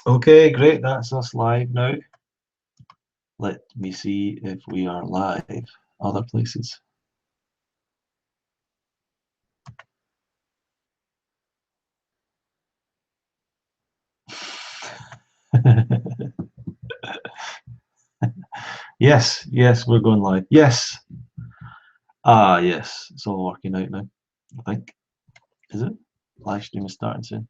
Okay, great. That's us live now. Let me see if we are live other places. Yes, yes, we're going live. Yes. Ah, yes. It's all working out now, I think. Is it? Live stream is starting soon.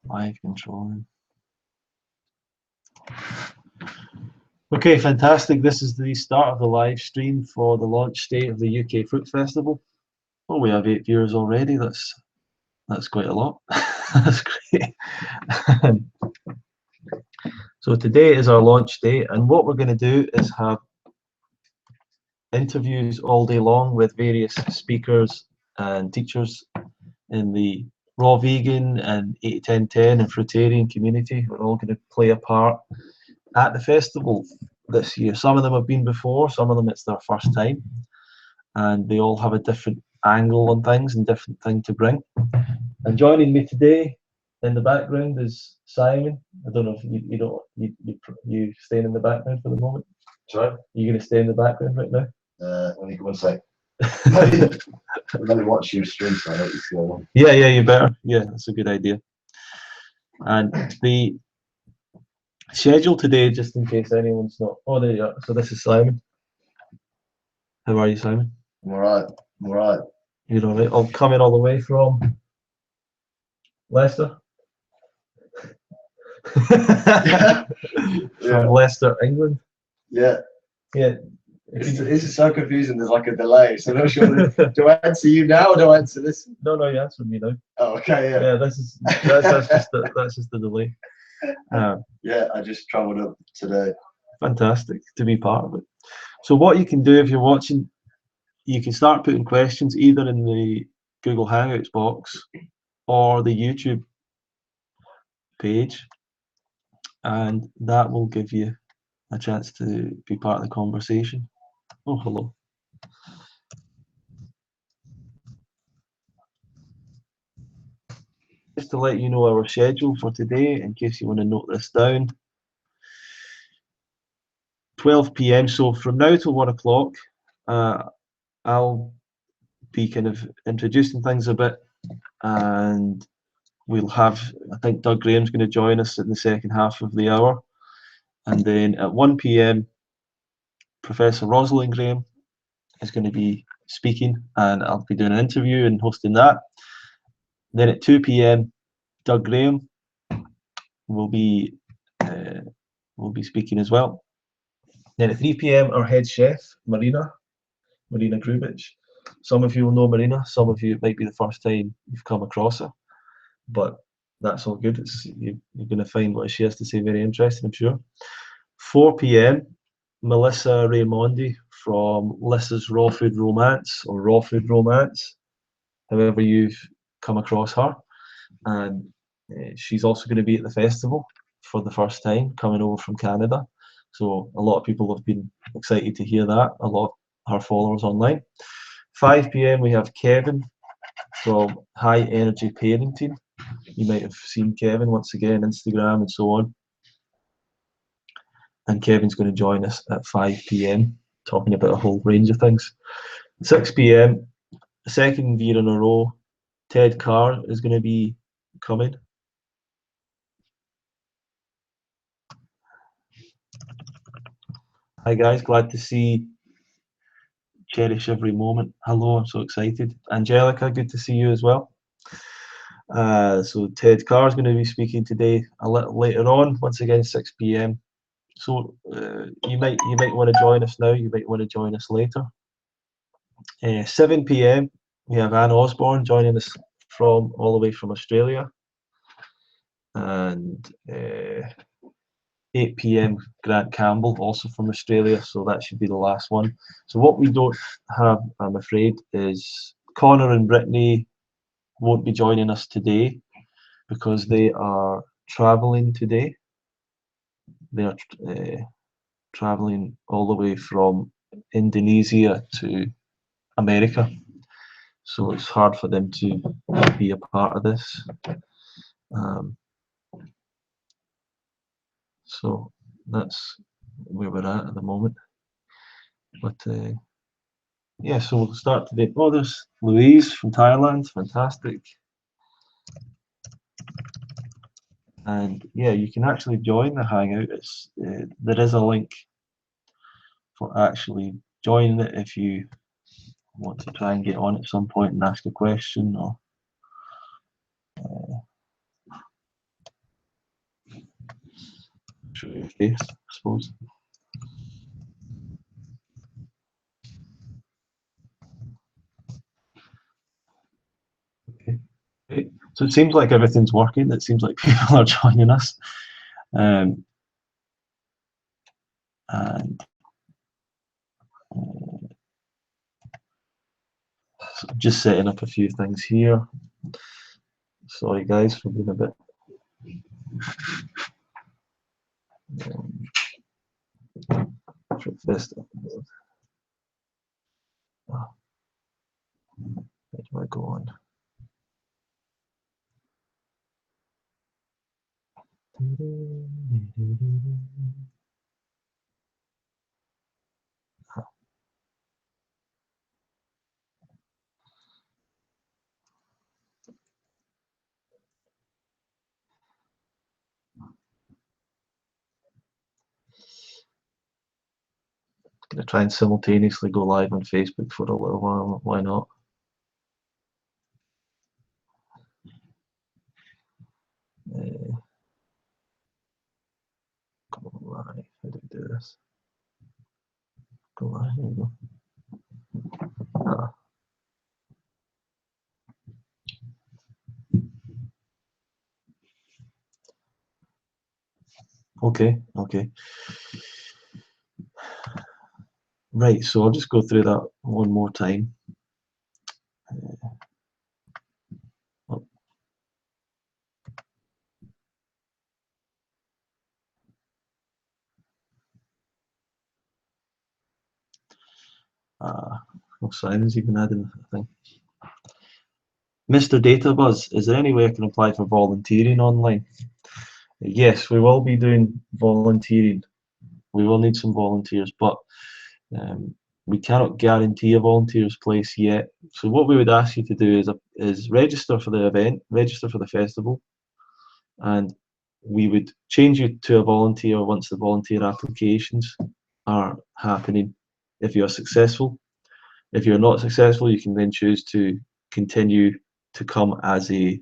Live controlling. Okay, fantastic. This is the start of the live stream for the launch day of the UK Fruit Festival. Oh, we have 8 viewers already. That's quite a lot. That's great. So today is our launch day, and what we're going to do is have interviews all day long with various speakers and teachers in the raw vegan and 8-10-10 and fruitarian community. We're all going to play a part at the festival this year. Some of them have been before, some of them it's their first time, and they all have a different angle on things and different thing to bring. And joining me today in the background is Simon. I don't know if you staying in the background for the moment. Sorry? You're going to stay in the background right now? Let me go one sec. Let me watch your stream so I know what's going on. Yeah, you better. Yeah, that's a good idea. And the schedule today, just in case anyone's not. Oh, there you are. So this is Simon. How are you, Simon? I'm alright. I'm alright. You're all right. I'm coming all the way from Leicester. Yeah. From Leicester, England. Yeah. Yeah. This is so confusing. There's like a delay. So I'm not sure. Do I answer you now or do I answer this? No, you answered me now. Oh, okay. Yeah. Yeah, that's just the delay. Yeah, I just travelled up today. Fantastic to be part of it. So what you can do if you're watching, you can start putting questions either in the Google Hangouts box or the YouTube page, and that will give you a chance to be part of the conversation. Oh, hello. Just to let you know our schedule for today, in case you want to note this down. 12 p.m. So from now till 1 o'clock, I'll be kind of introducing things a bit, and we'll have, I think Doug Graham's going to join us in the second half of the hour. And then at 1 p.m, Professor Rosalind Graham is going to be speaking, and I'll be doing an interview and hosting that. Then at 2 p.m, Doug Graham will be speaking as well. Then at 3 p.m, our head chef, Marina Grubic. Some of you will know Marina, some of you it might be the first time you've come across her, but that's all good. You're going to find what she has to say very interesting, I'm sure. 4 p.m, Mellisa Raimondi from Lissa's Raw Food Romance, or Raw Food Romance, however you've come across her. And she's also going to be at the festival for the first time, coming over from Canada. So a lot of people have been excited to hear that, a lot of her followers online. 5 p.m, we have Kevin from High Energy Parenting. You might have seen Kevin once again, Instagram and so on. And Kevin's going to join us at 5 p.m, talking about a whole range of things. 6 p.m, second year in a row, Ted Carr is going to be coming. Hi guys, glad to see. Cherish every moment. Hello, I'm so excited. Angelica, good to see you as well. So Ted Carr is going to be speaking today a little later on, once again 6 p.m. So you might want to join us now, you might want to join us later. 7 p.m, we have Anne Osborne joining us from all the way from Australia. And 8 p.m, Grant Campbell, also from Australia, so that should be the last one. So what we don't have, I'm afraid, is Connor and Brittany won't be joining us today because they are traveling today. They're traveling all the way from Indonesia to America. So it's hard for them to be a part of this. So that's where we're at the moment. But yeah, so we'll start today. Oh, there's Louise from Thailand, fantastic. And yeah, you can actually join the Hangout. There is a link for actually joining it if you want to try and get on at some point and ask a question or show your face, I suppose. Okay. Great. So it seems like everything's working. It seems like people are joining us. And so just setting up a few things here. Sorry guys for being a bit Fruitfest. Where do I go on? Gonna try and simultaneously go live on Facebook for a little while. Why not? Go live. How do we do this? Go live. There we go. Okay. Right, so I'll just go through that one more time. Simon's even added a thing. Mr. Databuzz, is there any way I can apply for volunteering online? Yes, we will be doing volunteering. We will need some volunteers, but we cannot guarantee a volunteer's place yet. So what we would ask you to do is register for the event, register for the festival, and we would change you to a volunteer once the volunteer applications are happening if you're successful. If you're not successful, you can then choose to continue to come as a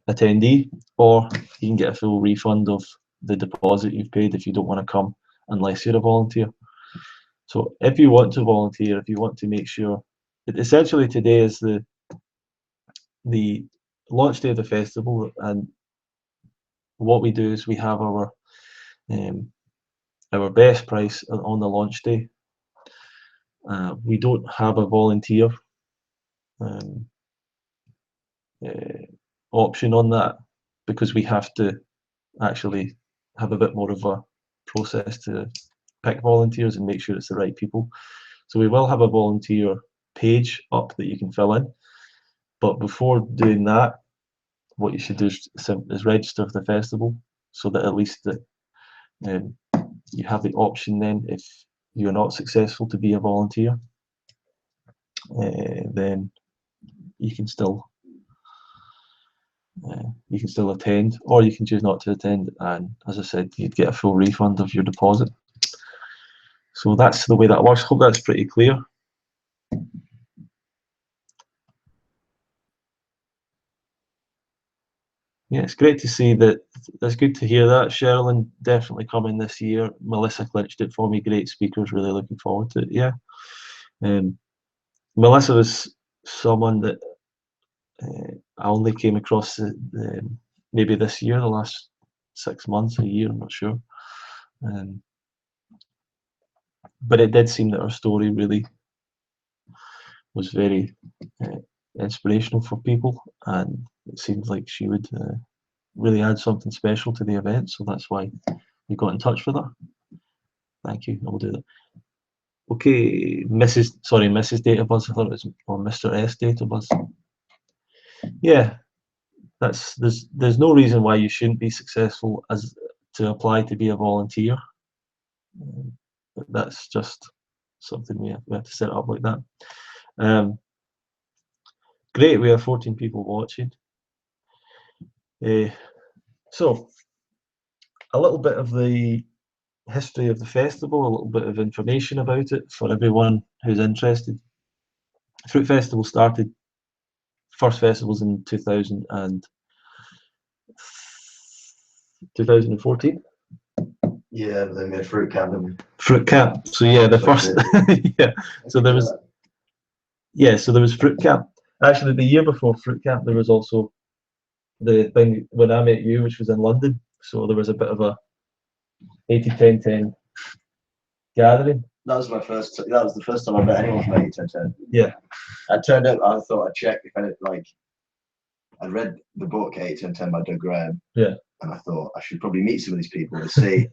attendee, or you can get a full refund of the deposit you've paid if you don't want to come unless you're a volunteer. So if you want to volunteer, if you want to make sure, essentially today is the launch day of the festival, and what we do is we have our best price on the launch day. We don't have a volunteer option on that because we have to actually have a bit more of a process to pick volunteers and make sure it's the right people. So we will have a volunteer page up that you can fill in, but before doing that, what you should do is register for the festival, so that at least that you have the option then, if you're not successful to be a volunteer, then you can still attend, or you can choose not to attend, and as I said, you'd get a full refund of your deposit. So that's the way that works. Hope that's pretty clear. Yeah, it's great to see that. That's good to hear that. Sherilyn definitely coming this year. Mellisa clinched it for me. Great speakers. Really looking forward to it. Yeah. Mellisa was someone that I only came across maybe this year, the last 6 months, a year, I'm not sure. But it did seem that her story really was very inspirational for people, and it seemed like she would really add something special to the event, so that's why we got in touch with her. Thank you, I'll do that. Okay, Mrs. Databuzz, I thought it was, or Mr. S Databuzz. Yeah, there's no reason why you shouldn't be successful as to apply to be a volunteer. But that's just something we have to set up like that. Great, we have 14 people watching. So, a little bit of the history of the festival, a little bit of information about it for everyone who's interested. Fruit Festival started, first festivals in 2014. Yeah, but they made Fruit Camp, didn't we? Fruit Camp. So yeah, the first yeah. So there was Fruit Camp. Actually, the year before Fruit Camp, there was also the thing when I met you, which was in London. So there was a bit of a 80-10-10 gathering. That was the first time I met anyone from 80-10-10. Yeah. I turned up. I thought I'd check if I'd read the book 80-10-10 by Doug Graham. Yeah. And I thought I should probably meet some of these people to see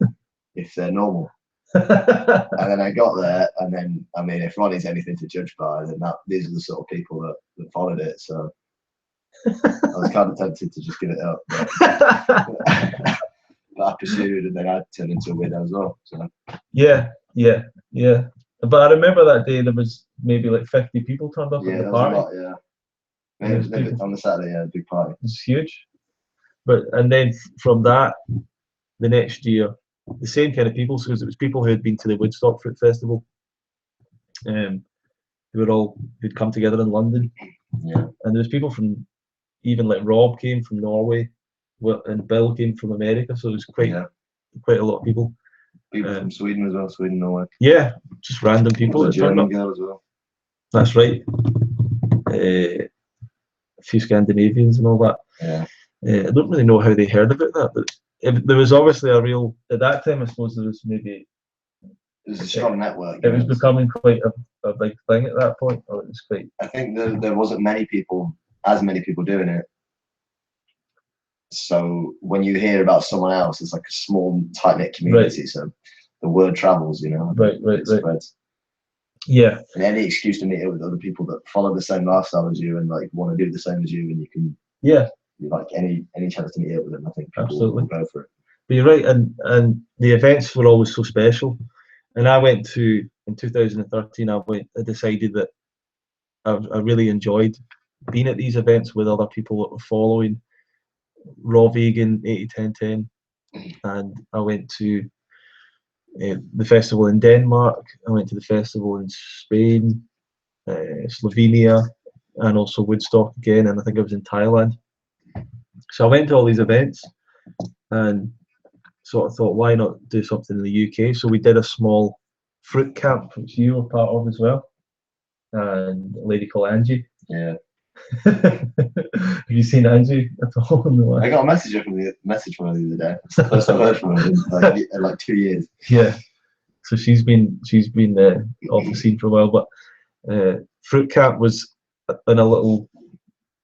if they're normal. And then I got there, and then I mean, if Ronnie's anything to judge by, then these are the sort of people that followed it. So I was kind of tempted to just give it up, but I pursued, and then I turned into a widow as well. So yeah. But I remember that day there was maybe like 50 people turned up at the party. Was a lot, yeah. Maybe on the Saturday, yeah, big party. It was huge. And then from that, the next year, the same kind of people, so it was people who had been to the Woodstock Fruit Festival, who'd come together in London. Yeah. And there was people from, even like Rob came from Norway, and Bill came from America, so it was quite a lot of people. People from Sweden as well, Sweden, Norway. Yeah, just random people. There was a German girl as well. That's right. A few Scandinavians and all that. Yeah. I don't really know how they heard about that, but there was obviously a real, at that time I suppose there was maybe, it was a strong network. It was becoming quite a big thing at that point, or it was quite. I think there wasn't many people doing it. So when you hear about someone else, it's like a small, tight-knit community. Right. So the word travels, you know. Right. Spreads. Yeah. And any excuse to meet up with other people that follow the same lifestyle as you and like want to do the same as you, and you can. Yeah. Like any chance to meet up with them, I think people will go for it. But you're right, and the events were always so special. And I went to, in 2013, I decided that I really enjoyed being at these events with other people that were following Raw Vegan 80-10-10, and I went to the festival in Denmark. I went to the festival in Spain, Slovenia, and also Woodstock again, and I think I was in Thailand. So I went to all these events and sort of thought, why not do something in the UK? So we did a small fruit camp, which you were part of as well, and a lady called Angie. Yeah. Have you seen Angie at all? I got a message from her the other day. It's the first I've heard from her in like 2 years. Yeah. So she's been off the scene for a while, but fruit camp was in a little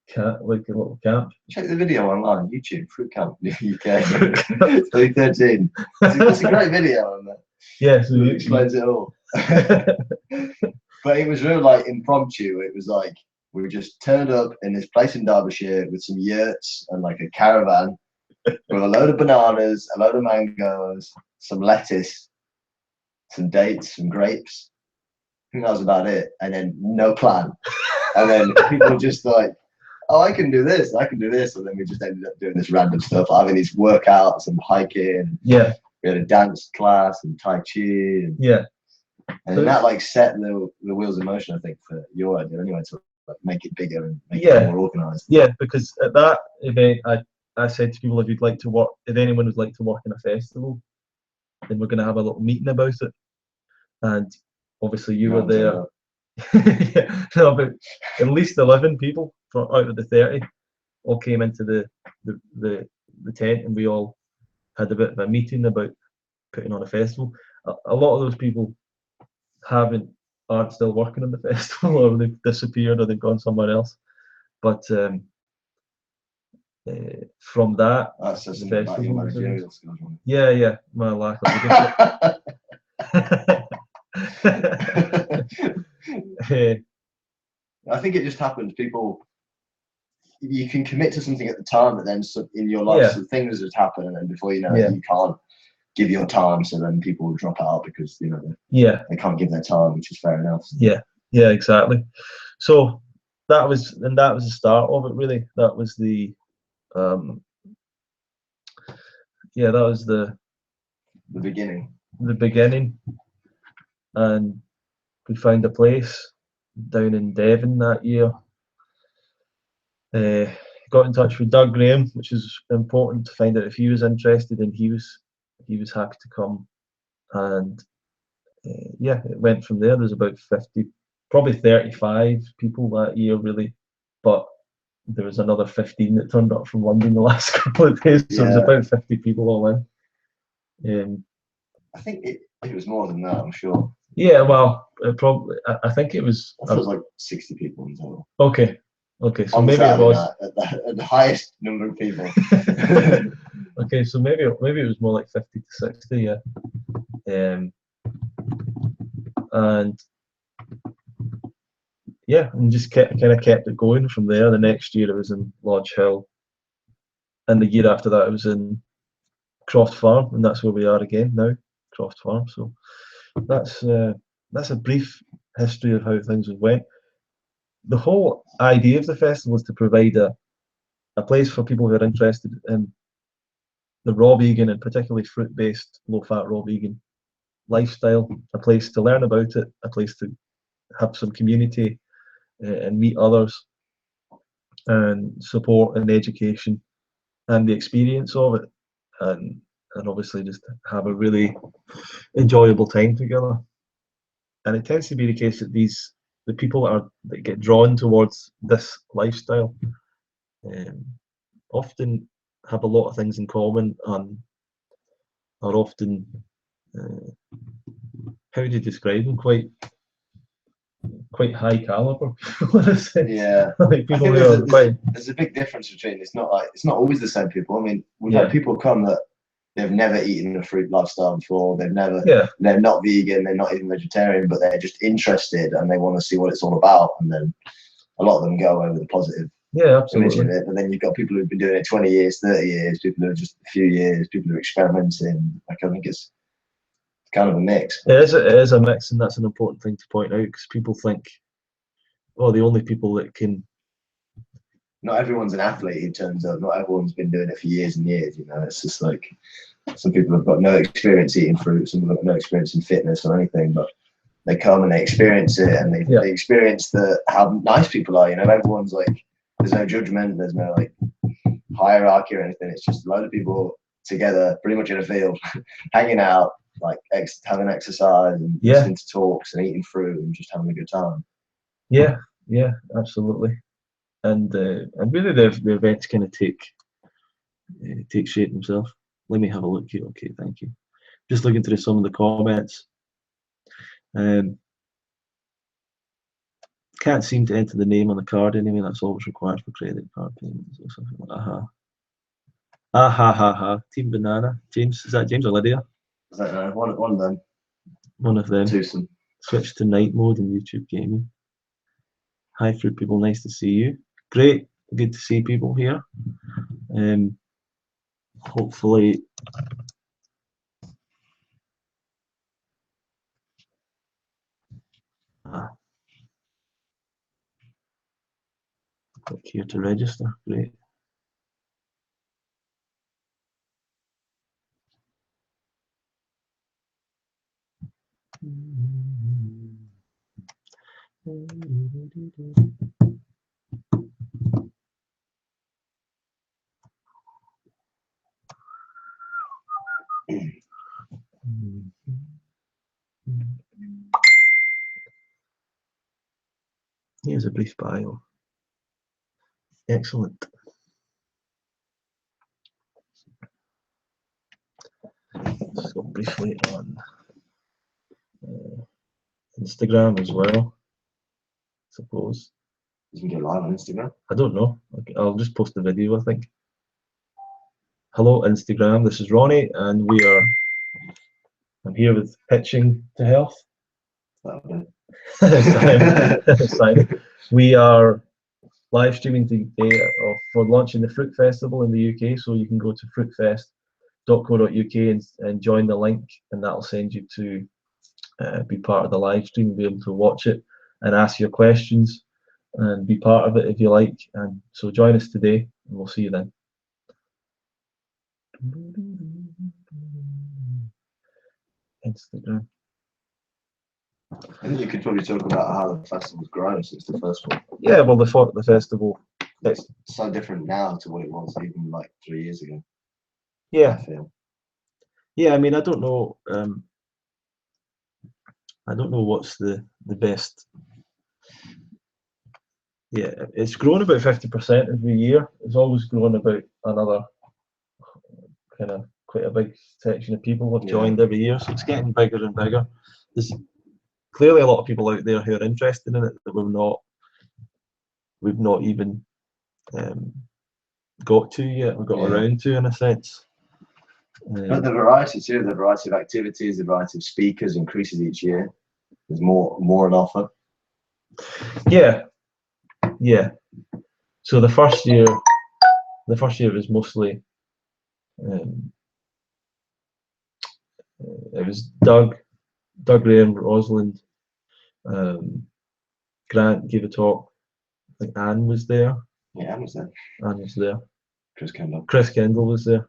camp. Check the video online, YouTube, Fruit Camp UK 2013. It's a great video on that. Yeah, so it explains it all. But it was real like impromptu. It was like we just turned up in this place in Derbyshire with some yurts and like a caravan with a load of bananas, a load of mangoes, some lettuce, some dates, some grapes. I think that was about it. And then no plan. And then people just like, oh, I can do this. And then we just ended up doing this random stuff, having these workouts and hiking. Yeah. We had a dance class and Tai Chi. And, yeah. And then that like set the wheels in motion, I think, for your idea anyway, to like make it bigger and make it more organised. Yeah, because at that event, I said to people, if anyone would like to work in a festival, then we're going to have a little meeting about it. And obviously you were there. Yeah, no, but at least 11 people out of the 30 all came into the tent, and we all had a bit of a meeting about putting on a festival. A lot of those people aren't still working on the festival, or they've disappeared, or they've gone somewhere else. But from that. That says something about your managerial skills. Yeah, my lack of leadership. I think it just happens. People, you can commit to something at the time, but then in your life, so things just happen, and then before you know it, you can't give your time. So then people will drop out because they can't give their time, which is fair enough. Yeah, exactly. So that was the start of it. Really, that was the that was the beginning. The beginning, and we found a place down in Devon that year. Got in touch with Doug Graham, which is important to find out if he was interested, and he was happy to come. And it went from there. There's about 50, probably 35 people that year, really, but there was another 15 that turned up from London the last couple of days, so there's about 50 people all in. I think it was more than that, I'm sure. Yeah, well, probably. I think it was. I thought it was like 60 people in total. Okay, so maybe it was at the highest number of people. Okay, so maybe it was more like 50 to 60, yeah. And just kind of kept it going from there. The next year it was in Lodge Hill, and the year after that it was in Croft Farm, and that's where we are again now, Croft Farm. So that's a brief history of how things have went. The whole idea of the festival is to provide a place for people who are interested in the raw vegan and particularly fruit-based, low-fat raw vegan lifestyle, a place to learn about it, a place to have some community and meet others and support and education and the experience of it, and obviously just have a really enjoyable time together. And it tends to be the case that the people that get drawn towards this lifestyle often have a lot of things in common and are often how would you describe them? Quite high caliber. Yeah, like people who are quite. There's a big difference between. It's not always the same people. I mean, we've had people come that they've never eaten a fruit lifestyle before. They're not vegan. They're not even vegetarian, but they're just interested and they want to see what it's all about. And then a lot of them go over the positive. Yeah, absolutely. Image of it, but then you've got people who've been doing it 20 years, 30 years, people who are just a few years, people who are experimenting. Like, I think it's kind of a mix. It is a mix, and that's an important thing to point out, because people think, the only people that can. Not everyone's an athlete, it turns out. Not everyone's been doing it for years and years, It's just like, some people have got no experience eating fruit, some have got no experience in fitness or anything, but they come and they experience it, and they experience how nice people are, Everyone's like, there's no judgment, there's no like hierarchy or anything. It's just a load of people together, pretty much in a field, hanging out, like having exercise and listening to talks and eating fruit and just having a good time. Yeah, absolutely. And really, the events kind of take shape themselves. Let me have a look here. Okay, thank you. Just looking through some of the comments. Can't seem to enter the name on the card anyway. That's always required for credit card payments or something like that. Team Banana. James, is that James or Lydia? Is that one of them? One of them. Twosome. Switch to night mode in YouTube gaming. Hi, fruit people. Nice to see you. Great. Good to see people here. Hopefully. Click here to register. Great. Here's a brief bio. Excellent. Let's go briefly on Instagram as well, I suppose. You can go live on Instagram? I don't know. I'll just post the video, I think. Hello Instagram, this is Ronnie, and I'm here with Pitching to Health. Simon. We are live streaming today for launching the Fruit Festival in the UK, so you can go to fruitfest.co.uk and join the link, and that'll send you to be part of the live stream, be able to watch it and ask your questions and be part of it if you like. And so join us today, and we'll see you then. Instagram. I think you could probably talk about how the festival's grown since the first one. Yeah, well, the festival. It's so different now to what it was even like 3 years ago. Yeah. I feel. Yeah, I mean, I don't know. I don't know what's the best. Yeah, it's grown about 50% every year. It's always grown about another kind of quite a big section of people have joined every year, so it's getting bigger and bigger. There's clearly a lot of people out there who are interested in it that we've not even got to yet. We've got around to, in a sense. But the variety too, the variety of activities, the variety of speakers increases each year. There's more on offer. Yeah. So the first year was mostly it was Doug Ray and Rosalind. Grant gave a talk. I think Anne was there. Yeah, Anne was there. Anne was there. Chris Campbell. Chris Kendall was there.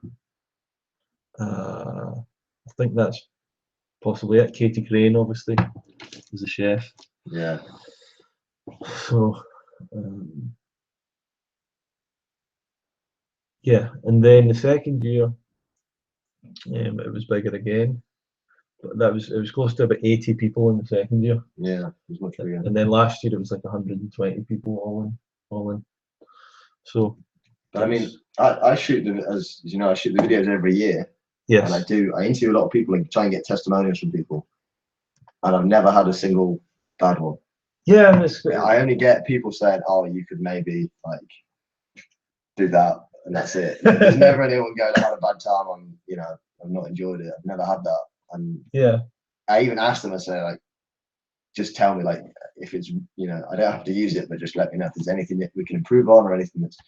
I think that's possibly it. Katie Crane, obviously, was a chef. Yeah. So, yeah, and then the second year, it was bigger again. But it was close to about 80 people in the second year. Yeah, it was much bigger. And then last year it was like 120 people all in. So, but I mean, I shoot them as you know, I shoot the videos every year. Yes. And I interview a lot of people and try and get testimonials from people. And I've never had a single bad one. Yeah, I only get people saying, "Oh, you could maybe like do that," and that's it. There's never anyone going, "I had a bad time. I've not enjoyed it. I've never had that." And yeah, I even asked them, I say, like, just tell me, like, if it's, I don't have to use it, but just let me know if there's anything that we can improve on or anything that's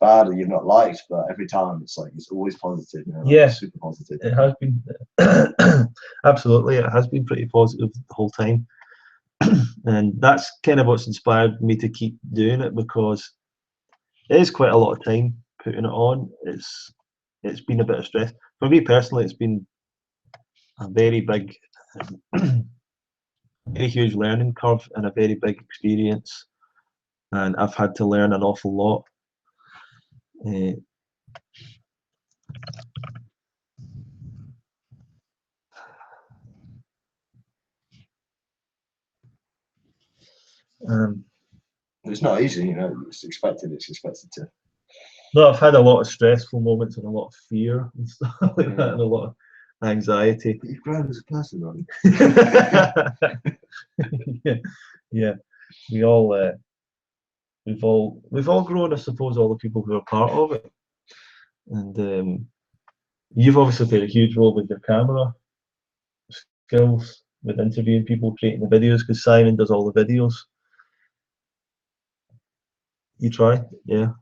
bad or you've not liked. But every time it's always positive. Yeah, super positive. It has been absolutely. It has been pretty positive the whole time, and that's kind of what's inspired me to keep doing it, because it is quite a lot of time putting it on. It's been a bit of stress for me personally. It's been a very big, very huge learning curve and a very big experience, and I've had to learn an awful lot. It's not easy, it's expected to. No, I've had a lot of stressful moments and a lot of fear and stuff like that, and a lot of anxiety. But you've grown as a person, Ronnie. Yeah. We've all grown, I suppose, all the people who are part of it. And you've obviously played a huge role with your camera skills, with interviewing people, creating the videos, because Simon does all the videos. You try, yeah.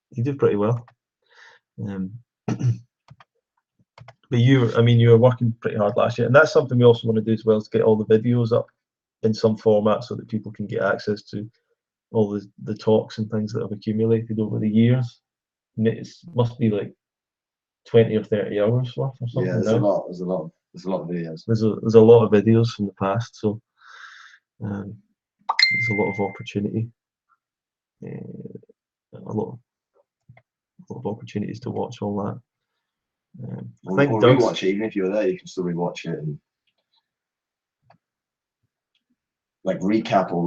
You do pretty well. But you were working pretty hard last year, and that's something we also want to do as well, is get all the videos up in some format so that people can get access to all the talks and things that have accumulated over the years. And it must be like 20 or 30 hours worth or something. Yeah, there's a lot of videos. There's a lot of videos from the past, so there's a lot of opportunity. A lot of opportunities to watch all that. Or rewatch it, even if you're there, you can still rewatch it and like recap or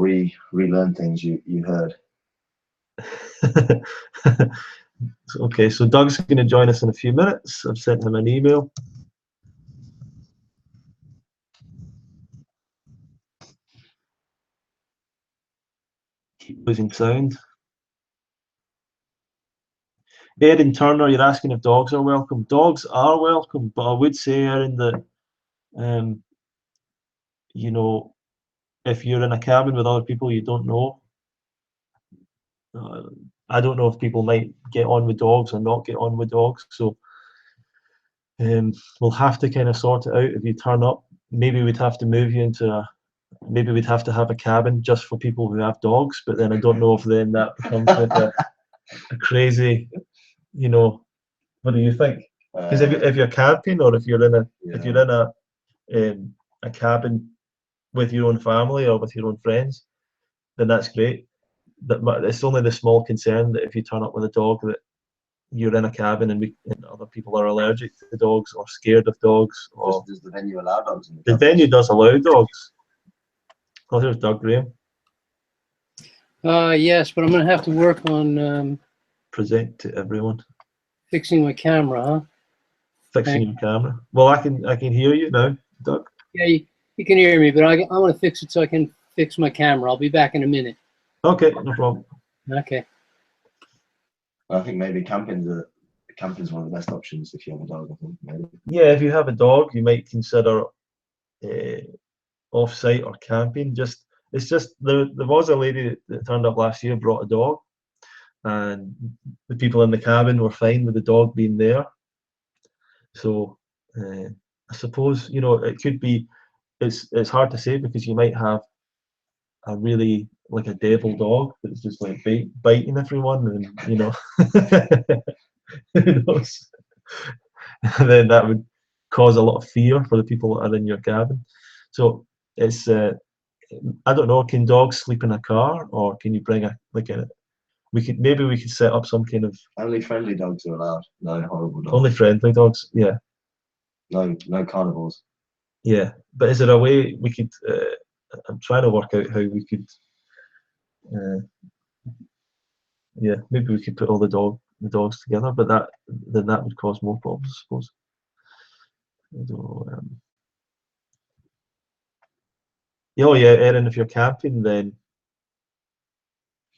relearn things you heard. Okay, so Doug's going to join us in a few minutes. I've sent him an email. Keep losing sound. Erin Turner, you're asking if dogs are welcome. Dogs are welcome, but I would say, Erin, that um, you know, if you're in a cabin with other people you don't know, uh, I don't know if people might get on with dogs or not get on with dogs. So we'll have to kind of sort it out if you turn up. Maybe we'd have to move you into maybe we'd have to have a cabin just for people who have dogs. But then I don't know if then that becomes like a crazy, you know. What do you think? Because if you're camping or if you're in a cabin with your own family or with your own friends, then that's great. But it's only the small concern that if you turn up with a dog that you're in a cabin and other people are allergic to dogs or scared of dogs. Or does the venue allow dogs in the the cabin? venue does allow dogs. Oh, there's Doug Graham. Yes, but I'm going to have to work on Present to everyone. fixing my camera, huh? Fixing your camera. Well, I can hear you now, Doug. Yeah, you can hear me, but I want to fix it so I can fix my camera. I'll be back in a minute. Okay, no problem. Okay. I think maybe camping's one of the best options if you have a dog. I think maybe. Yeah, if you have a dog, you might consider off-site or camping. It's just there was a lady that turned up last year, brought a dog, and the people in the cabin were fine with the dog being there. So I suppose it could be. It's hard to say because you might have a really like a devil dog that's just like biting everyone, and who knows. And then that would cause a lot of fear for the people that are in your cabin. So it's I don't know. Can dogs sleep in a car, or can you bring we could set up some kind of Only friendly dogs are allowed. No horrible dogs. only friendly dogs. Yeah. No carnivores. Yeah, but is there a way we could? I'm trying to work out how we could. Yeah, maybe we could put all the dogs together, but then that would cause more problems, I suppose. Oh yeah, Erin, if you're camping, then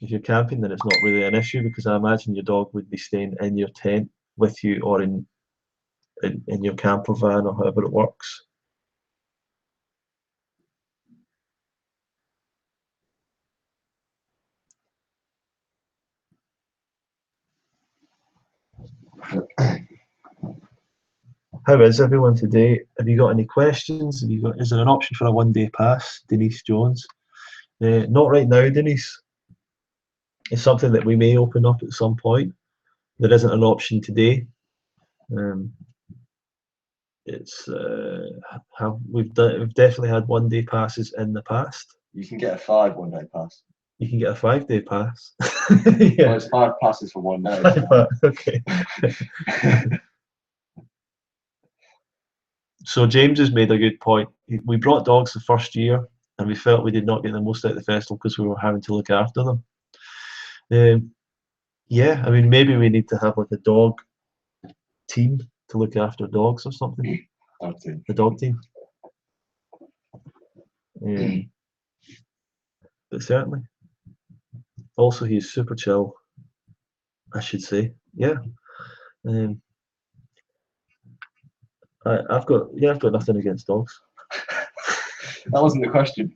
it's not really an issue because I imagine your dog would be staying in your tent with you or in your camper van or however it works. How is everyone today? Have you got any questions? Is there an option for a one-day pass, Denise Jones? Not right now, Denise. It's something that we may open up at some point. There isn't an option today. We've definitely had one-day passes in the past. You can get a 5 one-day pass. You can get a 5-day pass. Yeah. Well, it's 5 passes for 1 day. Okay. So James has made a good point. We brought dogs the first year, and we felt we did not get the most out of the festival because we were having to look after them. Yeah, I mean, maybe we need to have like a dog team to look after dogs or something. The dog team. But certainly. Also, he's super chill, I should say. Yeah. I've got nothing against dogs. That wasn't the question.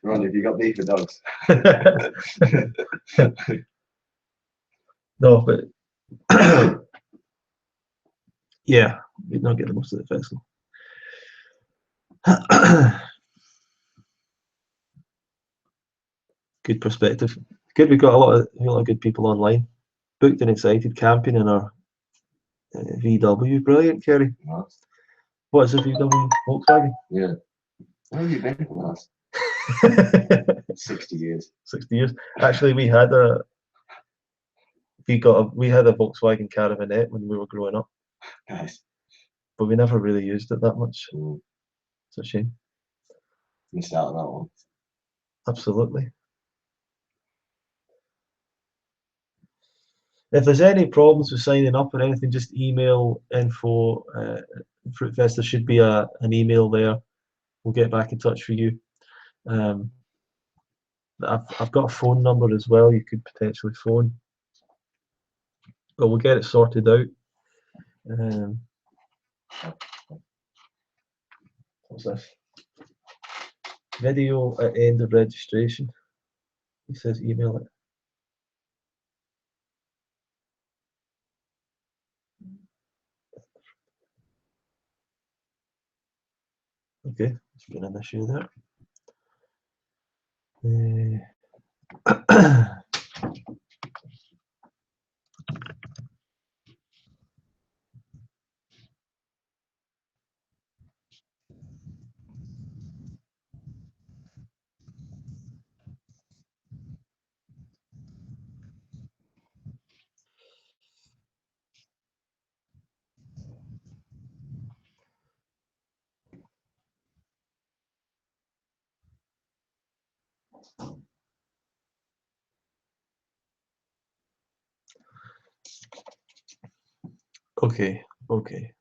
Ronnie, have you got beef with dogs? No, but yeah, we did not get the most of the festival. Good perspective. Good, we've got a lot of good people online. Booked and excited camping in our VW. Brilliant, Kerry. Nice. What is a VW Volkswagen? Yeah. Where have you been for the last 60 years? 60 years. Actually, we had a Volkswagen Caravanette when we were growing up. Nice. But we never really used it that much. Mm. It's a shame. Missed out on that one. Absolutely. If there's any problems with signing up or anything, just email info Fruitfest. There should be an email there. We'll get back in touch with you. I've got a phone number as well. You could potentially phone. but we'll get it sorted out. What's this? Video at end of registration. He says email it. Okay, there's been an issue there. Okay.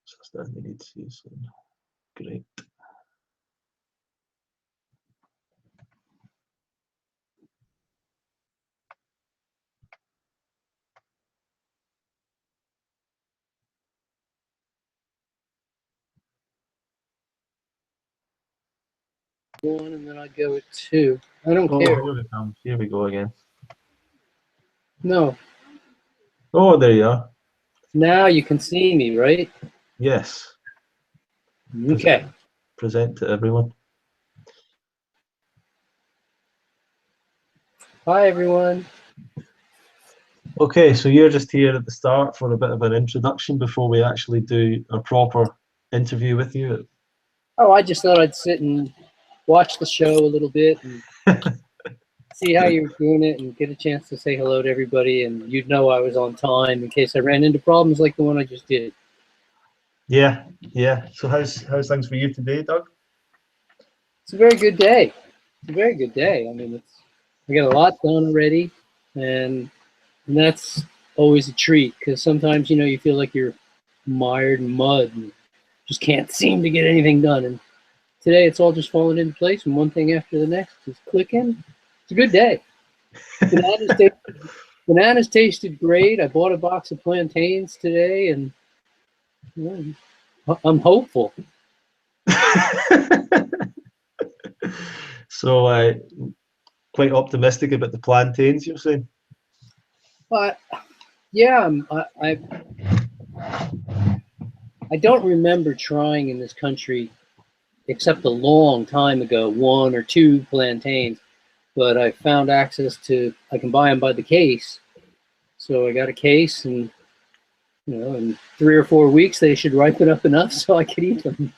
So that we need to see soon. Great. One, and then I go with two. I don't Oh, care. here we come. Here we go again. No. Oh, there you are. Now you can see me, right? Yes. Okay. Present to everyone. Hi, everyone. Okay, so you're just here at the start for a bit of an introduction before we actually do a proper interview with you. Oh, I just thought I'd sit and watch the show a little bit and see how you're doing it and get a chance to say hello to everybody, and you'd know I was on time in case I ran into problems like the one I just did. Yeah. So how's things for you today, Doug? It's a very good day. It's a very good day. I mean, I got a lot done already, and that's always a treat because sometimes, you know, you feel like you're mired in mud and just can't seem to get anything done. And today it's all just falling into place, and one thing after the next is clicking. It's a good day. Bananas tasted great. I bought a box of plantains today, and you know, I'm hopeful. So quite optimistic about the plantains, you're saying? But yeah, I don't remember trying in this country, except a long time ago, one or two plantains. But I found access to, I can buy them by the case. So I got a case, and you know, in 3 or 4 weeks they should ripen up enough so I could eat them.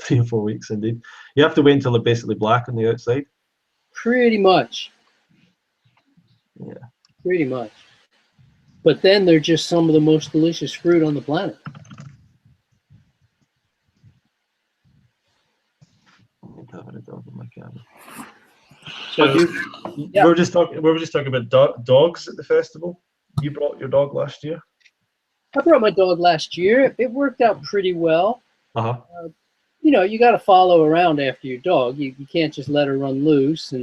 3 or 4 weeks, indeed. You have to wait until they're basically black on the outside. Pretty much. Yeah. Pretty much. But then they're just some of the most delicious fruit on the planet. Having a dog in my cabin. So, We were just talking about dogs at the festival. You brought your dog last year. I brought my dog last year. It worked out pretty well. Uh-huh. You know, you got to follow around after your dog. You can't just let her run loose.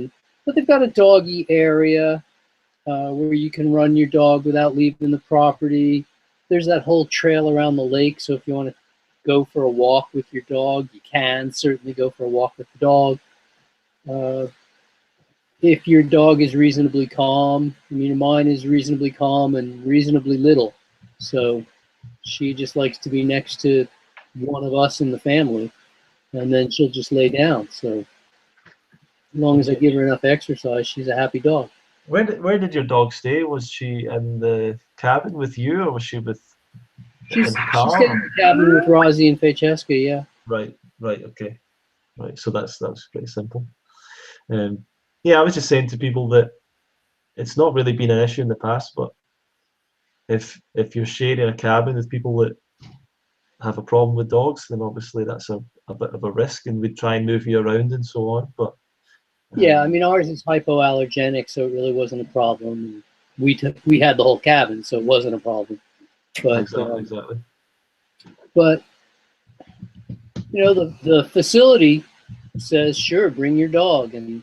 But they've got a doggy area where you can run your dog without leaving the property. There's that whole trail around the lake. So if you want to go for a walk with your dog, you can certainly go for a walk with the dog. If your dog is reasonably calm, I mean, mine is reasonably calm and reasonably little. So she just likes to be next to one of us in the family, and then she'll just lay down. So as long as I give her enough exercise, she's a happy dog. Where did your dog stay? Was she in the cabin with you, or was she with She's in the car? She's staying in the cabin with Rosie and Francesca, yeah. Right, okay. Right, so that's pretty simple. Yeah, I was just saying to people that it's not really been an issue in the past, but if you're sharing a cabin with people that have a problem with dogs, then obviously that's a bit of a risk, and we'd try and move you around and so on. But yeah, I mean, ours is hypoallergenic, so it really wasn't a problem. We had the whole cabin, so it wasn't a problem. But exactly. But you know, the facility says, sure, bring your dog, and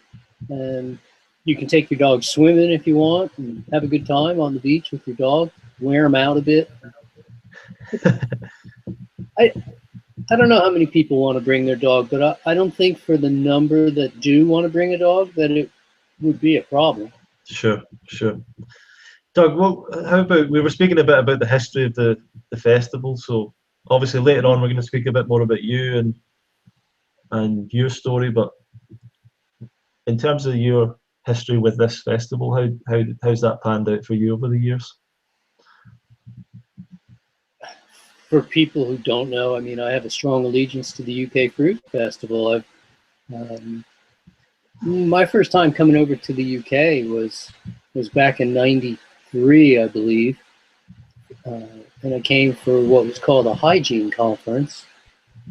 you can take your dog swimming if you want and have a good time on the beach with your dog, wear them out a bit. I don't know how many people want to bring their dog, but I don't think for the number that do want to bring a dog that it would be a problem. Sure, sure. Doug, well, how about, we were speaking a bit about the history of the festival, so obviously later on we're going to speak a bit more about you and your story, but in terms of your history with this festival, how's that panned out for you over the years? For people who don't know, I mean, I have a strong allegiance to the UK Fruit Festival. My first time coming over to the UK was back in '93, I believe, and I came for what was called a hygiene conference.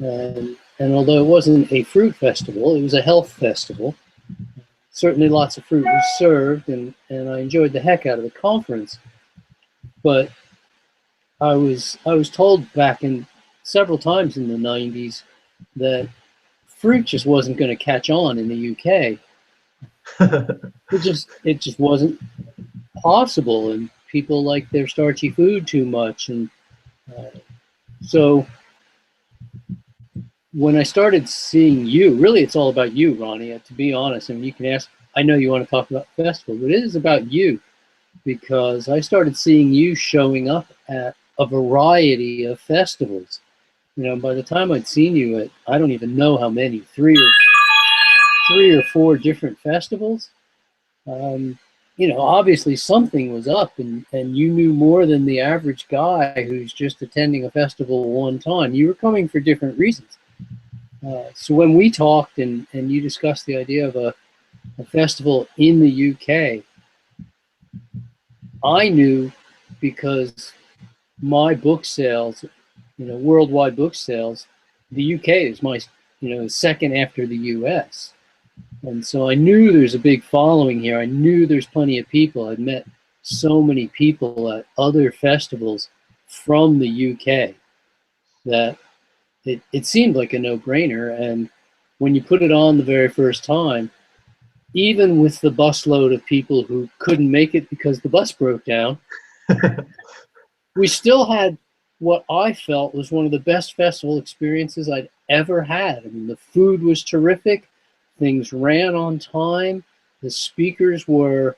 And although it wasn't a fruit festival, it was a health festival. Certainly lots of fruit was served, and I enjoyed the heck out of the conference. But I was told back in several times in the '90s that fruit just wasn't going to catch on in the UK. It just wasn't possible, and people like their starchy food too much, and so when I started seeing you, really it's all about you, Ronnie, to be honest. I mean, you can ask, I know you want to talk about the festival, but it is about you, because I started seeing you showing up at a variety of festivals. You know, by the time I'd seen you at, I don't even know how many, three or four different festivals. You know, obviously something was up, and you knew more than the average guy who's just attending a festival one time. You were coming for different reasons. So when we talked and you discussed the idea of a festival in the UK, I knew, because my book sales, you know, worldwide book sales, the UK is my, you know, second after the US. And so I knew there's a big following here. I knew there's plenty of people. I'd met so many people at other festivals from the UK that it seemed like a no-brainer. And when you put it on the very first time, even with the busload of people who couldn't make it because the bus broke down, we still had what I felt was one of the best festival experiences I'd ever had. I mean, the food was terrific. Things ran on time. The speakers were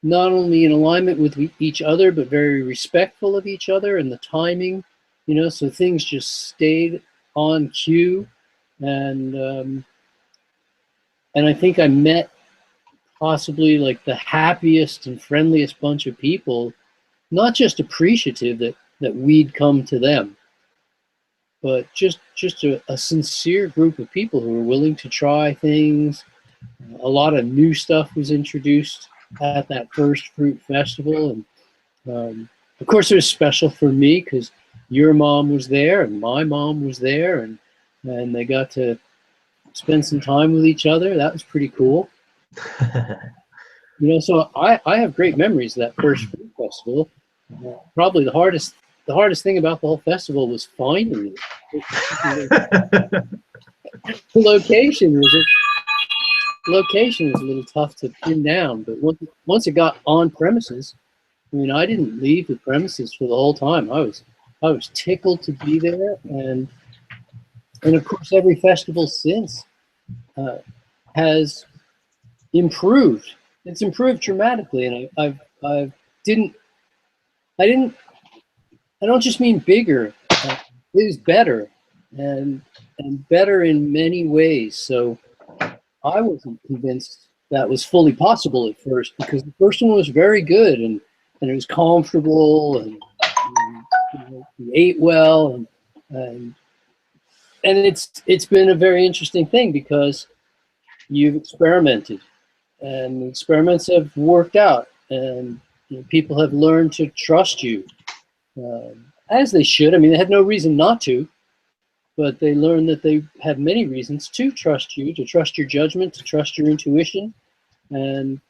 not only in alignment with each other, but very respectful of each other, and the timing, you know, so things just stayed on cue. And I think I met possibly like the happiest and friendliest bunch of people, not just appreciative that we'd come to them, but just a sincere group of people who were willing to try things. A lot of new stuff was introduced at that first fruit festival. And of course it was special for me because your mom was there and my mom was there, and they got to spend some time with each other. That was pretty cool. You know, so I have great memories of that first fruit festival. Probably the hardest thing about the whole festival was finding it. The location was a little tough to pin down, but once it got on premises, I mean, I didn't leave the premises for the whole time. I was tickled to be there, and of course every festival since has improved. It's improved dramatically, and I don't just mean bigger. It is better, and better in many ways. So I wasn't convinced that was fully possible at first, because the first one was very good, and it was comfortable, and you know, we ate well, and it's been a very interesting thing, because you've experimented, and the experiments have worked out, and you know, people have learned to trust you, as they should. I mean, they had no reason not to, but they learned that they have many reasons to trust you, to trust your judgment, to trust your intuition. And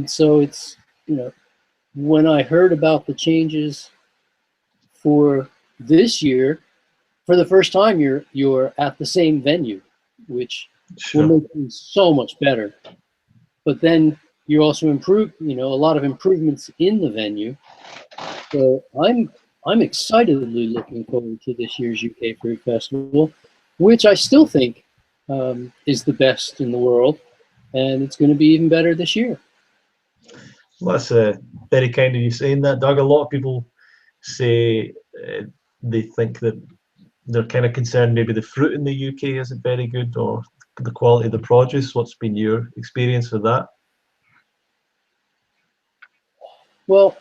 so it's, you know, when I heard about the changes for this year, for the first time you're at the same venue, which will make things so much better. but then you also improve, a lot of improvements in the venue. So I'm excitedly looking forward to this year's UK Fruit Festival, which I still think is the best in the world, and it's going to be even better this year. Well, that's very kind of you saying that, Doug. A lot of people say they think that they're kind of concerned maybe the fruit in the UK isn't very good, or the quality of the produce. What's been your experience with that? Well,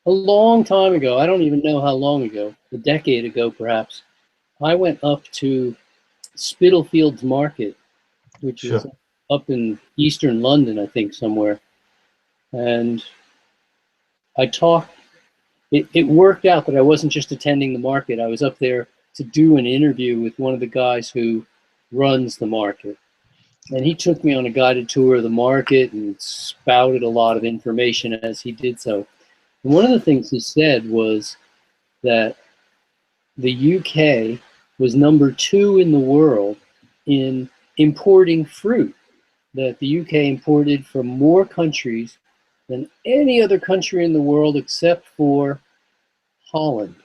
a long time ago, I don't even know how long ago, a decade ago perhaps, I went up to Spitalfields Market, which is up in eastern London, I think, somewhere. And I talked, it worked out that I wasn't just attending the market. I was up there to do an interview with one of the guys who runs the market. And he took me on a guided tour of the market and spouted a lot of information as he did so. And one of the things he said was that the UK was #2 in the world in importing fruit, that the UK imported from more countries than any other country in the world except for Holland.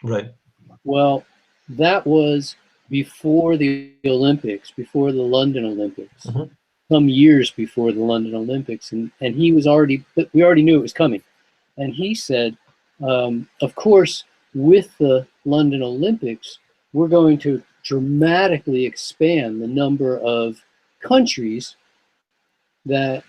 Right. Well, that was before the Olympics, before the London Olympics, some years before the London Olympics. And he was we already knew it was coming. And he said, of course, with the London Olympics, we're going to dramatically expand the number of countries that,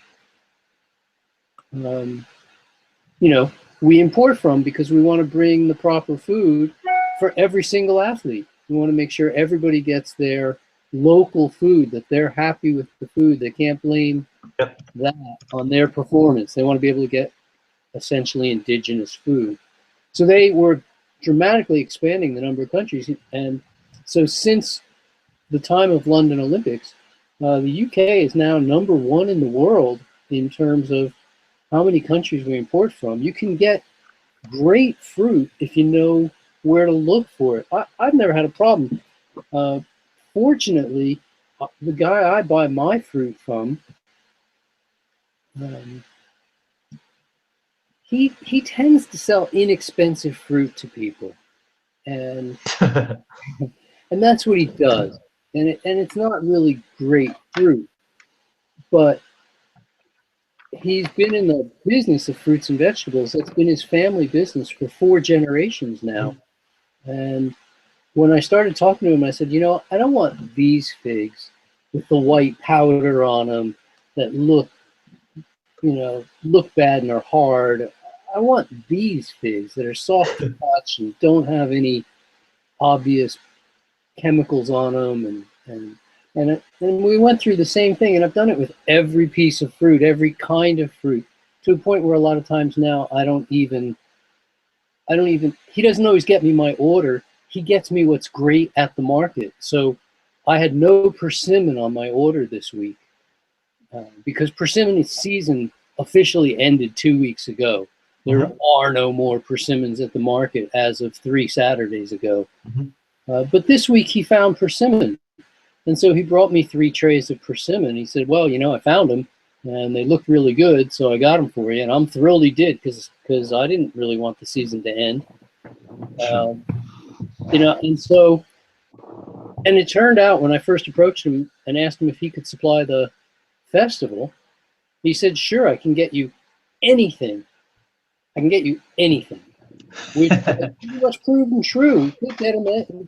we import from, because we want to bring the proper food for every single athlete. We want to make sure everybody gets their local food, that they're happy with the food. They can't blame that on their performance. They want to be able to get essentially indigenous food. So they were dramatically expanding the number of countries. And so since the time of London Olympics, the UK is now #1 in the world in terms of how many countries we import from. You can get great fruit if you know where to look for it. I've never had a problem. Fortunately, the guy I buy my fruit from, he tends to sell inexpensive fruit to people, and and that's what he does. And it's not really great fruit, but he's been in the business of fruits and vegetables. That's been his family business for 4 generations now. And when I started talking to him, I said, I don't want these figs with the white powder on them that look bad and are hard. I want these figs that are soft to touch and don't have any obvious chemicals on them. And we went through the same thing, and I've done it with every piece of fruit, every kind of fruit, to a point where a lot of times now I don't even, he doesn't always get me my order. He gets me what's great at the market. So I had no persimmon on my order this week because persimmon season officially ended 2 weeks ago. There are no more persimmons at the market as of 3 Saturdays ago. But this week he found persimmon. And so he brought me 3 trays of persimmon. He said, well, I found them and they look really good, so I got them for you. And I'm thrilled he did, because I didn't really want the season to end. And it turned out when I first approached him and asked him if he could supply the festival, he said, sure, I can get you anything. I can get you anything. Which has pretty much proven true. We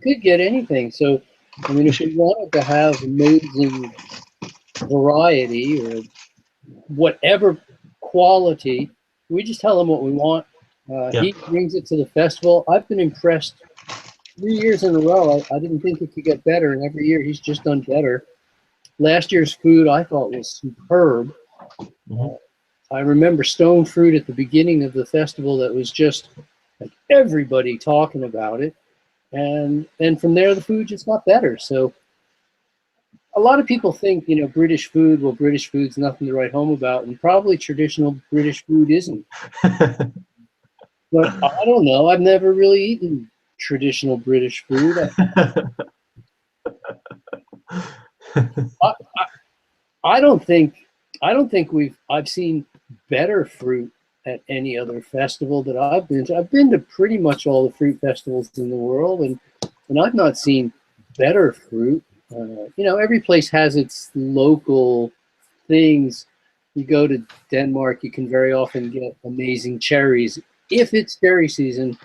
could get anything. So, if we wanted to have amazing variety or whatever quality, we just tell him what we want. He brings it to the festival. I've been impressed 3 years in a row. I didn't think it could get better, and every year he's just done better. Last year's food I thought was superb. I remember stone fruit at the beginning of the festival that was just like everybody talking about it. And from there, the food just got better. So a lot of people think, British food, well, British food's nothing to write home about. And probably traditional British food isn't. But I don't know. I've never really eaten traditional British food. I don't think I don't think I've seen better fruit at any other festival that I've been to. I've been to pretty much all the fruit festivals in the world, and I've not seen better fruit. You know, every place has its local things. You go to Denmark, you can very often get amazing cherries if it's cherry season,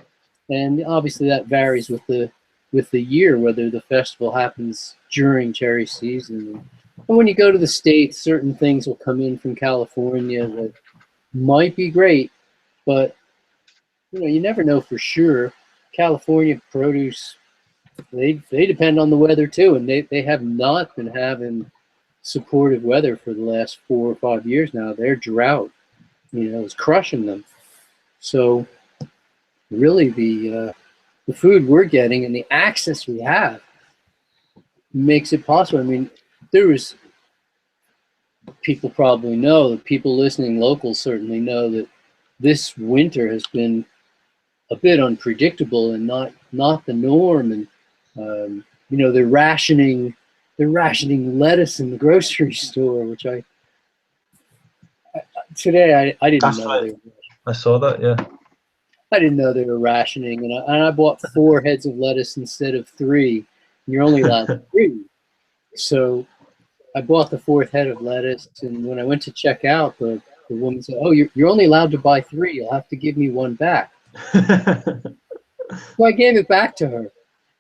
and obviously that varies with the year, whether the festival happens during cherry season. And when you go to the States, certain things will come in from California that might be great, but you know, you never know for sure. California produce, they depend on the weather too, and they have not been having supportive weather for the last 4 or 5 years now. Their drought, you know, is crushing them. So really the food we're getting and the access we have makes it possible. I mean, there was, people probably know, the people listening locals certainly know that this winter has been a bit unpredictable and not the norm. And you know, they're rationing lettuce in the grocery store, which today I didn't That's know right. I saw that. Yeah. I didn't know they were rationing, and I bought 4 heads of lettuce instead of 3. And you're only allowed 3, so I bought the 4th head of lettuce, and when I went to check out, the woman said, "Oh, you're only allowed to buy 3. You'll have to give me 1 back." So I gave it back to her,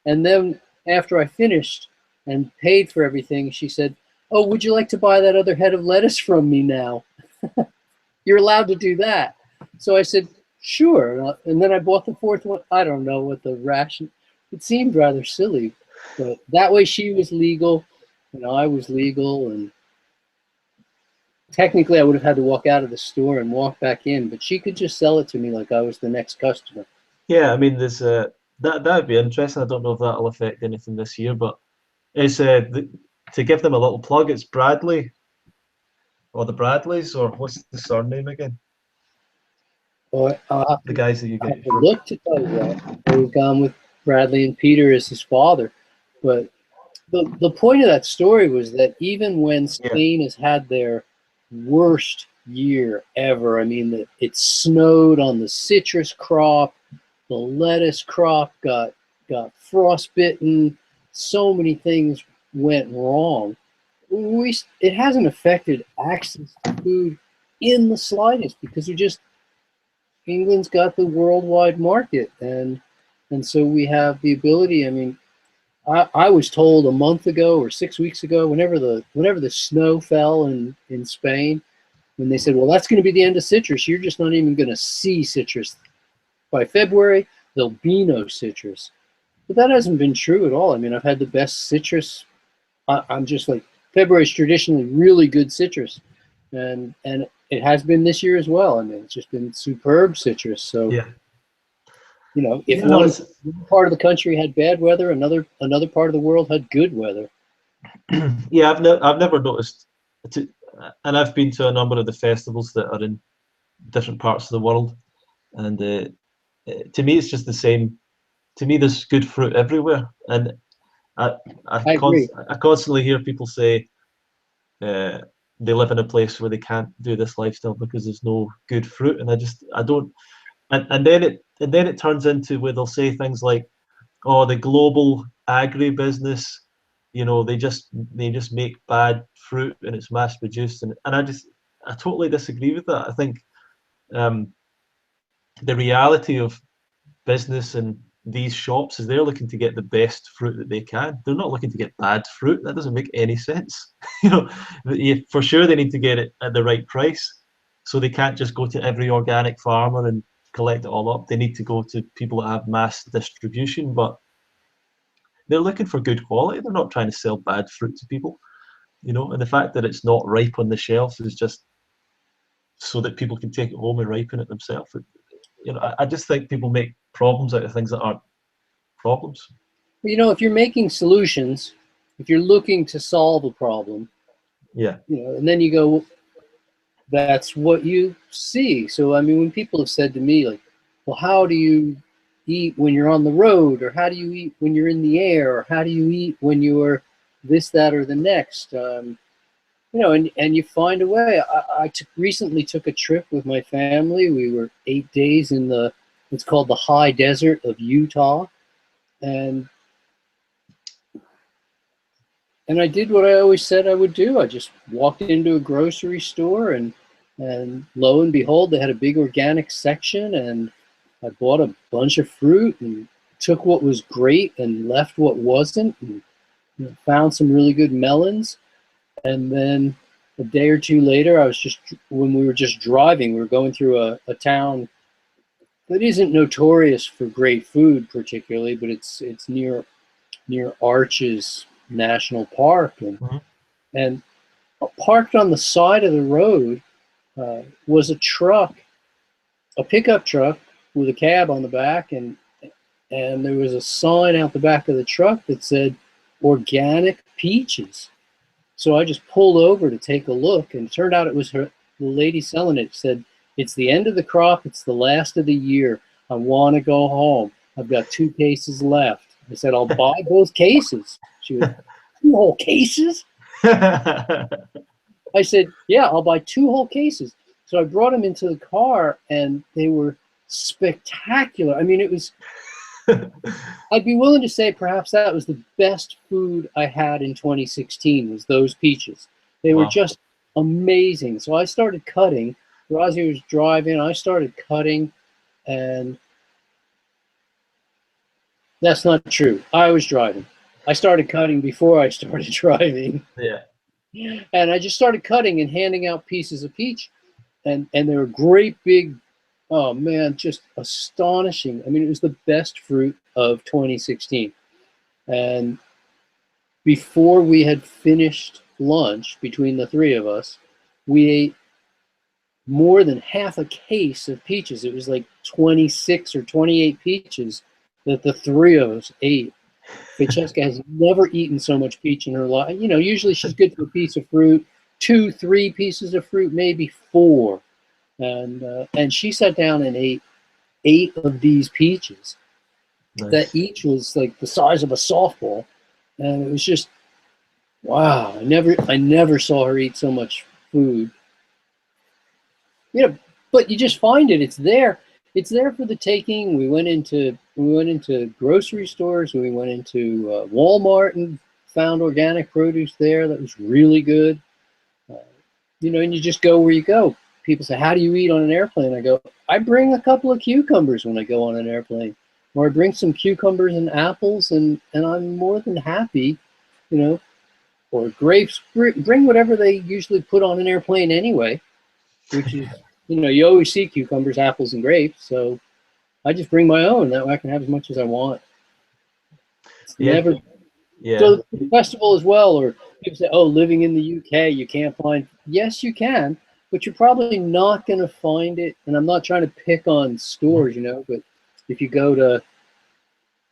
and then after I finished and paid for everything, she said, "Oh, would you like to buy that other head of lettuce from me now?" You're allowed to do that. So I said, "Sure." And then I bought the 4th one. I don't know what the ration. It seemed rather silly, but that way she was legal, and I was legal, and technically I would have had to walk out of the store and walk back in, but she could just sell it to me like I was the next customer. Yeah, I mean, there's that'd be interesting. I don't know if that'll affect anything this year, but it's to give them a little plug. It's Bradley, or the Bradleys, or what's the surname again? Or The guys that you I get have your to fruit. look to tell you that. We've gone with Bradley and Peter as his father, but the point of that story was that even when Yeah. Spain has had their worst year ever, I mean, it snowed on the citrus crop, the lettuce crop got frostbitten, so many things went wrong. It hasn't affected access to food in the slightest, because England's got the worldwide market, and so we have the ability. I mean, I was told a month ago or 6 weeks ago, whenever the snow fell in Spain, when they said, "Well, that's going to be the end of citrus. You're just not even going to see citrus by February. There'll be no citrus." But that hasn't been true at all. I mean, I've had the best citrus. I'm just like, February is traditionally really good citrus, and it has been this year as well. I mean, it's just been superb citrus. So Yeah. you know, if You know, one part of the country had bad weather, another part of the world had good weather. yeah, I've never noticed, to, and I've been to a number of the festivals that are in different parts of the world, and to me, it's just the same. To me, there's good fruit everywhere, and I I agree. I constantly hear people say uh, they live in a place where they can't do this lifestyle because there's no good fruit, and I don't, and then it turns into where they'll say things like, "Oh, the global agribusiness, you know, they just make bad fruit and it's mass produced," and I totally disagree with that. I think um, the reality of business and these shops is they're looking to get the best fruit that they can. They're not looking to get bad fruit. That doesn't make any sense. You know, for sure they need to get it at the right price. So they can't just go to every organic farmer and collect it all up. They need to go to people that have mass distribution, but they're looking for good quality. They're not trying to sell bad fruit to people, you know. And the fact that it's not ripe on the shelf is just so that people can take it home and ripen it themselves. You know, I just think people make problems out of things that aren't problems. You know, if you're making solutions, if you're looking to solve a problem, Yeah. you know, and then you go, that's what you see. So I mean, when people have said to me like, "Well, how do you eat when you're on the road, or how do you eat when you're in the air, or how do you eat when you're this, that, or the next?" you know, and you find a way. Recently took a trip with my family. We were 8 days in it's called the high desert of Utah, and I did what I always said I would do. I just walked into a grocery store, and lo and behold, they had a big organic section, and I bought a bunch of fruit and took what was great and left what wasn't, and found some really good melons. And then a day or two later, when we were just driving, we were going through a town that isn't notorious for great food particularly, but it's near Arches National Park, and parked on the side of the road was a pickup truck with a cab on the back, and there was a sign out the back of the truck that said organic peaches. So I just pulled over to take a look, and it turned out it was the lady selling it. Said, "It's the end of the crop. It's the last of the year. I want to go home. I've got 2 cases left." I said, "I'll buy both cases." She was, "2 whole cases?" I said, "Yeah, I'll buy 2 whole cases." So I brought them into the car, and they were spectacular. I mean, it was, I'd be willing to say perhaps that was the best food I had in 2016 was those peaches. They were just amazing. So I started cutting. Rosie was driving. I started cutting, and that's not true. I was driving. I started cutting before I started driving. Yeah. And I just started cutting and handing out pieces of peach. And they were great big, oh man, just astonishing. I mean, it was the best fruit of 2016. And before we had finished lunch, between the 3 of us, we ate more than half a case of peaches. It was like 26 or 28 peaches that the 3 of us ate. Francesca has never eaten so much peach in her life. You know, usually she's good for a piece of fruit, 2, 3 pieces of fruit, maybe 4. And she sat down and ate 8 of these peaches. Nice. That each was like the size of a softball. And it was just, wow, I never saw her eat so much food. You know, but you just find it. It's there. It's there for the taking. We went into grocery stores. We went into Walmart and found organic produce there that was really good. You know, and you just go where you go. People say, "How do you eat on an airplane?" I go, "I bring a couple of cucumbers when I go on an airplane, or I bring some cucumbers and apples, and I'm more than happy, you know, or grapes. Bring whatever they usually put on an airplane anyway, which is." You know, you always see cucumbers, apples, and grapes, so I just bring my own. That way I can have as much as I want. It's never. Yeah. So the festival as well, or people say, "Oh, living in the UK, you can't find." Yes, you can, but you're probably not going to find it. And I'm not trying to pick on stores, you know, but if you go to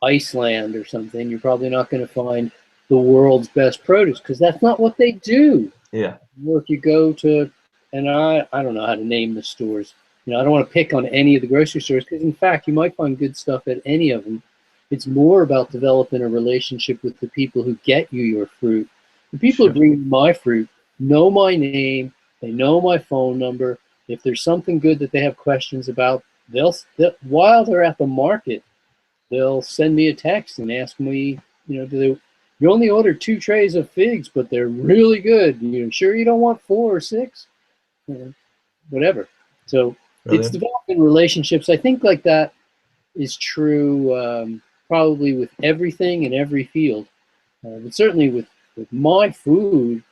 Iceland or something, you're probably not going to find the world's best produce because that's not what they do. Yeah. Or if you go to, and I don't know how to name the stores. You know, I don't want to pick on any of the grocery stores because, in fact, you might find good stuff at any of them. It's more about developing a relationship with the people who get you your fruit. The people who bring you my fruit know my name. They know my phone number. If there's something good that they have questions about, while they're at the market, they'll send me a text and ask me, you know, you only ordered 2 trays of figs, but they're really good. You sure you don't want 4 or 6? Whatever. So it's developing relationships. I think like that is true probably with everything in every field. But certainly with my food,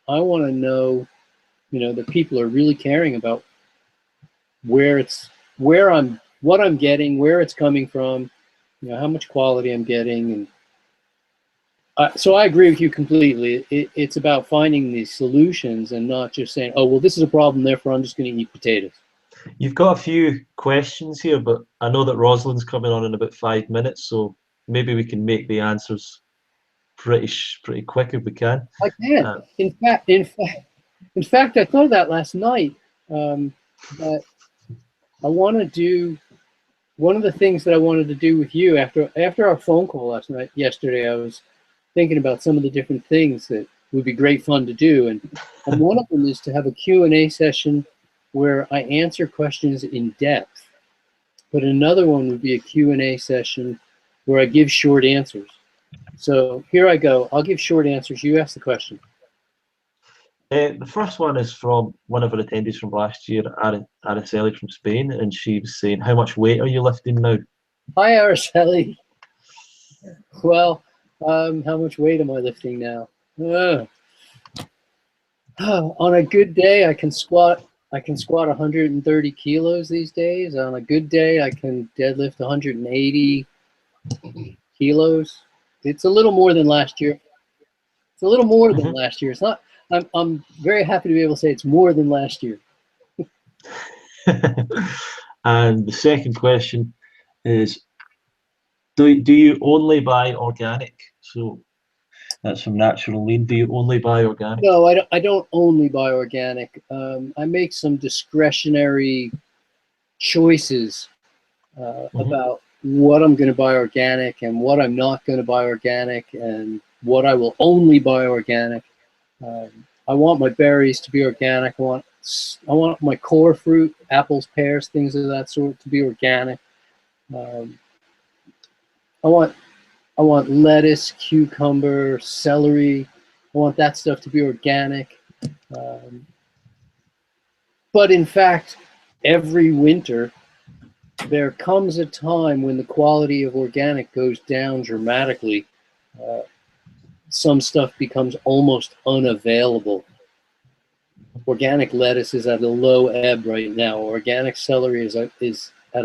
I want to know, you know, that people are really caring about what I'm getting, where it's coming from, you know, how much quality I'm getting. And so I agree with you completely. It's about finding these solutions and not just saying, "Oh, well, this is a problem, therefore I'm just going to eat potatoes." You've got a few questions here, but I know that Rosalind's coming on in about 5 minutes, so maybe we can make the answers pretty quick if we can. I can. In fact, I thought of that last night. That I want to do one of the things that I wanted to do with you after our phone call yesterday. I was thinking about some of the different things that would be great fun to do. And one of them is to have a Q&A session where I answer questions in depth. But another one would be a Q&A session where I give short answers. So here I go. I'll give short answers. You ask the question. The first one is from one of our attendees from last year, Araceli from Spain, and she was saying, how much weight are you lifting now? Hi, Araceli. Well, how much weight am I lifting now? On a good day, I can squat 130 kilos these days. On a good day, I can deadlift 180 kilos. It's a little more than last year. It's a little more than last year. It's not. I'm very happy to be able to say it's more than last year. And the second question is, do you only buy organic? So that's from Natural Lean. Do you only buy organic? No, I don't only buy organic. I make some discretionary choices about what I'm going to buy organic and what I'm not going to buy organic and what I will only buy organic. I want my berries to be organic. I want my core fruit, apples, pears, things of that sort, to be organic. I want lettuce, cucumber, celery. I want that stuff to be organic. But in fact, every winter, there comes a time when the quality of organic goes down dramatically. Some stuff becomes almost unavailable. Organic lettuce is at a low ebb right now. Organic celery is at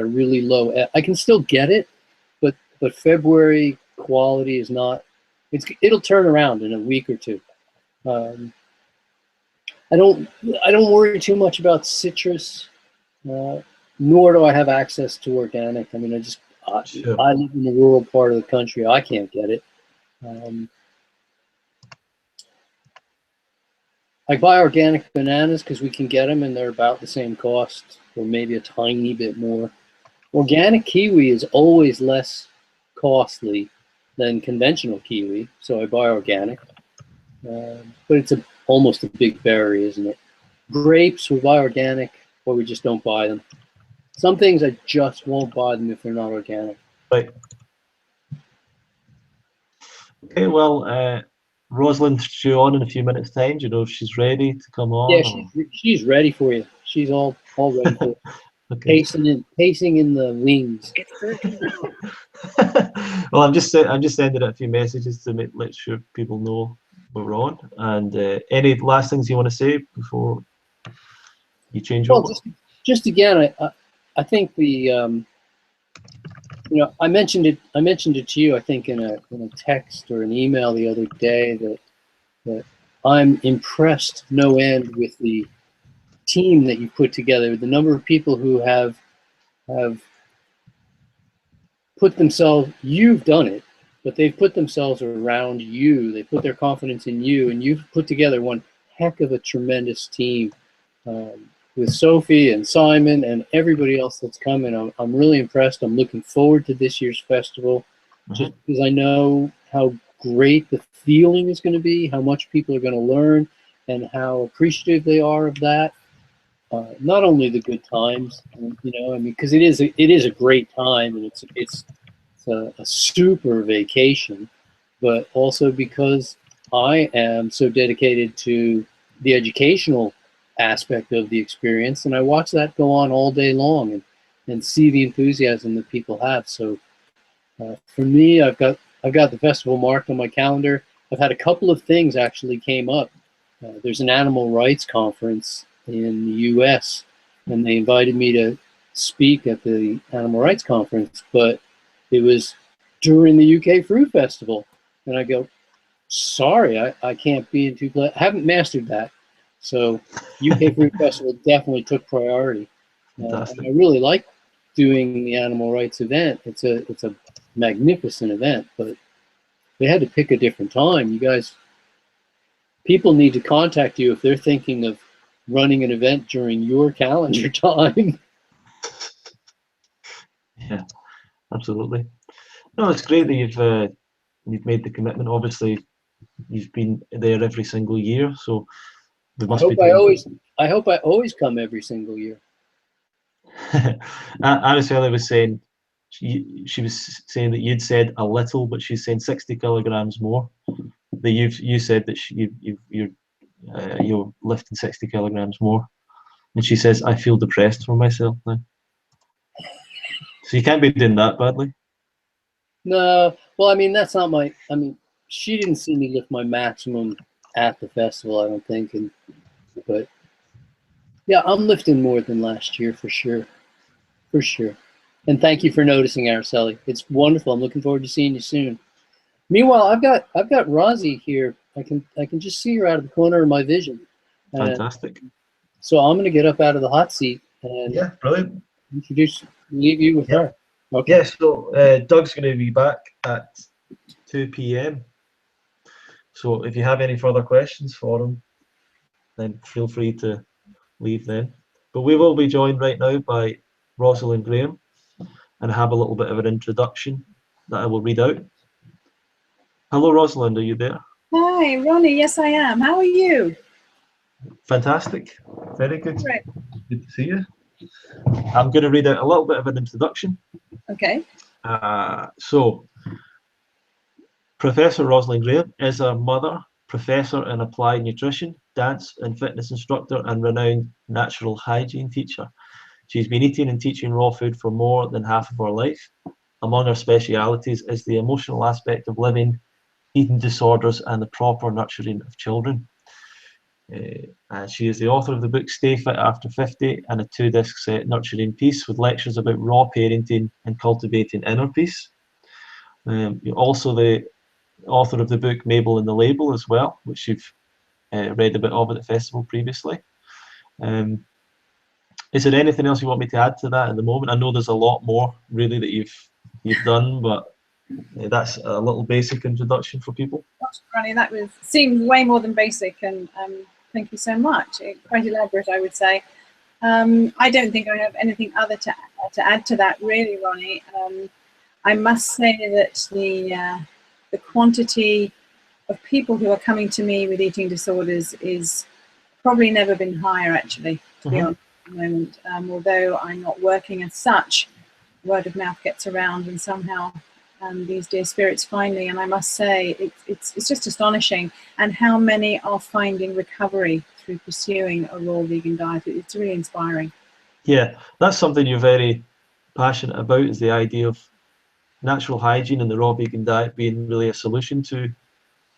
a really low ebb. I can still get it, but February quality is not. It'll turn around in a week or two. I don't worry too much about citrus, nor do I have access to organic. I mean, I live in the rural part of the country. I can't get it. I buy organic bananas because we can get them and they're about the same cost, or maybe a tiny bit more. Organic kiwi is always less costly than conventional kiwi, so I buy organic. But it's almost a big berry, isn't it? Grapes, we buy organic, or we just don't buy them. Some things I just won't buy them if they're not organic. Right. Okay, well, Rosalind's due on in a few minutes' time. Do you know if she's ready to come on? Yeah, she's ready for you. She's all ready for you. Okay. Pacing in the wings. Well, I'm just sending out a few messages to let sure people know we're on. And any last things you want to say before you change over? Just again, I think the I mentioned it to you, I think in a text or an email the other day that I'm impressed no end with the team that you put together, the number of people who have put themselves, you've done it, but they've put themselves around you, they put their confidence in you, and you've put together one heck of a tremendous team with Sophie and Simon and everybody else that's coming. I'm really impressed. I'm looking forward to this year's festival, just because I know how great the feeling is going to be, how much people are going to learn, and how appreciative they are of that. Not only the good times, because it is a great time, and it's a super vacation, but also because I am so dedicated to the educational aspect of the experience, and I watch that go on all day long and see the enthusiasm that people have. So for me, I've got the festival marked on my calendar. I've had a couple of things actually came up. There's an animal rights conference in the US, and they invited me to speak at the animal rights conference, but it was during the UK Fruit Festival, and I go, sorry, I can't be in two places. I haven't mastered that. So UK Fruit Festival definitely took priority. And I really like doing the animal rights event. It's a magnificent event, but they had to pick a different time. You guys, people need to contact you if they're thinking of running an event during your calendar time. Yeah, absolutely. No, it's great that you've made the commitment. Obviously, you've been there every single year, so we I must hope be doing. I hope I always come every single year. Araceli was saying she was saying that you'd said a little, but she's saying 60 kilograms more. That you said that you're lifting 60 kilograms more, and she says I feel depressed for myself now. So you can't be doing that badly. No, well, I mean, that's not my. I mean, she didn't see me lift my maximum at the festival, I don't think, but yeah, I'm lifting more than last year for sure, for sure. And thank you for noticing, Araceli. It's wonderful. I'm looking forward to seeing you soon. Meanwhile, I've got Rosie here. I can just see her out of the corner of my vision. Fantastic. So I'm going to get up out of the hot seat and Yeah, brilliant. leave you with her. Okay. Yeah, so Doug's going to be back at 2 p.m. So if you have any further questions for him, then feel free to leave then. But we will be joined right now by Rosalind Graham and have a little bit of an introduction that I will read out. Hello, Rosalind, are you there? Hi, Ronnie. Yes, I am. How are you? Fantastic. Very good. Great. Good to see you. I'm going to read out a little bit of an introduction. Okay. So, Professor Rosalind Graham is a mother, professor in applied nutrition, dance and fitness instructor, and renowned natural hygiene teacher. She's been eating and teaching raw food for more than half of her life. Among her specialities is the emotional aspect of living, eating disorders, and the proper nurturing of children. And she is the author of the book Stay Fit After 50 and a 2-disc set Nurturing Peace with lectures about raw parenting and cultivating inner peace. You're also the author of the book Mabel and the Label as well, which you've read a bit of at the festival previously. Is there anything else you want me to add to that at the moment? I know there's a lot more really that you've done, but that's a little basic introduction for people. Gosh, Ronnie, that seemed way more than basic, and thank you so much. Quite elaborate, I would say. I don't think I have anything other to add to that, really, Ronnie. I must say that the quantity of people who are coming to me with eating disorders is probably never been higher, actually, to be honest, at the moment. Although I'm not working as such, word of mouth gets around, and somehow these dear spirits find me, and I must say it's just astonishing, and how many are finding recovery through pursuing a raw vegan diet. It's really inspiring. Yeah, that's something you're very passionate about, is the idea of natural hygiene and the raw vegan diet being really a solution to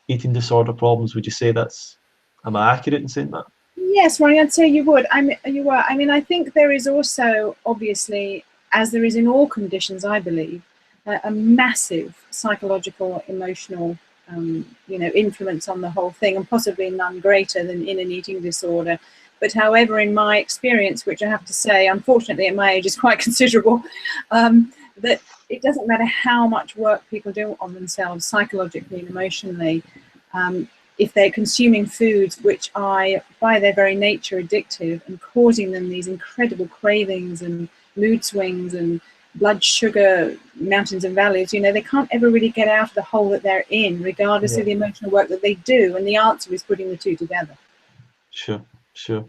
eating disorder problems. Would you say am I accurate in saying that? Yes, Ronnie, I'd say you would. You were. I mean, I think there is also, obviously, as there is in all conditions, I believe, a massive psychological, emotional, influence on the whole thing, and possibly none greater than in an eating disorder. But however, in my experience, which I have to say, unfortunately, at my age is quite considerable, that it doesn't matter how much work people do on themselves psychologically and emotionally, if they're consuming foods which are, by their very nature, addictive and causing them these incredible cravings and mood swings and blood sugar mountains and valleys, they can't ever really get out of the hole that they're in, regardless of the emotional work that they do. And the answer is putting the two together. Sure. Yeah.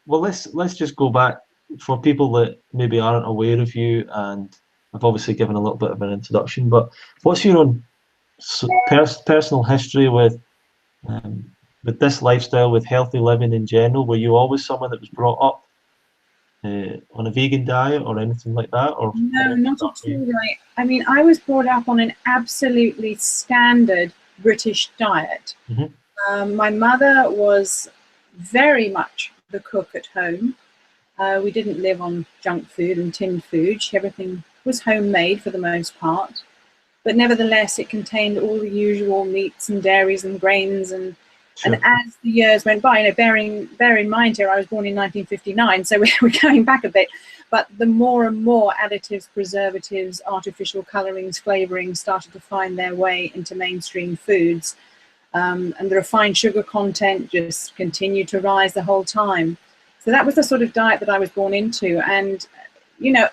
Well, let's just go back for people that maybe aren't aware of you, and I've obviously given a little bit of an introduction, but what's your own personal history with this lifestyle, with healthy living in general? Were you always someone that was brought up on a vegan diet or anything like that? Or no, not at all. Right. I mean, I was brought up on an absolutely standard British diet. My mother was very much the cook at home. We didn't live on junk food and tinned food. Everything was homemade for the most part. But nevertheless, it contained all the usual meats and dairies and grains. And as the years went by, bear in mind here, I was born in 1959, so we're going back a bit. But the more and more additives, preservatives, artificial colorings, flavorings started to find their way into mainstream foods. And the refined sugar content just continued to rise the whole time. So that was the sort of diet that I was born into. And,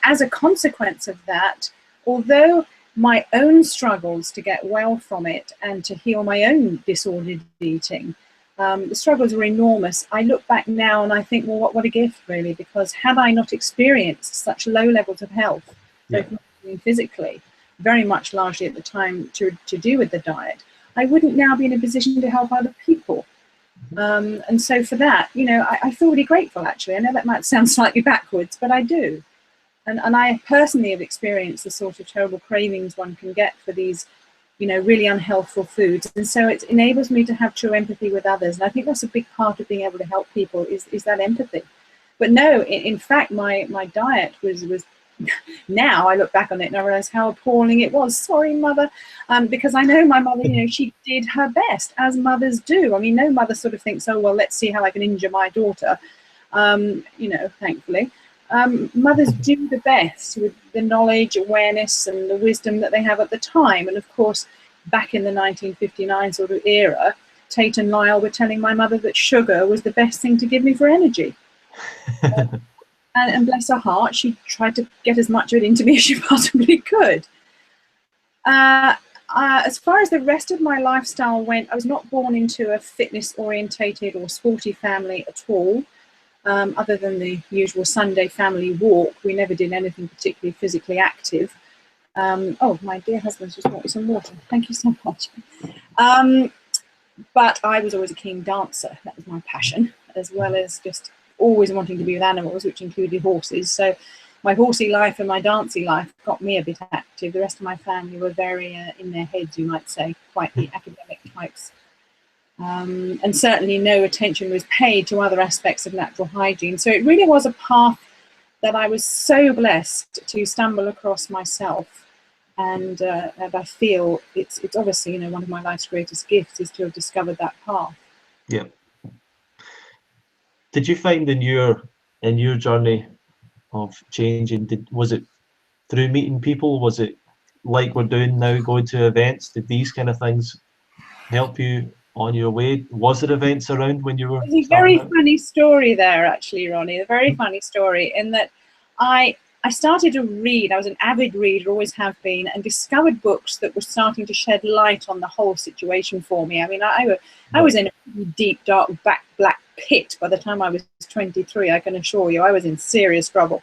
as a consequence of that, although my own struggles to get well from it and to heal my own disordered eating, the struggles were enormous. I look back now and I think, well, what a gift, really, because had I not experienced such low levels of health, both mentally and physically, very much largely at the time to do with the diet, I wouldn't now be in a position to help other people. And so for that, you know, I feel really grateful, actually. I know that might sound slightly backwards, but I do. And I personally have experienced the sort of terrible cravings one can get for these, you know, really unhealthful foods. And so it enables me to have true empathy with others. And I think that's a big part of being able to help people is that empathy. But no, in fact, my diet was now I look back on it and I realize how appalling it was. Sorry, Mother. Because I know my mother, you know, she did her best, as mothers do. I mean, no mother sort of thinks, oh, well, let's see how I can injure my daughter, you know, thankfully. Mothers do the best with the knowledge, awareness and the wisdom that they have at the time. And of course, back in the 1959 sort of era, Tate and Lyle were telling my mother that sugar was the best thing to give me for energy. And bless her heart, she tried to get as much of it into me as she possibly could. As far as the rest of my lifestyle went, I was not born into a fitness-orientated or sporty family at all. Other than the usual Sunday family walk, we never did anything particularly physically active. Oh, my dear husband's just brought me some water. Thank you so much. But I was always a keen dancer. That was my passion, as well as just always wanting to be with animals, which included horses. So my horsey life and my dancey life got me a bit active. The rest of my family were very in their heads, you might say, quite the academic types. And certainly no attention was paid to other aspects of natural hygiene. So it really was a path that I was so blessed to stumble across myself. And I feel it's obviously, you know, one of my life's greatest gifts is to have discovered that path. Yeah. Did you find in your journey of changing, was it through meeting people? Was it like we're doing now, going to events? Did these kind of things help you on your way? Was there events around when you were There's a very funny story there, actually, Ronnie. A very funny story in that I started to read. I was an avid reader, always have been, and discovered books that were starting to shed light on the whole situation for me. I mean, I was in a deep, dark, black pit by the time I was 23. I can assure you, I was in serious trouble.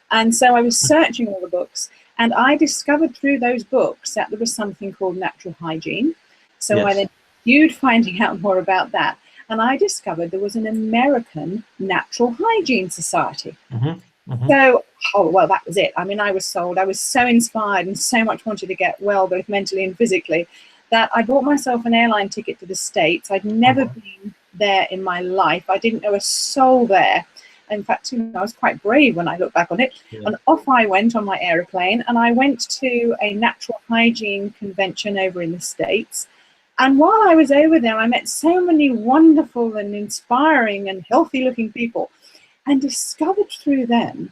And so I was searching all the books, and I discovered through those books that there was something called natural hygiene. So I then pursued finding out more about that, and I discovered there was an American Natural Hygiene Society. So, oh, well, that was it. I mean, I was sold. I was so inspired and so much wanted to get well, both mentally and physically, that I bought myself an airline ticket to the States. I'd never been there in my life. I didn't know a soul there. In fact, you know, I was quite brave when I look back on it. And off I went on my aeroplane, and I went to a natural hygiene convention over in the States. And while I was over there, I met so many wonderful and inspiring and healthy looking people, and discovered through them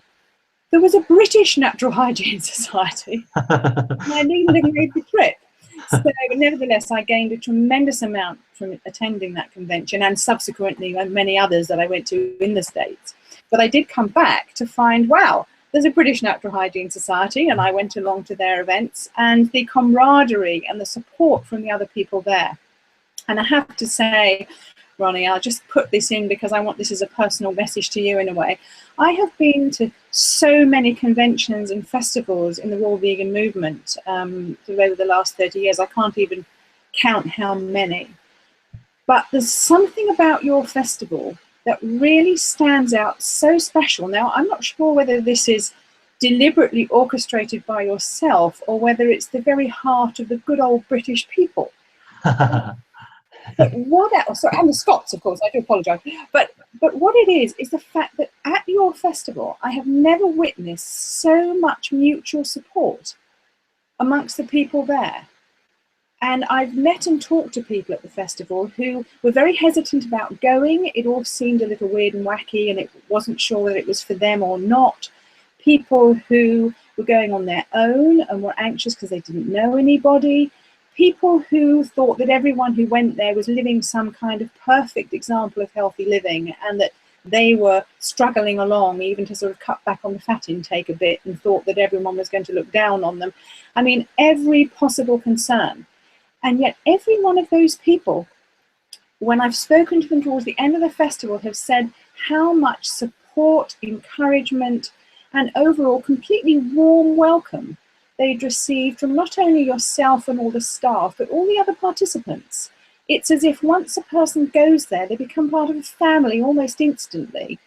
there was a British Natural Hygiene Society. And I needn't have made the trip. So nevertheless, I gained a tremendous amount from attending that convention, and subsequently many others that I went to in the States. But I did come back to find, wow, there's a British Natural Hygiene Society, and I went along to their events, and the camaraderie and the support from the other people there. And I have to say, Ronnie, I'll just put this in because I want this as a personal message to you in a way. I have been to so many conventions and festivals in the raw vegan movement over the last 30 years. I can't even count how many. But there's something about your festival that really stands out so special. Now, I'm not sure whether this is deliberately orchestrated by yourself or whether it's the very heart of the good old British people. But what else? Sorry, and the Scots, of course, I do apologise. But what it is the fact that at your festival, I have never witnessed so much mutual support amongst the people there. And I've met and talked to people at the festival who were very hesitant about going. It all seemed a little weird and wacky, and it wasn't sure whether it was for them or not. People who were going on their own and were anxious because they didn't know anybody. People who thought that everyone who went there was living some kind of perfect example of healthy living, and that they were struggling along, even to sort of cut back on the fat intake a bit, and thought that everyone was going to look down on them. I mean, every possible concern. And yet every one of those people, when I've spoken to them towards the end of the festival, have said how much support, encouragement, and overall completely warm welcome they'd received from not only yourself and all the staff, but all the other participants. It's as if once a person goes there, they become part of a family almost instantly,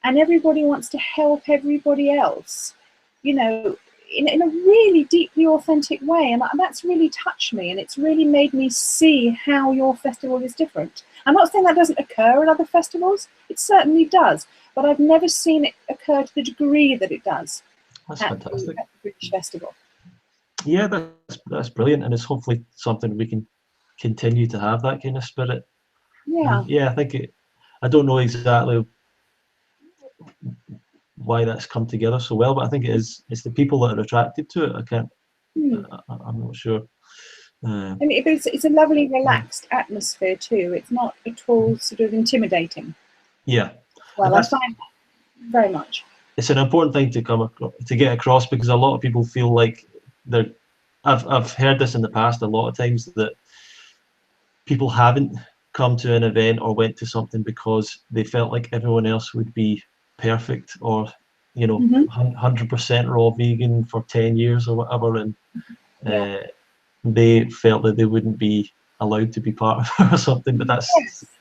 and everybody wants to help everybody else, you know, in a really deeply authentic way. And that's really touched me, and it's really made me see how your festival is different. I'm not saying that doesn't occur at other festivals, it certainly does, but I've never seen it occur to the degree that it does That's at fantastic. the British Festival. Yeah, that's brilliant, and it's hopefully something we can continue to have, that kind of spirit. Yeah. Yeah, I think I don't know exactly why that's come together so well, but I think it's the people that are attracted to it. I'm not sure. I mean, it's a lovely, relaxed atmosphere too. It's not at all sort of intimidating. Yeah. Well, I find that very much. It's an important thing to get across, because a lot of people feel like I've heard this in the past a lot of times, that people haven't come to an event or went to something because they felt like everyone else would be perfect, or 100% raw vegan for 10 years or whatever, and they felt that they wouldn't be allowed to be part of it or something. But that's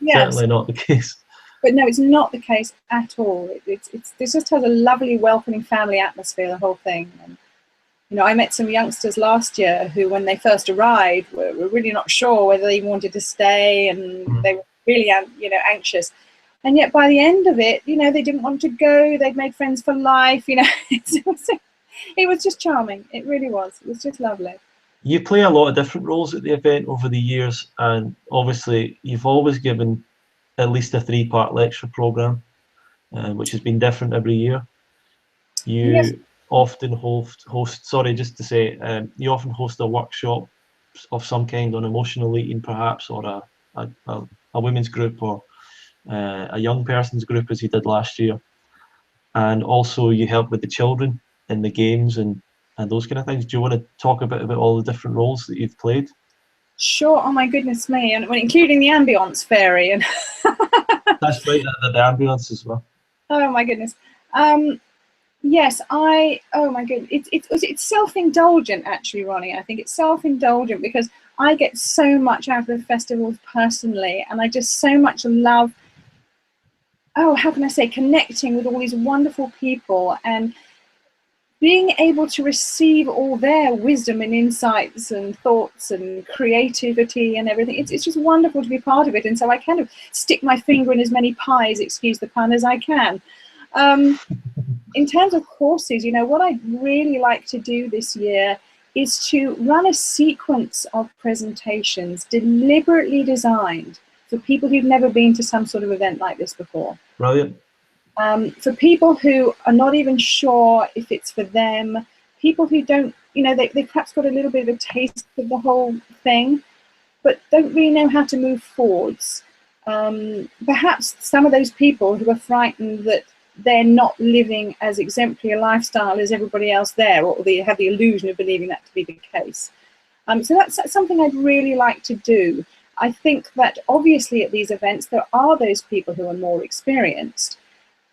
certainly not the case. But no, it's not the case at all. This just has a lovely, welcoming family atmosphere, the whole thing. And, you know, I met some youngsters last year who, when they first arrived, were really not sure whether they even wanted to stay, and they were really, anxious. And yet by the end of it, you know, they didn't want to go. They'd made friends for life, you know. It was just charming. It really was. It was just lovely. You play a lot of different roles at the event over the years, and obviously you've always given at least a 3-part lecture program, which has been different every year. You often host, you often host a workshop of some kind on emotional eating, perhaps, or a women's group, or a young person's group, as you did last year. And also you help with the children in the games and those kind of things. Do you want to talk a bit about all the different roles that you've played? Sure. Oh my goodness me, and including the ambience fairy and that's right, the ambulance as well. Oh my goodness. Yes, oh my goodness, it's self-indulgent actually, Ronnie. I think it's self-indulgent because I get so much out of the festivals personally, and I just so much love, how can I say, connecting with all these wonderful people and being able to receive all their wisdom and insights and thoughts and creativity and everything. It's just wonderful to be part of it. And so I kind of stick my finger in as many pies, excuse the pun, as I can. In terms of courses, you know, what I'd really like to do this year is to run a sequence of presentations deliberately designed for people who've never been to some sort of event like this before. Brilliant. For people who are not even sure if it's for them, people who don't, you know, they perhaps got a little bit of a taste of the whole thing, but don't really know how to move forwards. Perhaps some of those people who are frightened that they're not living as exemplary a lifestyle as everybody else there, or they have the illusion of believing that to be the case. So that's something I'd really like to do. I think that obviously at these events there are those people who are more experienced.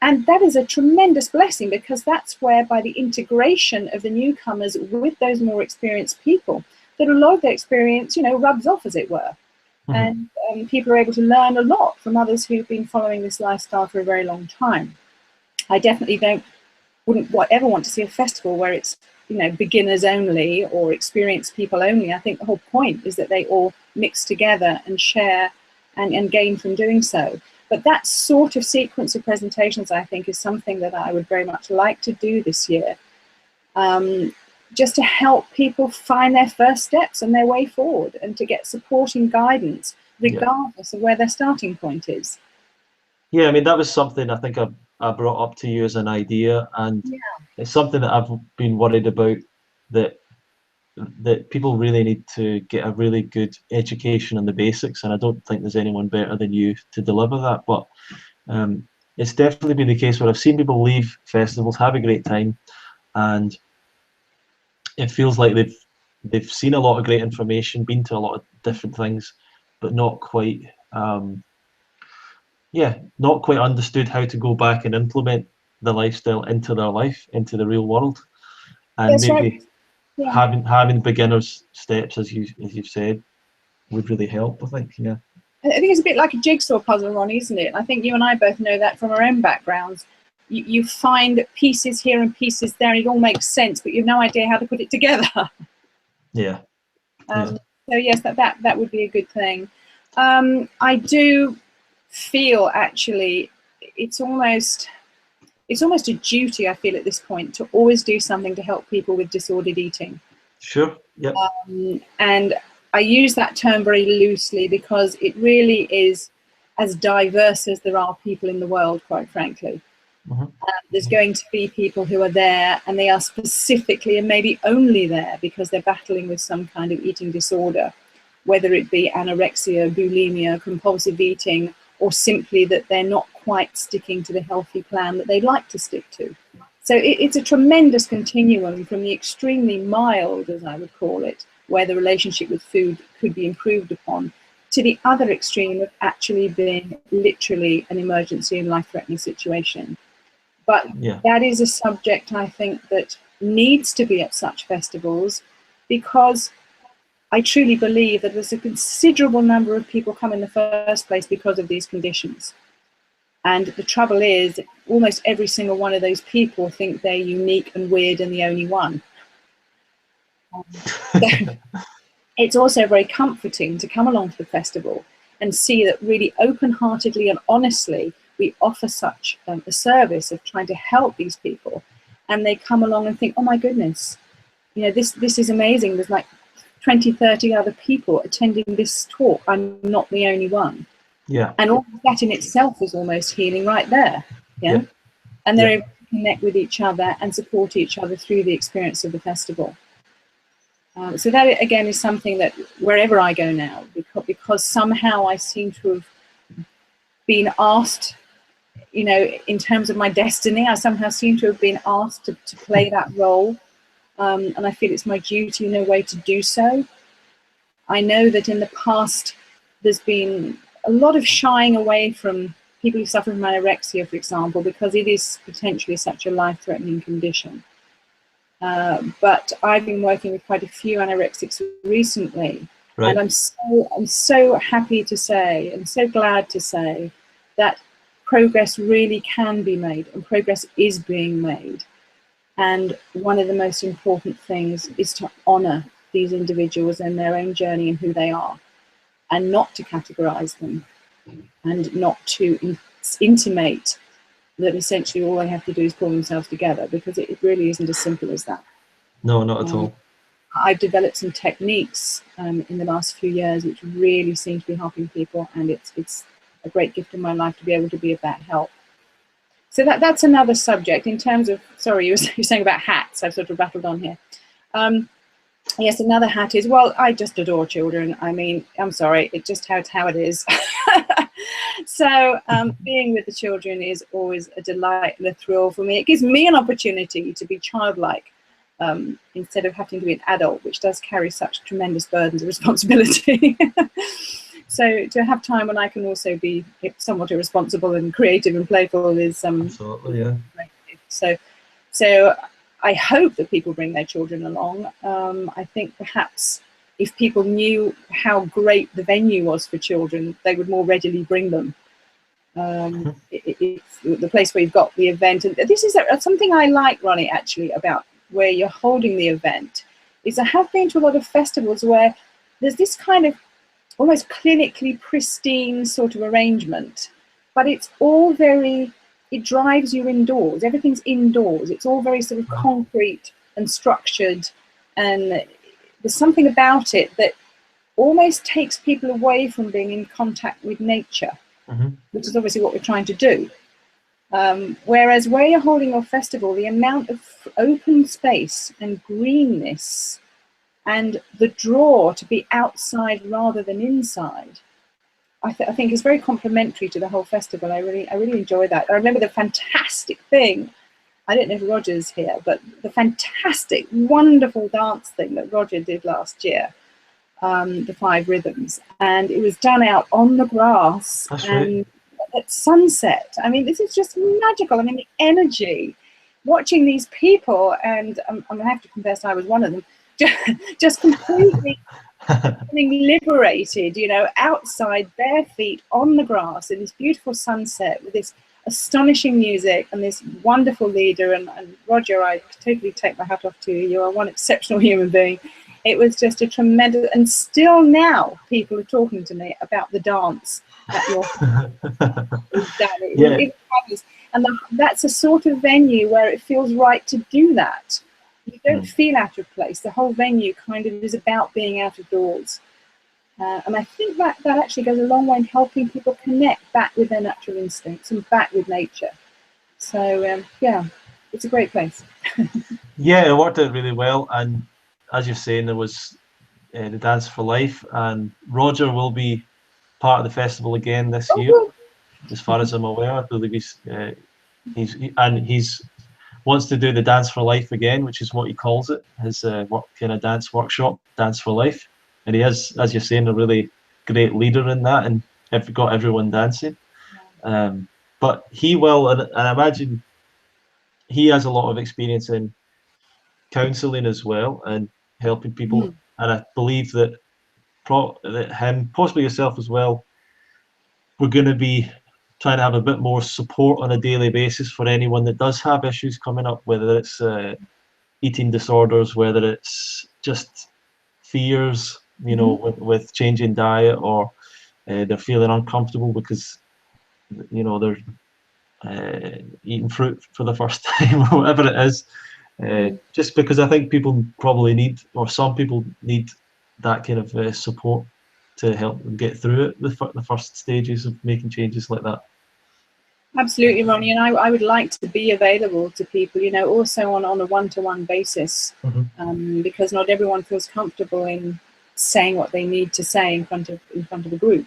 And that is a tremendous blessing, because that's where, by the integration of the newcomers with those more experienced people, that a lot of their experience, you know, rubs off, as it were. And people are able to learn a lot from others who've been following this lifestyle for a very long time. I definitely wouldn't ever want to see a festival where it's, you know, beginners only or experienced people only. I think the whole point is that they all mix together and share and gain from doing so. But that sort of sequence of presentations, I think, is something that I would very much like to do this year, just to help people find their first steps and their way forward, and to get support and guidance regardless of where their starting point is. Yeah, I mean, that was something I think I brought up to you as an idea, and it's something that I've been worried about, that people really need to get a really good education on the basics, and I don't think there's anyone better than you to deliver that. But it's definitely been the case where I've seen people leave festivals, have a great time, and it feels like they've seen a lot of great information, been to a lot of different things, but not quite not quite understood how to go back and implement the lifestyle into their life, into the real world, and That's maybe right. Yeah. having beginners steps, as you've said, would really help. I think. Yeah. I think it's a bit like a jigsaw puzzle, Ronnie, isn't it? I think you and I both know that from our own backgrounds. You find pieces here and pieces there, and it all makes sense, but you've no idea how to put it together. Yeah. So yes, that would be a good thing. I do feel actually it's almost a duty, I feel, at this point, to always do something to help people with disordered eating. Sure. Yep. And I use that term very loosely because it really is as diverse as there are people in the world, quite frankly. There's going to be people who are there and they are specifically and maybe only there because they're battling with some kind of eating disorder, whether it be anorexia, bulimia, compulsive eating, or simply that they're not quite sticking to the healthy plan that they'd like to stick to. So it's a tremendous continuum from the extremely mild, as I would call it, where the relationship with food could be improved upon, to the other extreme of actually being literally an emergency and life-threatening situation. But that is a subject, I think, that needs to be at such festivals, because I truly believe that there's a considerable number of people come in the first place because of these conditions. And the trouble is, almost every single one of those people think they're unique and weird and the only one. It's also very comforting to come along to the festival and see that really open-heartedly and honestly, we offer such a service of trying to help these people, and they come along and think, oh my goodness, you know, this is amazing. There's like 20, 30 other people attending this talk. I'm not the only one. Yeah. And all that in itself is almost healing right there. Yeah. And they're able to connect with each other and support each other through the experience of the festival. So that again is something that wherever I go now, because somehow I seem to have been asked, you know, in terms of my destiny, I somehow seem to have been asked to play that role. And I feel it's my duty in a way to do so. I know that in the past, there's been a lot of shying away from people who suffer from anorexia, for example, because it is potentially such a life-threatening condition. But I've been working with quite a few anorexics recently, and I'm so happy to say, and so glad to say, that progress really can be made, and progress is being made. And one of the most important things is to honour these individuals and their own journey and who they are, and not to categorise them, and not to intimate that essentially all they have to do is pull themselves together, because it really isn't as simple as that. No, not at all. I've developed some techniques in the last few years which really seem to be helping people, and it's a great gift in my life to be able to be of that help. So that's another subject. In terms of, sorry, you were saying about hats. I've sort of rattled on here. Yes, another hat is, well, I just adore children. I mean, I'm sorry, it's just how it is. So being with the children is always a delight and a thrill for me. It gives me an opportunity to be childlike instead of having to be an adult, which does carry such tremendous burdens of responsibility. So to have time when I can also be somewhat irresponsible and creative and playful is absolutely, yeah. So I hope that people bring their children along. I think perhaps if people knew how great the venue was for children, they would more readily bring them. It's the place where you've got the event, and this is something I like, Ronnie, actually, about where you're holding the event, is I have been to a lot of festivals where there's this kind of almost clinically pristine sort of arrangement, but it's all very, it drives you indoors. Everything's indoors. It's all very sort of concrete and structured, and there's something about it that almost takes people away from being in contact with nature, which is obviously what we're trying to do. Whereas where you're holding your festival, the amount of open space and greenness and the draw to be outside rather than inside, I think is very complementary to the whole festival. I really enjoy that. I remember the fantastic thing. I don't know if Roger's here, but the fantastic, wonderful dance thing that Roger did last year, the 5 rhythms, and it was done out on the grass. That's and right. At sunset. I mean, this is just magical. I mean, the energy, watching these people, and I'm gonna have to confess I was one of them, just completely feeling liberated, you know, outside, bare feet on the grass in this beautiful sunset with this astonishing music and this wonderful leader. And Roger, I totally take my hat off to you. You are one exceptional human being. It was just a tremendous, and still now people are talking to me about the dance that you're Yeah. it was fabulous. And that's a sort of venue where it feels right to do that. You don't feel out of place. The whole venue kind of is about being out of doors. And I think that actually goes a long way in helping people connect back with their natural instincts and back with nature. So, yeah, it's a great place. Yeah, it worked out really well. And as you're saying, there was the Dance for Life, and Roger will be part of the festival again this year, as far as I'm aware. I believe he's wants to do the Dance for Life again, which is what he calls it, his kind of dance workshop, Dance for Life. And he is, as you're saying, a really great leader in that, and got everyone dancing. But he will, and I imagine he has a lot of experience in counselling as well and helping people. And I believe that that him, possibly yourself as well, we're going to be trying to have a bit more support on a daily basis for anyone that does have issues coming up, whether it's eating disorders, whether it's just fears, you know, with changing diet, or they're feeling uncomfortable because, you know, they're eating fruit for the first time or whatever it is. Just because I think people probably need, or some people need, that kind of support to help them get through it, the first stages of making changes like that. Absolutely, Ronnie, and I would like to be available to people, you know, also on a one-to-one basis, because not everyone feels comfortable in saying what they need to say in front of a group.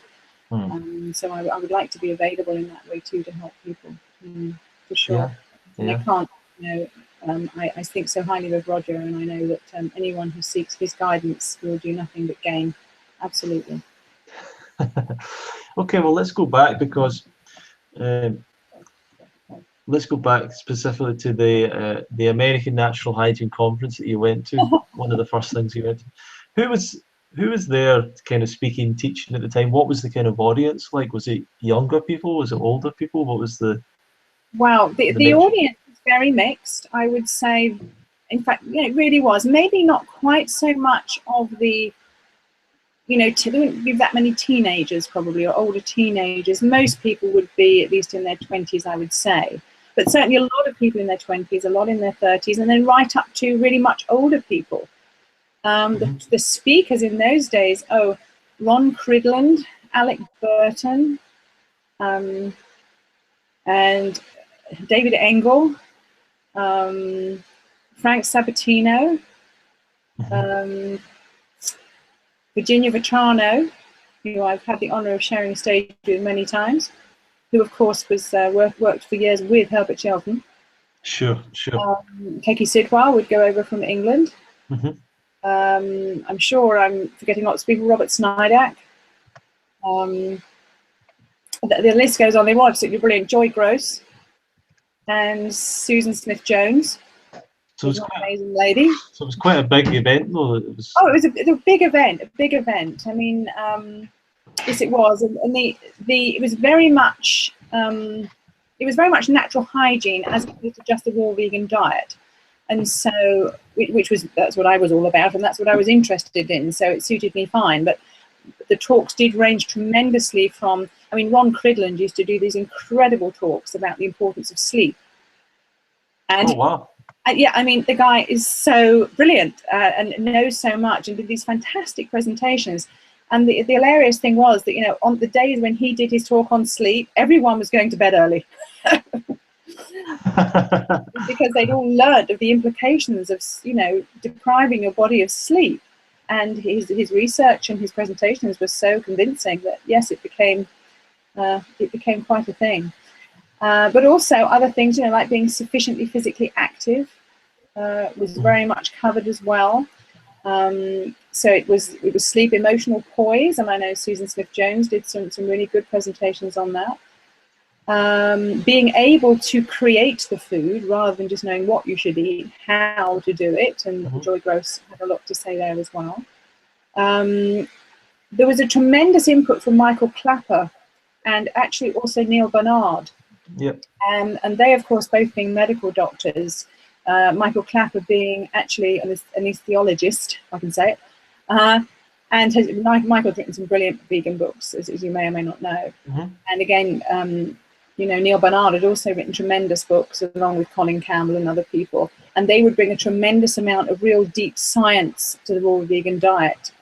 So I would like to be available in that way too, to help people, for sure. And I can't, you know, I think so highly of Roger, and I know that anyone who seeks his guidance will do nothing but gain. Absolutely. Okay, well, let's go back, because let's go back specifically to the American Natural Hygiene Conference that you went to. One of the first things you went to. Who was there kind of speaking, teaching at the time? What was the kind of audience like? Was it younger people? Was it older people? What was the... Wow, the audience was very mixed, I would say. In fact, you know, it really was. Maybe not quite so much of the, you know, there wouldn't be that many teenagers probably, or older teenagers. Most people would be at least in their 20s, I would say. But certainly a lot of people in their 20s, a lot in their 30s, and then right up to really much older people. The speakers in those days, Ron Cridland, Alec Burton, and David Engel, Frank Sabatino, Virginia Vetrano, who I've had the honour of sharing a stage with many times, who of course was worked for years with Herbert Shelton. Sure. Keki Sidwell would go over from England. I'm sure I'm forgetting lots of people. Robert Snydak. The list goes on. They were absolutely brilliant. Joy Gross and Susan Smith-Jones. So it was an amazing lady. So it was quite a big event, though. It was a big event. A big event. I mean, yes, it was, and it was very much natural hygiene as opposed to just a raw vegan diet. And so, that's what I was all about, and that's what I was interested in. So it suited me fine. But the talks did range tremendously from, I mean, Ron Cridland used to do these incredible talks about the importance of sleep. And, oh, wow. Yeah, I mean, the guy is so brilliant and knows so much and did these fantastic presentations. And the hilarious thing was that, you know, on the days when he did his talk on sleep, everyone was going to bed early. Because they'd all learned of the implications of, you know, depriving your body of sleep. and his research and his presentations were so convincing that yes, it became quite a thing. But also other things, like being sufficiently physically active was very much covered as well. So it was sleep, emotional poise, and I know Susan Smith-Jones did some really good presentations on that. Being able to create the food rather than just knowing what you should eat, how to do it, and Joy Gross had a lot to say there as well. There was a tremendous input from Michael Clapper and actually also Neil Barnard. Yep. And they, of course, both being medical doctors, Michael Clapper being actually an anesthesiologist, if I can say it, and Michael's written some brilliant vegan books, as you may or may not know. And again, Neil Barnard had also written tremendous books along with Colin Campbell and other people, and they would bring a tremendous amount of real deep science to the raw vegan diet,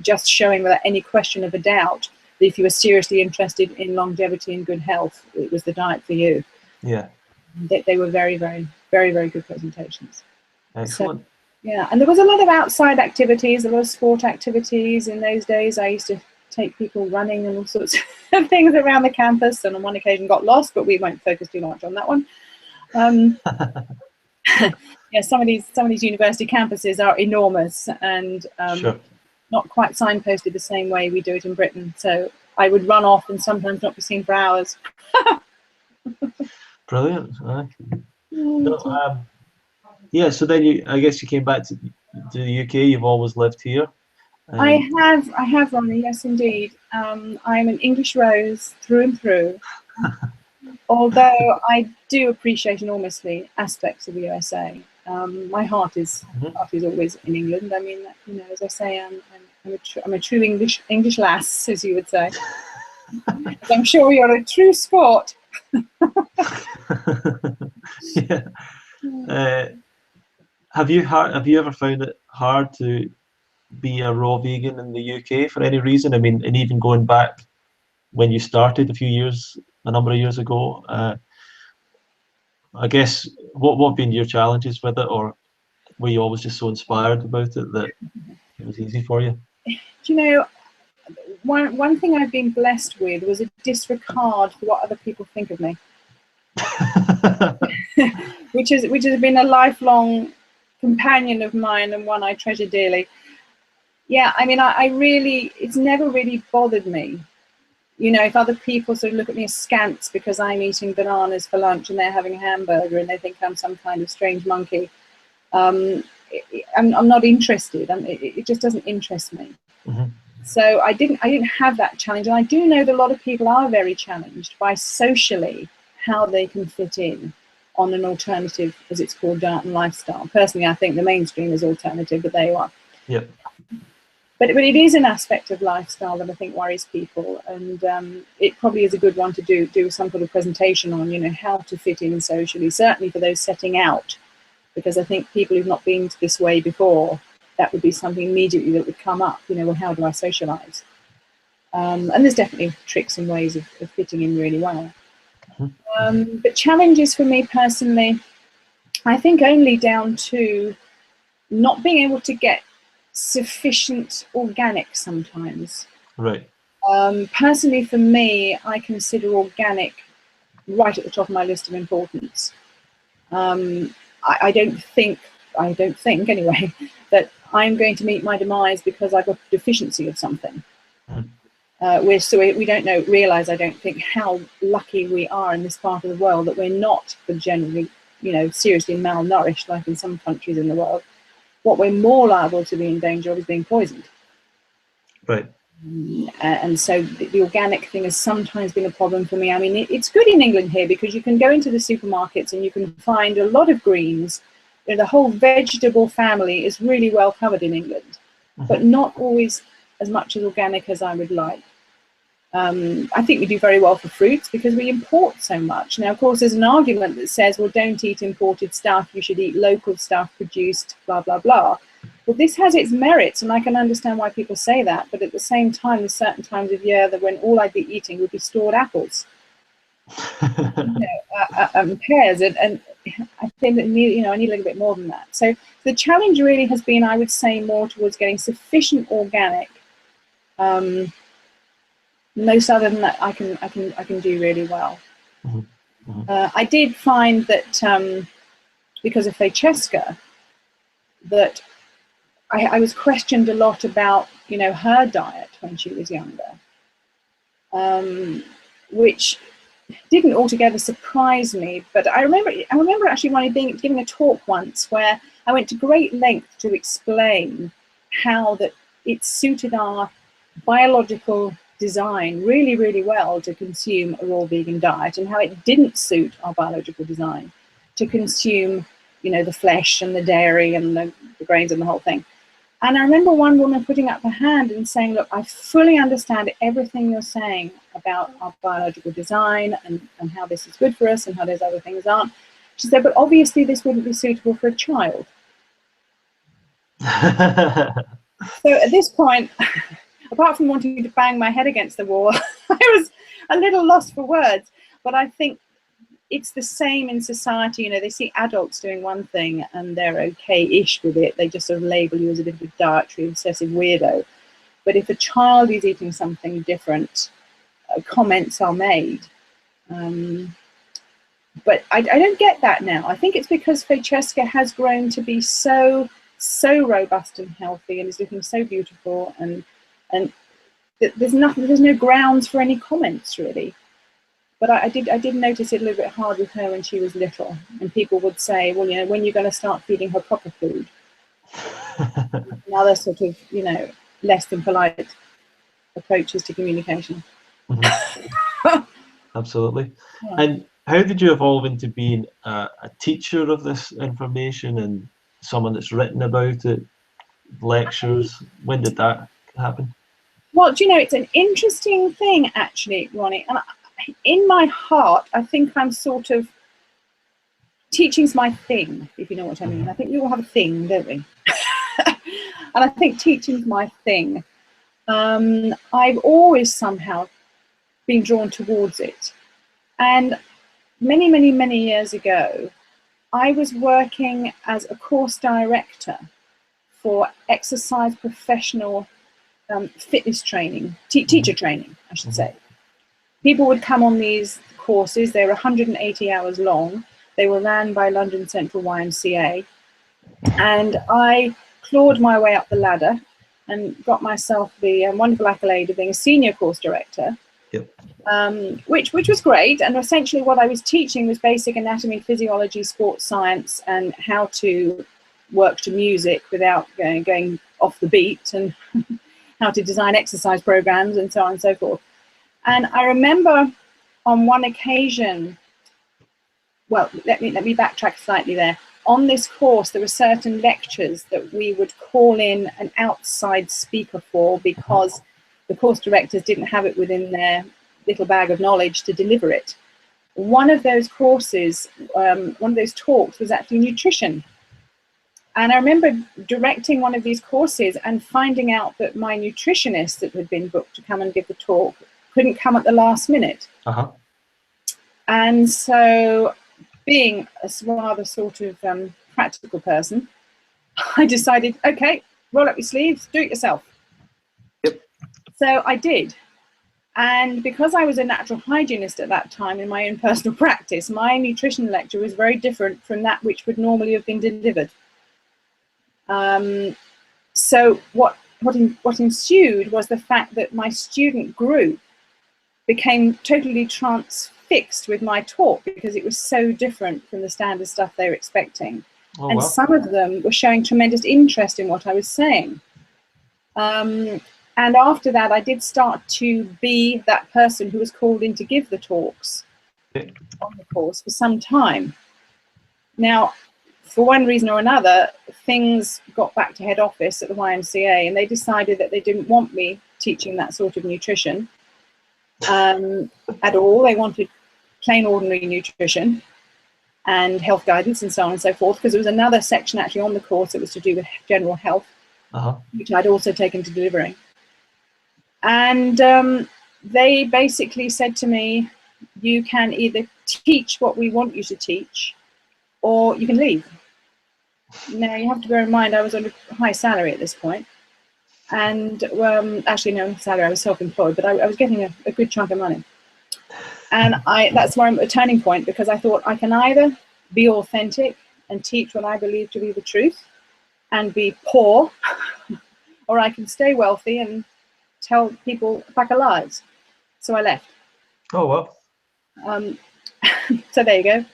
just showing without any question of a doubt that if you were seriously interested in longevity and good health, it was the diet for you. Yeah. They were very, very, very, very good presentations. Excellent. So, yeah, and there was a lot of outside activities, a lot of sport activities. In those days, I used to take people running and all sorts of things around the campus, and on one occasion got lost, but we won't focus too much on that one. Yeah, some of these university campuses are enormous and Sure. not quite signposted the same way we do it in Britain. So I would run off and sometimes not be seen for hours. Brilliant. No, yeah, so then I guess you came back to the UK. You've always lived here. I have, Ronnie, yes, indeed. I'm an English rose through and through. Although I do appreciate enormously aspects of the USA. My heart is always in England. I mean, as I say, I'm a true English lass, as you would say. As I'm sure you're a true sport. Yeah. Have you ever found it hard to be a raw vegan in the UK for any reason? I mean, and even going back when you started a number of years ago, I guess what have been your challenges with it, or were you always just so inspired about it that it was easy for you? One thing I've been blessed with was a disregard for what other people think of me, which has been a lifelong companion of mine and one I treasure dearly. Yeah, I mean, it's never really bothered me. If other people sort of look at me askance because I'm eating bananas for lunch and they're having a hamburger and they think I'm some kind of strange monkey, I'm not interested. It just doesn't interest me. So I didn't have that challenge, and I do know that a lot of people are very challenged by socially how they can fit in on an alternative, as it's called, diet and lifestyle. Personally, I think the mainstream is alternative, but there you are. Yep. But it is an aspect of lifestyle that I think worries people, and it probably is a good one to do some sort of presentation on, how to fit in socially, certainly for those setting out, because I think people who've not been this way before, that would be something immediately that would come up, well, how do I socialize? And there's definitely tricks and ways of fitting in really well. But challenges for me personally, I think only down to not being able to get sufficient organic sometimes. Right. Personally, for me, I consider organic right at the top of my list of importance. I don't think anyway that I'm going to meet my demise because I've got a deficiency of something. We don't realize, I don't think, how lucky we are in this part of the world that we're not generally, seriously malnourished like in some countries in the world. What we're more liable to be in danger of is being poisoned. Right. And so the organic thing has sometimes been a problem for me. I mean, it's good in England here because you can go into the supermarkets and you can find a lot of greens. The whole vegetable family is really well covered in England, but not always as much as organic as I would like. I think we do very well for fruits because we import so much. Now, of course, there's an argument that says, well, don't eat imported stuff. You should eat local stuff produced, blah, blah, blah. Well, this has its merits, and I can understand why people say that. But at the same time, there's certain times of year that when all I'd be eating would be stored apples, pears, and I think that I need a little bit more than that. So the challenge really has been, I would say, more towards getting sufficient organic. Most other than that, I can do really well. I did find that because of Francesca, that I was questioned a lot about her diet when she was younger, which didn't altogether surprise me. But I remember actually giving a talk once where I went to great length to explain how that it suited our biological design really, really well to consume a raw vegan diet, and how it didn't suit our biological design to consume, the flesh and the dairy and the grains and the whole thing. And I remember one woman putting up her hand and saying, look, I fully understand everything you're saying about our biological design and how this is good for us and how those other things aren't. She said, but obviously this wouldn't be suitable for a child. So at this point, apart from wanting to bang my head against the wall, I was a little lost for words. But I think it's the same in society. They see adults doing one thing and they're okay-ish with it. They just sort of label you as a bit of a dietary obsessive weirdo. But if a child is eating something different, comments are made. But I don't get that now. I think it's because Francesca has grown to be so robust and healthy and is looking so beautiful, and there's no grounds for any comments really. But I did notice it a little bit hard with her when she was little, and people would say, well, when you're going to start feeding her proper food? Another sort of, less than polite approaches to communication. Absolutely. Yeah. And how did you evolve into being a teacher of this information and someone that's written about it, lectures? When did that happen? Well, it's an interesting thing, actually, Ronnie. And in my heart, I think I'm sort of, teaching's my thing, if you know what I mean. I think we all have a thing, don't we? And I think teaching's my thing. I've always somehow been drawn towards it. And many, many, many years ago, I was working as a course director for exercise professional fitness training, teacher training, I should say. People would come on these courses. They were 180 hours long. They were ran by London Central YMCA. And I clawed my way up the ladder and got myself the wonderful accolade of being a senior course director. Yep. Which was great. And essentially what I was teaching was basic anatomy, physiology, sports science, and how to work to music without going off the beat, and how to design exercise programs and so on and so forth. And I remember on one occasion, well, let me backtrack slightly there. On this course, there were certain lectures that we would call in an outside speaker for, because the course directors didn't have it within their little bag of knowledge to deliver it. One of those courses, one of those talks was actually nutrition. And I remember directing one of these courses and finding out that my nutritionist that had been booked to come and give the talk couldn't come at the last minute. And so, being a rather sort of practical person, I decided, okay, roll up your sleeves, do it yourself. Yep. So I did. And because I was a natural hygienist at that time in my own personal practice, my nutrition lecture was very different from that which would normally have been delivered. So what ensued was the fact that my student group became totally transfixed with my talk, because it was so different from the standard stuff they were expecting. And wow. Some of them were showing tremendous interest in what I was saying. And after that, I did start to be that person who was called in to give the talks on the course for some time. Now, for one reason or another, things got back to head office at the YMCA, and they decided that they didn't want me teaching that sort of nutrition at all. They wanted plain ordinary nutrition and health guidance and so on and so forth, because there was another section actually on the course that was to do with general health, which I'd also taken to delivering. And they basically said to me, you can either teach what we want you to teach, or you can leave. Now, you have to bear in mind, I was on a high salary at this point. And actually, no salary, I was self-employed, but I was getting a good chunk of money. And that's where I'm at a turning point, because I thought I can either be authentic and teach what I believe to be the truth and be poor, or I can stay wealthy and tell people a pack of lies. So I left. Oh, well. So there you go.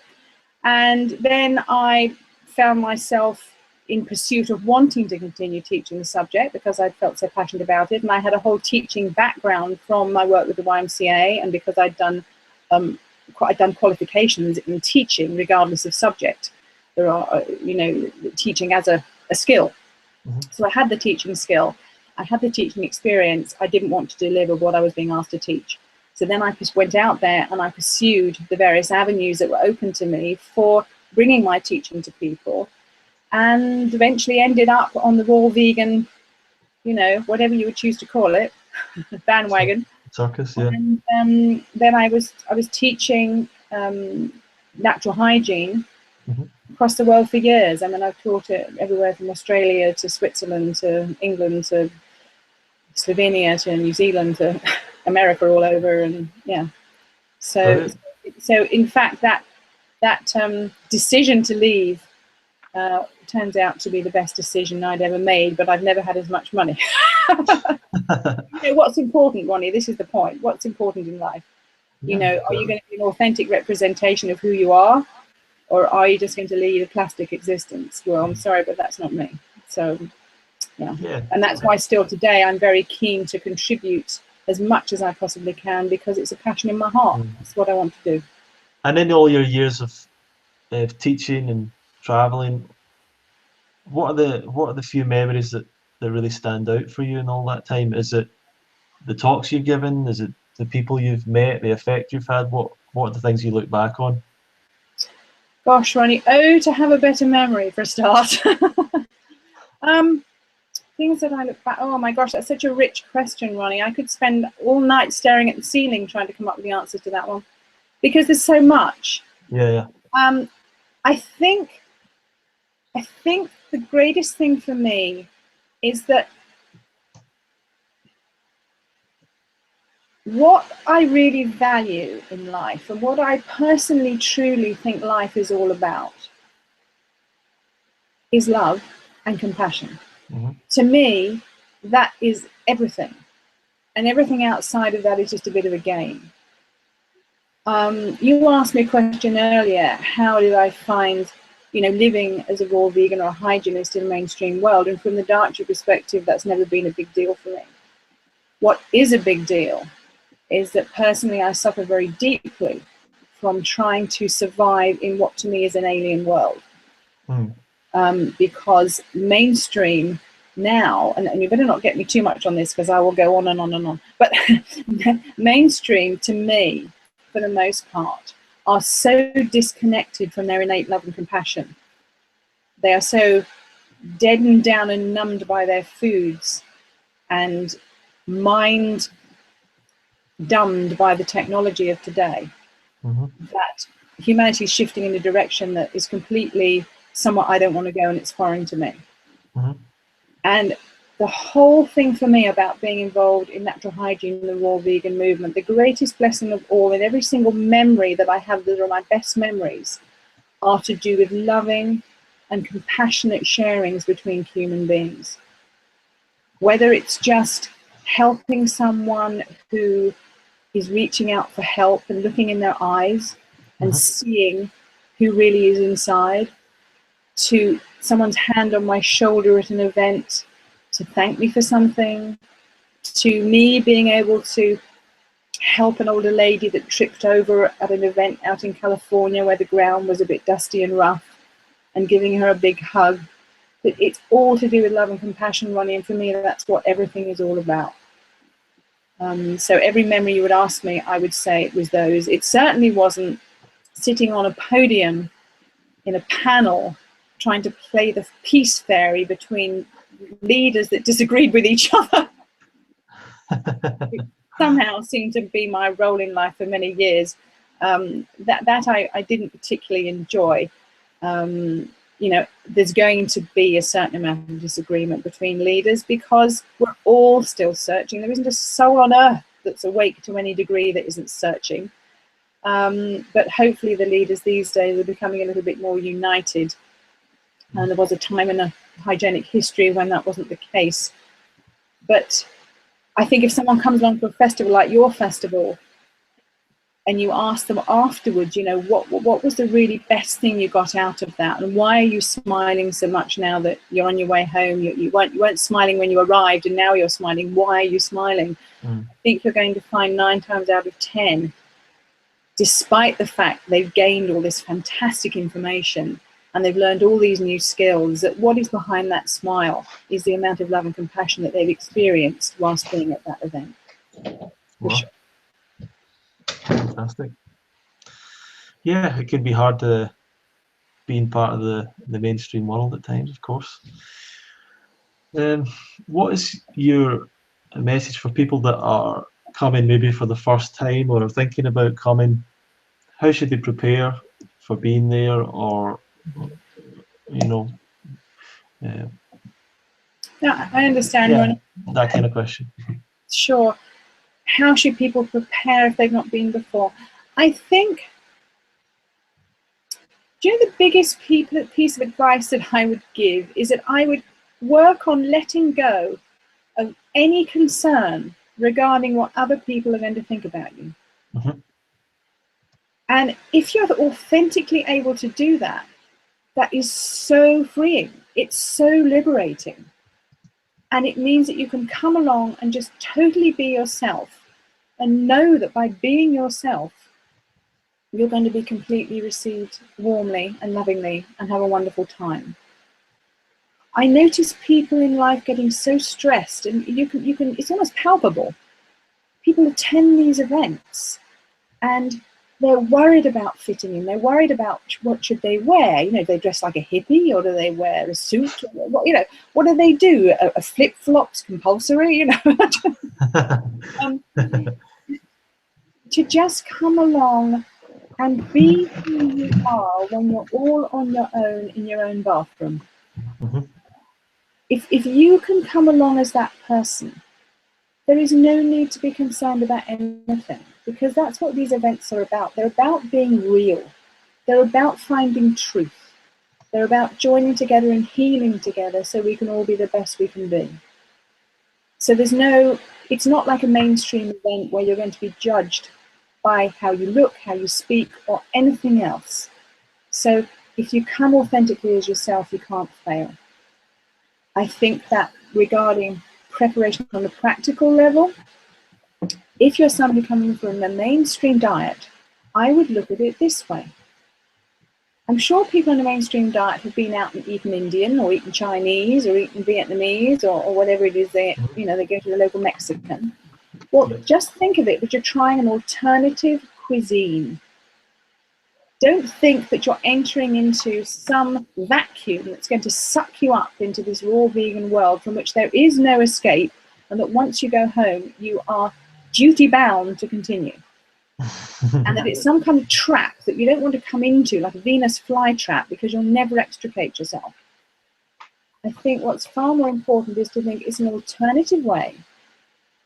And then I found myself in pursuit of wanting to continue teaching the subject because I felt so passionate about it. And I had a whole teaching background from my work with the YMCA, and because I'd done qualifications in teaching regardless of subject. There are, teaching as a skill. Mm-hmm. So I had the teaching skill. I had the teaching experience. I didn't want to deliver what I was being asked to teach. So then I just went out there and I pursued the various avenues that were open to me for bringing my teaching to people, and eventually ended up on the raw vegan, whatever you would choose to call it, bandwagon. Circus, yeah. And then I was teaching natural hygiene mm-hmm. across the world for years. I mean, I've taught it everywhere from Australia to Switzerland to England to Slovenia to New Zealand to America, all over, and yeah. So in fact, that decision to leave turns out to be the best decision I'd ever made, but I've never had as much money. What's important, Ronnie? This is the point. What's important in life? Are you going to be an authentic representation of who you are, or are you just going to lead a plastic existence? Well, I'm sorry, but that's not me. So, yeah. And that's why still today I'm very keen to contribute as much as I possibly can, because it's a passion in my heart. It's what I want to do. And in all your years of teaching and traveling, what are the few memories that really stand out for you in all that time? Is it the talks you've given? Is it the people you've met, the effect you've had? What are the things you look back on? Gosh, Ronnie, to have a better memory for a start. Things that I look back, oh my gosh, that's such a rich question, Ronnie. I could spend all night staring at the ceiling trying to come up with the answers to that one, because there's so much. Yeah. I think the greatest thing for me is that what I really value in life, and what I personally truly think life is all about, is love and compassion. Mm-hmm. To me, that is everything, and everything outside of that is just a bit of a game. You asked me a question earlier, how did I find living as a raw vegan or a hygienist in the mainstream world? And from the dietary perspective, that's never been a big deal for me. What is a big deal is that personally I suffer very deeply from trying to survive in what to me is an alien world. Because mainstream now, and you better not get me too much on this because I will go on and on and on, but mainstream to me, for the most part, are so disconnected from their innate love and compassion. They are so deadened down and numbed by their foods and mind dumbed by the technology of today, that humanity is shifting in a direction that is completely somewhere I don't want to go, and it's foreign to me. And the whole thing for me about being involved in natural hygiene and the raw vegan movement, the greatest blessing of all, and every single memory that I have that are my best memories, are to do with loving and compassionate sharings between human beings. Whether it's just helping someone who is reaching out for help and looking in their eyes and seeing who really is inside, to someone's hand on my shoulder at an event to thank me for something, to me being able to help an older lady that tripped over at an event out in California where the ground was a bit dusty and rough, and giving her a big hug. It's all to do with love and compassion, Ronnie, and for me that's what everything is all about. So every memory you would ask me, I would say it was those. It certainly wasn't sitting on a podium in a panel trying to play the peace fairy between leaders that disagreed with each other. It somehow seemed to be my role in life for many years. That I didn't particularly enjoy. You know, there's going to be a certain amount of disagreement between leaders because we're all still searching. There isn't a soul on earth that's awake to any degree that isn't searching. But hopefully the leaders these days are becoming a little bit more united. And there was a time in a hygienic history when that wasn't the case. But I think if someone comes along to a festival like your festival, and you ask them afterwards, you know, what was the really best thing you got out of that, and why are you smiling so much now that you're on your way home? You weren't smiling when you arrived, and now you're smiling. Why are you smiling? I think you're going to find 9 times out of 10, despite the fact they've gained all this fantastic information and they've learned all these new skills, that what is behind that smile is the amount of love and compassion that they've experienced whilst being at that event. Wow. Sure. Fantastic. Yeah, it can be hard to being part of the mainstream world at times, of course. What is your message for people that are coming maybe for the first time or are thinking about coming? How should they prepare for being there, or, you know? Yeah, I understand, yeah, Ronnie. that kind of question. Sure. How should people prepare if they've not been before? I think, do you know the biggest piece of advice that I would give is that I would work on letting go of any concern regarding what other people are going to think about you. And if you're authentically able to do that, that is so freeing. It's so liberating. And it means that you can come along and just totally be yourself and know that by being yourself, you're going to be completely received warmly and lovingly and have a wonderful time. I notice people in life getting so stressed, and you can, it's almost palpable. People attend these events and they're worried about fitting in. They're worried about what should they wear. You know, do they dress like a hippie, or do they wear a suit? Or what, you know, what do they do? A flip-flops compulsory, you know? To just come along and be who you are when you're all on your own in your own bathroom. If you can come along as that person, there is no need to be concerned about anything, because that's what these events are about. They're about being real. They're about finding truth. They're about joining together and healing together so we can all be the best we can be. So it's not like a mainstream event where you're going to be judged by how you look, how you speak, or anything else. So if you come authentically as yourself, you can't fail. I think that regarding preparation on the practical level, if you're somebody coming from a mainstream diet, I would look at it this way. I'm sure people on a mainstream diet have been out and eaten Indian, or eaten Chinese, or eaten Vietnamese, or whatever it is they go to the local Mexican. Well, just think of it that you're trying an alternative cuisine. Don't think that you're entering into some vacuum that's going to suck you up into this raw vegan world from which there is no escape, and that once you go home, you are duty bound to continue. And that it's some kind of trap that you don't want to come into, like a Venus flytrap, because you'll never extricate yourself. I think what's far more important is to think it's an alternative way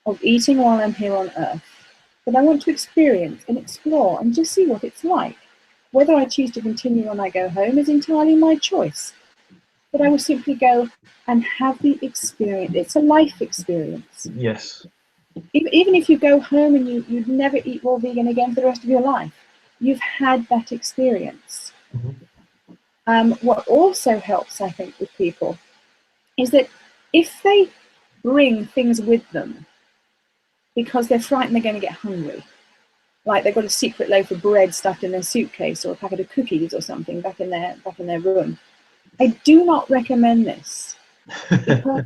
of eating while I'm here on Earth that I want to experience and explore and just see what it's like. Whether I choose to continue when I go home is entirely my choice. But I will simply go and have the experience. It's a life experience. Yes. Even if you go home and you'd never eat raw vegan again for the rest of your life, you've had that experience. What also helps, I think, with people is that if they bring things with them because they're frightened they're going to get hungry, like they've got a secret loaf of bread stuffed in their suitcase, or a packet of cookies or something back in their room, I do not recommend this. Because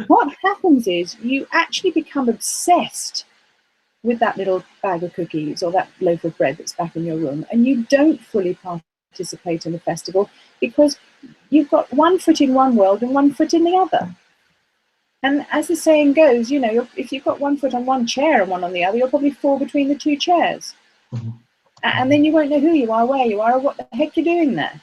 what happens is you actually become obsessed with that little bag of cookies or that loaf of bread that's back in your room, and you don't fully participate in the festival because you've got one foot in one world and one foot in the other. And as the saying goes, you know, if you've got one foot on one chair and one on the other, you'll probably fall between the two chairs. And then you won't know who you are, where you are, or what the heck you're doing there.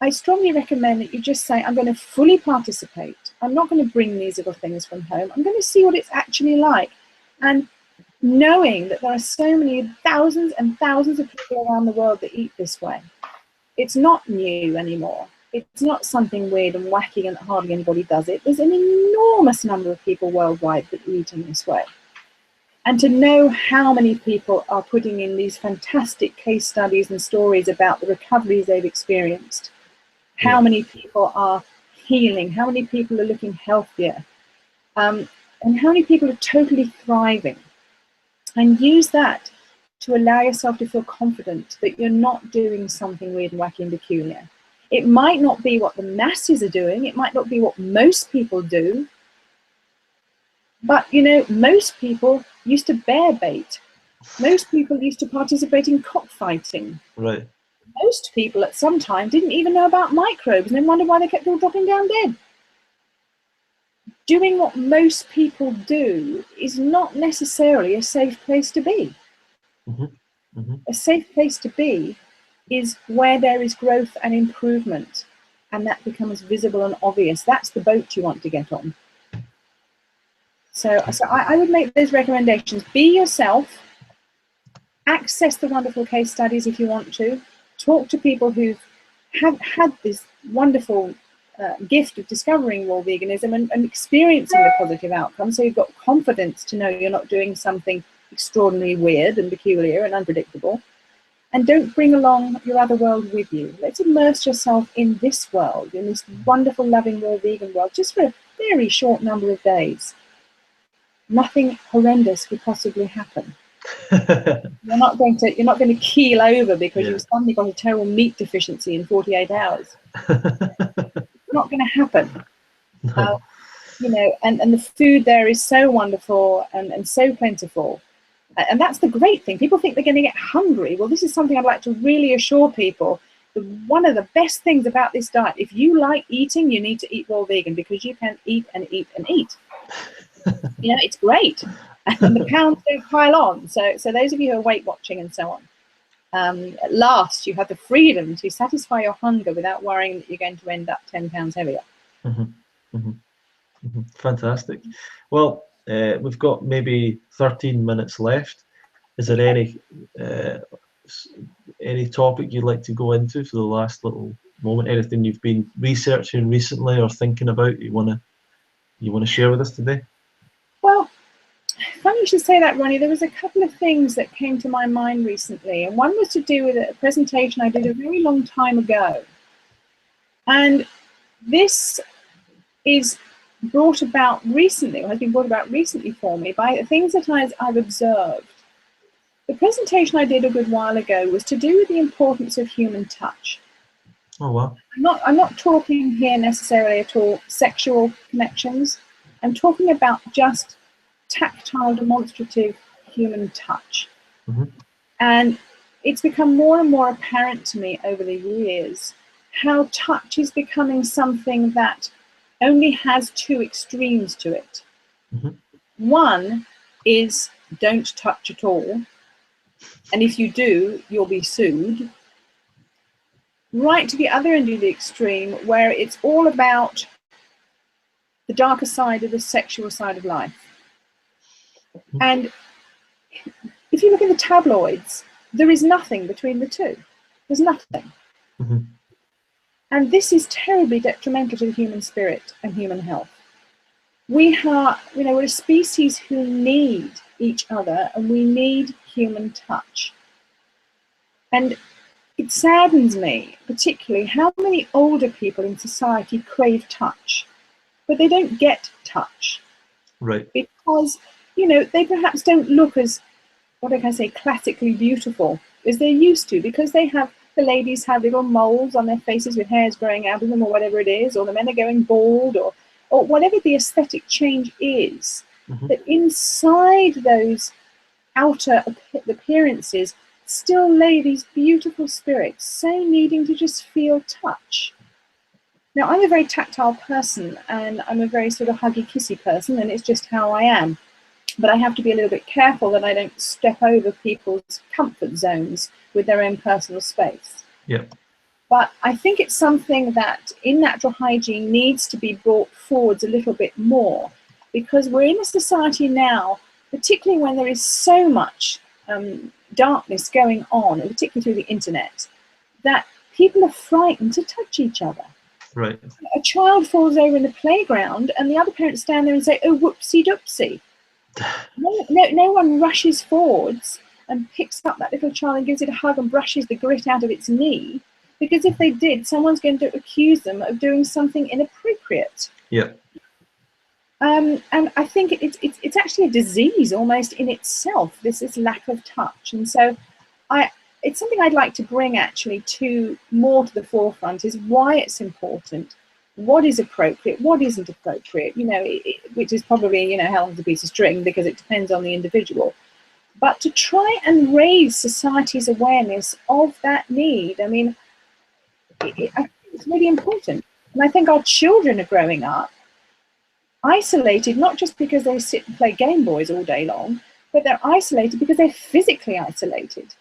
I strongly recommend that you just say, I'm going to fully participate. I'm not going to bring these little things from home. I'm going to see what it's actually like. And knowing that there are so many thousands and thousands of people around the world that eat this way, it's not new anymore. It's not something weird and wacky and hardly anybody does it. There's an enormous number of people worldwide that eat in this way. And to know how many people are putting in these fantastic case studies and stories about the recoveries they've experienced, how many people are healing, how many people are looking healthier, and how many people are totally thriving. And use that to allow yourself to feel confident that you're not doing something weird and wacky and peculiar. It might not be what the masses are doing, it might not be what most people do, but you know, most people used to bear bait. Most people used to participate in cockfighting. Right. Most people at some time didn't even know about microbes and then wondered why they kept all dropping down dead. Doing what most people do is not necessarily a safe place to be. A safe place to be is where there is growth and improvement, and that becomes visible and obvious. That's the boat you want to get on. So I would make those recommendations. Be yourself. Access the wonderful case studies if you want to. Talk to people who have had this wonderful gift of discovering raw veganism and experiencing the positive outcome, so you've got confidence to know you're not doing something extraordinarily weird and peculiar and unpredictable. And don't bring along your other world with you. Let's immerse yourself in this world, in this wonderful, loving, raw vegan world, just for a very short number of days. Nothing horrendous could possibly happen. You're not going to keel over because you've suddenly got a terrible meat deficiency in 48 hours. It's not going to happen. No. You know, and the food there is so wonderful and so plentiful. And that's the great thing. People think they're going to get hungry. Well, this is something I'd like to really assure people. One of the best things about this diet, if you like eating, you need to eat raw vegan, because you can eat and eat and eat. You know, it's great. And the pounds don't pile on. So those of you who are Weight Watching and so on, at last you have the freedom to satisfy your hunger without worrying that you're going to end up 10 pounds heavier. Fantastic. Well, we've got maybe 13 minutes left. Is there any topic you'd like to go into for the last little moment? Anything you've been researching recently or thinking about you want to share with us today? Well, funny you should say that, Ronnie. There was a couple of things that came to my mind recently, and one was to do with a presentation I did a very long time ago. And this is brought about recently, or has been brought about recently for me by the things that I've observed. The presentation I did a good while ago was to do with the importance of human touch. Oh, wow. I'm not talking here necessarily at all sexual connections. I'm talking about just tactile, demonstrative human touch. And it's become more and more apparent to me over the years how touch is becoming something that only has two extremes to it. One is don't touch at all, and if you do, you'll be sued. Right to the other end of the extreme, where it's all about the darker side of the sexual side of life. And if you look at the tabloids, there is nothing between the two. There's nothing. And this is terribly detrimental to the human spirit and human health. We're a species who need each other, and we need human touch. And it saddens me, particularly, how many older people in society crave touch, but they don't get touch. Right. Because, you know, they perhaps don't look as, what can I say, classically beautiful as they're used to, because the ladies have little moles on their faces with hairs growing out of them, or whatever it is, or the men are going bald, or whatever the aesthetic change is, that inside those outer appearances still lay these beautiful spirits, so needing to just feel touch. Now, I'm a very tactile person, and I'm a very sort of huggy, kissy person, and it's just how I am. But I have to be a little bit careful that I don't step over people's comfort zones with their own personal space. Yep. But I think it's something that in natural hygiene needs to be brought forwards a little bit more, because we're in a society now, particularly when there is so much darkness going on, and particularly through the internet, that people are frightened to touch each other. Right. A child falls over in the playground and the other parents stand there and say, oh, whoopsie doopsie. No one rushes forwards and picks up that little child and gives it a hug and brushes the grit out of its knee, because if they did, someone's going to accuse them of doing something inappropriate. Yeah. And I think it's actually a disease almost in itself, this lack of touch. And so it's something I'd like to bring actually more to the forefront, is why it's important, what is appropriate, what isn't appropriate, which is probably, how long's a piece of string, because it depends on the individual. But to try and raise society's awareness of that need, I mean, I think it's really important. And I think our children are growing up isolated, not just because they sit and play Game Boys all day long, but they're isolated because they're physically isolated.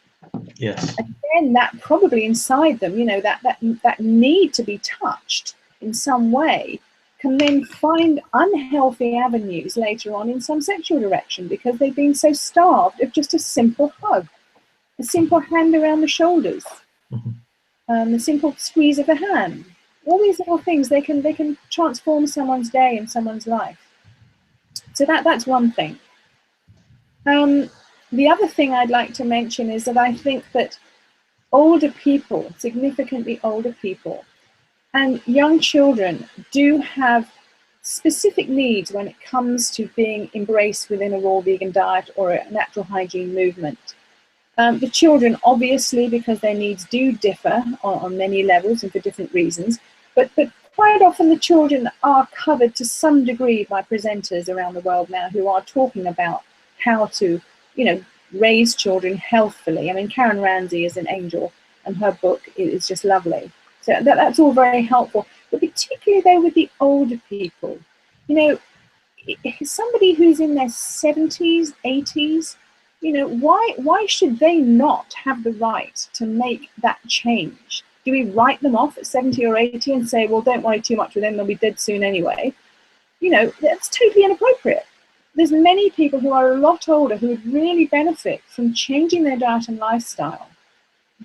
Yes. And then that probably inside them, that need to be touched in some way can then find unhealthy avenues later on in some sexual direction, because they've been so starved of just a simple hug, a simple hand around the shoulders, a simple squeeze of the hand. All these little things, they can transform someone's day and someone's life. So that's one thing. The other thing I'd like to mention is that I think that older people, significantly older people, and young children do have specific needs when it comes to being embraced within a raw vegan diet or a natural hygiene movement. The children, obviously, because their needs do differ on many levels and for different reasons, but quite often the children are covered to some degree by presenters around the world now who are talking about how to, raise children healthfully. I mean, Karen Ramsey is an angel, and her book is just lovely. So that's all very helpful. But particularly though with the older people, somebody who's in their 70s, 80s, why should they not have the right to make that change? Do we write them off at 70 or 80 and say, well, don't worry too much with them, they'll be dead soon anyway? That's totally inappropriate. There's many people who are a lot older who would really benefit from changing their diet and lifestyle.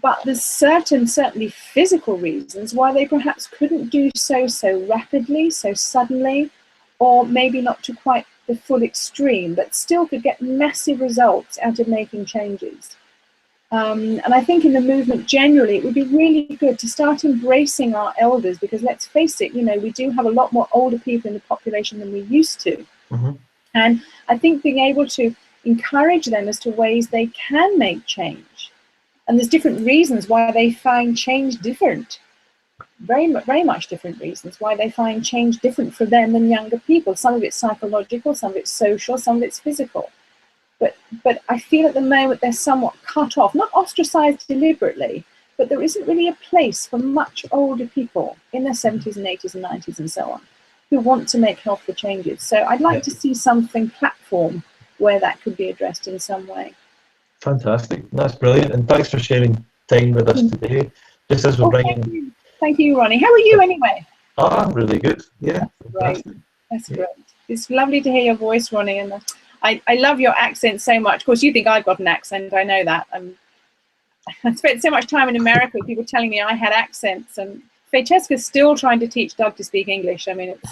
But there's certainly physical reasons why they perhaps couldn't do so rapidly, so suddenly, or maybe not to quite the full extreme, but still could get massive results out of making changes. And I think in the movement generally, it would be really good to start embracing our elders, because let's face it, we do have a lot more older people in the population than we used to. And I think being able to encourage them as to ways they can make change. And there's different reasons why they find change different. Very much different reasons why they find change different for them than younger people. Some of it's psychological, some of it's social, some of it's physical. But I feel at the moment they're somewhat cut off, not ostracized deliberately, but there isn't really a place for much older people in their 70s and 80s and 90s and so on, who want to make healthful changes. So I'd like to see something platform where that could be addressed in some way. Fantastic. That's brilliant. And thanks for sharing time with us today. Just as we're bringing... Thank you, Ronnie. How are you anyway? Oh, I'm really good. Yeah. Great. That's great. It's lovely to hear your voice, Ronnie. And I love your accent so much. Of course, you think I've got an accent. I know that. I spent so much time in America with people telling me I had accents. And Francesca's still trying to teach Doug to speak English. I mean, it's...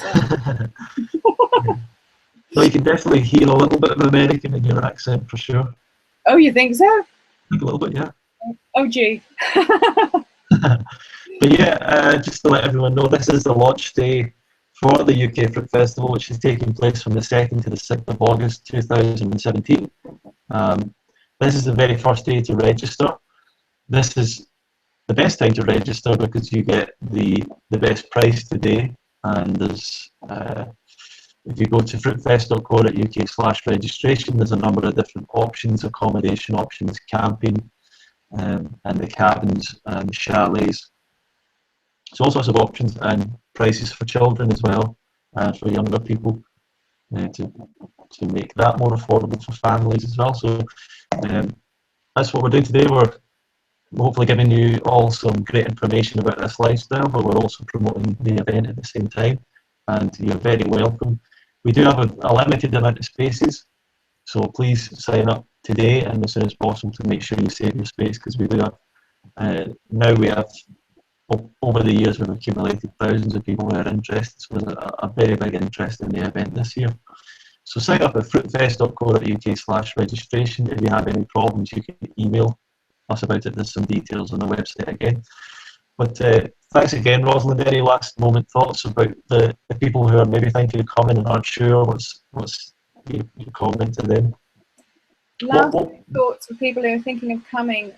So you can definitely hear a little bit of American in your accent for sure. Oh, you think so? I think a little bit, yeah. Oh, gee. But yeah, just to let everyone know, this is the launch day for the UK Fruit Festival, which is taking place from the 2nd to the 6th of August 2017. This is the very first day to register. This is the best time to register because you get the best price today. And there's, if you go to fruitfest.co.uk/registration, there's a number of different options, accommodation options, camping, and the cabins and chalets. So all sorts of options and prices for children as well, for younger people, to make that more affordable for families as well. So that's what we're doing today. We're hopefully giving you all some great information about this lifestyle, but we're also promoting the event at the same time, and you're very welcome. We do have a limited amount of spaces, so please sign up today and as soon as possible to make sure you save your space, because we do have, now we have, over the years we've accumulated thousands of people who are interested, so there's a very big interest in the event this year. So sign up at fruitfest.co.uk/registration. If you have any problems, you can email us about it. There's some details on the website again. But thanks again, Rosalind. Any last moment thoughts about the people who are maybe thinking of coming and aren't sure? What's your comment to them? Last thoughts for people who are thinking of coming,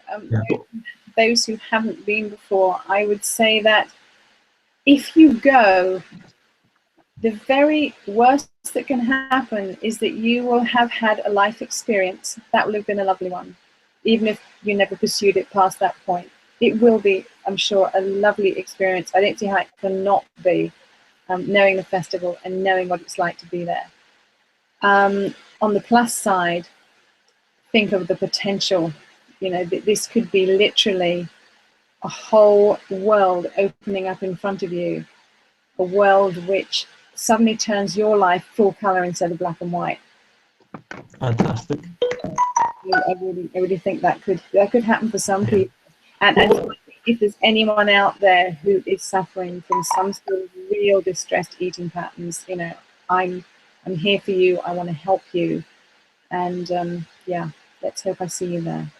those who haven't been before, I would say that if you go, the very worst that can happen is that you will have had a life experience that will have been a lovely one, even if you never pursued it past that point. It will be, I'm sure, a lovely experience. I don't see how it cannot be, knowing the festival and knowing what it's like to be there. On the plus side, think of the potential. You know, this could be literally a whole world opening up in front of you, a world which suddenly turns your life full color instead of black and white. Fantastic. I really think that could happen for some people. And if there's anyone out there who is suffering from some sort of real distressed eating patterns, you know, I'm here for you. I want to help you. And yeah, let's hope I see you there.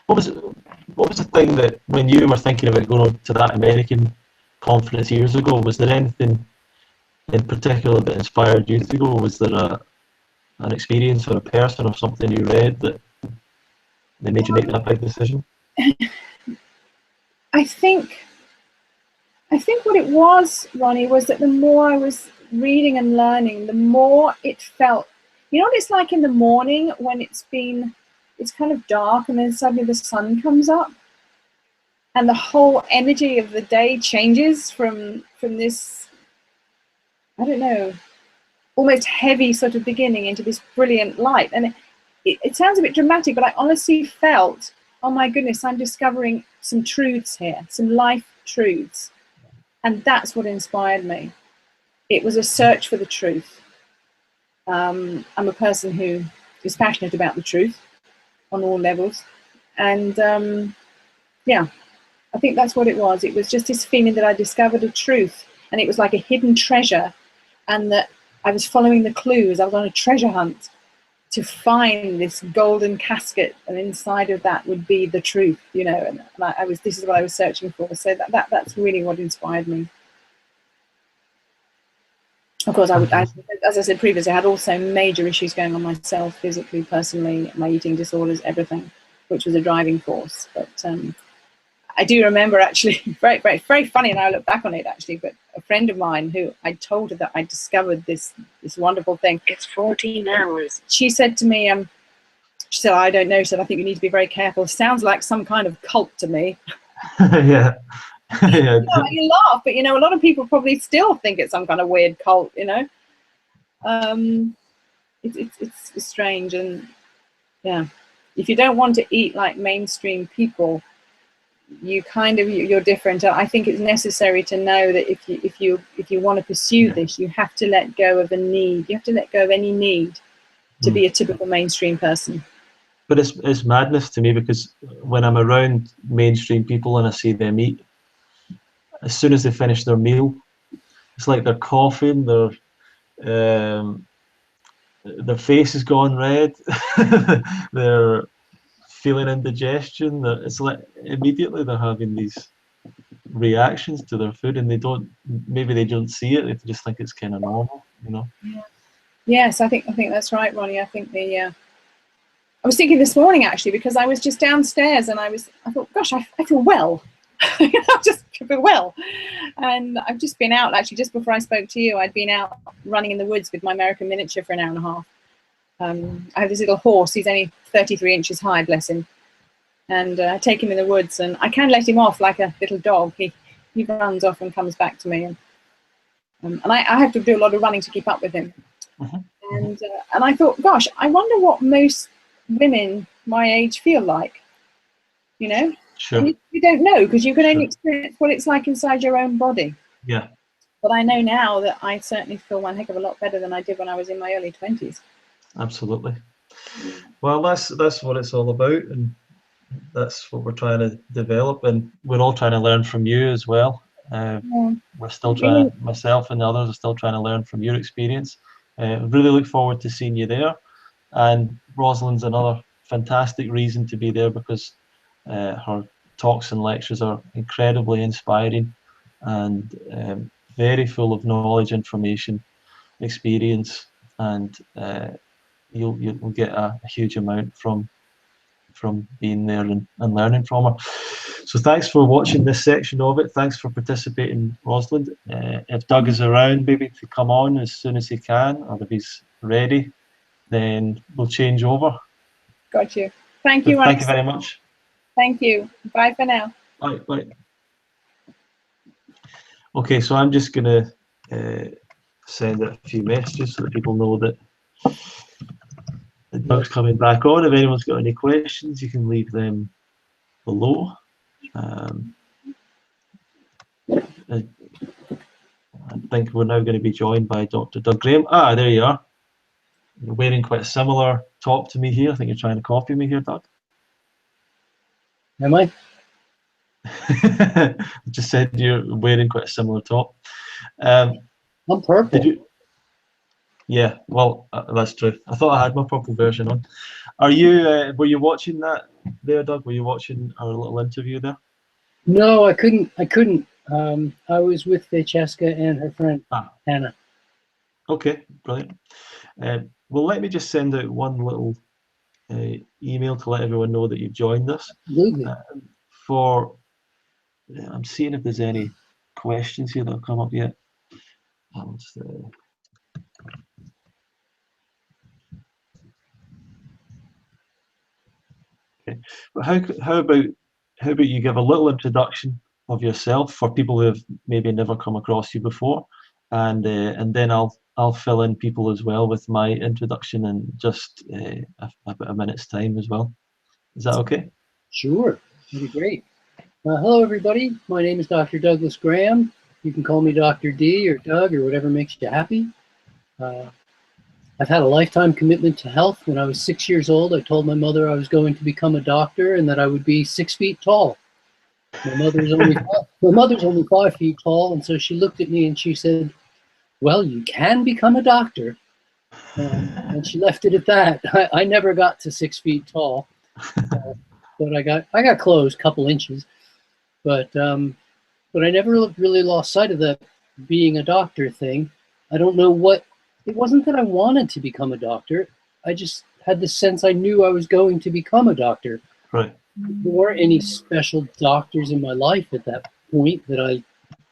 What was the thing that when you were thinking about going to that American conference years ago, was there anything in particular that inspired you to go? Was there an experience or a person or something you read that made you make that big decision? I think what it was, Ronnie, was that the more I was reading and learning, the more it felt, you know what it's like in the morning when it's kind of dark and then suddenly the sun comes up and the whole energy of the day changes from this, I don't know, almost heavy sort of beginning into this brilliant light. And it sounds a bit dramatic, but I honestly felt, oh my goodness, I'm discovering some truths here, some life truths. And that's what inspired me. It was a search for the truth. I'm a person who is passionate about the truth on all levels. And yeah, I think that's what it was. It was just this feeling that I discovered a truth, and it was like a hidden treasure, and that I was following the clues. I was on a treasure hunt to find this golden casket, and inside of that would be the truth, you know, and this is what I was searching for. So that's really what inspired me. Of course, as I said previously, I had also major issues going on myself, physically, personally, my eating disorders, everything, which was a driving force. But I do remember, actually, very, very, very funny, and I look back on it actually, but a friend of mine who I told her that I discovered this wonderful thing. It's 14 hours. She said to me, she said, I don't know, she said, I think you need to be very careful. Sounds like some kind of cult to me. Yeah. Yeah. You laugh, but you know, a lot of people probably still think it's some kind of weird cult, you know. It's strange, and yeah, if you don't want to eat like mainstream people, you're different. I think it's necessary to know that if you want to pursue this, you have to let go of a need. You have to let go of any need to be a typical mainstream person. But it's madness to me, because when I'm around mainstream people and I see them eat, as soon as they finish their meal, it's like they're coughing, their face has gone red, they're feeling indigestion. It's like immediately they're having these reactions to their food, and maybe they don't see it. They just think it's kind of normal, you know. Yeah. Yes, I think that's right, Ronnie. I think I was thinking this morning actually, because I was just downstairs and I thought, gosh, I feel well. I just feel well. And I've just been out, actually, just before I spoke to you, I'd been out running in the woods with my American miniature for an hour and a half. I have this little horse. He's only 33 inches high, bless him. And I take him in the woods, and I can let him off like a little dog. He runs off and comes back to me. And I have to do a lot of running to keep up with him. And I thought, gosh, I wonder what most women my age feel like, you know? Sure. And you don't know, because you can only experience what it's like inside your own body. Yeah. But I know now that I certainly feel one heck of a lot better than I did when I was in my early 20s. Absolutely. Well, that's what it's all about, and that's what we're trying to develop, and we're all trying to learn from you as well. We're still trying to, myself and the others are still trying to learn from your experience. Really look forward to seeing you there. And Rosalind's another fantastic reason to be there, because her talks and lectures are incredibly inspiring and very full of knowledge, information, experience, and you'll get a huge amount from being there and learning from her. So thanks for watching this section of it. Thanks for participating, Rosalind. If Doug is around, maybe to come on as soon as he can, or if he's ready, then we'll change over. Got you. Thank you, But Ronnie. thank you very much. Thank you. Bye for now. Bye. Bye. Okay, so I'm just going to send out a few messages so that people know that Doug's coming back on. If anyone's got any questions, you can leave them below. I think we're now going to be joined by Dr. Doug Graham. Ah, there you are. You're wearing quite a similar top to me here. I think you're trying to copy me here, Doug. Am I? I just said you're wearing quite a similar top. I'm purple. Did you? Yeah, well, that's true. I thought I had my purple version on. Are you? Were you watching that there, Doug? Were you watching our little interview there? No, I couldn't. I was with Francesca and her friend Hannah. Okay, brilliant. Well, let me just send out one little email to let everyone know that you've joined us. Absolutely. I'm seeing if there's any questions here that have come up yet. Okay, but how about you give a little introduction of yourself for people who have maybe never come across you before, and then I'll fill in people as well with my introduction in just about a minute's time as well. Is that okay? Sure, that'd be great. Hello, everybody. My name is Dr. Douglas Graham. You can call me Dr. D or Doug or whatever makes you happy. I've had a lifetime commitment to health. When I was 6 years old, I told my mother I was going to become a doctor and that I would be 6 feet tall. My mother's only 5 feet tall, and so she looked at me and she said, "Well, you can become a doctor." And she left it at that. I never got to 6 feet tall, but I got close, a couple inches. But I never really lost sight of that being a doctor thing. I don't know what. It wasn't that I wanted to become a doctor. I just had the sense I knew I was going to become a doctor. Right. There weren't any special doctors in my life at that point that I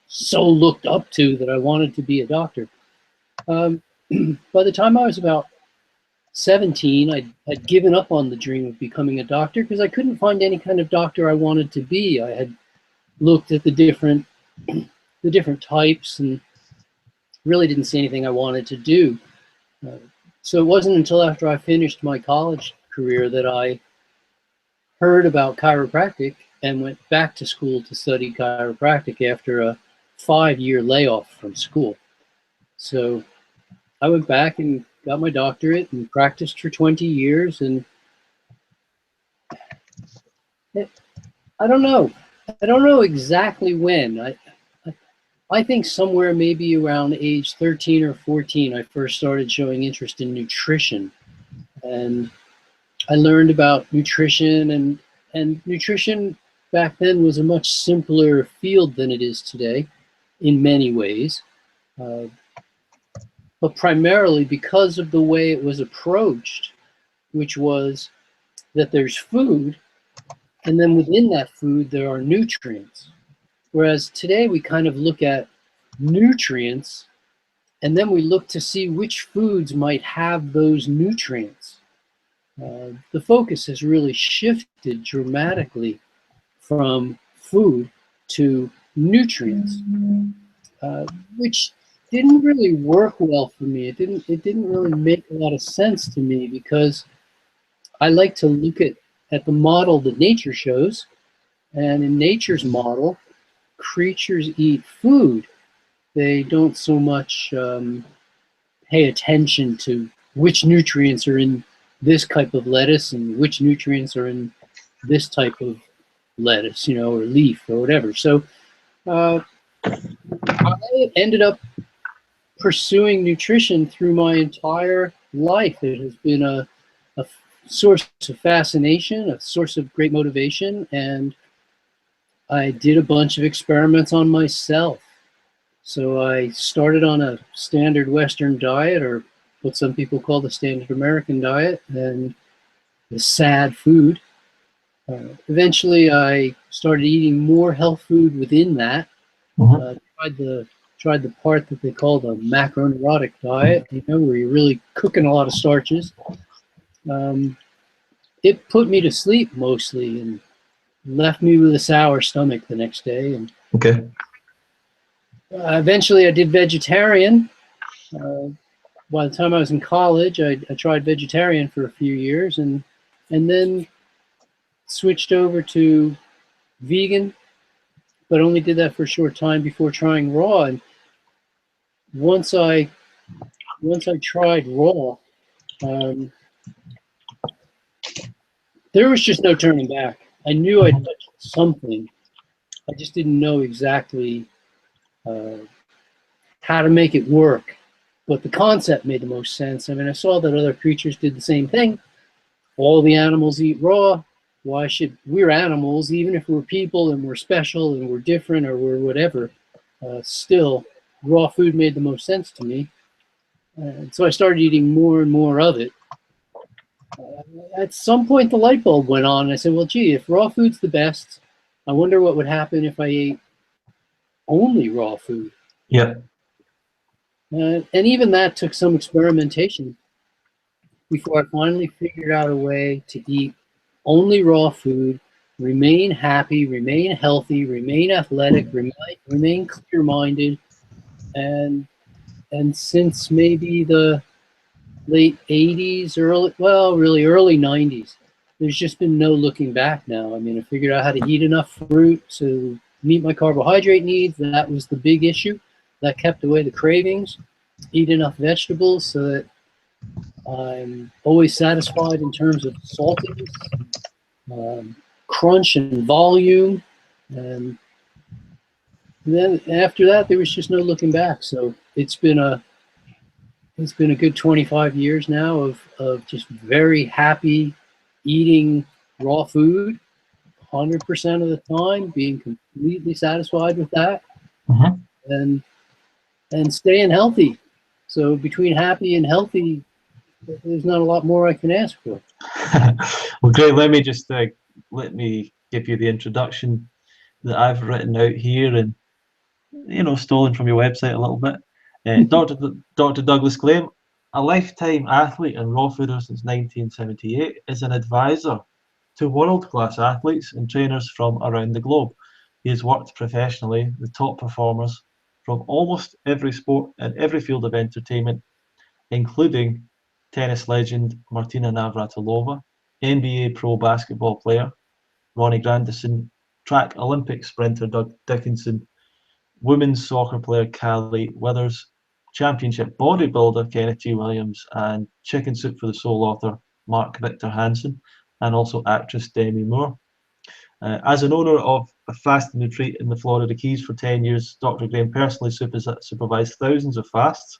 so looked up to that I wanted to be a doctor. By the time I was about 17, I'd given up on the dream of becoming a doctor because I couldn't find any kind of doctor I wanted to be. I had looked at the different types and really didn't see anything I wanted to do. So it wasn't until after I finished my college career that I heard about chiropractic and went back to school to study chiropractic after a 5-year layoff from school. So I went back and got my doctorate and practiced for 20 years. And I don't know exactly when. I think somewhere maybe around age 13 or 14, I first started showing interest in nutrition. And I learned about nutrition, and nutrition back then was a much simpler field than it is today in many ways. But primarily because of the way it was approached, which was that there's food, and then within that food there are nutrients. Whereas today we kind of look at nutrients and then we look to see which foods might have those nutrients. The focus has really shifted dramatically from food to nutrients, which didn't really work well for me. It didn't really make a lot of sense to me because I like to look at the model that nature shows, And in nature's model, creatures eat food. They don't so much pay attention to which nutrients are in this type of lettuce and which nutrients are in this type of lettuce, or leaf or whatever. So I ended up pursuing nutrition through my entire life. It has been a source of fascination, a source of great motivation, and I did a bunch of experiments on myself. So I started on a standard Western diet, or what some people call the standard American diet, and the sad food. Eventually, I started eating more health food within that. Tried the part that they call the macroneurotic diet, where you're really cooking a lot of starches. It put me to sleep mostly and left me with a sour stomach the next day. And Okay. Eventually, I did vegetarian. By the time I was in college, I tried vegetarian for a few years, and then switched over to vegan, but only did that for a short time before trying raw. And once I tried raw, there was just no turning back. I knew I'd touched something. I just didn't know exactly how to make it work. But the concept made the most sense. I mean, I saw that other creatures did the same thing. All the animals eat raw. Why should we're animals, even if we're people and we're special and we're different or we're whatever, still raw food made the most sense to me. And so I started eating more and more of it. At some point, the light bulb went on, and I said, well, gee, if raw food's the best, I wonder what would happen if I ate only raw food. Yeah. And even that took some experimentation before I finally figured out a way to eat only raw food, remain happy, remain healthy, remain athletic, remain clear-minded. And since maybe the late 80s, early 90s, there's just been no looking back now. I mean, I figured out how to eat enough fruit to meet my carbohydrate needs. That was the big issue. That kept away the cravings. Eat enough vegetables so that I'm always satisfied in terms of saltiness, crunch and volume. And then after that, there was just no looking back. So it's been a good 25 years now of just very happy eating raw food 100% of the time, being completely satisfied with that, and staying healthy. So between happy and healthy, there's not a lot more I can ask for. Well, great. Let me just let me give you the introduction that I've written out here, and stolen from your website a little bit. Dr. Douglas Claim, a lifetime athlete and raw fooder since 1978, is an advisor to world-class athletes and trainers from around the globe. He has worked professionally with top performers from almost every sport and every field of entertainment, including tennis legend Martina Navratilova, NBA pro basketball player Ronnie Grandison, track Olympic sprinter Doug Dickinson, women's soccer player Callie Withers, championship bodybuilder Kenneth G. Williams, and Chicken Soup for the Soul author Mark Victor Hansen, and also actress Demi Moore. As an owner of a fasting retreat in the Florida Keys for 10 years, Dr. Graham personally supervised thousands of fasts.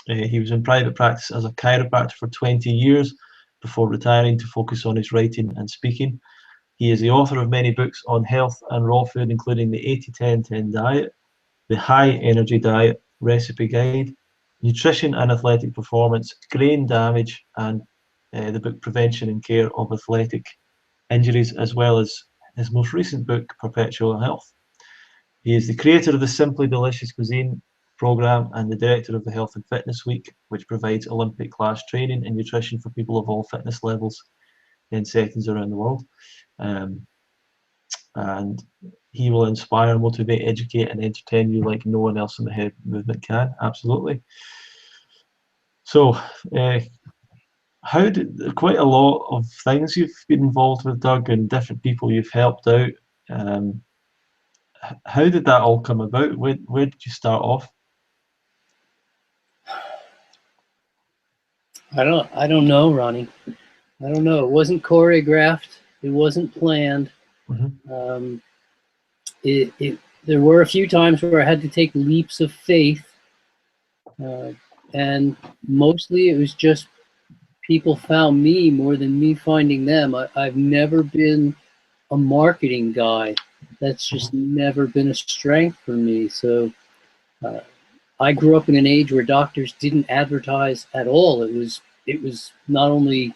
He was in private practice as a chiropractor for 20 years before retiring to focus on his writing and speaking. He is the author of many books on health and raw food, including the 80-10-10 diet, the high energy diet recipe guide, nutrition and athletic performance, grain damage, and the book Prevention and Care of Athletic Injuries, as well as his most recent book, Perpetual Health. He is the creator of the Simply Delicious Cuisine program and the director of the Health and Fitness Week, which provides Olympic class training and nutrition for people of all fitness levels in settings around the world. And he will inspire, motivate, educate, and entertain you like no one else in the health movement can. Absolutely. So, how did quite a lot of things you've been involved with, Doug, and different people you've helped out. Um, how did that all come about? Where did you start off? I don't know, Ronnie. I don't know. It wasn't choreographed. It wasn't planned. Mm-hmm. There were a few times where I had to take leaps of faith, and mostly it was just people found me more than me finding them. I've never been a marketing guy. That's just never been a strength for me. So I grew up in an age where doctors didn't advertise at all. It was not only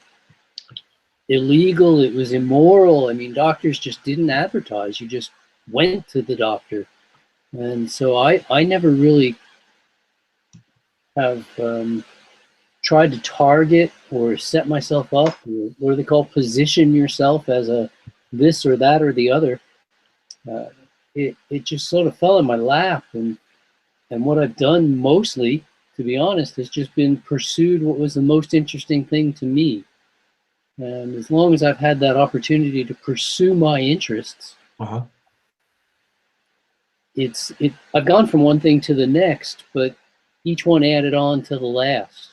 illegal, it was immoral. I mean, doctors just didn't advertise. You just went to the doctor. And so I never really have tried to target or set myself up, or what do they call, position yourself as a this or that or the other. It just sort of fell in my lap, and what I've done mostly, to be honest, has just been pursued what was the most interesting thing to me. And as long as I've had that opportunity to pursue my interests, Uh-huh. I've gone from one thing to the next, but each one added on to the last.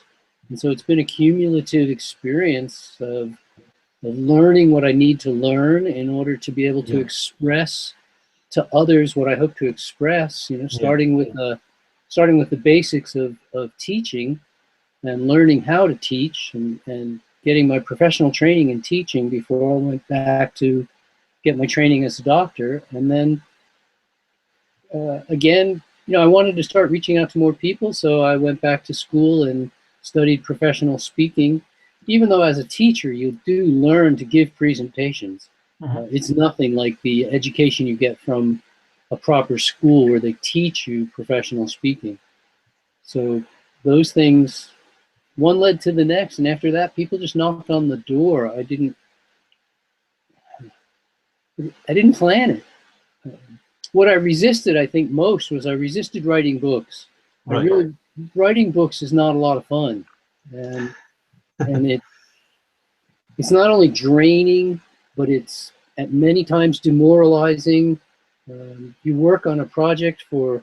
And so it's been a cumulative experience of learning what I need to learn in order to be able to express to others what I hope to express, starting with the basics of teaching and learning how to teach, and getting my professional training in teaching before I went back to get my training as a doctor. And then again, I wanted to start reaching out to more people, so I went back to school and studied professional speaking. Even though as a teacher, you do learn to give presentations. It's nothing like the education you get from a proper school where they teach you professional speaking. So those things, one led to the next, and after that, people just knocked on the door. I didn't plan it. What I resisted, I think, most was I resisted writing books. Right. Writing books is not a lot of fun, and it's not only draining, but it's at many times demoralizing. You work on a project for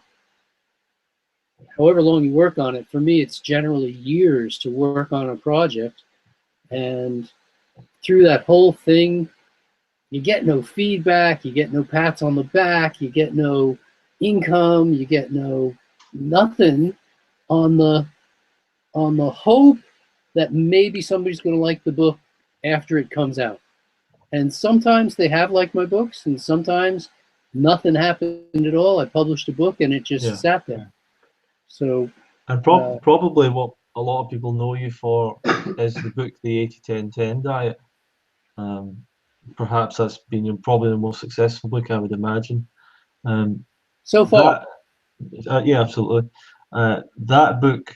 however long you work on it. For me, it's generally years to work on a project, and through that whole thing, you get no feedback, you get no pats on the back, you get no income, you get nothing on the hope that maybe somebody's going to like the book after it comes out. And sometimes they have liked my books, and sometimes nothing happened at all. I published a book and it just sat there. So, and probably what a lot of people know you for is the book, The 80-10-10 Diet. Perhaps that's been probably the most successful book, I would imagine. So far. Yeah, absolutely. That book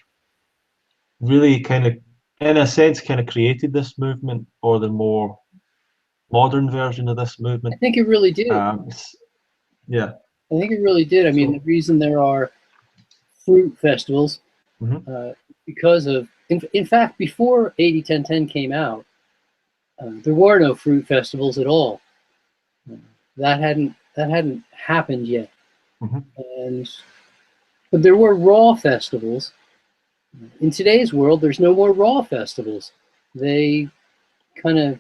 really kind of, in a sense, kind of created this movement, or the more modern version of this movement. I think it really did. Yeah. I think it really did. I mean, the reason there are fruit festivals, because of, in fact, before 80-10-10 came out, there were no fruit festivals at all. That hadn't happened yet. But there were raw festivals. In today's world, there's no more raw festivals. They kind of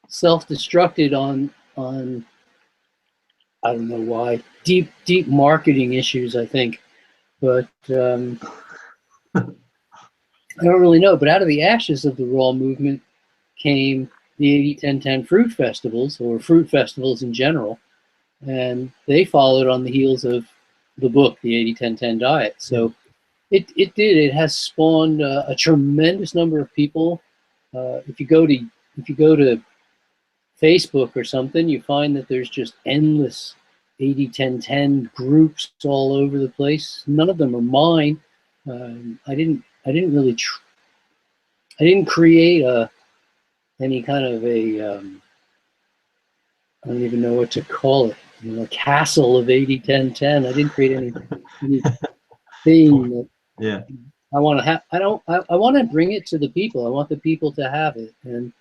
self-destructed on I don't know why, deep marketing issues, I think. But I don't really know. But out of the ashes of the raw movement came the 80-10-10 fruit festivals, or fruit festivals in general, and they followed on the heels of the book, The 80-10-10 Diet. So it did. It has spawned a tremendous number of people. If you go to Facebook or something, you find that there's just endless 80-10-10 groups all over the place. None of them are mine. I didn't create any kind of a I don't even know what to call it. A castle of 80-10-10. I didn't create anything that I want to have. I want to bring it to the people. I want the people to have it, and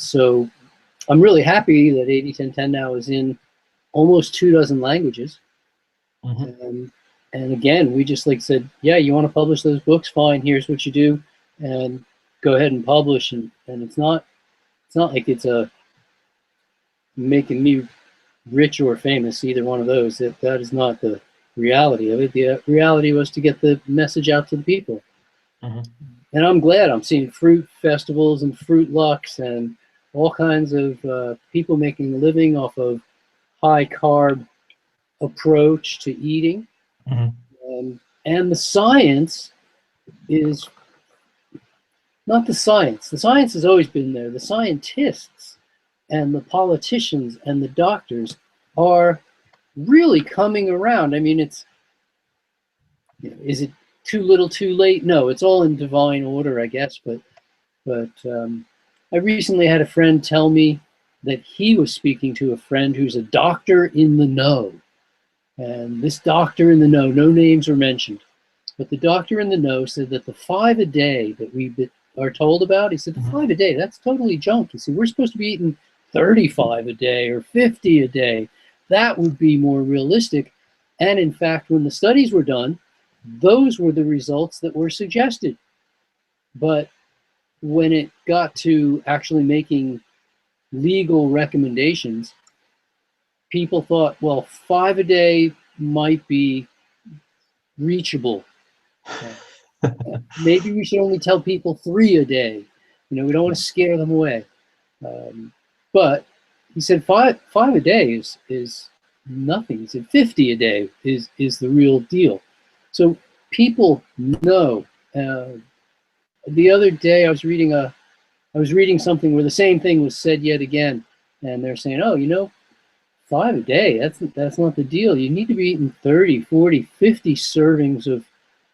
so I'm really happy that 80-10-10 now is in almost 24 languages. And again, we just said, yeah, you want to publish those books? Fine. Here's what you do, and go ahead and publish. And it's not like it's making me rich or famous, either one of those. That is not the reality of it. The reality was to get the message out to the people. And I'm glad I'm seeing fruit festivals and fruit lucks and all kinds of people making a living off of high carb approach to eating. And the science is not the science. The science has always been there. The scientists and the politicians and the doctors are really coming around. I mean, it's, is it too little too late? No, it's all in divine order, I guess. But I recently had a friend tell me that he was speaking to a friend who's a doctor in the know. And this doctor in the know, no names are mentioned, but the doctor in the know said that the 5 a day that we are told about, he said the 5 a day, that's totally junk. He said, we're supposed to be eating 35 a day or 50 a day. That would be more realistic. And in fact, when the studies were done, those were the results that were suggested. But when it got to actually making legal recommendations, people thought, well, 5 a day might be reachable. Maybe we should only tell people 3 a day. We don't want to scare them away. But he said 5 a day is nothing. He said 50 a day is the real deal. So people know. The other day I was reading something where the same thing was said yet again, and they're saying, oh, 5 a day, that's not the deal. You need to be eating 30, 40, 50 servings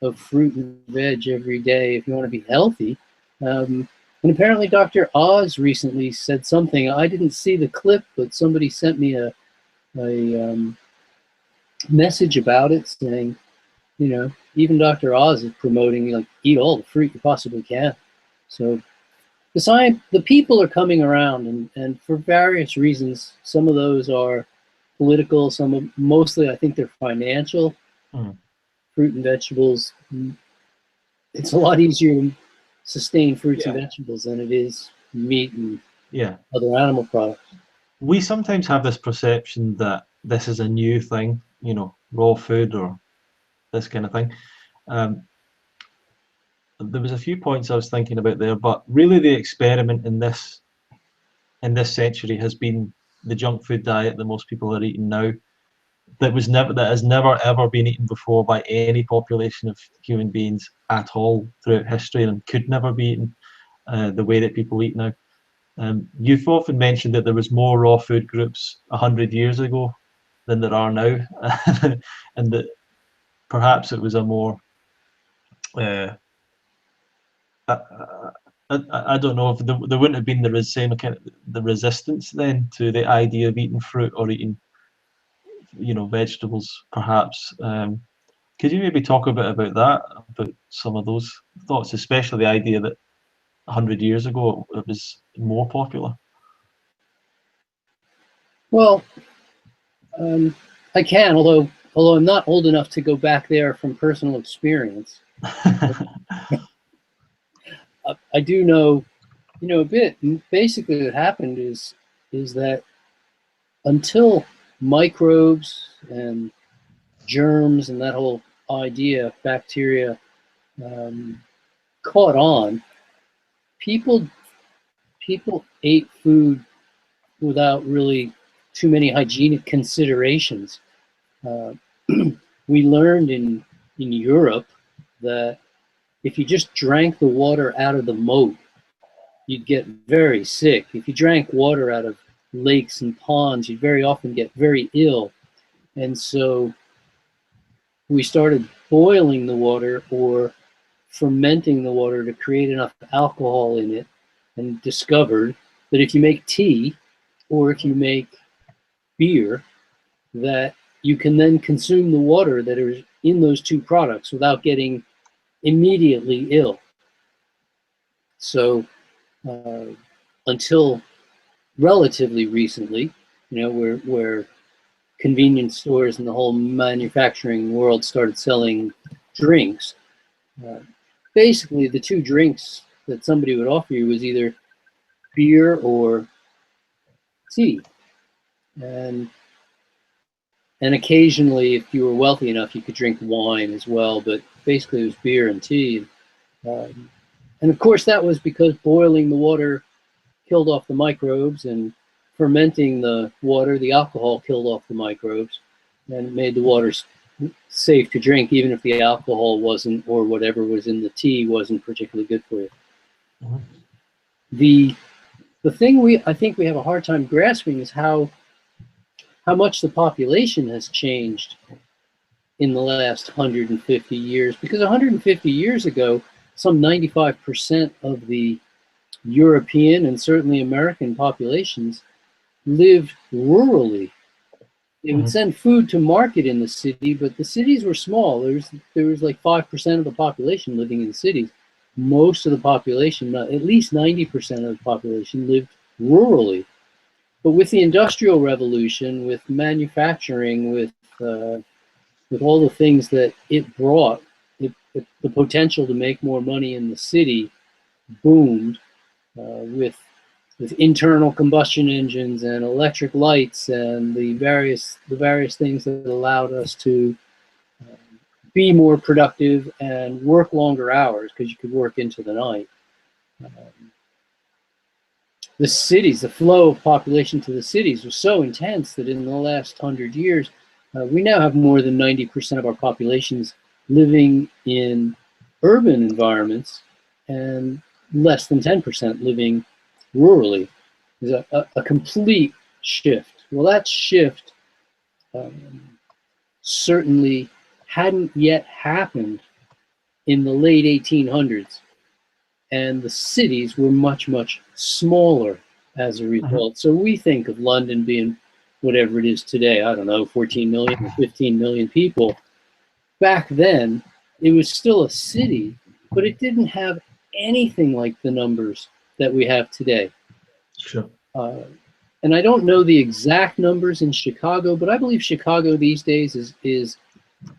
of fruit and veg every day if you want to be healthy. And apparently Dr. Oz recently said something. I didn't see the clip, but somebody sent me a message about it saying, even Dr. Oz is promoting, eat all the fruit you possibly can. So the people are coming around, and for various reasons. Some of those are political, mostly I think they're financial. Fruit and vegetables, it's a lot easier to sustain fruits and vegetables than it is meat and other animal products. We sometimes have this perception that this is a new thing, raw food or this kind of thing. There was a few points I was thinking about there, but really the experiment in this century has been the junk food diet that most people are eating now. That has never ever been eaten before by any population of human beings at all throughout history, and could never be eaten the way that people eat now. You've often mentioned that there was more raw food groups 100 years ago than there are now, and that perhaps it was a more I don't know if there wouldn't have been the same kind of the resistance then to the idea of eating fruit or eating vegetables, perhaps. Could you maybe talk a bit about that, about some of those thoughts, especially the idea that 100 years ago it was more popular? Well, I can, although I'm not old enough to go back there from personal experience. I do know, a bit. Basically, what happened is that until microbes and germs and that whole idea, bacteria, caught on, people ate food without really too many hygienic considerations. We learned in Europe that if you just drank the water out of the moat, you'd get very sick. If you drank water out of lakes and ponds, you'd very often get very ill. And so we started boiling the water or fermenting the water to create enough alcohol in it, and discovered that if you make tea or if you make beer, that you can then consume the water that is in those two products without getting immediately ill. So until relatively recently, where convenience stores and the whole manufacturing world started selling drinks, basically the two drinks that somebody would offer you was either beer or tea. And occasionally, if you were wealthy enough, you could drink wine as well, but basically it was beer and tea. And of course, that was because boiling the water killed off the microbes, and fermenting the water, the alcohol, killed off the microbes, and made the water safe to drink, even if the alcohol wasn't, or whatever was in the tea wasn't particularly good for you. Mm-hmm. The thing I think we have a hard time grasping is how much the population has changed in the last 150 years. Because 150 years ago, some 95% of the European and certainly American populations lived rurally. They would send food to market in the city, but the cities were small. There was like 5% of the population living in cities. Most of the population, at least 90% of the population, lived rurally. But with the Industrial Revolution, with manufacturing, with all the things that it brought, the potential to make more money in the city boomed, with internal combustion engines and electric lights and the various things that allowed us to be more productive and work longer hours, because you could work into the night. The cities, the flow of population to the cities was so intense that in the last 100 years, we now have more than 90% of our populations living in urban environments and less than 10% living rurally. There's a complete shift. Well, that shift certainly hadn't yet happened in the late 1800s. And the cities were much, much smaller as a result. So we think of London being whatever it is today, I don't know, 14 million or 15 million people. Back then, it was still a city, but it didn't have anything like the numbers that we have today. Sure. And I don't know the exact numbers in Chicago, but I believe Chicago these days is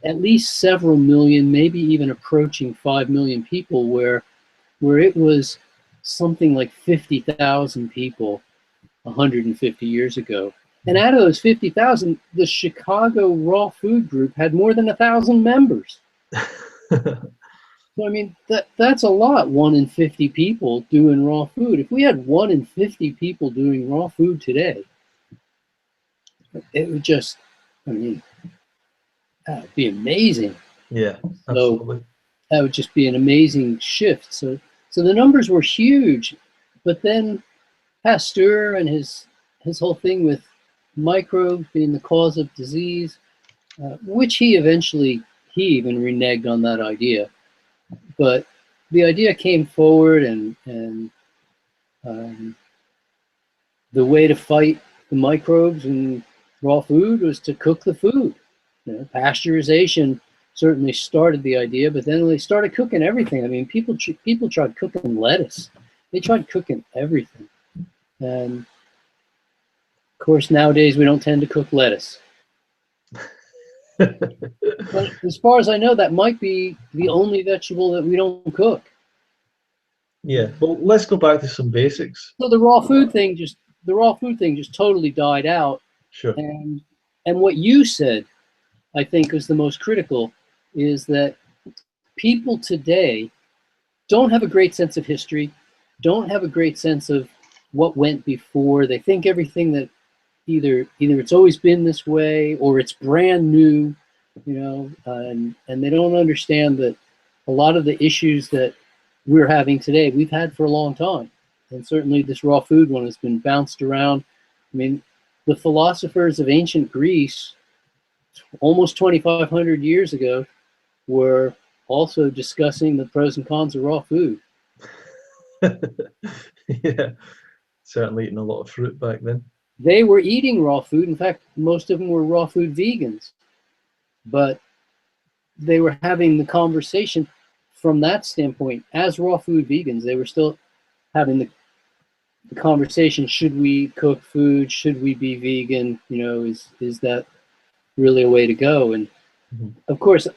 at least several million, maybe even approaching 5 million people, where it was something like 50,000 people 150 years ago. And out of those 50,000, the Chicago Raw Food Group had more than 1,000 members. So, I mean, that's a lot, 1 in 50 people doing raw food. If we had 1 in 50 people doing raw food today, it would just, I mean, that would be amazing. Yeah, absolutely. So that would just be an amazing shift. So the numbers were huge, but then Pasteur and his whole thing with microbes being the cause of disease, which he even reneged on that idea. But the idea came forward, and the way to fight the microbes in raw food was to cook the food. Pasteurization certainly started the idea, but then they started cooking everything. I mean, people tried cooking lettuce. They tried cooking everything. And of course, nowadays we don't tend to cook lettuce. But as far as I know, that might be the only vegetable that we don't cook. Yeah, well, let's go back to some basics. So the raw food thing just totally died out. Sure. And what you said, I think, is the most critical, is that people today don't have a great sense of history, don't have a great sense of what went before. They think everything that either it's always been this way or it's brand new, and they don't understand that a lot of the issues that we're having today, we've had for a long time. And certainly this raw food one has been bounced around. I mean, the philosophers of ancient Greece, almost 2,500 years ago, were also discussing the pros and cons of raw food. Yeah, certainly eating a lot of fruit back then. They were eating raw food. In fact, most of them were raw food vegans. But they were having the conversation from that standpoint, as raw food vegans, they were still having the conversation: should we cook food? Should we be vegan? You know, is that really a way to go? And of course,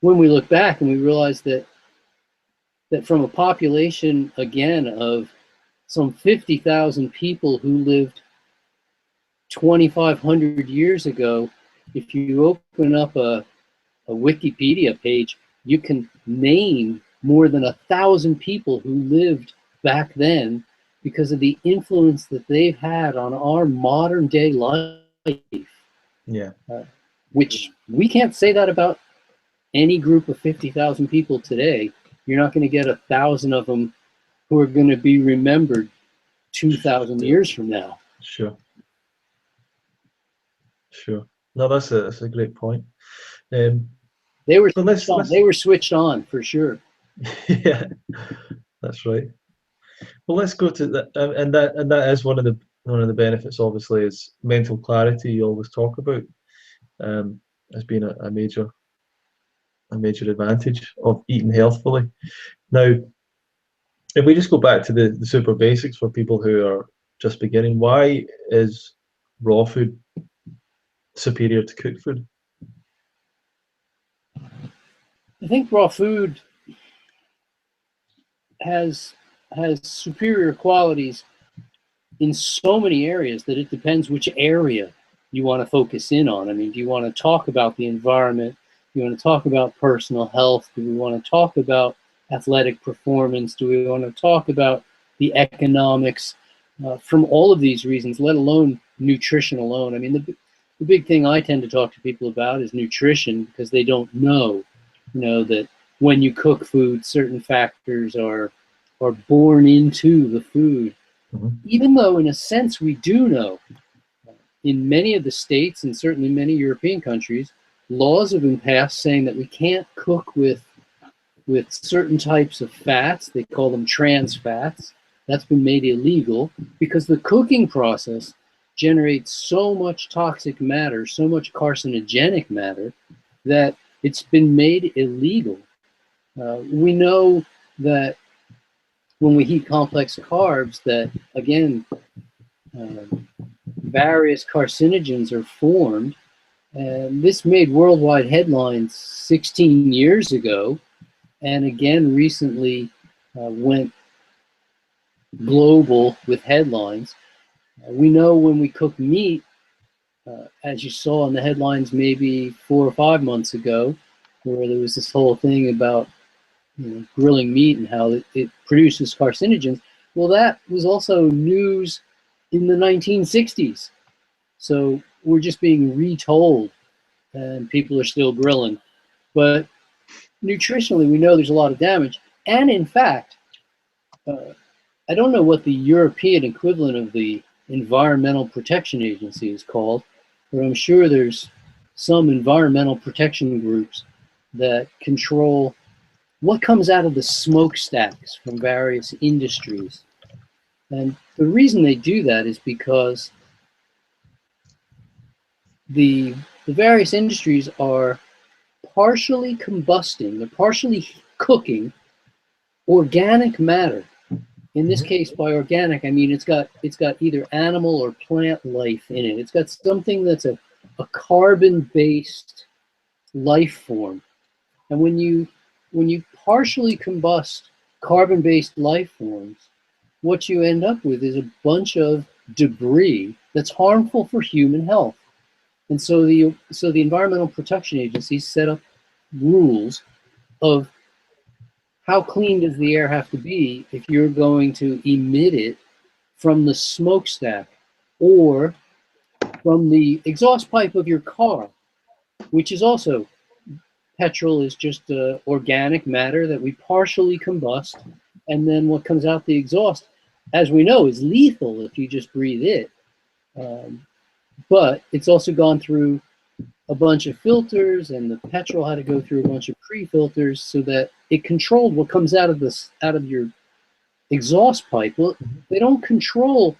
when we look back and we realize that from a population, again, of some 50,000 people who lived 2,500 years ago, if you open up a Wikipedia page, you can name more than 1,000 people who lived back then because of the influence that they've had on our modern day life. Yeah. Which we can't say that about any group of 50,000 people today. You're not going to get 1,000 of them who are going to be remembered 2,000 years from now. Sure. No, that's a great point. They were but they were switched on for sure. Yeah, that's right. Well, let's go to that, and that is one of the benefits. Obviously, is mental clarity. You always talk about as being a major advantage of eating healthfully. Now, if we just go back to the super basics for people who are just beginning, why is raw food superior to cooked food? I think raw food has superior qualities in so many areas that it depends which area you want to focus in on. I mean, do you want to talk about the environment? Do you want to talk about personal health? Do we want to talk about athletic performance? Do we want to talk about the economics? From all of these reasons, let alone nutrition alone. I mean, the big thing I tend to talk to people about is nutrition, because they don't know, that when you cook food, certain factors are born into the food. Even though, in a sense, we do know. In many of the states, and certainly many European countries, laws have been passed saying that we can't cook with certain types of fats. They call them trans fats. That's been made illegal because the cooking process generates so much toxic matter, so much carcinogenic matter, that it's been made illegal. We know that when we heat complex carbs, that again, various carcinogens are formed. And this made worldwide headlines 16 years ago, and again recently went global with headlines. We know when we cook meat, as you saw in the headlines maybe 4 or 5 months ago, where there was this whole thing about grilling meat and how it produces carcinogens. Well, that was also news in the 1960s. So we're just being retold, and people are still grilling. But nutritionally, we know there's a lot of damage. And in fact, I don't know what the European equivalent of the Environmental Protection Agency is called, but I'm sure there's some environmental protection groups that control what comes out of the smokestacks from various industries. And the reason they do that is because the various industries are partially combusting, they're partially cooking organic matter. In this case, by organic, I mean it's got either animal or plant life in it. It's got something that's a carbon-based life form. And when you partially combust carbon-based life forms, what you end up with is a bunch of debris that's harmful for human health. And so the Environmental Protection Agency set up rules of how clean does the air have to be if you're going to emit it from the smokestack or from the exhaust pipe of your car, which is also, petrol is just organic matter that we partially combust, and then what comes out the exhaust, as we know, is lethal if you just breathe it. But it's also gone through a bunch of filters, and the petrol had to go through a bunch of pre-filters so that it controlled what comes out of your exhaust pipe. Well, they don't control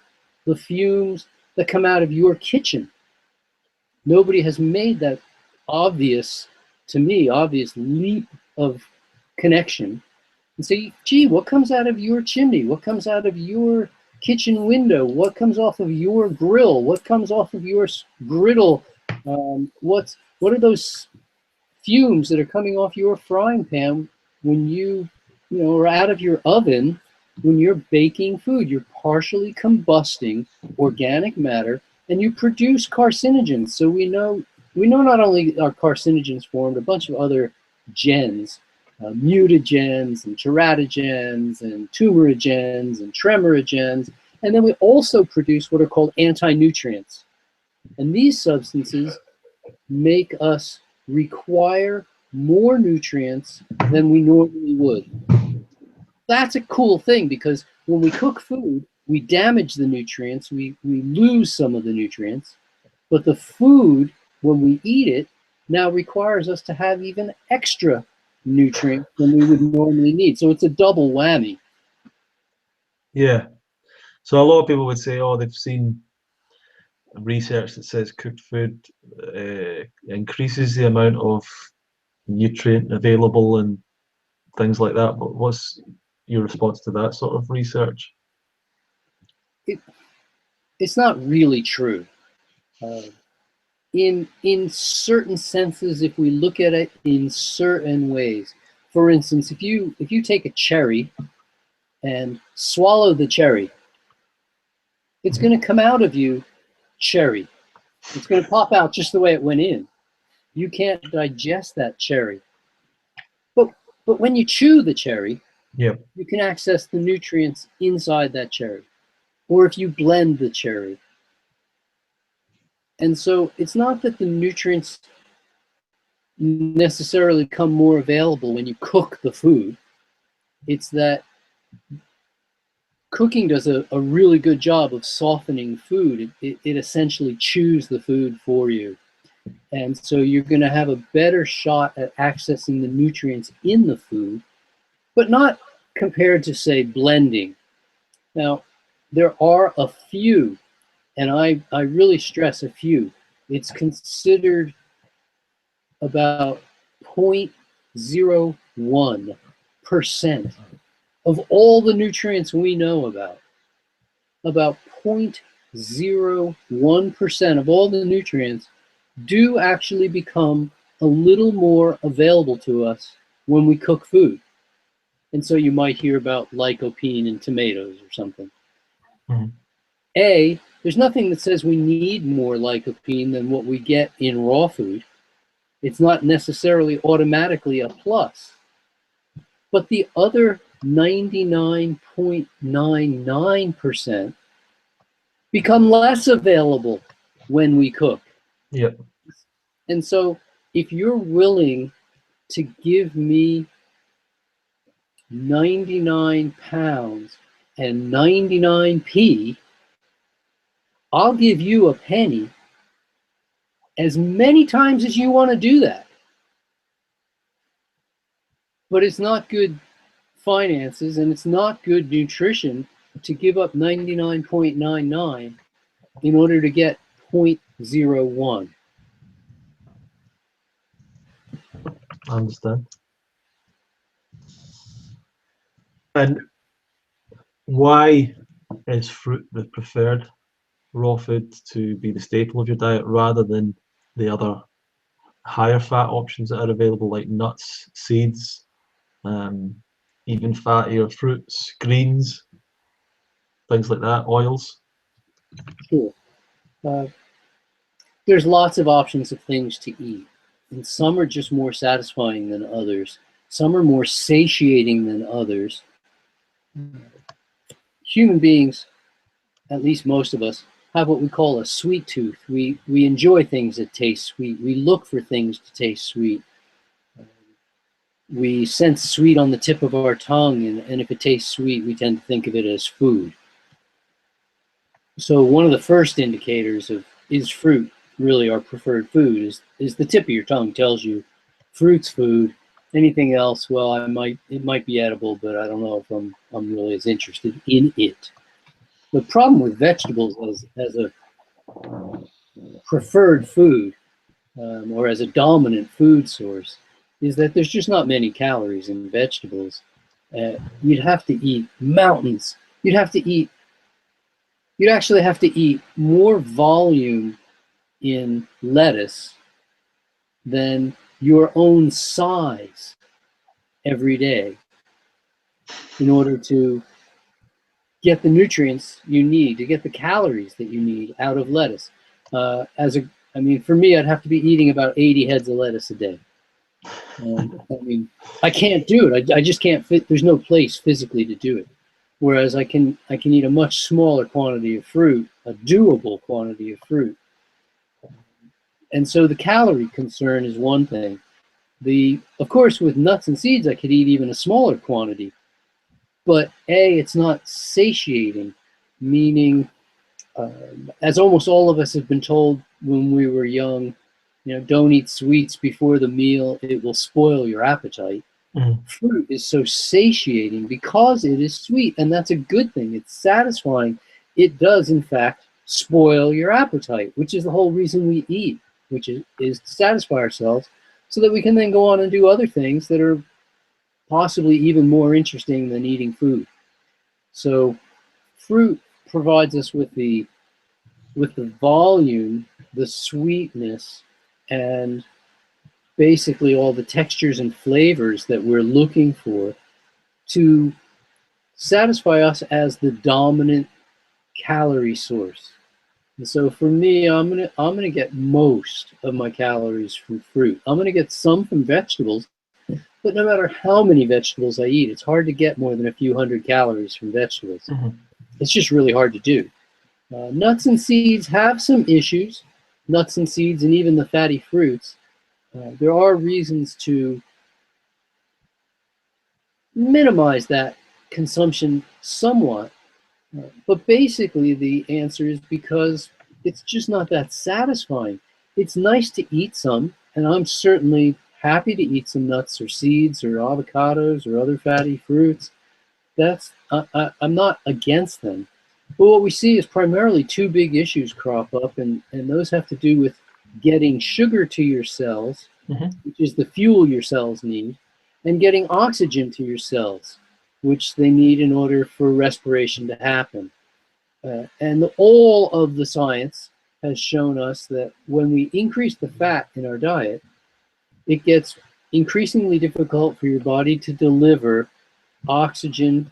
the fumes that come out of your kitchen. Nobody has made that obvious leap of connection and say, gee, what comes out of your chimney? What comes out of your kitchen window? What comes off of your grill? What comes off of your griddle? What are those fumes that are coming off your frying pan when you know, or out of your oven when you're baking food? You're partially combusting organic matter, and you produce carcinogens. So we know not only are carcinogens formed, a bunch of other gens, mutagens and teratogens and tumorigens and tremorogens, and then we also produce what are called anti-nutrients. And these substances make us require more nutrients than we normally would. That's a cool thing, because when we cook food, we damage the nutrients, we lose some of the nutrients, but the food, when we eat it, now requires us to have even extra nutrients than we would normally need. So it's a double whammy. Yeah. So a lot of people would say, oh, they've seen research that says cooked food increases the amount of nutrient available and things like that. But what's your response to that sort of research? It's not really true. In certain senses, if we look at it in certain ways. For instance, if you take a cherry and swallow the cherry, it's going to come out of you cherry. It's going to pop out just the way it went in. You can't digest that cherry. But when you chew the cherry, yep, you can access the nutrients inside that cherry. Or if you blend the cherry. And so it's not that the nutrients necessarily come more available when you cook the food. It's that cooking does a really good job of softening food. It essentially chews the food for you. And so you're going to have a better shot at accessing the nutrients in the food, but not compared to, say, blending. Now, there are a few, and I really stress a few. It's considered about 0.01% of all the nutrients we know about. About 0.01% of all the nutrients do actually become a little more available to us when we cook food. And so you might hear about lycopene in tomatoes or something. Mm-hmm. There's nothing that says we need more lycopene than what we get in raw food. It's not necessarily automatically a plus. But the other 99.99% become less available when we cook. Yep. And so if you're willing to give me 99 pounds and 99p, I'll give you a penny as many times as you want to do that. But it's not good finances and it's not good nutrition to give up 99.99 in order to get 0.01. I understand. And why is fruit the preferred raw food to be the staple of your diet rather than the other higher fat options that are available, like nuts, seeds, even fattier fruits, greens, things like that, oils? Sure. There's lots of options of things to eat, and some are just more satisfying than others. Some are more satiating than others. Human beings, at least most of us, have what we call a sweet tooth. We enjoy things that taste sweet. We look for things to taste sweet. We sense sweet on the tip of our tongue, and if it tastes sweet, we tend to think of it as food. So one of the first indicators of is fruit really our preferred food is the tip of your tongue tells you fruit's food. Anything else, well, it might be edible, but I don't know if I'm really as interested in it. The problem with vegetables as a preferred food or as a dominant food source is that there's just not many calories in vegetables. You'd have to eat mountains. You'd actually have to eat more volume in lettuce than your own size every day in order to get the nutrients you need, to get the calories that you need out of lettuce. I mean, for me, I'd have to be eating about 80 heads of lettuce a day. And I mean, I can't do it. I just can't fit. There's no place physically to do it. Whereas I can eat a much smaller quantity of fruit, a doable quantity of fruit. And so the calorie concern is one thing. Of course, with nuts and seeds, I could eat even a smaller quantity. But it's not satiating, meaning, as almost all of us have been told when we were young, don't eat sweets before the meal, it will spoil your appetite. Fruit is so satiating because it is sweet, and that's a good thing. It's satisfying. It does, in fact, spoil your appetite, which is the whole reason we eat, which is to satisfy ourselves so that we can then go on and do other things that are possibly even more interesting than eating food. So fruit provides us with the volume, the sweetness, and basically all the textures and flavors that we're looking for to satisfy us as the dominant calorie source. And so for me, I'm gonna get most of my calories from fruit. I'm gonna get some from vegetables, but no matter how many vegetables I eat, it's hard to get more than a few hundred calories from vegetables. It's just really hard to do. Nuts and seeds have some issues. Nuts and seeds and even the fatty fruits. There are reasons to minimize that consumption somewhat. But basically the answer is because it's just not that satisfying. It's nice to eat some, and I'm certainly happy to eat some nuts or seeds or avocados or other fatty fruits. I'm not against them. But what we see is primarily two big issues crop up, and those have to do with getting sugar to your cells, which is the fuel your cells need, and getting oxygen to your cells, which they need in order for respiration to happen. And all of the science has shown us that when we increase the fat in our diet, it gets increasingly difficult for your body to deliver oxygen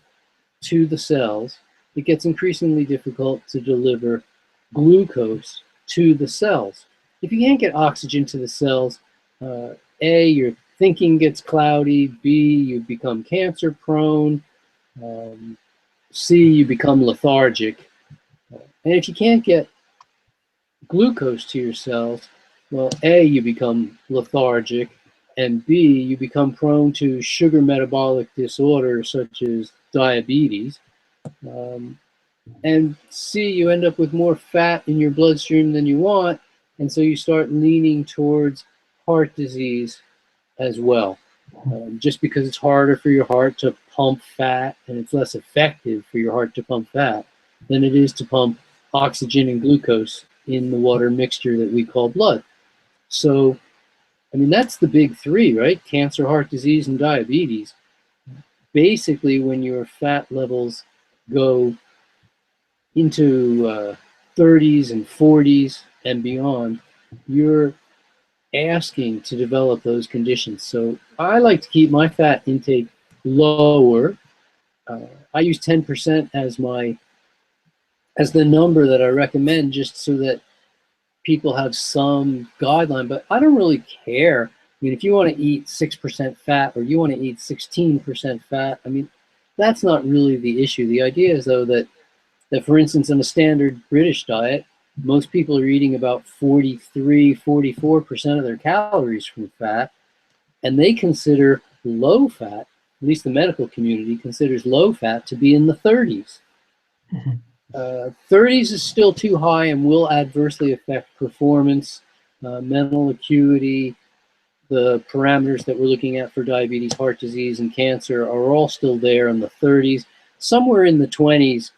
to the cells. It gets increasingly difficult to deliver glucose to the cells. If you can't get oxygen to the cells, A, your thinking gets cloudy, B, you become cancer prone, C, you become lethargic. And if you can't get glucose to your cells, well, A, you become lethargic, and B, you become prone to sugar metabolic disorders such as diabetes. And C, you end up with more fat in your bloodstream than you want, and so you start leaning towards heart disease as well. Just because it's harder for your heart to pump fat, and it's less effective for your heart to pump fat than it is to pump oxygen and glucose in the water mixture that we call blood. So, I mean, that's the big three, right? Cancer, heart disease, and diabetes. Basically, when your fat levels go into 30s and 40s and beyond, you're asking to develop those conditions. So I like to keep my fat intake lower. I use 10% as the number that I recommend, just so that people have some guideline, but I don't really care. I mean, if you want to eat 6% fat or you want to eat 16% fat, I mean, that's not really the issue. The idea is, though, that for instance, in a standard British diet, most people are eating about 44% of their calories from fat, and they consider low fat, at least the medical community considers low fat to be in the 30s. 30s is still too high and will adversely affect performance, mental acuity. The parameters that we're looking at for diabetes, heart disease, and cancer are all still there in the 30s. Somewhere in the 20s,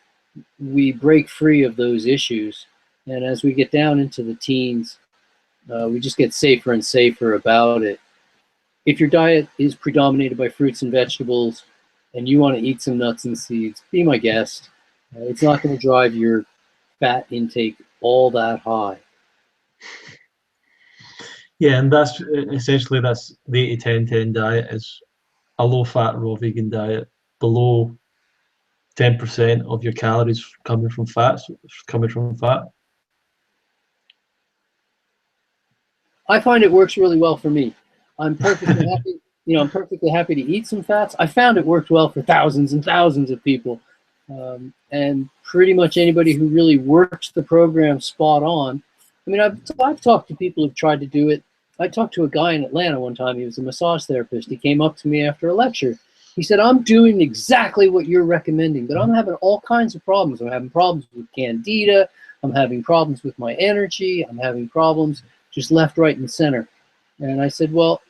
we break free of those issues. And as we get down into the teens, we just get safer and safer about it. if your diet is predominated by fruits and vegetables and you want to eat some nuts and seeds, be my guest. It's not going to drive your fat intake all that high. Yeah, and that's essentially that's the 80-10-10 diet is a low-fat raw vegan diet, below 10% of your calories coming from fats, coming from fat. I find it works really well for me. I'm perfectly happy. I'm perfectly happy to eat some fats. I found it worked well for thousands and thousands of people, and pretty much anybody who really works the program spot on. I mean, I've talked to people who've tried to do it. I talked to a guy in Atlanta one time. He was a massage therapist. He came up to me after a lecture. He said, "I'm doing exactly what you're recommending, but I'm having all kinds of problems. I'm having problems with candida. I'm having problems with my energy. I'm having problems just left, right, and center." And I said, "Well,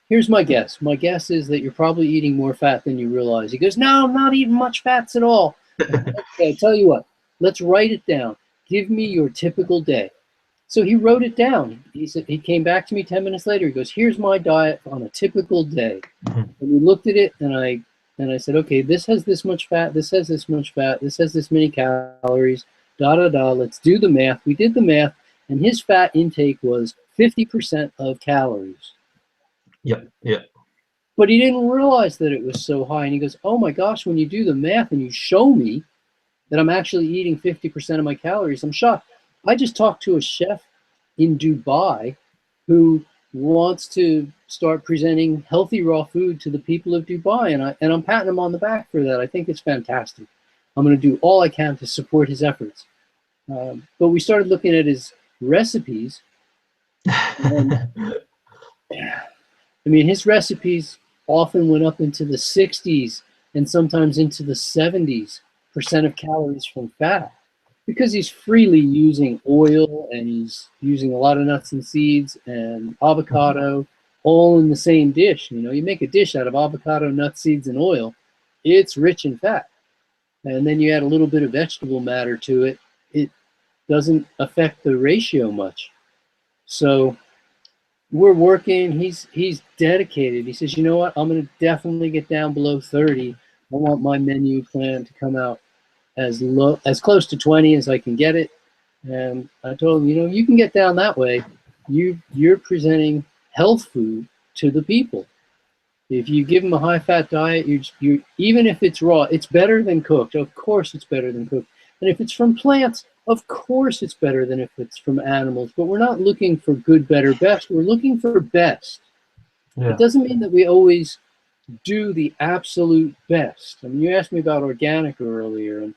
here's my guess. My guess is that you're probably eating more fat than you realize." He goes, "No, I'm not eating much fats at all." I said, "Okay, tell you what, let's write it down. Give me your typical day." So he wrote it down. He said, he came back to me 10 minutes later. He goes, "Here's my diet on a typical day." And we looked at it, and I said, "Okay, this has this much fat, this has this much fat, this has this many calories, let's do the math." We did the math, and his fat intake was 50% of calories. Yeah. But he didn't realize that it was so high. And he goes, "Oh my gosh, when you do the math and you show me that I'm actually eating 50% of my calories, I'm shocked." I just talked to a chef in Dubai who wants to start presenting healthy raw food to the people of Dubai, and I'm patting him on the back for that. I think it's fantastic. I'm going to do all I can to support his efforts. But we started looking at his recipes. And, I mean, his recipes often went up into the 60s and sometimes into the 70% of calories from fat, because he's freely using oil and he's using a lot of nuts and seeds and avocado all in the same dish. You make a dish out of avocado, nuts, seeds, and oil, it's rich in fat. And then you add a little bit of vegetable matter to it, it doesn't affect the ratio much. So we're working, he's dedicated. He says, "You know what, I'm going to definitely get down below 30. I want my menu plan to come out as close to 20 as I can get it." And I told him, you can get down that way. You're presenting health food to the people. If you give them a high-fat diet, you even if it's raw, it's better than cooked. Of course it's better than cooked. And if it's from plants, of course it's better than if it's from animals. But we're not looking for good, better, best. We're looking for best. Yeah. It doesn't mean that we always do the absolute best. I mean, you asked me about organic earlier,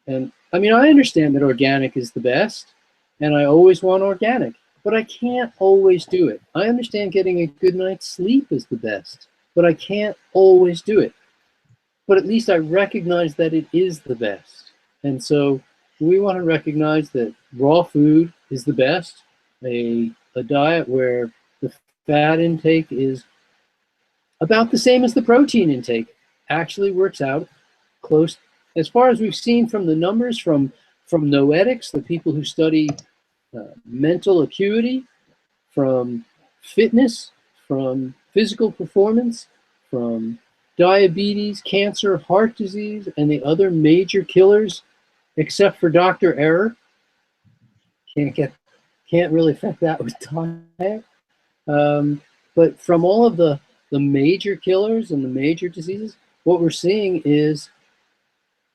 and I mean, I understand that organic is the best, and I always want organic, but I can't always do it. I understand getting a good night's sleep is the best, but I can't always do it. But at least I recognize that it is the best. And so we want to recognize that raw food is the best, a diet where the fat intake is about the same as the protein intake actually works out close. As far as we've seen from the numbers from noetics, the people who study mental acuity, from fitness, from physical performance, from diabetes, cancer, heart disease, and the other major killers, except for Dr. Error. Can't really affect that with diet. But from all of the major killers and the major diseases, what we're seeing is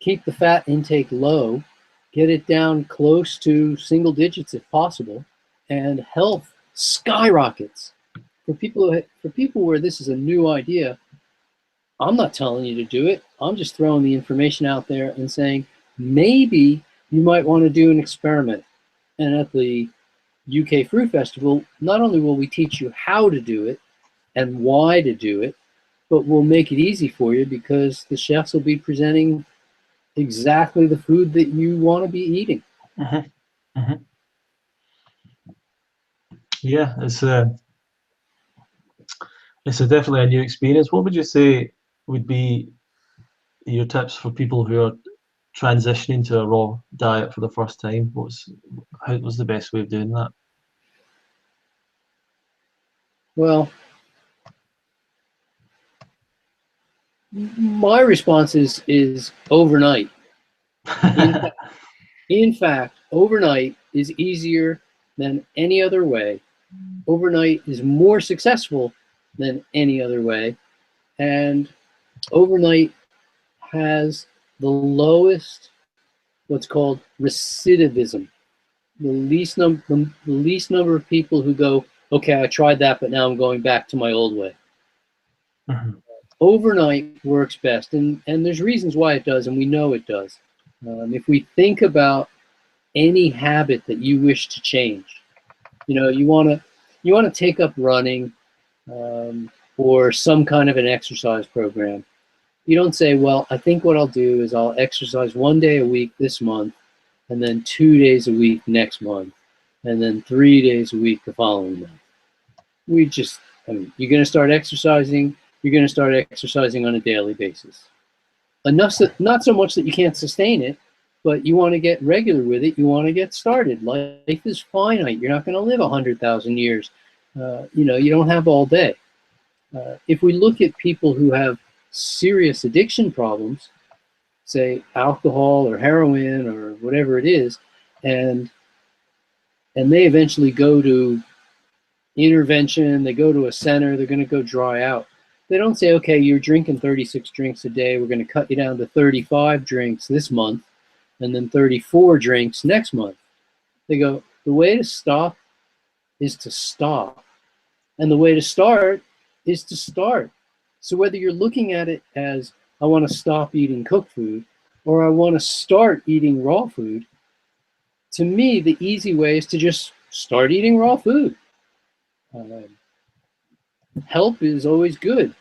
keep the fat intake low, get it down close to single digits if possible, and health skyrockets. For people where this is a new idea, I'm not telling you to do it. I'm just throwing the information out there and saying, maybe you might want to do an experiment. And at the UK Fruit Festival, not only will we teach you how to do it and why to do it, but we'll make it easy for you, because the chefs will be presenting exactly the food that you want to be eating. Yeah, it's definitely a new experience. What would you say would be your tips for people who are transitioning to a raw diet for the first time? What's the best way of doing that? Well, My response is overnight. In fact, overnight is easier than any other way. Overnight is more successful than any other way. And overnight has the lowest, what's called recidivism. The least number of people who go, okay, I tried that, but now I'm going back to my old way. Mhm. Overnight works best, and there's reasons why it does, and we know it does. If we think about any habit that you wish to change, you want to take up running, or some kind of an exercise program. You don't say, well, I think what I'll do is I'll exercise 1 day a week this month, and then 2 days a week next month, and then 3 days a week the following month. You're going to start exercising. You're going to start exercising on a daily basis. Enough, not so much that you can't sustain it, but you want to get regular with it. You want to get started. Life is finite. You're not going to live 100,000 years. You don't have all day. If we look at people who have serious addiction problems, say alcohol or heroin or whatever it is, and they eventually go to intervention, they go to a center, they're going to go dry out. They don't say, okay, you're drinking 36 drinks a day, we're going to cut you down to 35 drinks this month, and then 34 drinks next month. They go, the way to stop is to stop. And the way to start is to start. So whether you're looking at it as, I want to stop eating cooked food, or I want to start eating raw food, to me, the easy way is to just start eating raw food. Help is always good.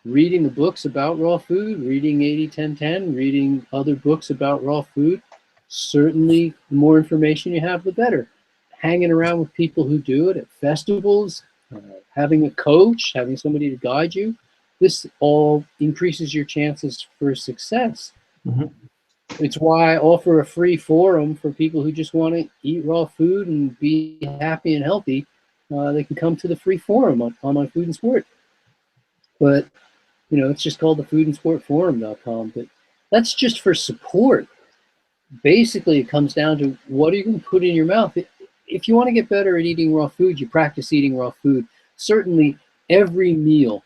Reading the books about raw food, reading 80-10-10, reading other books about raw food, certainly the more information you have, the better. Hanging around with people who do it at festivals, having a coach, having somebody to guide you, this all increases your chances for success. Mm-hmm. It's why I offer a free forum for people who just want to eat raw food and be happy and healthy. They can come to the free forum on my Food and Sport. But, it's just called the foodandsportforum.com. But that's just for support. Basically, it comes down to what are you going to put in your mouth? If you want to get better at eating raw food, you practice eating raw food. Certainly, every meal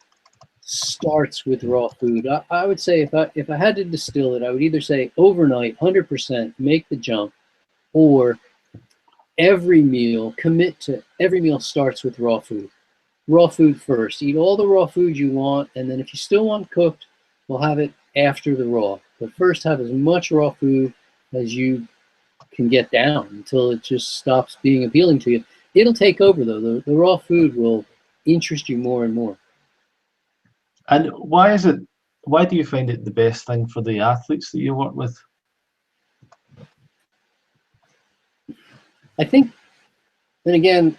starts with raw food. I would say if I had to distill it, I would either say overnight, 100%, make the jump, or every meal, commit to every meal starts with raw food. Raw food first. Eat all the raw food you want, and then if you still want cooked, we'll have it after the raw. But first, have as much raw food as you can get down until it just stops being appealing to you. It'll take over, though. The raw food will interest you more and more. And why do you find it the best thing for the athletes that you work with? I think, and again,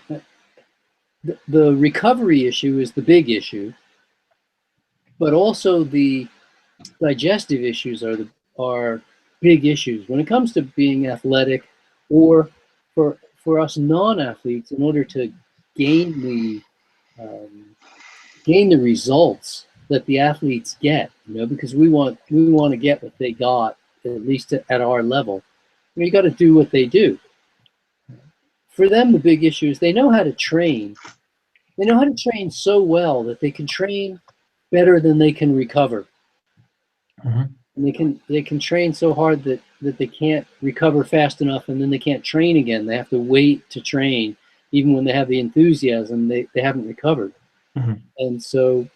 the recovery issue is the big issue, but also the digestive issues are big issues. When it comes to being athletic, or for us non-athletes, in order to gain the results that the athletes get, because we want to get what they got, at least at our level. You got to do what they do. For them, the big issue is they know how to train. They know how to train so well that they can train better than they can recover. Mm-hmm. And they can train so hard that they can't recover fast enough, and then they can't train again. They have to wait to train, even when they have the enthusiasm, they haven't recovered. Mm-hmm. And so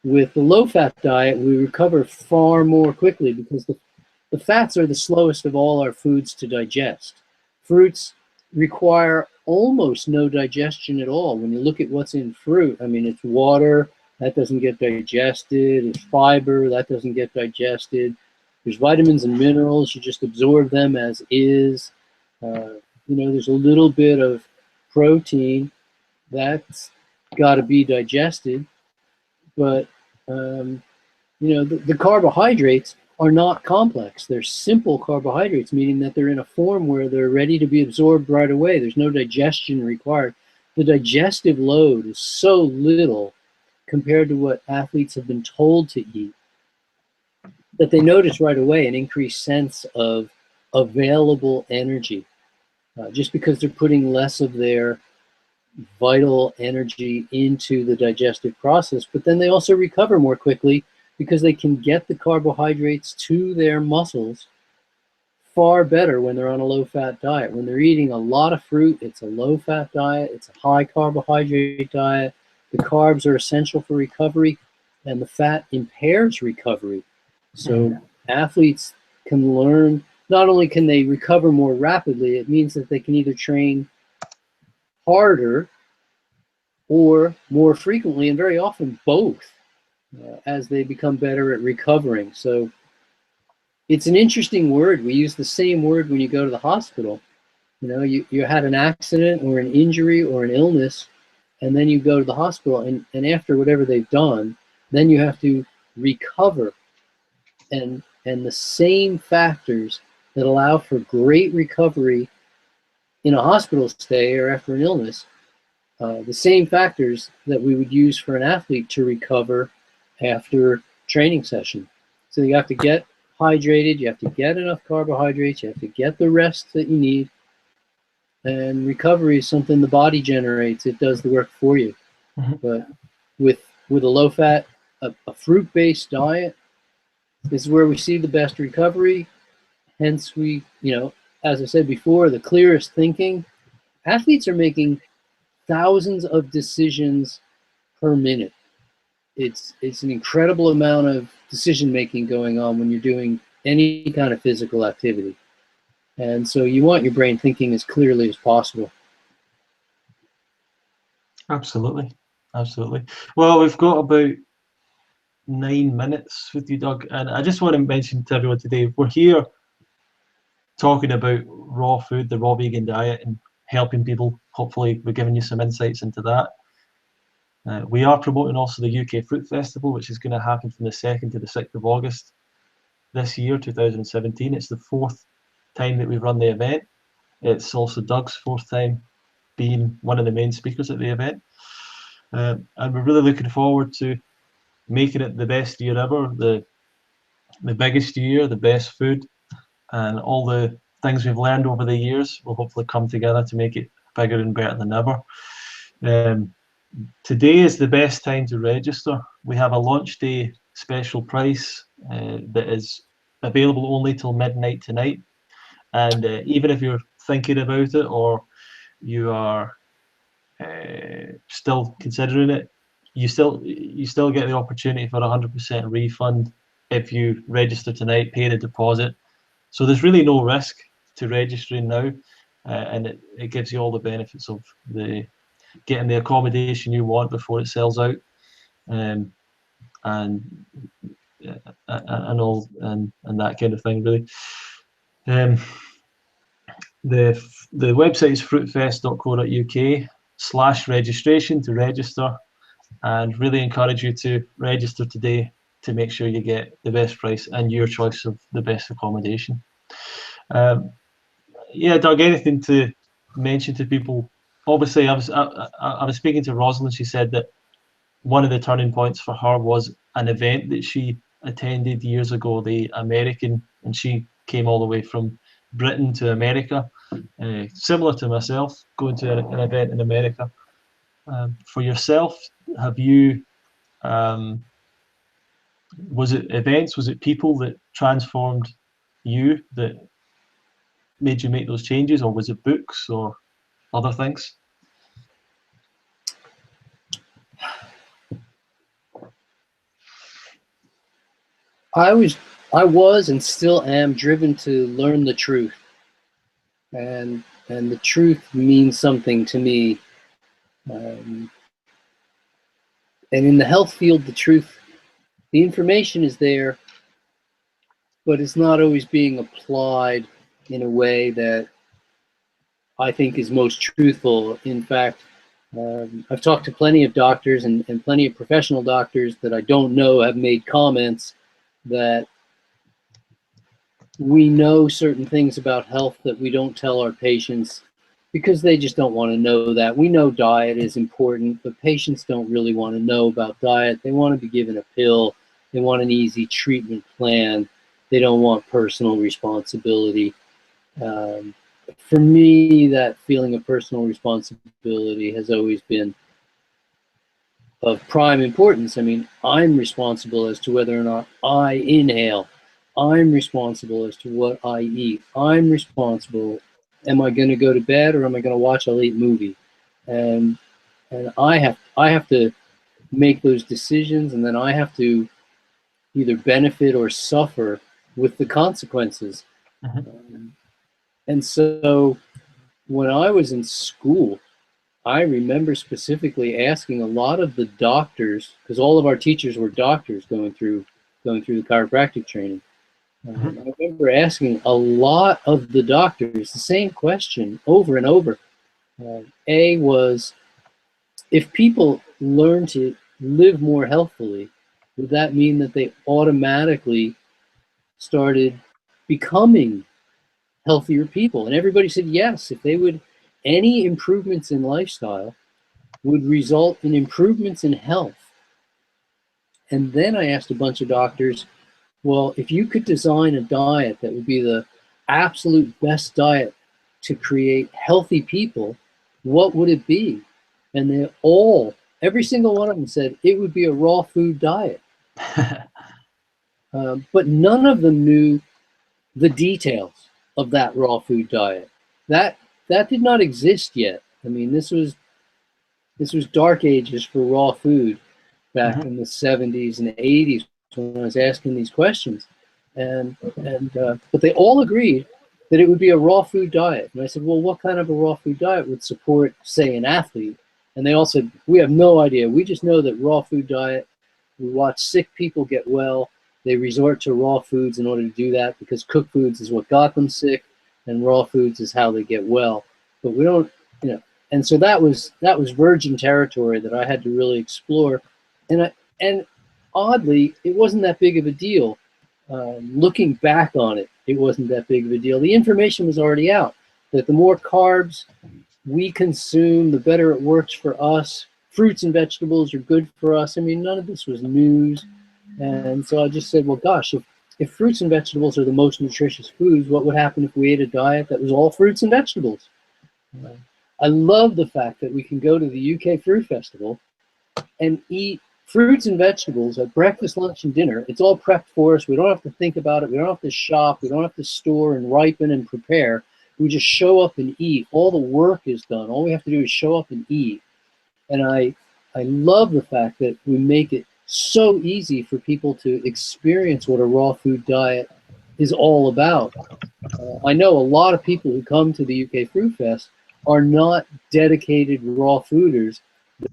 with the low-fat diet, we recover far more quickly because the fats are the slowest of all our foods to digest. Fruits require almost no digestion at all. When you look at what's in fruit, it's water, that doesn't get digested. It's fiber, that doesn't get digested. There's vitamins and minerals, you just absorb them as is. There's a little bit of protein that's got to be digested. But, the carbohydrates are not complex. They're simple carbohydrates, meaning that they're in a form where they're ready to be absorbed right away. There's no digestion required. The digestive load is so little compared to what athletes have been told to eat. that they notice right away an increased sense of available energy, just because they're putting less of their vital energy into the digestive process. But then they also recover more quickly because they can get the carbohydrates to their muscles far better when they're on a low-fat diet. When they're eating a lot of fruit, it's a low-fat diet, it's a high-carbohydrate diet. The carbs are essential for recovery, and the fat impairs recovery. So athletes can learn, not only can they recover more rapidly, it means that they can either train harder or more frequently, and very often both, as they become better at recovering. So it's an interesting word. We use the same word when you go to the hospital. You know, you had an accident or an injury or an illness, and then you go to the hospital, and after whatever they've done, then you have to recover. And the same factors that allow for great recovery in a hospital stay or after an illness, the same factors that we would use for an athlete to recover after training session. So you have to get hydrated, you have to get enough carbohydrates, you have to get the rest that you need, and recovery is something the body generates. It does the work for you. But with a low-fat, a fruit-based diet, this is where we see the best recovery. Hence, we, you know, as I said before, the clearest thinking. Athletes are making thousands of decisions per minute. It's an incredible amount of decision making going on when you're doing any kind of physical activity. And so you want your brain thinking as clearly as possible. Absolutely. Absolutely. Well, we've got about 9 minutes with you, Doug, and I just want to mention to everyone today, we're here talking about raw food, the raw vegan diet, and helping people. Hopefully we're giving you some insights into that. We are promoting also the UK Fruit Festival, which is going to happen from the 2nd to the 6th of August this year, 2017. It's the 4th time that we've run the event. It's also Doug's 4th time being one of the main speakers at the event. And we're really looking forward to making it the best year ever, the biggest year, the best food, and all the things we've learned over the years will hopefully come together to make it bigger and better than ever. Today is the best time to register. We have a launch day special price that is available only till midnight tonight. And even if you're thinking about it or you are still considering it, you still get the opportunity for 100% refund if you register tonight, pay the deposit. So there's really no risk to registering now, and it gives you all the benefits of getting the accommodation you want before it sells out, and all and that kind of thing, really. The website is fruitfest.co.uk/registration to register, and really encourage you to register today to make sure you get the best price and your choice of the best accommodation. Yeah, Doug, anything to mention to people? Obviously, I was speaking to Rosalind. She said that one of the turning points for her was an event that she attended years ago, the American, and she came all the way from Britain to America, similar to myself, going to an event in America. For yourself, have you, was it events, was it people that transformed you, that made you make those changes, or was it books or other things? I was and still am driven to learn the truth, and the truth means something to me. And in the health field, the information is there, but it's not always being applied in a way that I think is most truthful. In fact, I've talked to plenty of doctors and plenty of professional doctors that I don't know have made comments that we know certain things about health that we don't tell our patients because they just don't want to know that. We know diet is important, but patients don't really want to know about diet. They want to be given a pill They want an easy treatment plan. They don't want personal responsibility. For me, that feeling of personal responsibility has always been of prime importance. I mean, I'm responsible as to whether or not I inhale. I'm responsible as to what I eat. I'm responsible. Am I going to go to bed or am I going to watch a late movie? And I have to make those decisions, and then I have to either benefit or suffer with the consequences. And so when I was in school, I remember specifically asking a lot of the doctors, because all of our teachers were doctors going through the chiropractic training. I remember asking a lot of the doctors the same question over and over. A was, if people learn to live more healthfully, would that mean that they automatically started becoming healthier people? And everybody said yes. If they would, any improvements in lifestyle would result in improvements in health. And then I asked a bunch of doctors, well, if you could design a diet that would be the absolute best diet to create healthy people, what would it be? And they all, every single one of them said it would be a raw food diet. But none of them knew the details of that raw food diet. That did not exist yet. I mean, this was dark ages for raw food back in the 70s and 80s when I was asking these questions. But they all agreed that it would be a raw food diet. And I said, well, what kind of a raw food diet would support, say, an athlete? And they all said, we have no idea. We just know that raw food diet, we watch sick people get well. They resort to raw foods in order to do that because cooked foods is what got them sick, and raw foods is how they get well. But we don't, and so that was virgin territory that I had to really explore. And oddly, it wasn't that big of a deal. Looking back on it, it wasn't that big of a deal. The information was already out that the more carbs we consume, the better it works for us. Fruits and vegetables are good for us. I mean, none of this was news. And so I just said, well, gosh, if fruits and vegetables are the most nutritious foods, what would happen if we ate a diet that was all fruits and vegetables? I love the fact that we can go to the UK Fruit Festival and eat fruits and vegetables at breakfast, lunch, and dinner. It's all prepped for us. We don't have to think about it. We don't have to shop. We don't have to store and ripen and prepare. We just show up and eat. All the work is done. All we have to do is show up and eat. And I love the fact that we make it so easy for people to experience what a raw food diet is all about. I know a lot of people who come to the UK Fruit Fest are not dedicated raw fooders.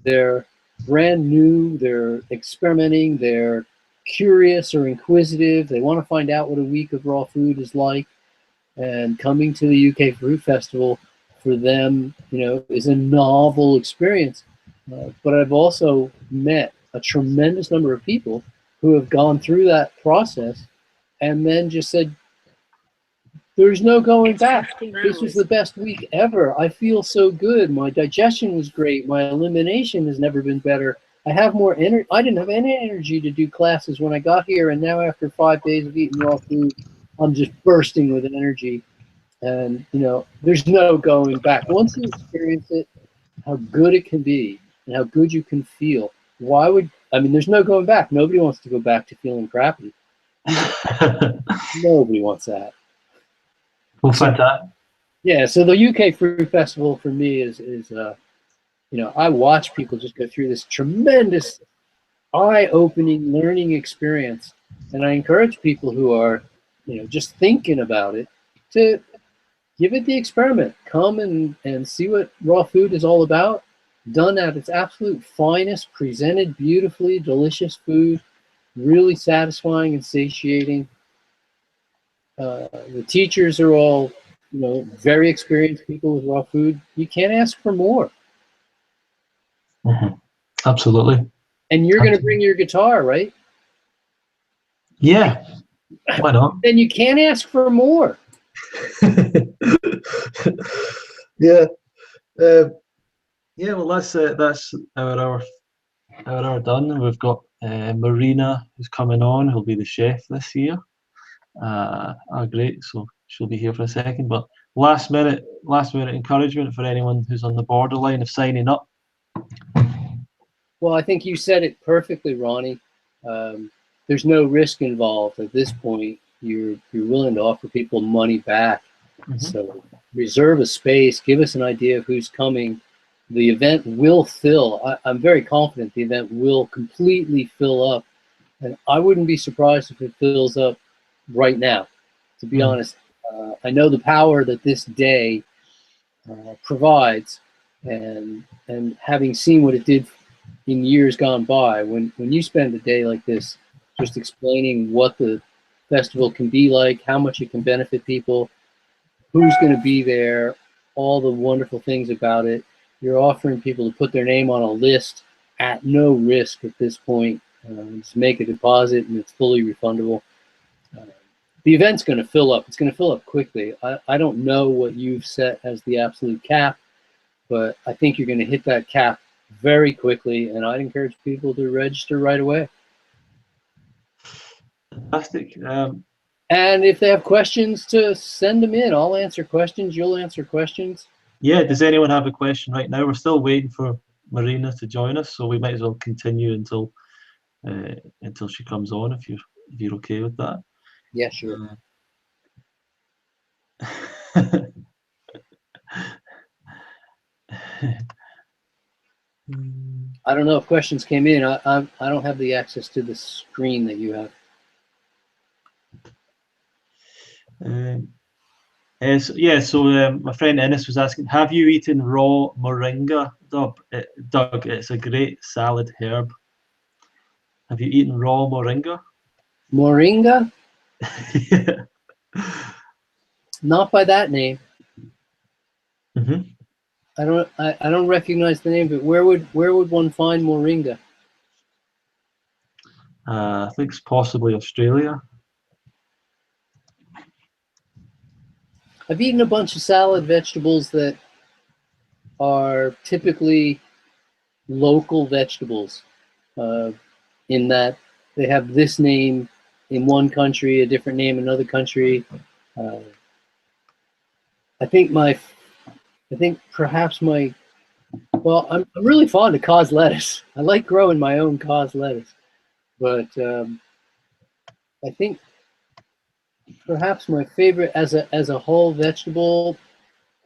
They're brand new, they're experimenting, they're curious or inquisitive, they want to find out what a week of raw food is like, and coming to the UK Fruit Festival for them, is a novel experience. But I've also met a tremendous number of people who have gone through that process and then just said, there's no going back. This was the best week ever. I feel so good. My digestion was great. My elimination has never been better. I have more energy. I didn't have any energy to do classes when I got here, and now after 5 days of eating raw food, I'm just bursting with energy. And, there's no going back. Once you experience it, how good it can be and how good you can feel, there's no going back. Nobody wants to go back to feeling crappy. Nobody wants that. Well, fantastic. Yeah, so the UK Fruit Festival for me is I watch people just go through this tremendous eye-opening learning experience, and I encourage people who are, just thinking about it to give it the experiment. Come and see what raw food is all about, done at its absolute finest, presented beautifully, delicious food, really satisfying and satiating. The teachers are all, very experienced people with raw food. You can't ask for more. Absolutely. And you're going to bring your guitar, right? Yeah. Why not? Then you can't ask for more. Yeah. Well, that's our hour hour done. We've got Marina who's coming on, who'll be the chef this year. Great, so she'll be here for a second. But last minute encouragement for anyone who's on the borderline of signing up. Well, I think you said it perfectly, Ronnie. There's no risk involved at this point. You're willing to offer people money back. Mm-hmm. So reserve a space, give us an idea of who's coming. The event will fill. I'm very confident the event will completely fill up. And I wouldn't be surprised if it fills up right now, to be honest. I know the power that this day provides, and having seen what it did in years gone by, when you spend a day like this just explaining what the festival can be like, how much it can benefit people, who's going to be there, all the wonderful things about it, you're offering people to put their name on a list at no risk at this point. Just make a deposit and it's fully refundable. The event's going to fill up. It's going to fill up quickly. I don't know what you've set as the absolute cap, but I think you're going to hit that cap very quickly, and I'd encourage people to register right away. Fantastic. And if they have questions, to send them in. I'll answer questions. You'll answer questions. Yeah, does anyone have a question right now? We're still waiting for Marina to join us, so we might as well continue until she comes on, if you're okay with that. Yeah, sure. I don't know if questions came in. I don't have the access to the screen that you have. So my friend Ennis was asking, have you eaten raw moringa, Doug? It's a great salad herb. Have you eaten raw moringa? Moringa? Yeah. Not by that name. Mm-hmm. I don't recognize the name, but where would one find moringa? I think it's possibly Australia. I've eaten a bunch of salad vegetables that are typically local vegetables, in that they have this name in one country, a different name in another country. I think perhaps I'm really fond of cos lettuce. I like growing my own cos lettuce, but I think perhaps my favorite as a whole vegetable,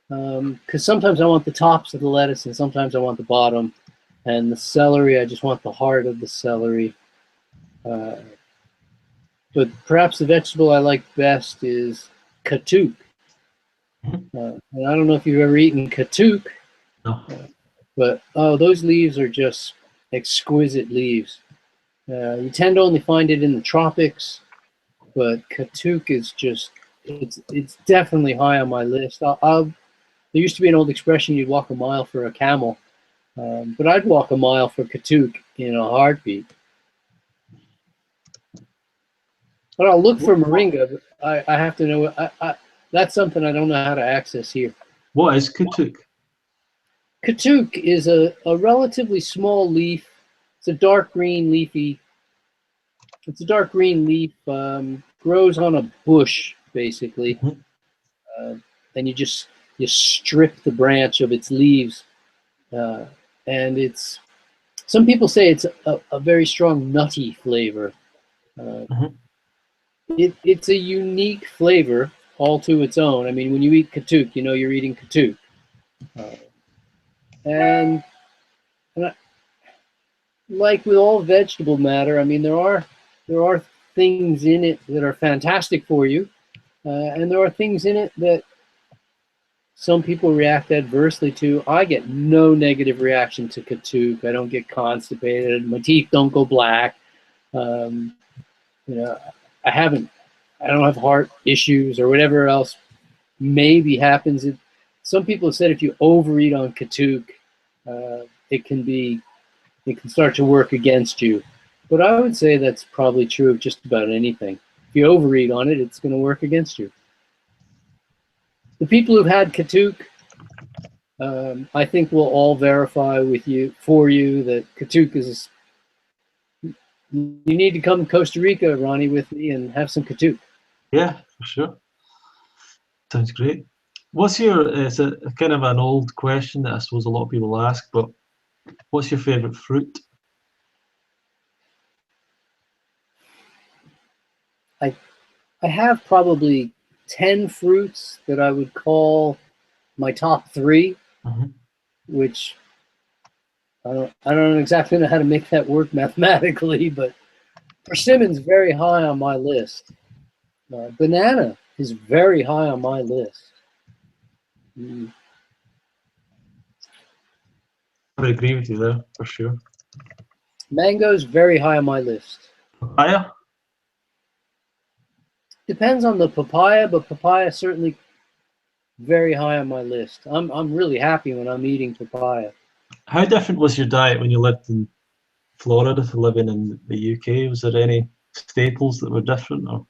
because sometimes I want the tops of the lettuce and sometimes I want the bottom, and the celery, I just want the heart of the celery. But perhaps the vegetable I like best is katuk. And I don't know if you've ever eaten katuk. No. But those leaves are just exquisite leaves. You tend to only find it in the tropics, but katuk is just, it's definitely high on my list. There used to be an old expression, you'd walk a mile for a camel, but I'd walk a mile for katuk in a heartbeat. But I'll look for moringa. But I have to know, that's something I don't know how to access here. What is katuk? Katuk is a relatively small leaf. It's a dark green leaf, grows on a bush, basically. Mm-hmm. And you strip the branch of its leaves. And some people say it's a very strong nutty flavor. Mm-hmm. It's a unique flavor all to its own. I mean, when you eat katuk, you know you're eating katuk. And like with all vegetable matter, I mean, there are things in it that are fantastic for you, and there are things in it that some people react adversely to. I get no negative reaction to katuk. I don't get constipated. My teeth don't go black. I don't have heart issues or whatever else maybe happens. Some people have said if you overeat on katuk, it can start to work against you. But I would say that's probably true of just about anything. If you overeat on it, it's going to work against you. The people who've had katuk, I think will all verify for you that katuk is You need to come to Costa Rica, Ronnie, with me and have some katook. Yeah, for sure. Sounds great. What's your, it's a kind of an old question that I suppose a lot of people ask, but what's your favourite fruit? I have probably 10 fruits that I would call my top 3, which I don't exactly know how to make that work mathematically, but persimmon's very high on my list. Banana is very high on my list. I would agree with you there, for sure. Mango's very high on my list. Papaya? Depends on the papaya, but papaya certainly very high on my list. I'm really happy when I'm eating papaya. How different was your diet when you lived in Florida to living in the UK? Was there any staples that were different? Or?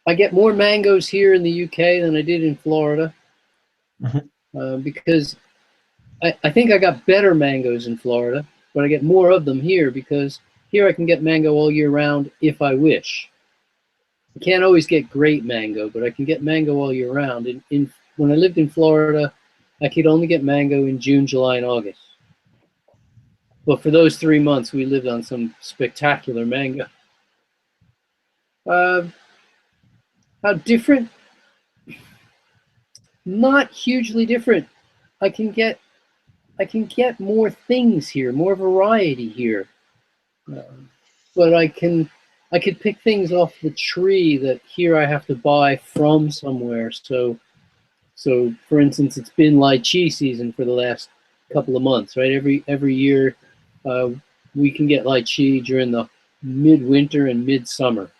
I get more mangoes here in the UK than I did in Florida, because I think I got better mangoes in Florida, but I get more of them here because here I can get mango all year round if I wish. I can't always get great mango, but I can get mango all year round. When I lived in Florida, I could only get mango in June, July, and August. But for those 3 months, we lived on some spectacular mango. How different? Not hugely different. I can get more things here, more variety here. But I could pick things off the tree that here I have to buy from somewhere. So for instance, it's been lychee season for the last couple of months, right? Every year, we can get lychee during the midwinter and midsummer.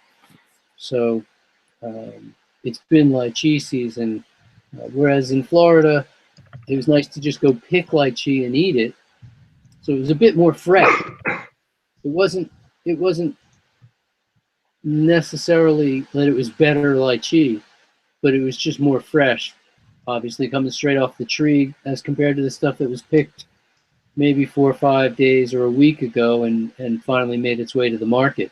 So it's been lychee season, whereas in Florida, it was nice to just go pick lychee and eat it. So it was a bit more fresh. It wasn't necessarily that it was better lychee, but it was just more fresh, obviously coming straight off the tree as compared to the stuff that was picked maybe 4 or 5 days or a week ago and finally made its way to the market.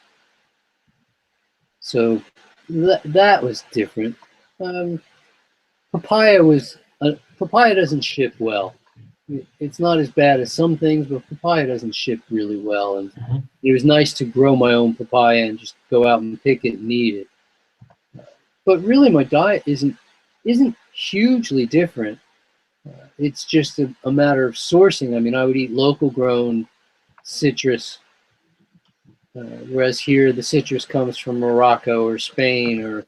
So that was different. Papaya doesn't ship well. It's not as bad as some things, but papaya doesn't ship really well. And it was nice to grow my own papaya and just go out and pick it and eat it. But really, my diet isn't hugely different. It's just a matter of sourcing. I mean, I would eat local grown citrus, whereas here the citrus comes from Morocco or Spain or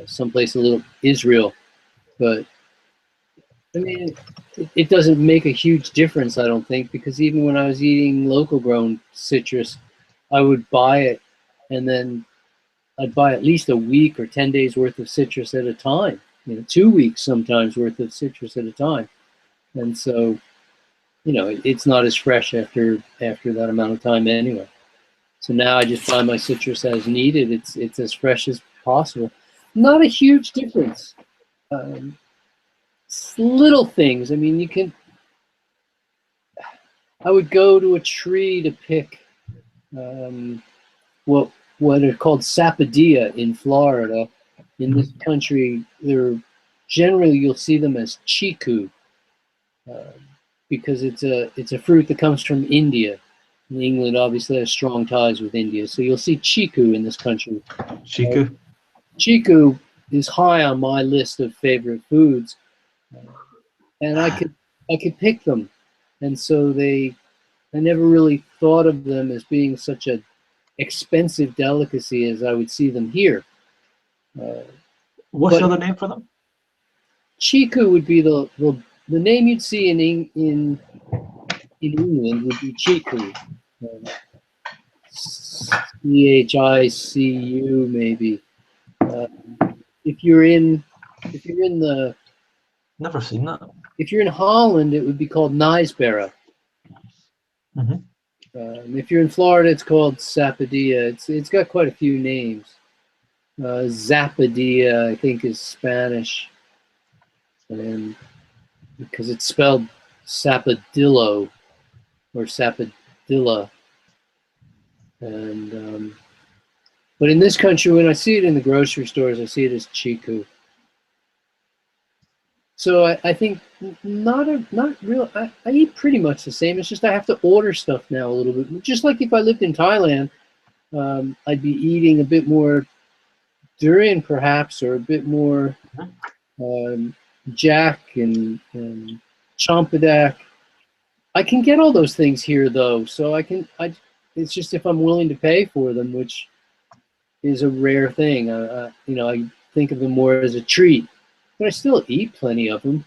someplace a little Israel. But I mean, it doesn't make a huge difference, I don't think, because even when I was eating local grown citrus, I would buy it and then I'd buy at least a week or 10 days worth of citrus at a time, 2 weeks sometimes worth of citrus at a time. And so, it's not as fresh after that amount of time anyway. So now I just buy my citrus as needed. It's as fresh as possible. Not a huge difference. Little things. I mean, I would go to a tree to pick what are called sapodilla in Florida. In this country, generally you'll see them as chiku, because it's a fruit that comes from India. And England obviously has strong ties with India, so you'll see chiku in this country. Chiku. Chiku is high on my list of favorite foods, and I could pick them, and so I never really thought of them as being such a expensive delicacy as I would see them here. What's the other name for them? Chiku would be the name you'd see in England would be chiku. CHICU maybe. If you're in the Never seen that. If you're in Holland, it would be called Nijsbera. If you're in Florida, it's called sapodilla. It's got quite a few names. Zapadilla, I think, is Spanish, and because it's spelled sapadillo or sapadilla. And but in this country, when I see it in the grocery stores, I see it as chiku. So I think not real. I eat pretty much the same. It's just I have to order stuff now a little bit. Just like if I lived in Thailand, I'd be eating a bit more durian perhaps, or a bit more jack and champadak. I can get all those things here though, so it's just if I'm willing to pay for them, which is a rare thing. You know, I think of them more as a treat, but I still eat plenty of them.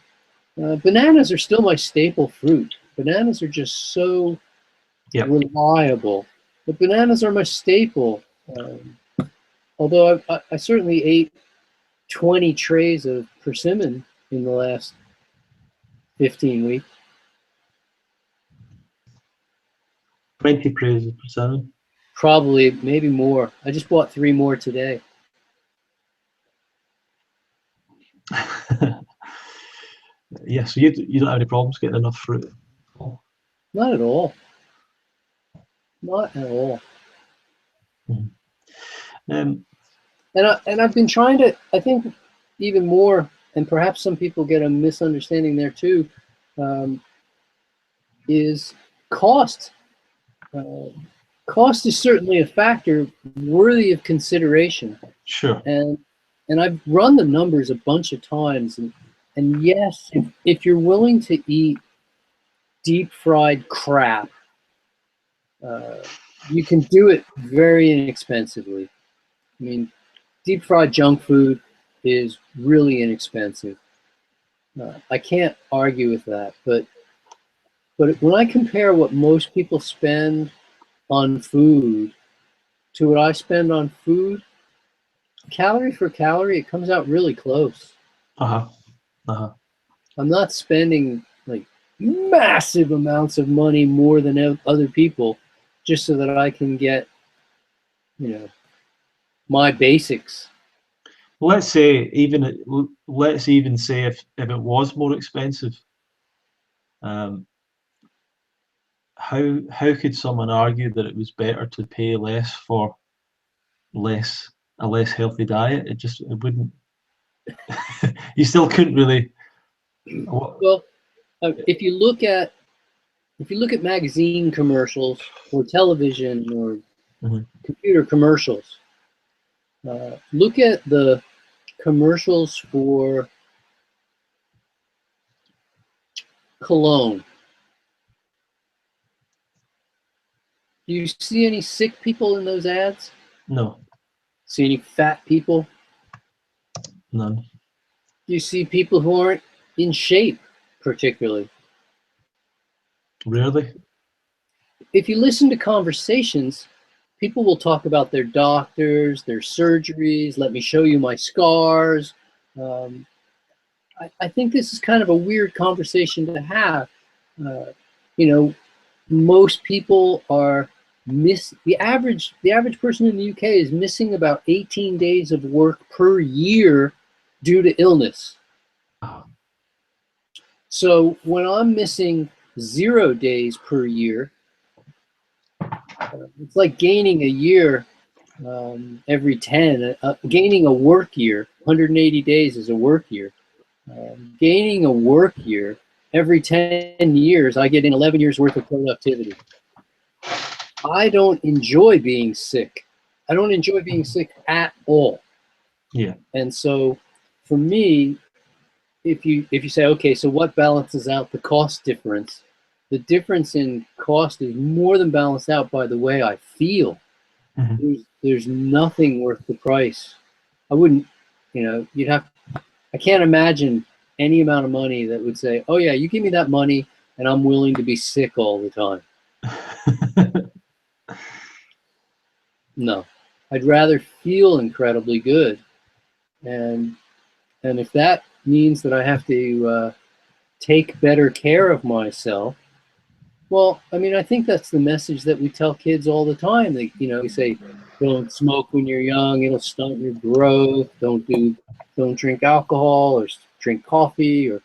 Bananas are still my staple fruit. Bananas are just so reliable. But bananas are my staple. Although I certainly ate 20 trays of persimmon in the last 15 weeks. 20 trays of persimmon. Probably, maybe more. I just bought 3 more today. Yeah, so you don't have any problems getting enough fruit? Not at all. Not at all. Mm. And I've been trying to, I think, even more, and perhaps some people get a misunderstanding there too, is cost. Cost is certainly a factor worthy of consideration. Sure. And I've run the numbers a bunch of times, and yes, if you're willing to eat deep fried crap, you can do it very inexpensively. I mean, deep fried junk food is really inexpensive. I can't argue with that, but when I compare what most people spend on food to what I spend on food, calorie for calorie, it comes out really close. I'm not spending like massive amounts of money more than other people just so that I can get, you know, my basics. Let's even say if it was more expensive, how could someone argue that it was better to pay less for a less healthy diet? It wouldn't. You still couldn't really. Well, if you look at magazine commercials or television or computer commercials, look at the commercials for cologne. Do you see any sick people in those ads? No. See any fat people? None. Do you see people who aren't in shape particularly? Rarely. If you listen to conversations, people will talk about their doctors, their surgeries, let me show you my scars. I think this is kind of a weird conversation to have. You know, most people are the average person in the UK is missing about 18 days of work per year due to illness. So when I'm missing 0 days per year, it's like gaining a year every 10. Gaining a work year, 180 days is a work year. Gaining a work year every 10 years, I get in 11 years worth of productivity. I don't enjoy being sick. I don't enjoy being sick at all. Yeah. And so for me, if you say, okay, so what balances out the cost difference? The difference in cost is more than balanced out by the way I feel. There's nothing worth the price. I wouldn't, you know, I can't imagine any amount of money that would say, oh yeah, you give me that money and I'm willing to be sick all the time. No, I'd rather feel incredibly good. And if that means that I have to take better care of myself, well, I mean, I think that's the message that we tell kids all the time. They, you know, we say, don't smoke when you're young; it'll stunt your growth. Don't drink alcohol or drink coffee. Or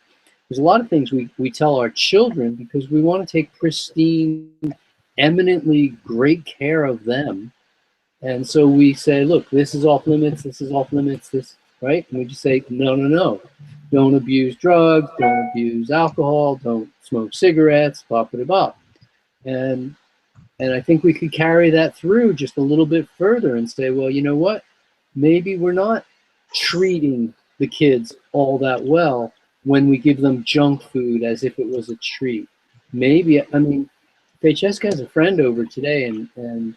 there's a lot of things we tell our children because we want to take pristine eminently great care of them. And so we say, look, this is off limits, this is off limits, this, right? And we just say, no, no, no. Don't abuse drugs, don't abuse alcohol, don't smoke cigarettes, blah, blah, blah. And I think we could carry that through just a little bit further and say, well, you know what? Maybe we're not treating the kids all that well when we give them junk food as if it was a treat. Maybe, I mean, Francesca has a friend over today, and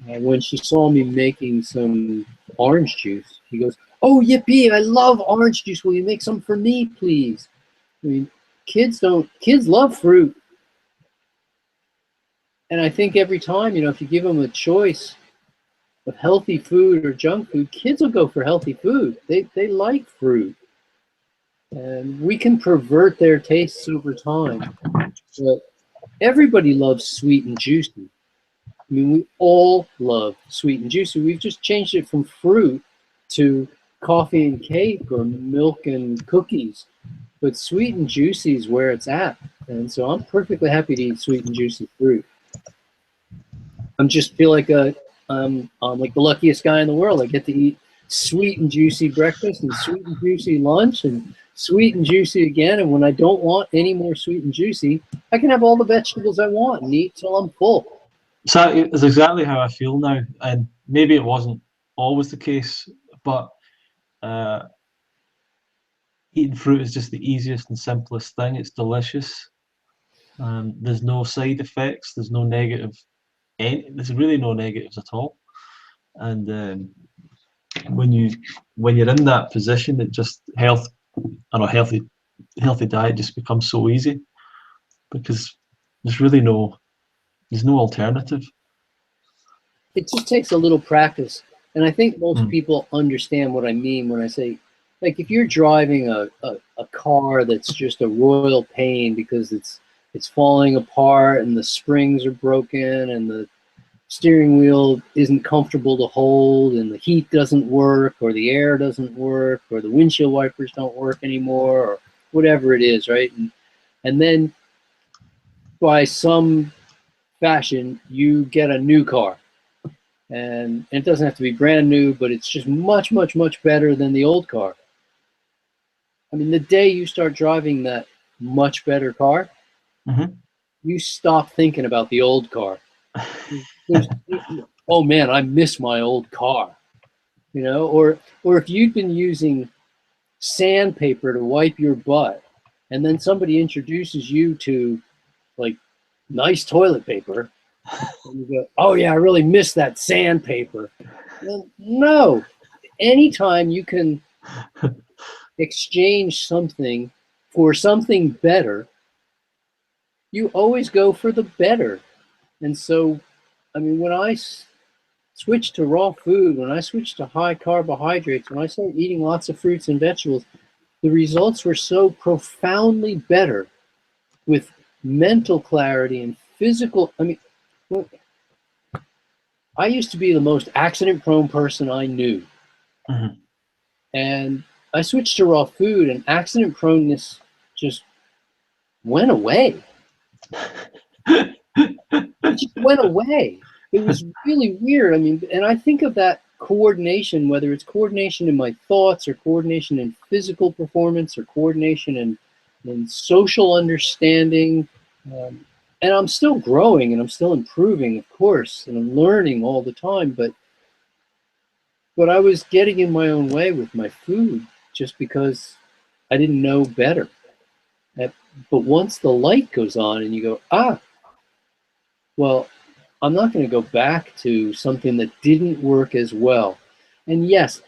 when she saw me making some orange juice, he goes, "Oh, yippee, I love orange juice. Will you make some for me, please?" I mean, kids love fruit. And I think every time, you know, if you give them a choice of healthy food or junk food, kids will go for healthy food. They like fruit. And we can pervert their tastes over time. But everybody loves sweet and juicy. I mean, we all love sweet and juicy. We've just changed it from fruit to coffee and cake or milk and cookies. But sweet and juicy is where it's at. And so I'm perfectly happy to eat sweet and juicy fruit. I just feel like I'm like the luckiest guy in the world. I get to eat sweet and juicy breakfast and sweet and juicy lunch and sweet and juicy again. And when I don't want any more sweet and juicy, I can have all the vegetables I want and eat till I'm full. So it's exactly how I feel now, and maybe it wasn't always the case, but eating fruit is just the easiest and simplest thing. It's delicious. There's no side effects. There's no negative. There's really no negatives at all. And when you're in that position, it just healthy diet just becomes so easy because there's no alternative. It just takes a little practice. And I think most people understand what I mean when I say, like, if you're driving a car that's just a royal pain because it's falling apart and the springs are broken and the steering wheel isn't comfortable to hold and the heat doesn't work or the air doesn't work or the windshield wipers don't work anymore or whatever it is, right? And then by some fashion, you get a new car. And it doesn't have to be brand new, but it's just much, much, much better than the old car. I mean, the day you start driving that much better car, you stop thinking about the old car. Oh man, I miss my old car. You know, or if you've been using sandpaper to wipe your butt, and then somebody introduces you to like nice toilet paper, and you go, "Oh yeah, I really miss that sandpaper." Well, no, anytime you can exchange something for something better, you always go for the better. And so, I mean, when I switched to raw food, when I switched to high carbohydrates, when I started eating lots of fruits and vegetables, the results were so profoundly better with mental clarity and physical. I mean, I used to be the most accident-prone person I knew. And I switched to raw food, and accident proneness just went away. It just went away. It was really weird. I mean, and I think of that coordination, whether it's coordination in my thoughts or coordination in physical performance or coordination in social understanding. And I'm still growing and I'm still improving, of course, and I'm learning all the time. But I was getting in my own way with my food just because I didn't know better. But once the light goes on and you go, well, I'm not going to go back to something that didn't work as well. And yes,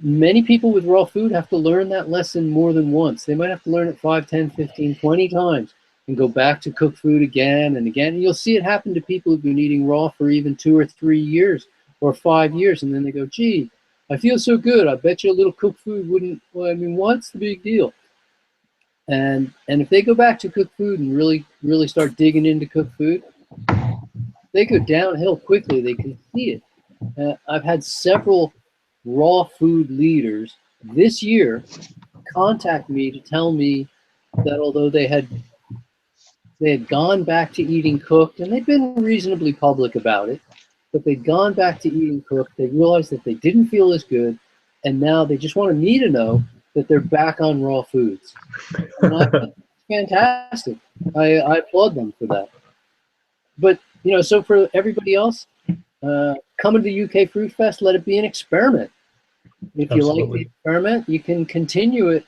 many people with raw food have to learn that lesson more than once. They might have to learn it 5, 10, 15, 20 times and go back to cook food again and again. And you'll see it happen to people who've been eating raw for even 2 or 3 years or 5 years. And then they go, gee, I feel so good. I bet you a little cooked food wouldn't, well, I mean, what's the big deal? And if they go back to cooked food and really, really start digging into cooked food, they go downhill quickly. They can see it. I've had several raw food leaders this year contact me to tell me that although they had They had gone back to eating cooked, and they'd been reasonably public about it, but they'd gone back to eating cooked. They realized that they didn't feel as good, and now they just wanted me to know that they're back on raw foods. And I think it's fantastic. I applaud them for that. But, you know, so for everybody else, come to the UK Fruit Fest, let it be an experiment. If you like the experiment, you can continue it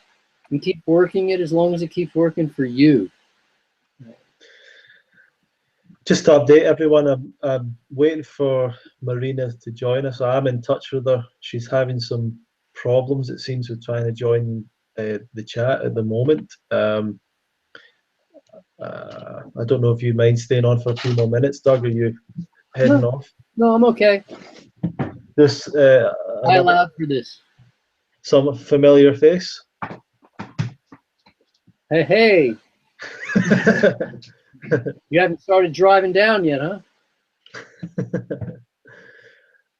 and keep working it as long as it keeps working for you. Just to update everyone, I'm waiting for Marina to join us. I'm in touch with her. She's having some problems, it seems, with trying to join the chat at the moment. I don't know if you mind staying on for a few more minutes, Doug. Are you heading off? No, I'm okay. This I allowed for this. Some familiar face. Hey, hey. You haven't started driving down yet, huh?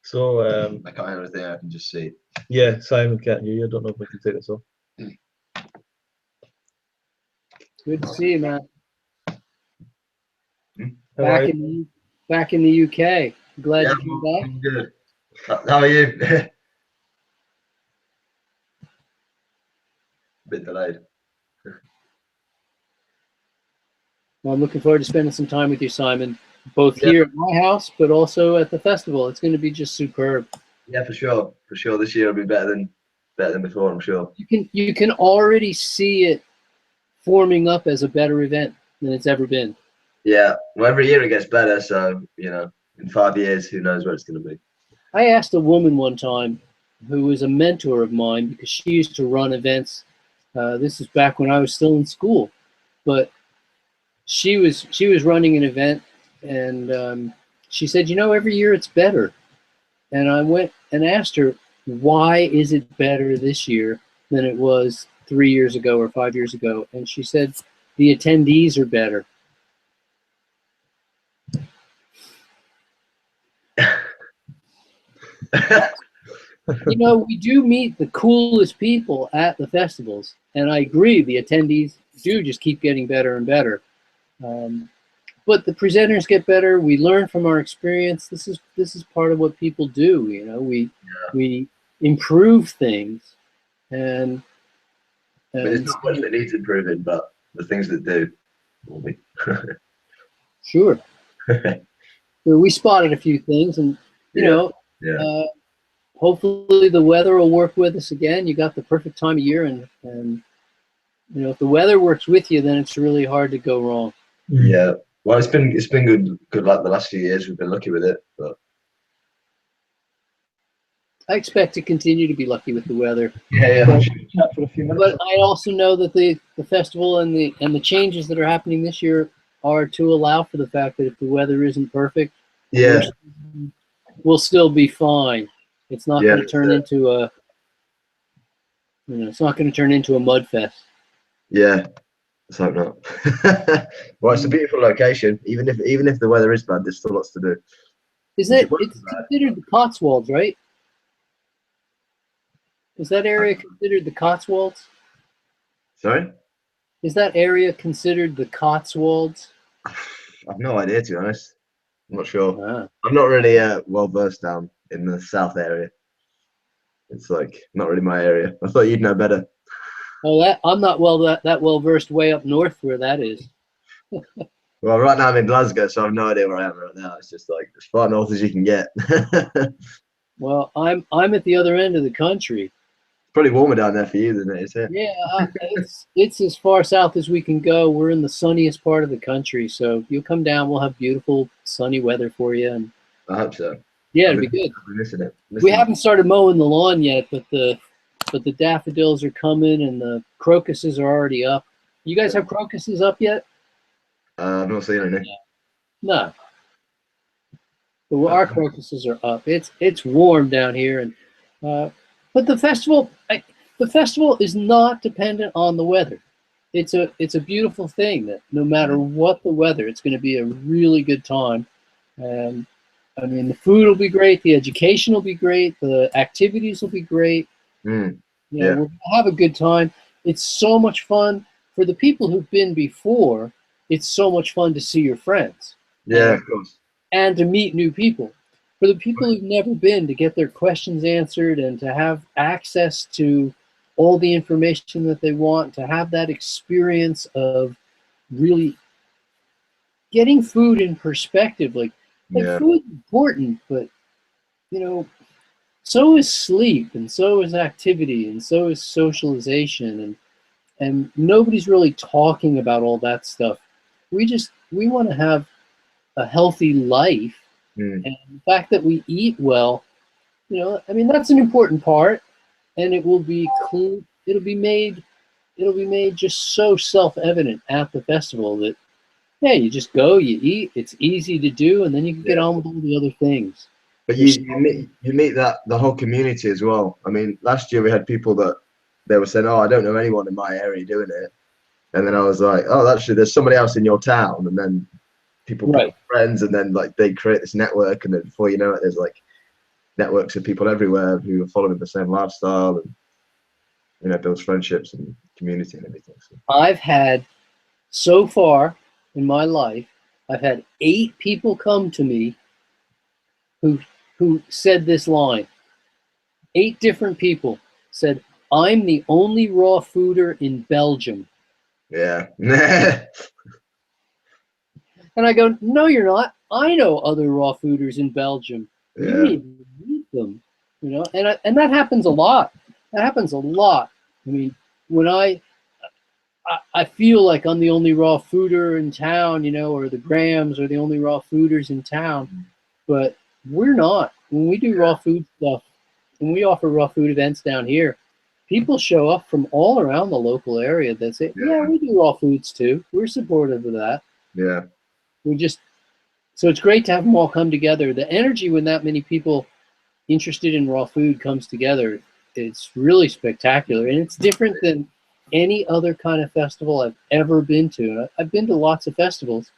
So I can't hear anything. I can just see. yeah, Simon can't hear you. I don't know if we can take this off. Good to see you, man. How are you? Back in the UK. Glad you came back. I'm good. How are you? Bit delayed. Well, I'm looking forward to spending some time with you, Simon, both here at my house, but also at the festival. It's going to be just superb. Yeah, for sure. For sure, this year will be better than before. I'm sure. You can already see it forming up as a better event than it's ever been. Yeah. Well, every year it gets better. So you know, in 5 years, who knows where it's going to be. I asked a woman one time who was a mentor of mine because she used to run events. This is back when I was still in school, but she was running an event, and she said, you know, every year it's better. And I went and asked her, why is it better this year than it was 3 years ago or 5 years ago? And she said, the attendees are better. You know, we do meet the coolest people at the festivals, and I agree, the attendees do just keep getting better and better. But the presenters get better. We learn from our experience. This is part of what people do. You know, we improve things, and it's not much that needs improving, but the things that do will be. Sure. So we spotted a few things, and you know, hopefully the weather will work with us again. You got the perfect time of year, and you know, if the weather works with you, then it's really hard to go wrong. Yeah. Well, it's been good luck the last few years. We've been lucky with it, but I expect to continue to be lucky with the weather. Yeah. But I also know that the festival and the changes that are happening this year are to allow for the fact that if the weather isn't perfect, we'll still be fine. It's not going to turn into a, you know, it's not going to turn into a mud fest. Yeah. Let's hope not. Well, it's a beautiful location. Even if the weather is bad, there's still lots to do. It's considered the Cotswolds, right? Is that area considered the Cotswolds? Sorry? Is that area considered the Cotswolds? I've no idea, to be honest. I'm not sure. Ah. I'm not really well versed down in the south area. It's like not really my area. I thought you'd know better. Oh, I'm not that well versed way up north where that is. Well, right now I'm in Glasgow, so I have no idea where I am right now. It's just like as far north as you can get. Well, I'm at the other end of the country. It's probably warmer down there for you than it is here. Yeah, it's as far south as we can go. We're in the sunniest part of the country, so you'll come down. We'll have beautiful sunny weather for you. And I hope so. yeah, it'll be good. I'm missing it. We haven't started mowing the lawn yet, but the daffodils are coming and the crocuses are already up. You guys have crocuses up yet? I've not seen any. No. But our crocuses are up. It's warm down here, and but the festival is not dependent on the weather. It's a beautiful thing that no matter what the weather, it's going to be a really good time. And I mean, the food will be great, the education will be great, the activities will be great. You know, we're going to have a good time. It's so much fun for the people who've been before. it's so much fun to see your friends. Yeah, of course. And to meet new people. For the people who've never been, to get their questions answered and to have access to all the information that they want, to have that experience of really getting food in perspective. Like Yeah. food's important, but you know, so is sleep, and so is activity, and so is socialization, and nobody's really talking about all that stuff. We want to have a healthy life, and the fact that we eat well, you know, I mean, that's an important part, and it will be clean. It'll be made just so self-evident at the festival that, yeah, you just go, you eat, it's easy to do, and then you can get on with all the other things. But you meet that the whole community as well. I mean, last year we had people that they were saying, "Oh, I don't know anyone in my area doing it," and then I was like, "Oh, actually, there's somebody else in your town," and then people become friends, and then like they create this network, and then before you know it, there's like networks of people everywhere who are following the same lifestyle, and you know, builds friendships and community and everything. So. I've had, so far in my life, I've had 8 people come to me who said this line. 8 different people said, "I'm the only raw fooder in Belgium." Yeah. And I go, "No, you're not. I know other raw fooders in Belgium. Yeah. You need to meet them." You know, and that happens a lot. That happens a lot. I mean, when I feel like I'm the only raw fooder in town, you know, or the Grahams are the only raw fooders in town, but we're not. When we do raw food stuff, when we offer raw food events down here, people show up from all around the local area that say, "Yeah, we do raw foods too. We're supportive of that." Yeah. So it's great to have them all come together. The energy when that many people interested in raw food comes together, it's really spectacular, and it's different than any other kind of festival I've ever been to. I've been to lots of festivals,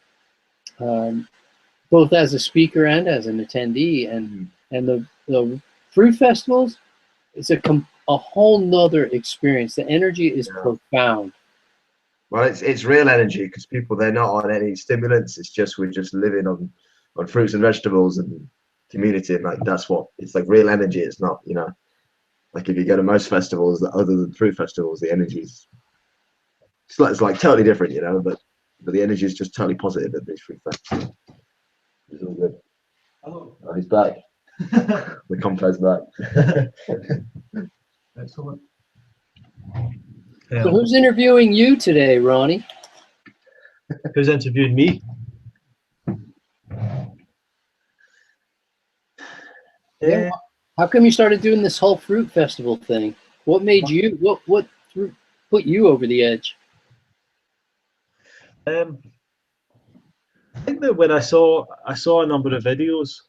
both as a speaker and as an attendee, and the fruit festivals, it's a whole nother experience. The energy is profound. Well, it's real energy because people, they're not on any stimulants. It's just we're just living on fruits and vegetables and community, and like that's what it's like. Real energy. It's not, you know, like if you go to most festivals other than fruit festivals, the energy's it's like totally different, you know. But the energy is just totally positive at these fruit festivals. It's all good. Oh, he's back. The compo's back. Excellent. So who's interviewing you today, Ronnie? Who's interviewed me? Yeah. How come you started doing this whole fruit festival thing? What made you? What put you over the edge? I think that when I saw a number of videos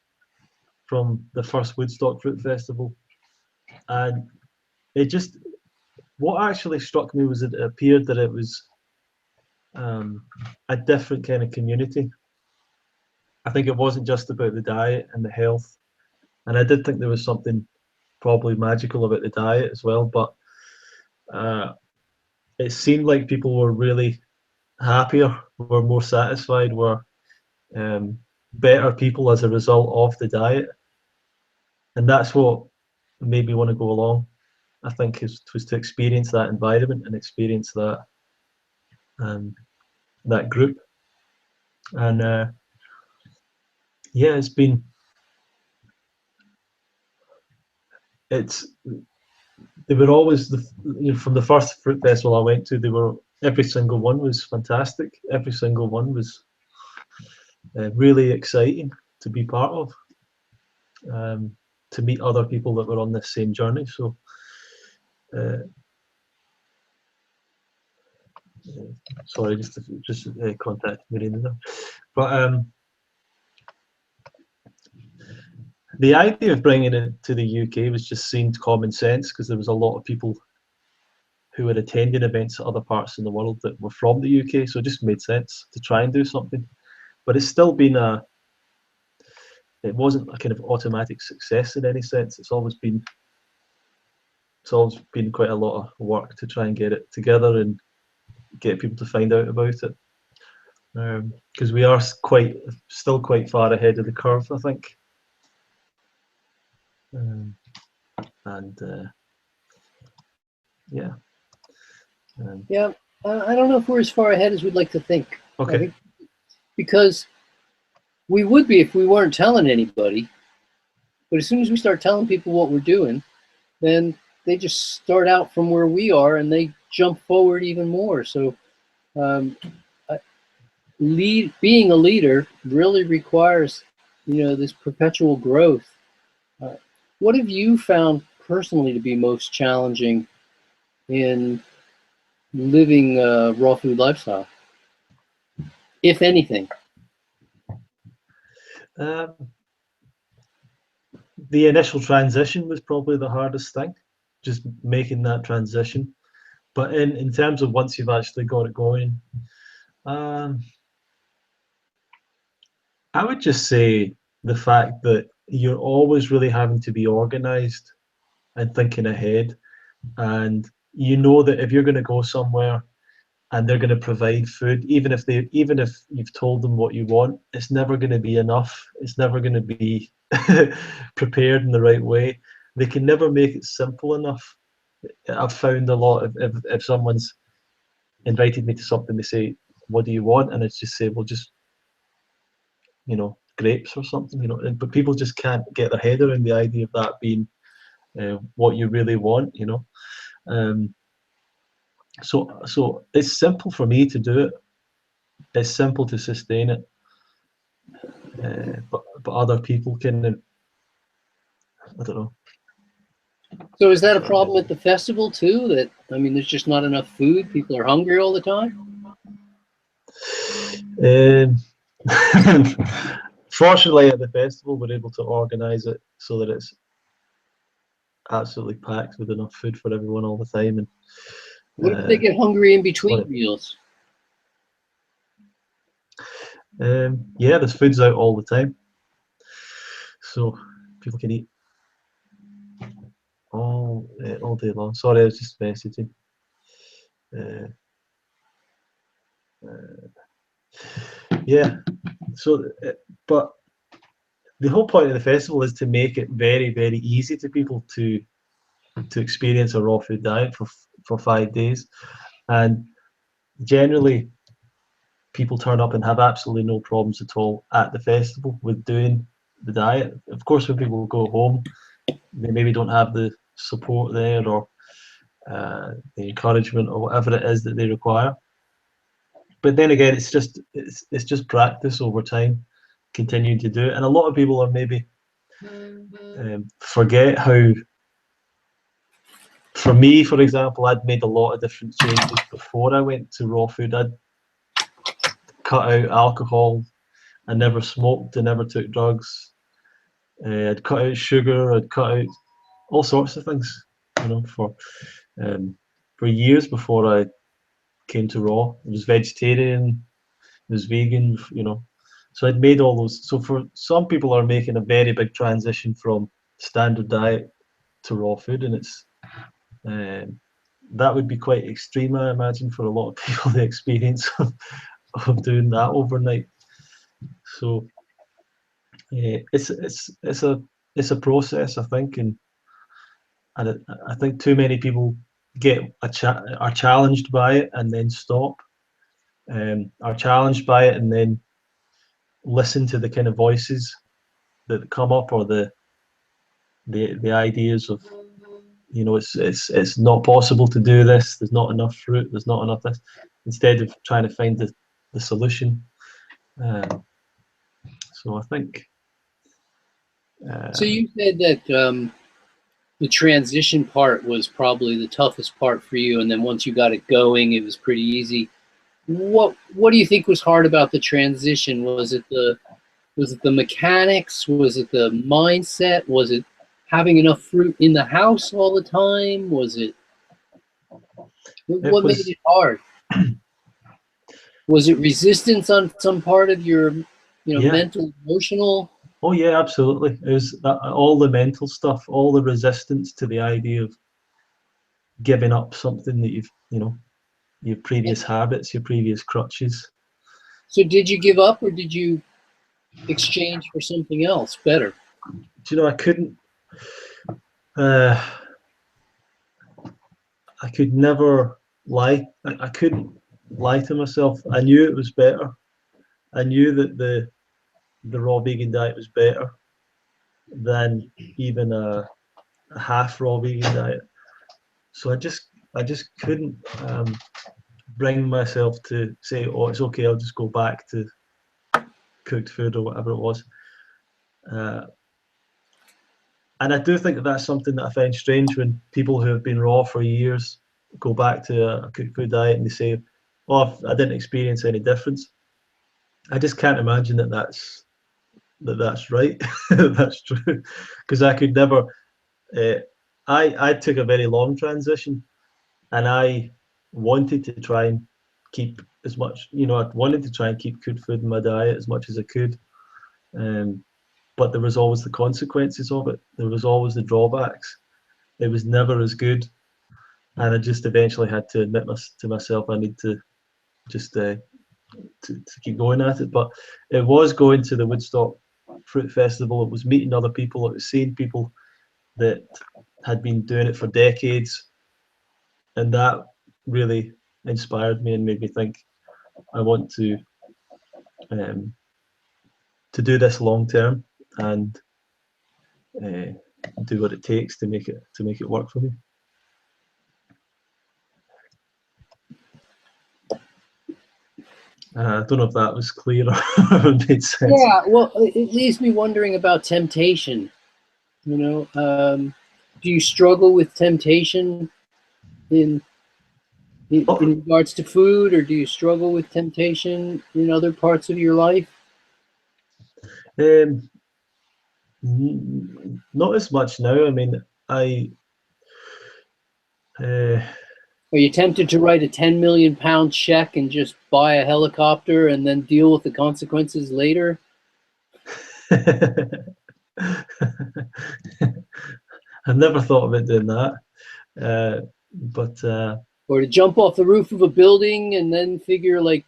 from the first Woodstock Fruit Festival, and it just, what actually struck me was that it appeared that it was a different kind of community. I think it wasn't just about the diet and the health, and I did think there was something probably magical about the diet as well, but it seemed like people were really happier, were more satisfied, were better people as a result of the diet, and that's what made me want to go along. I think was to experience that environment and experience that that group, and yeah, they were always from the first fruit festival I went to, every single one was fantastic. Every single one was really exciting to be part of, to meet other people that were on this same journey. So sorry, just contact Marina there. But the idea of bringing it to the UK was just seemed common sense, because there was a lot of people who were attending events at other parts in the world that were from the UK, so it just made sense to try and do something. But it's still been it wasn't a kind of automatic success in any sense. It's always been quite a lot of work to try and get it together and get people to find out about it. because we are still quite far ahead of the curve, I think. Yeah. Yeah, I don't know if we're as far ahead as we'd like to think. Okay. I think because we would be if we weren't telling anybody. But as soon as we start telling people what we're doing, then they just start out from where we are and they jump forward even more. So being a leader really requires, this perpetual growth. What have you found personally to be most challenging in living a raw food lifestyle, if anything? The initial transition was probably the hardest thing, just making that transition. But in terms of once you've actually got it going, I would just say the fact that you're always really having to be organized and thinking ahead. And you know that if you're going to go somewhere and they're going to provide food, even if you've told them what you want, it's never going to be enough. It's never going to be prepared in the right way. They can never make it simple enough. I've found a lot of if someone's invited me to something, they say, "What do you want?" and it's just say, "Well, just grapes or something," but people just can't get their head around the idea of that being what you really want. So it's simple for me to do it. It's simple to sustain it, but other people can. I don't know. So is that a problem at the festival too? That there's just not enough food. People are hungry all the time. Fortunately, at the festival, we're able to organise it so that it's absolutely packed with enough food for everyone all the time. And what if they get hungry in between meals? Yeah, there's food's out all the time, so people can eat all day long. Sorry, I was just messaging. Yeah, so but the whole point of the festival is to make it very, very easy to people to experience a raw food diet for 5 days, and generally people turn up and have absolutely no problems at all at the festival with doing the diet. Of course, when people go home, they maybe don't have the support there or the encouragement or whatever it is that they require. But then again, it's just practice over time, continuing to do it. And a lot of people are maybe forget how. For me, for example, I'd made a lot of different changes before I went to raw food. I'd cut out alcohol. I never smoked. I never took drugs. I'd cut out sugar. I'd cut out all sorts of things, for years before I came to raw. I was vegetarian. I was vegan. So I'd made all those. So for some people are making a very big transition from standard diet to raw food, and it's that would be quite extreme, I imagine, for a lot of people, the experience of doing that overnight. So it's a process, I think, and I think too many people are challenged by it and then stop, are challenged by it and then listen to the kind of voices that come up, or the ideas of it's not possible to do this, there's not enough fruit, there's not enough this, instead of trying to find the solution. So I think so you said that the transition part was probably the toughest part for you, and then once you got it going, it was pretty easy. What do you think was hard about the transition? Was it the mechanics? Was it the mindset? Was it having enough fruit in the house all the time? Was it what made it hard? Was it resistance on some part of your mental, emotional? Oh yeah, absolutely. It was all the mental stuff, all the resistance to the idea of giving up something that your previous habits, your previous crutches. So did you give up, or did you exchange for something else better? Do you know, I couldn't. Uh, I could never lie. I couldn't lie to myself. I knew it was better. I knew that the raw vegan diet was better than even a half raw vegan diet. So I just couldn't bring myself to say, oh, it's okay, I'll just go back to cooked food or whatever it was. And I do think that that's something that I find strange when people who have been raw for years go back to a cooked food diet and they say, oh, I didn't experience any difference. I just can't imagine that that's right. That's true, because I could never. I took a very long transition, and I wanted to try and keep as much. I wanted to try and keep good food in my diet as much as I could, but there was always the consequences of it. There was always the drawbacks. It was never as good, and I just eventually had to admit to myself I need to just to keep going at it. But it was going to the Woodstock Fruit Festival. It was meeting other people. It was seeing people that had been doing it for decades, and that really inspired me and made me think I want to do this long term and do what it takes to make it work for me. I don't know if that was clear or made sense. Yeah, well, it leaves me wondering about temptation. Do you struggle with temptation in regards to food, or do you struggle with temptation in other parts of your life? Not as much now. I mean, Are you tempted to write a 10 million pound check and just buy a helicopter and then deal with the consequences later? I've never thought about doing that. Or to jump off the roof of a building and then figure like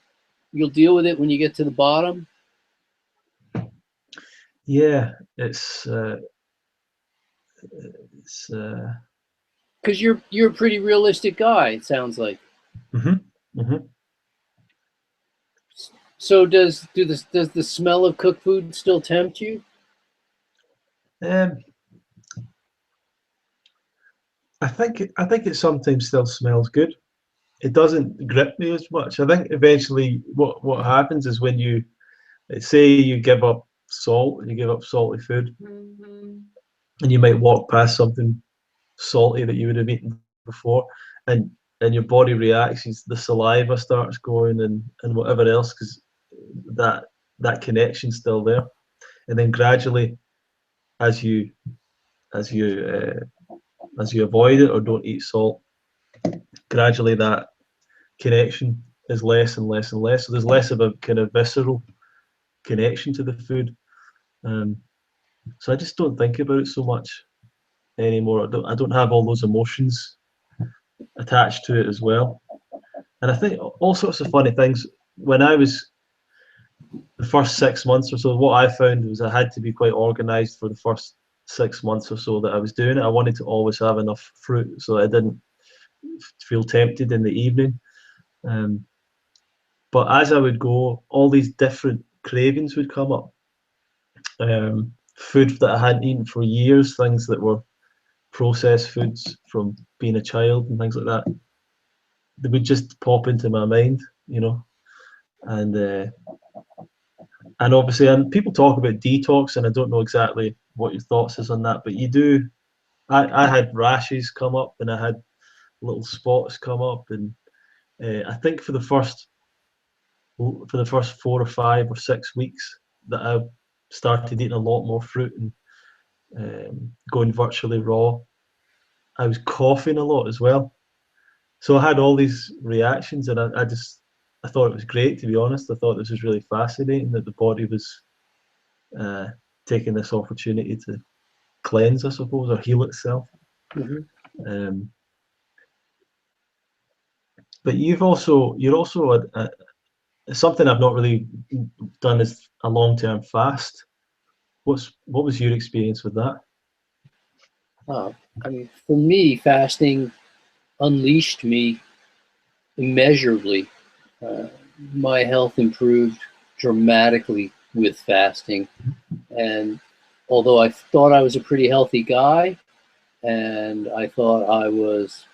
you'll deal with it when you get to the bottom? Yeah, it's because you're a pretty realistic guy, it sounds like. So does the smell of cooked food still tempt you? I think it sometimes still smells good. It doesn't grip me as much. I think eventually what happens is when you say you give up salt and you give up salty food, and you might walk past something salty that you would have eaten before, and your body reacts. The saliva starts going and whatever else, because that connection's still there. And then gradually, as you avoid it or don't eat salt, gradually that connection is less and less and less. So there's less of a kind of visceral connection to the food. So I just don't think about it so much anymore. I don't have all those emotions attached to it as well. And I think all sorts of funny things. When I was the first 6 months or so, what I found was I had to be quite organized for the first 6 months or so that I was doing it. I wanted to always have enough fruit so I didn't feel tempted in the evening. But as I would go, all these different cravings would come up. Food that I hadn't eaten for years, things that were processed foods from being a child and things like that, they would just pop into my mind, and obviously, and people talk about detox, and I don't know exactly what your thoughts is on that, but you do. I had rashes come up, and I had little spots come up, and I think for the first 4 or 5 or 6 weeks that I started eating a lot more fruit and going virtually raw, I was coughing a lot as well. So I had all these reactions, and I thought it was great, to be honest. I thought this was really fascinating that the body was taking this opportunity to cleanse, I suppose, or heal itself. But you're also something I've not really done is a long-term fast. What was your experience with that? I mean, for me, fasting unleashed me immeasurably. My health improved dramatically with fasting. And although I thought I was a pretty healthy guy, and I thought I was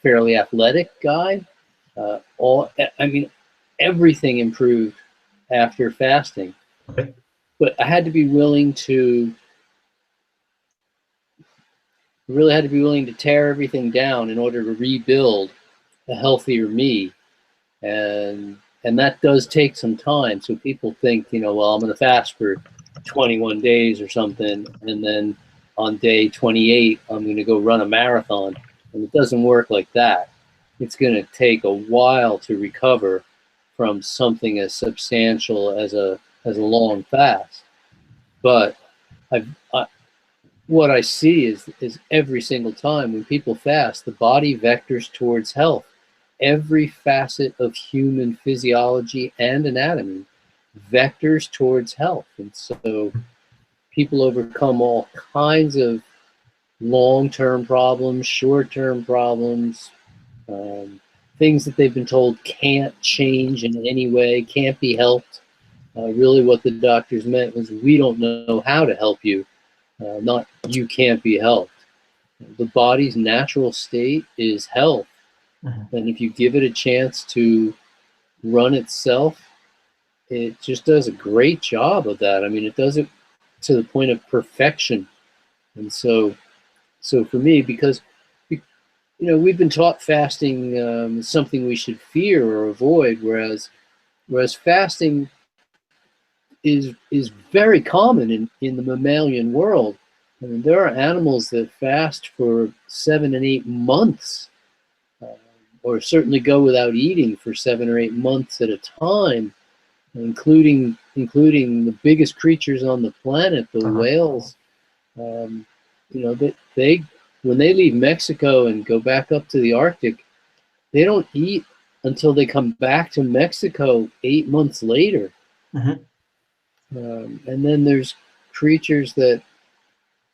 fairly athletic guy, everything improved after fasting. Okay. But I had to be willing to tear everything down in order to rebuild a healthier me. And that does take some time. So people think, well, I'm going to fast for 21 days or something, and then on day 28, I'm going to go run a marathon. And it doesn't work like that. It's going to take a while to recover from something as substantial as a long fast. But what I see is every single time when people fast, the body vectors towards health. Every facet of human physiology and anatomy vectors towards health. And so people overcome all kinds of long-term problems, short-term problems, things that they've been told can't change in any way, can't be helped. Really what the doctors meant was, we don't know how to help you, not you can't be helped. The body's natural state is health. And if you give it a chance to run itself, it just does a great job of that. I mean, it does it to the point of perfection. And so for me, because we've been taught fasting is something we should fear or avoid, whereas fasting is very common in the mammalian world. I mean, there are animals that fast for 7 and 8 months. Or certainly go without eating for 7 or 8 months at a time, including the biggest creatures on the planet, the whales. They when they leave Mexico and go back up to the Arctic, they don't eat until they come back to Mexico 8 months later. And then there's creatures that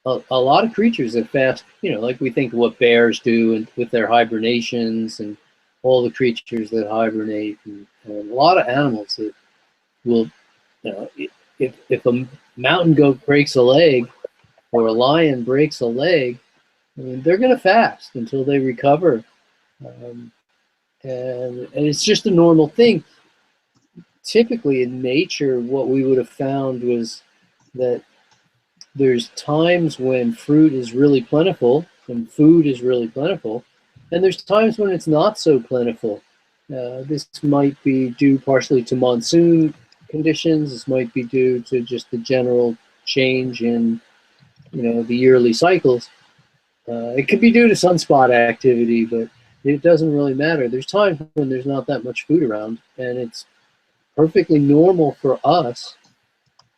a lot of creatures that fast, like we think of what bears do and with their hibernations and all the creatures that hibernate, and a lot of animals that will, if a mountain goat breaks a leg or a lion breaks a leg, I mean, they're going to fast until they recover. And it's just a normal thing. Typically in nature, what we would have found was that there's times when fruit is really plentiful and food is really plentiful, and there's times when it's not so plentiful. This might be due partially to monsoon conditions. This might be due to just the general change in, the yearly cycles. It could be due to sunspot activity, but it doesn't really matter. There's times when there's not that much food around, and it's perfectly normal for us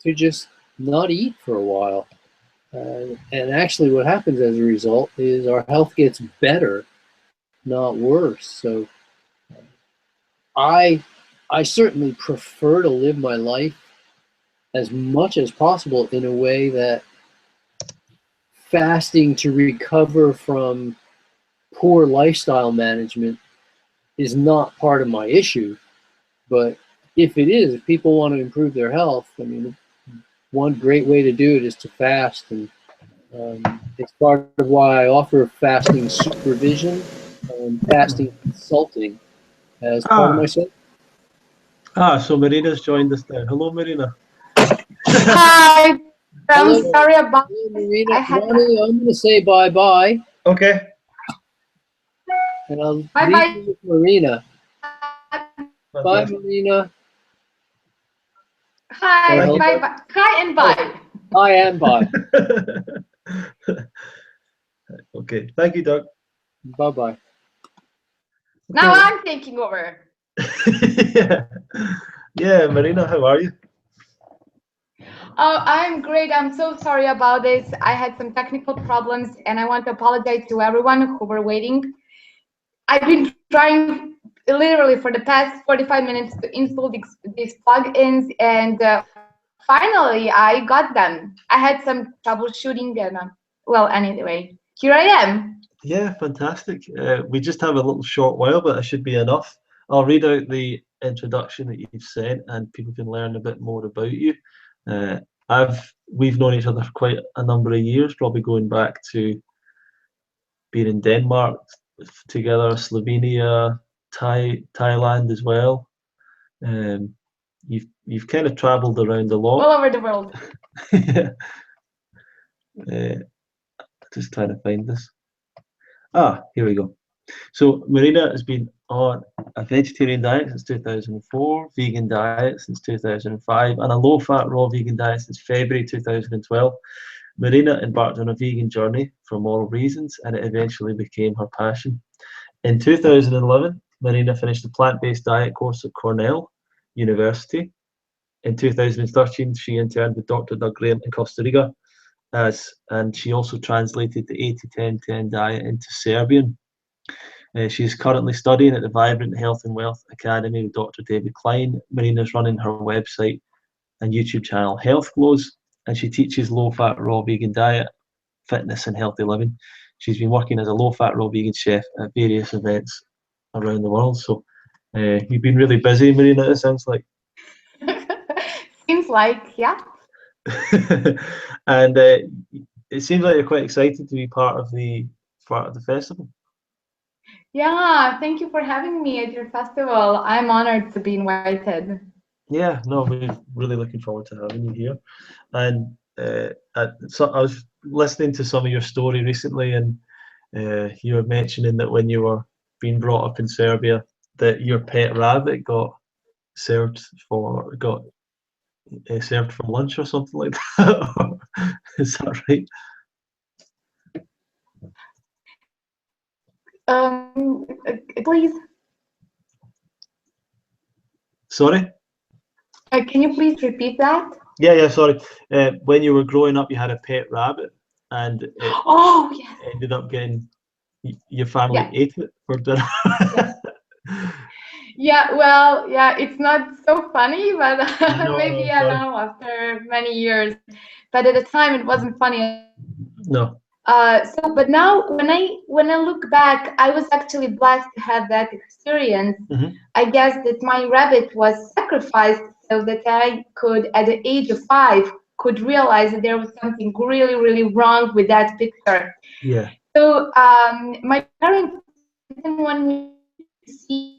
to just not eat for a while. And actually what happens as a result is our health gets better, not worse. So I certainly prefer to live my life as much as possible in a way that fasting to recover from poor lifestyle management is not part of my issue. But if it is, if people want to improve their health, I mean, one great way to do it is to fast, and it's part of why I offer fasting supervision and fasting consulting as part of my service. So Marina's joined us now. Hello, Marina. Hi. I'm Hello. sorry about Hello, Marina. I had Ronnie, I'm going to say bye-bye, Okay. and I'll Bye-bye. leave you with Marina. Bye, Fantastic. Marina. Hi, Thank you. bye, bye. Hi and bye. Bye and bye. Okay. Thank you, Doug. Bye-bye. Now I'm taking over. Yeah, Marina, how are you? Oh, I'm great. I'm so sorry about this. I had some technical problems, and I want to apologize to everyone who were waiting. I've been trying literally for the past 45 minutes to install these plugins, and finally I got them. I had some troubleshooting, and well, anyway, here I am. Yeah, fantastic. We just have a little short while, but it should be enough. I'll read out the introduction that you've sent, and people can learn a bit more about you. We've known each other for quite a number of years, probably going back to being in Denmark together, Slovenia, Thailand as well. You've kind of travelled around a lot. All over the world. Yeah. Just trying to find this. Here we go. So Marina has been on a vegetarian diet since 2004, vegan diet since 2005, and a low-fat raw vegan diet since February 2012. Marina embarked on a vegan journey for moral reasons, and it eventually became her passion. In 2011, Marina finished a plant-based diet course at Cornell University. In 2013, she interned with Dr. Doug Graham in Costa Rica, and she also translated the 80-10-10 diet into Serbian. She is currently studying at the Vibrant Health and Wealth Academy with Dr. David Klein. Marina's running her website and YouTube channel Health Glows, and she teaches low-fat raw vegan diet, fitness and healthy living. She's been working as a low-fat raw vegan chef at various events around the world. So you've been really busy, Marina, it sounds like. Seems like, yeah. And it seems like you're quite excited to be part of the festival. Yeah, thank you for having me at your festival. I'm honored to be invited. Yeah, no, we're really looking forward to having you here. And so I was listening to some of your story recently, and you were mentioning that when you were being brought up in Serbia, that your pet rabbit got served for lunch or something like that. Is that right? Please. Sorry? Can you please repeat that? Yeah, sorry. When you were growing up, you had a pet rabbit, and it yes. ended up getting, your family ate it for dinner. Yeah, well, yeah, it's not so funny, but maybe now after many years. But at the time, it wasn't funny. No. But now when I look back, I was actually blessed to have that experience. Mm-hmm. I guess that my rabbit was sacrificed so that I could, at the age of 5, could realize that there was something really, really wrong with that picture. Yeah. So my parents didn't want me to see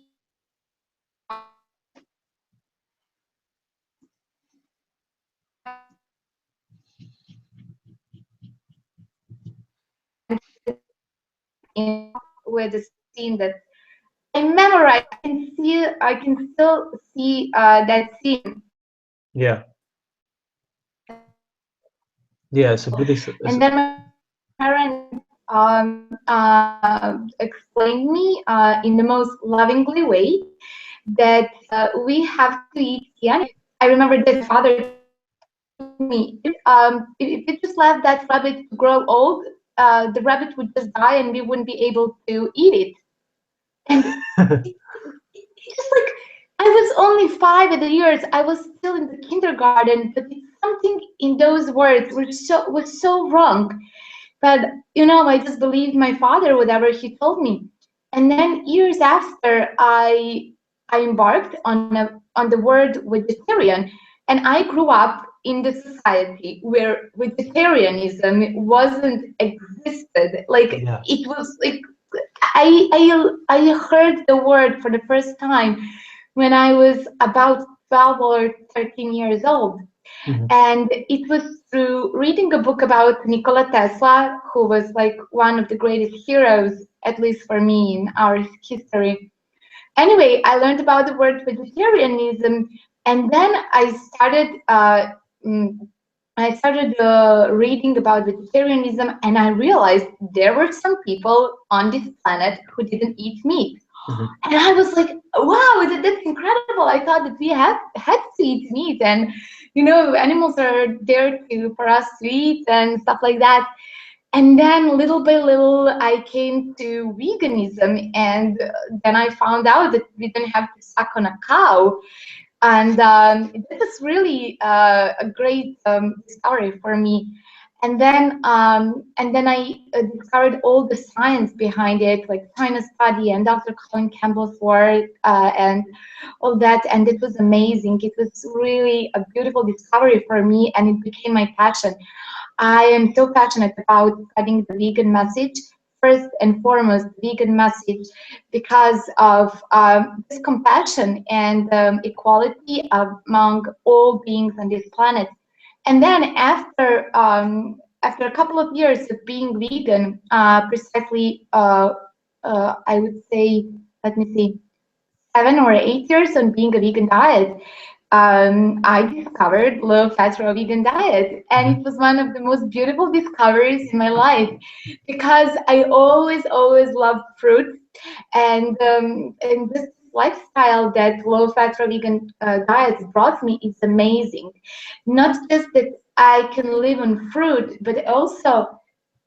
with the scene that I memorized. I can still see that scene. Yeah. Yeah, it's a really. And then my parents explained me in the most lovingly way that we have to eat the animal. I remember that father told me, if you just let that rabbit grow old, the rabbit would just die and we wouldn't be able to eat it. And it's just like, I was only 5 at the years. I was still in the kindergarten, but something in those words was so wrong. But I just believed my father, whatever he told me. And then years after, I embarked on the word vegetarian, and I grew up in the society where vegetarianism wasn't existed. Like it was like I heard the word for the first time when I was about 12 or 13 years old. Mm-hmm. And it was through reading a book about Nikola Tesla, who was like one of the greatest heroes, at least for me, in our history. Anyway, I learned about the word vegetarianism, and then I started reading about vegetarianism, and I realized there were some people on this planet who didn't eat meat. Mm-hmm. And I was like, wow, that's incredible. I thought that we had to eat meat, and animals are there for us to eat and stuff like that. And then little by little, I came to veganism, and then I found out that we didn't have to suck on a cow. And it was really a great discovery for me. And then I discovered all the science behind it, like China study and Dr. Kevin Campbell's work and all that. And it was amazing. It was really a beautiful discovery for me, and it became my passion. I am so passionate about spreading the vegan message, first and foremost, vegan message, because of this compassion and equality among all beings on this planet. And then after a couple of years of being vegan, precisely, I would say, let me see, 7 or 8 years on being a vegan diet, I discovered low-fat raw vegan diet, and it was one of the most beautiful discoveries in my life, because I always loved fruit, and this lifestyle that low-fat raw vegan diet brought me is amazing. Not just that I can live on fruit, but also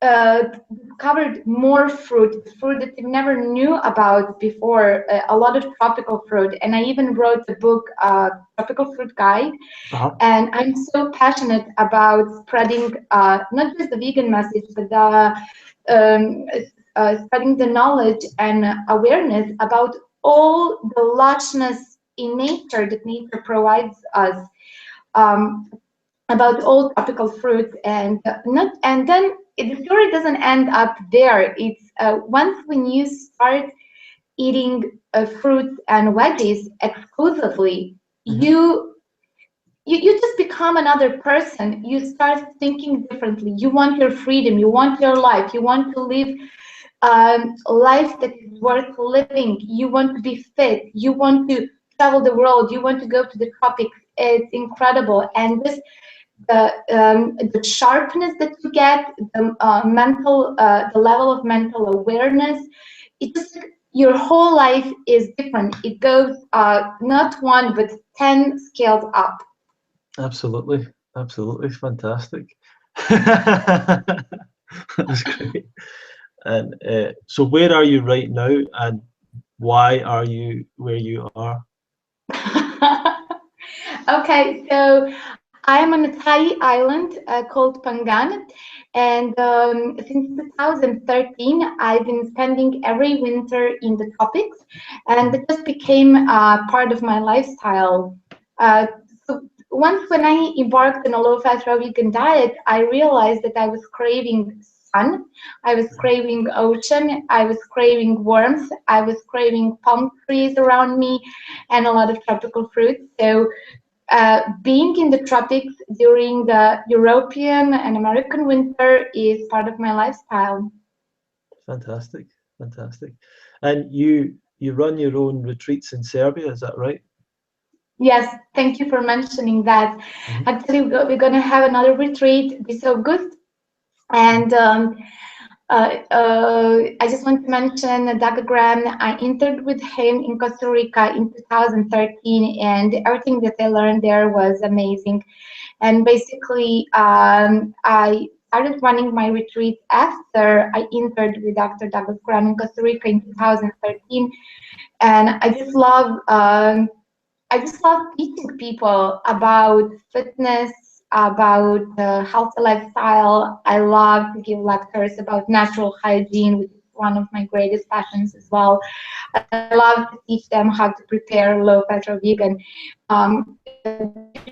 discovered more fruit that I never knew about before, a lot of tropical fruit. And I even wrote a book, Tropical Fruit Guide. And I'm so passionate about spreading not just the vegan message, but spreading the knowledge and awareness about all the lushness in nature that nature provides us, about all tropical fruits, and then the story doesn't end up there. It's once when you start eating fruits and veggies exclusively, you just become another person. You start thinking differently. You want your freedom. You want your life. You want to live life that is worth living. You want to be fit. You want to travel the world. You want to go to the tropics. It's incredible. And this the sharpness that you get, the level of mental awareness, it just, your whole life is different. It goes not 1 but 10 scales up. Absolutely, fantastic. That's great. And so, where are you right now, and why are you where you are? Okay, so I'm on a Thai island called Pangan, and since 2013, I've been spending every winter in the tropics, and it just became part of my lifestyle. So once when I embarked on a low-fat raw vegan diet, I realized that I was craving sun, I was craving ocean, I was craving warmth, I was craving palm trees around me, and a lot of tropical fruits. So being in the tropics during the European and American winter is part of my lifestyle. Fantastic. And you run your own retreats in Serbia, is that right? Yes, thank you for mentioning that. Actually, we're going to have another retreat this August, and I just want to mention Doug Graham. I interned with him in Costa Rica in 2013, and everything that I learned there was amazing. And basically, I started running my retreat after I interned with Dr. Douglas Graham in Costa Rica in 2013, and I just love teaching people about fitness, about healthy lifestyle. I love to give lectures about natural hygiene, which is one of my greatest passions as well. I love to teach them how to prepare low-fat or vegan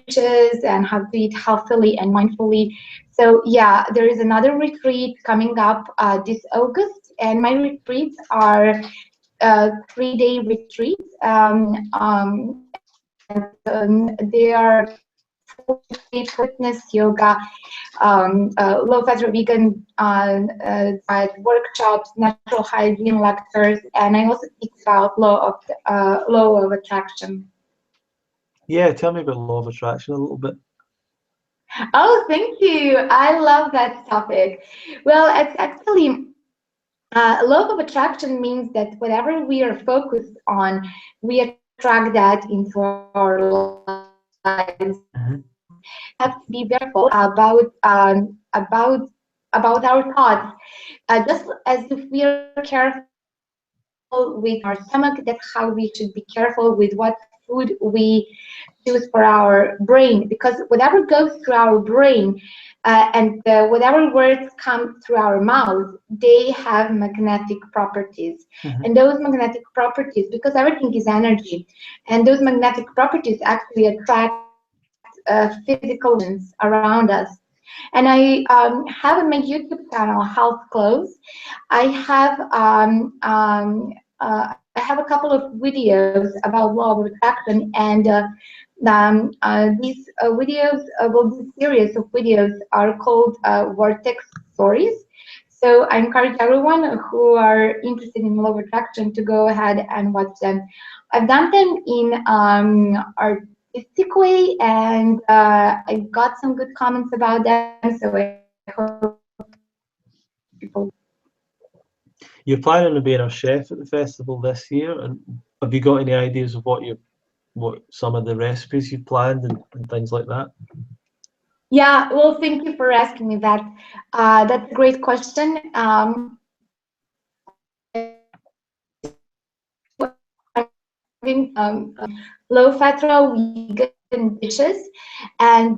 dishes and how to eat healthily and mindfully. So yeah, there is another retreat coming up this August, and my retreats are 3-day retreats, and they are fitness, yoga, low-fat or vegan diet workshops, natural hygiene lectures, and I also teach about law of attraction. Yeah, tell me about law of attraction a little bit. Oh, thank you. I love that topic. Well, it's actually law of attraction means that whatever we are focused on, we attract that into our lives. Have to be careful about about our thoughts. Just as if we are careful with our stomach, that's how we should be careful with what food we choose for our brain, because whatever goes through our brain and whatever words come through our mouth, they have magnetic properties. And those magnetic properties, because everything is energy, and those magnetic properties actually attract physical ones around us. And I have on my YouTube channel, Health Clothes, I have a couple of videos about law of attraction, and these videos, this series of videos are called Vortex Stories. So I encourage everyone who are interested in law of attraction to go ahead and watch them. I've done them in artistic way, and I got some good comments about them. So I hope people. You're planning on being a chef at the festival this year, and have you got any ideas of what some of the recipes you've planned and things like that? Yeah, well, thank you for asking me that. That's a great question. Low-fat raw vegan dishes, and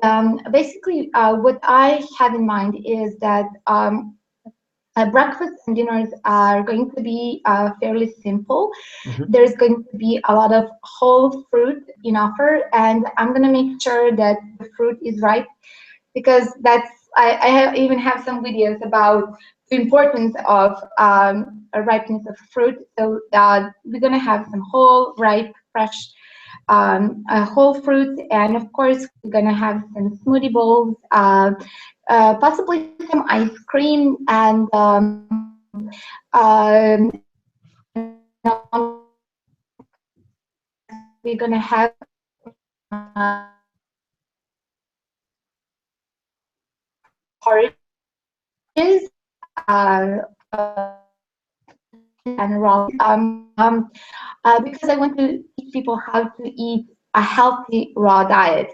basically what I have in mind is that breakfast and dinners are going to be fairly simple. There's going to be a lot of whole fruit in offer, and I'm going to make sure that the fruit is ripe, because I even have some videos about the importance of ripeness of fruit. So we're going to have some whole, ripe, fresh whole fruits, and of course we're going to have some smoothie bowls, possibly some ice cream, and we're going to have porridges and raw, because I want to teach people how to eat a healthy raw diet.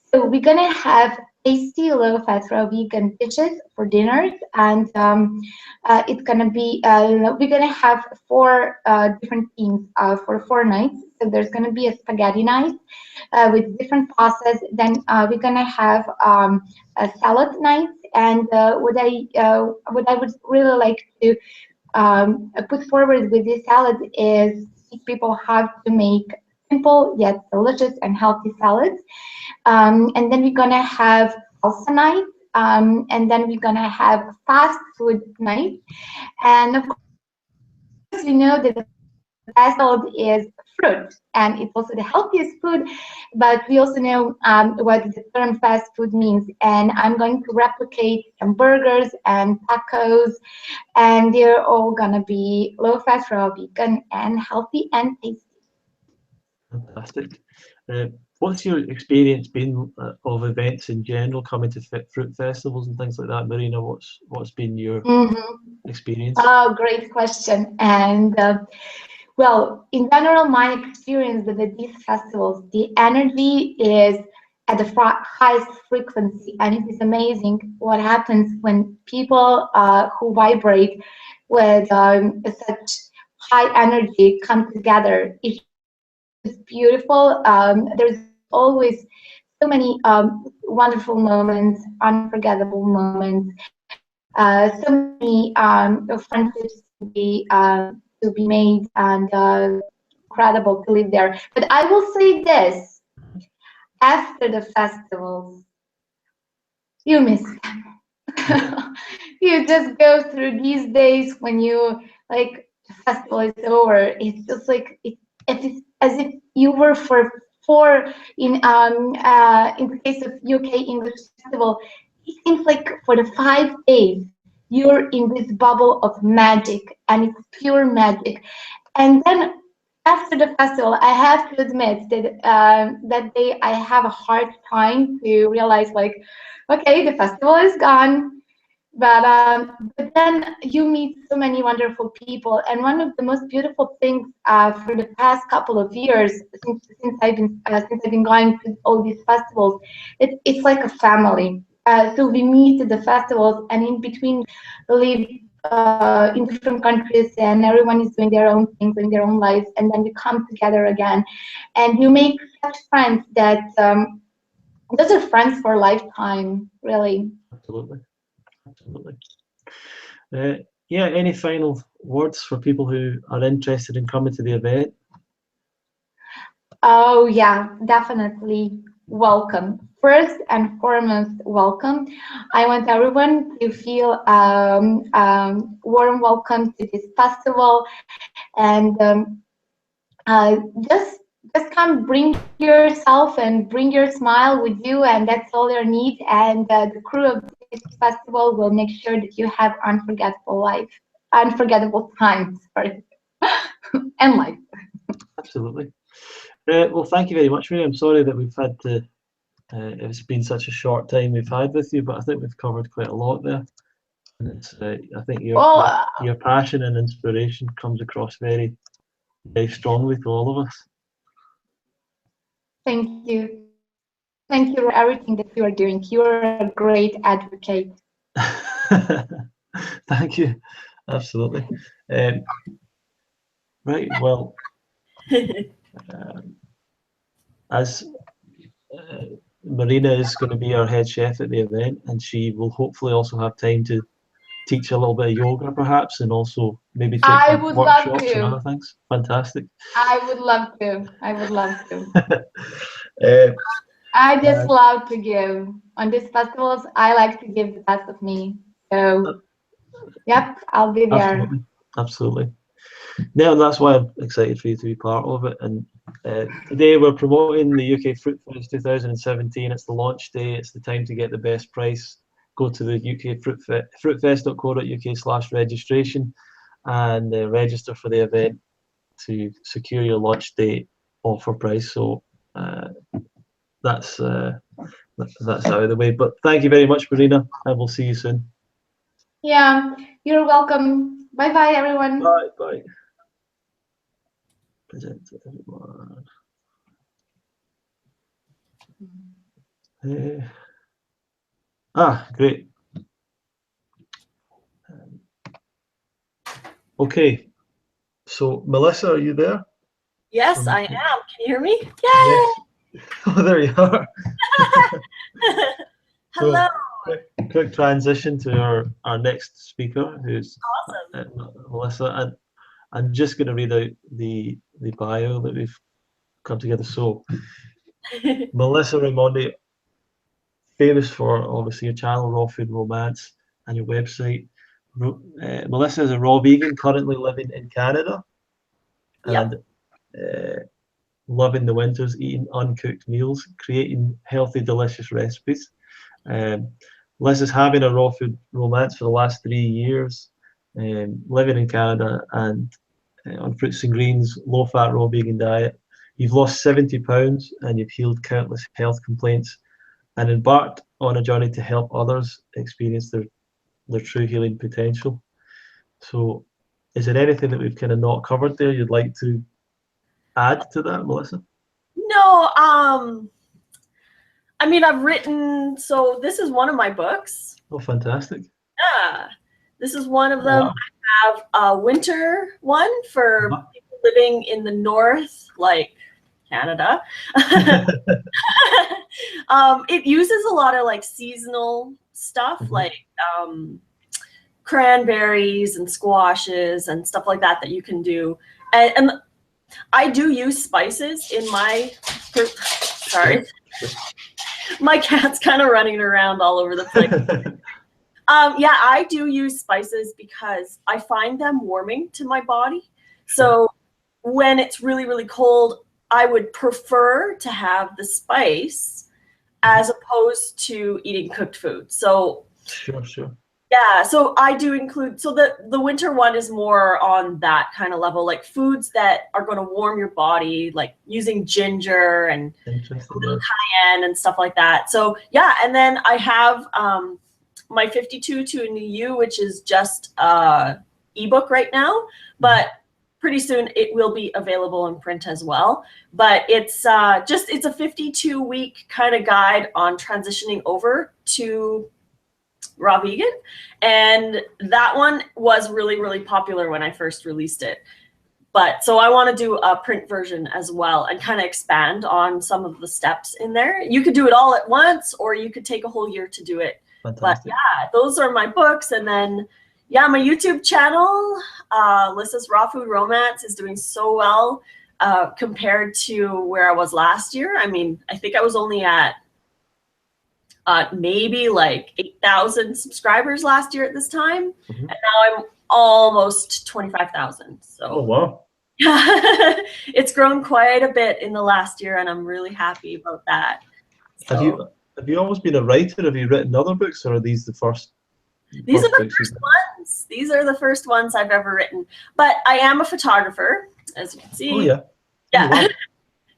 So we're gonna have tasty low-fat raw vegan dishes for dinners, and it's gonna be we're gonna have 4 different themes for 4 nights. So there's gonna be a spaghetti night with different pastas. Then we're gonna have a salad night, and what I would really like to put forward with this salad is teach people how to make simple yet delicious and healthy salads. And then we're gonna have salsa night, and then we're gonna have fast food night. And of course, we know that the best salad is fruit, and it's also the healthiest food. But we also know what the term fast food means, and I'm going to replicate some burgers and tacos, and they're all gonna be low-fat, raw, vegan, and healthy and tasty. Fantastic. What's your experience been of events in general, coming to fruit festivals and things like that, Marina? What's been your experience? Oh, great question. And well, in general, my experience with these festivals, the energy is at the highest frequency, and it is amazing what happens when people who vibrate with such high energy come together. It's beautiful. There's always so many wonderful moments, unforgettable moments, so many friendships to be made, and incredible to live there. But I will say this: after the festivals, you miss them. You just go through these days when you like the festival is over. It's just like it's as if you were for in the case of UK English Festival. It seems like for the 5 days you're in this bubble of magic, and it's pure magic. And then after the festival, I have to admit that that day I have a hard time to realize, like, okay, the festival is gone. But then you meet so many wonderful people, and one of the most beautiful things for the past couple of years, since I've been going to all these festivals, it's like a family. So we meet at the festivals, and in between we live in different countries, and everyone is doing their own things, in their own lives, and then we come together again, and you make such friends that those are friends for a lifetime, really. Absolutely. Absolutely. Yeah, any final words for people who are interested in coming to the event? Oh yeah, definitely. Welcome. First and foremost, welcome. I want everyone to feel warm welcome to this festival, and just come, bring yourself and bring your smile with you, and that's all you need. And the crew of this festival will make sure that you have unforgettable times, sorry, and life. Absolutely. Well, thank you very much, Marina. I'm sorry that we've had to, it's been such a short time we've had with you, but I think we've covered quite a lot there. And it's, I think your passion and inspiration comes across very, very strongly to all of us. Thank you. Thank you for everything that you are doing. You are a great advocate. Thank you. Absolutely. Right. Well, as Marina is going to be our head chef at the event, and she will hopefully also have time to teach a little bit of yoga, perhaps, and also maybe take workshops and other things. Fantastic. I would love to. I would love to. I just love to give. On these festivals, I like to give the best of me. So, yep, I'll be there. Absolutely. Absolutely. Yeah, that's why I'm excited for you to be part of it. And today we're promoting the UK Fruitfest 2017. It's the launch day. It's the time to get the best price. Go to the UK fruitfest.co.uk/registration and register for the event to secure your launch day offer price. So that's out of the way. But thank you very much, Marina, and we'll see you soon. Yeah, you're welcome. Bye-bye, everyone. Bye. Bye. Present to everyone. Great. Okay. So, Mellisa, are you there? Yes, I am. Can you hear me? Yay! Yes. Oh, there you are. Hello. So, quick transition to our next speaker, who's awesome. Mellisa, and I'm just going to read out the bio that we've come together. So, Mellisa Raimondi, famous for obviously your channel Raw Food Romance and your website. Mellisa is a raw vegan currently living in Canada, and loving the winters, eating uncooked meals, creating healthy, delicious recipes. Melissa's having a raw food romance for the last 3 years, living in Canada and on fruits and greens, low-fat raw vegan diet. You've lost 70 pounds and you've healed countless health complaints and embarked on a journey to help others experience their true healing potential. So is there anything that we've kind of not covered there you'd like to add to that, Mellisa? No, I mean, I've written, so this is one of my books. Oh, fantastic. Yeah, this is one of them. Wow. I have a winter one for people living in the north, like Canada. It uses a lot of like seasonal stuff, like cranberries and squashes and stuff like that you can do. And I do use spices in my, sorry, my cat's kind of running around all over the place. Yeah, I do use spices because I find them warming to my body. So when it's really, really cold, I would prefer to have the spice as opposed to eating cooked food. So sure. Yeah, so I do include, so the winter one is more on that kind of level, like foods that are going to warm your body, like using ginger and a little cayenne and stuff like that. So yeah, and then I have my 52 to a New You, which is just ebook right now, but pretty soon it will be available in print as well. But it's a 52-week kind of guide on transitioning over to raw vegan. And that one was really, really popular when I first released it. But so I want to do a print version as well and kind of expand on some of the steps in there. You could do it all at once, or you could take a whole year to do it. Fantastic. But yeah, those are my books. And then, yeah, my YouTube channel, Lissa's Raw Food Romance, is doing so well compared to where I was last year. I mean, I think I was only at maybe like 8,000 subscribers last year at this time. And now I'm almost 25,000. So, Oh, wow. it's grown quite a bit in the last year, and I'm really happy about that. So, Have you always been a writer? Have you written other books, or are these the first? These are the first ones. These are the first ones I've ever written. But I am a photographer, as you can see. Oh, yeah. Yeah. Oh, wow.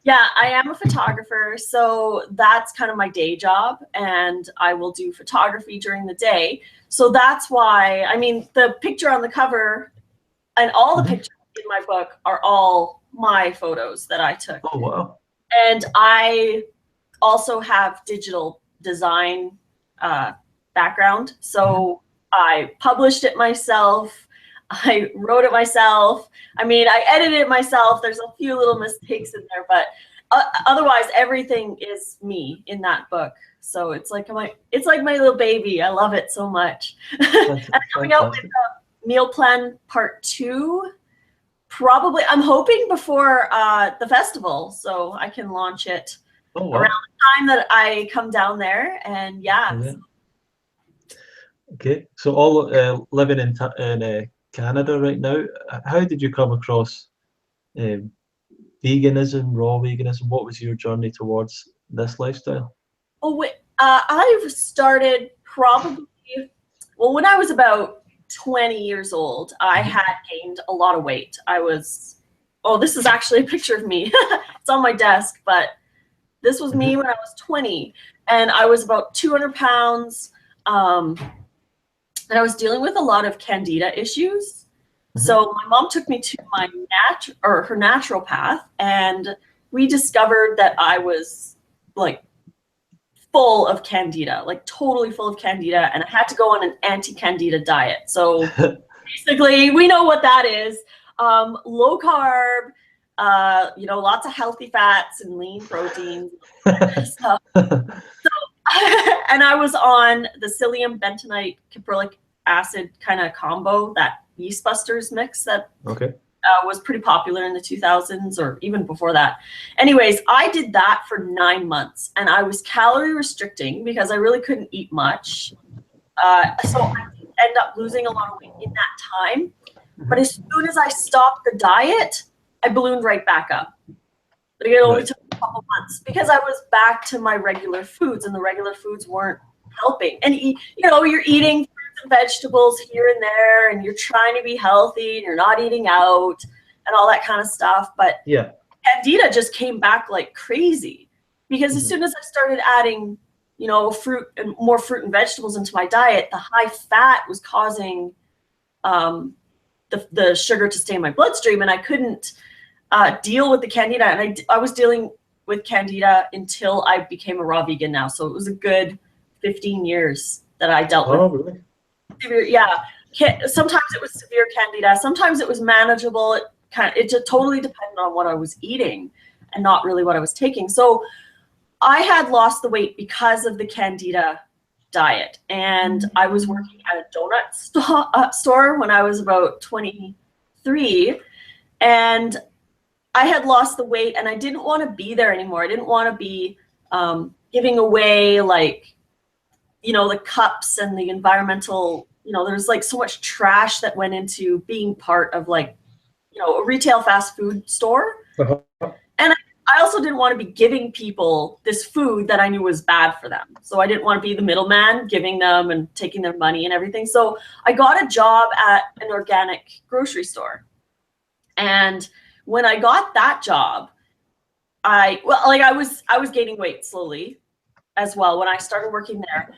Yeah, I am a photographer, so that's kind of my day job, and I will do photography during the day. So that's why, I mean, the picture on the cover and all the pictures in my book are all my photos that I took. Oh, wow. And I also have digital design background, so I published it myself. I wrote it myself. I mean, I edited it myself. There's a few little mistakes in there, but otherwise everything is me in that book. So it's like my little baby. I love it so much. And I'm coming out with Meal Plan Part 2. Probably, I'm hoping before the festival, so I can launch it around the time that I come down there. And yeah. Okay, so all living in Canada right now, how did you come across veganism, raw veganism? What was your journey towards this lifestyle? Oh, I started probably, well, when I was about 20 years old, I had gained a lot of weight. I was, this is actually a picture of me. It's on my desk, but this was me when I was 20, and I was about 200 pounds. And I was dealing with a lot of candida issues. So my mom took me to my her naturopath, and we discovered that I was like full of candida, like totally full of candida, and I had to go on an anti-candida diet. So basically, we know what that is. Low carb, lots of healthy fats and lean proteins. So, and I was on the psyllium bentonite caprylic acid kind of combo, that yeast busters mix that was pretty popular in the 2000s or even before that. Anyways, I did that for 9 months, and I was calorie restricting because I really couldn't eat much. So I did end up losing a lot of weight in that time. But as soon as I stopped the diet, I ballooned right back up. But it only took a couple months because I was back to my regular foods, and the regular foods weren't helping. And you're eating fruits and vegetables here and there, and you're trying to be healthy, and you're not eating out and all that kind of stuff. But candida just came back like crazy because as soon as I started adding, fruit and vegetables into my diet, the high fat was causing the sugar to stay in my bloodstream, and I couldn't deal with the candida. And I was dealing with candida until I became a raw vegan now. So it was a good 15 years that I dealt with. Oh, really? Sometimes it was severe candida. Sometimes it was manageable. It just totally depended on what I was eating and not really what I was taking. So I had lost the weight because of the candida diet. And I was working at a donut store when I was about 23. And I had lost the weight, and I didn't want to be there anymore. I didn't want to be giving away the cups and the environmental, there's like so much trash that went into being part of a retail fast food store. And I also didn't want to be giving people this food that I knew was bad for them. So I didn't want to be the middleman giving them and taking their money and everything. So I got a job at an organic grocery store. And when I got that job, I was gaining weight slowly as well when I started working there.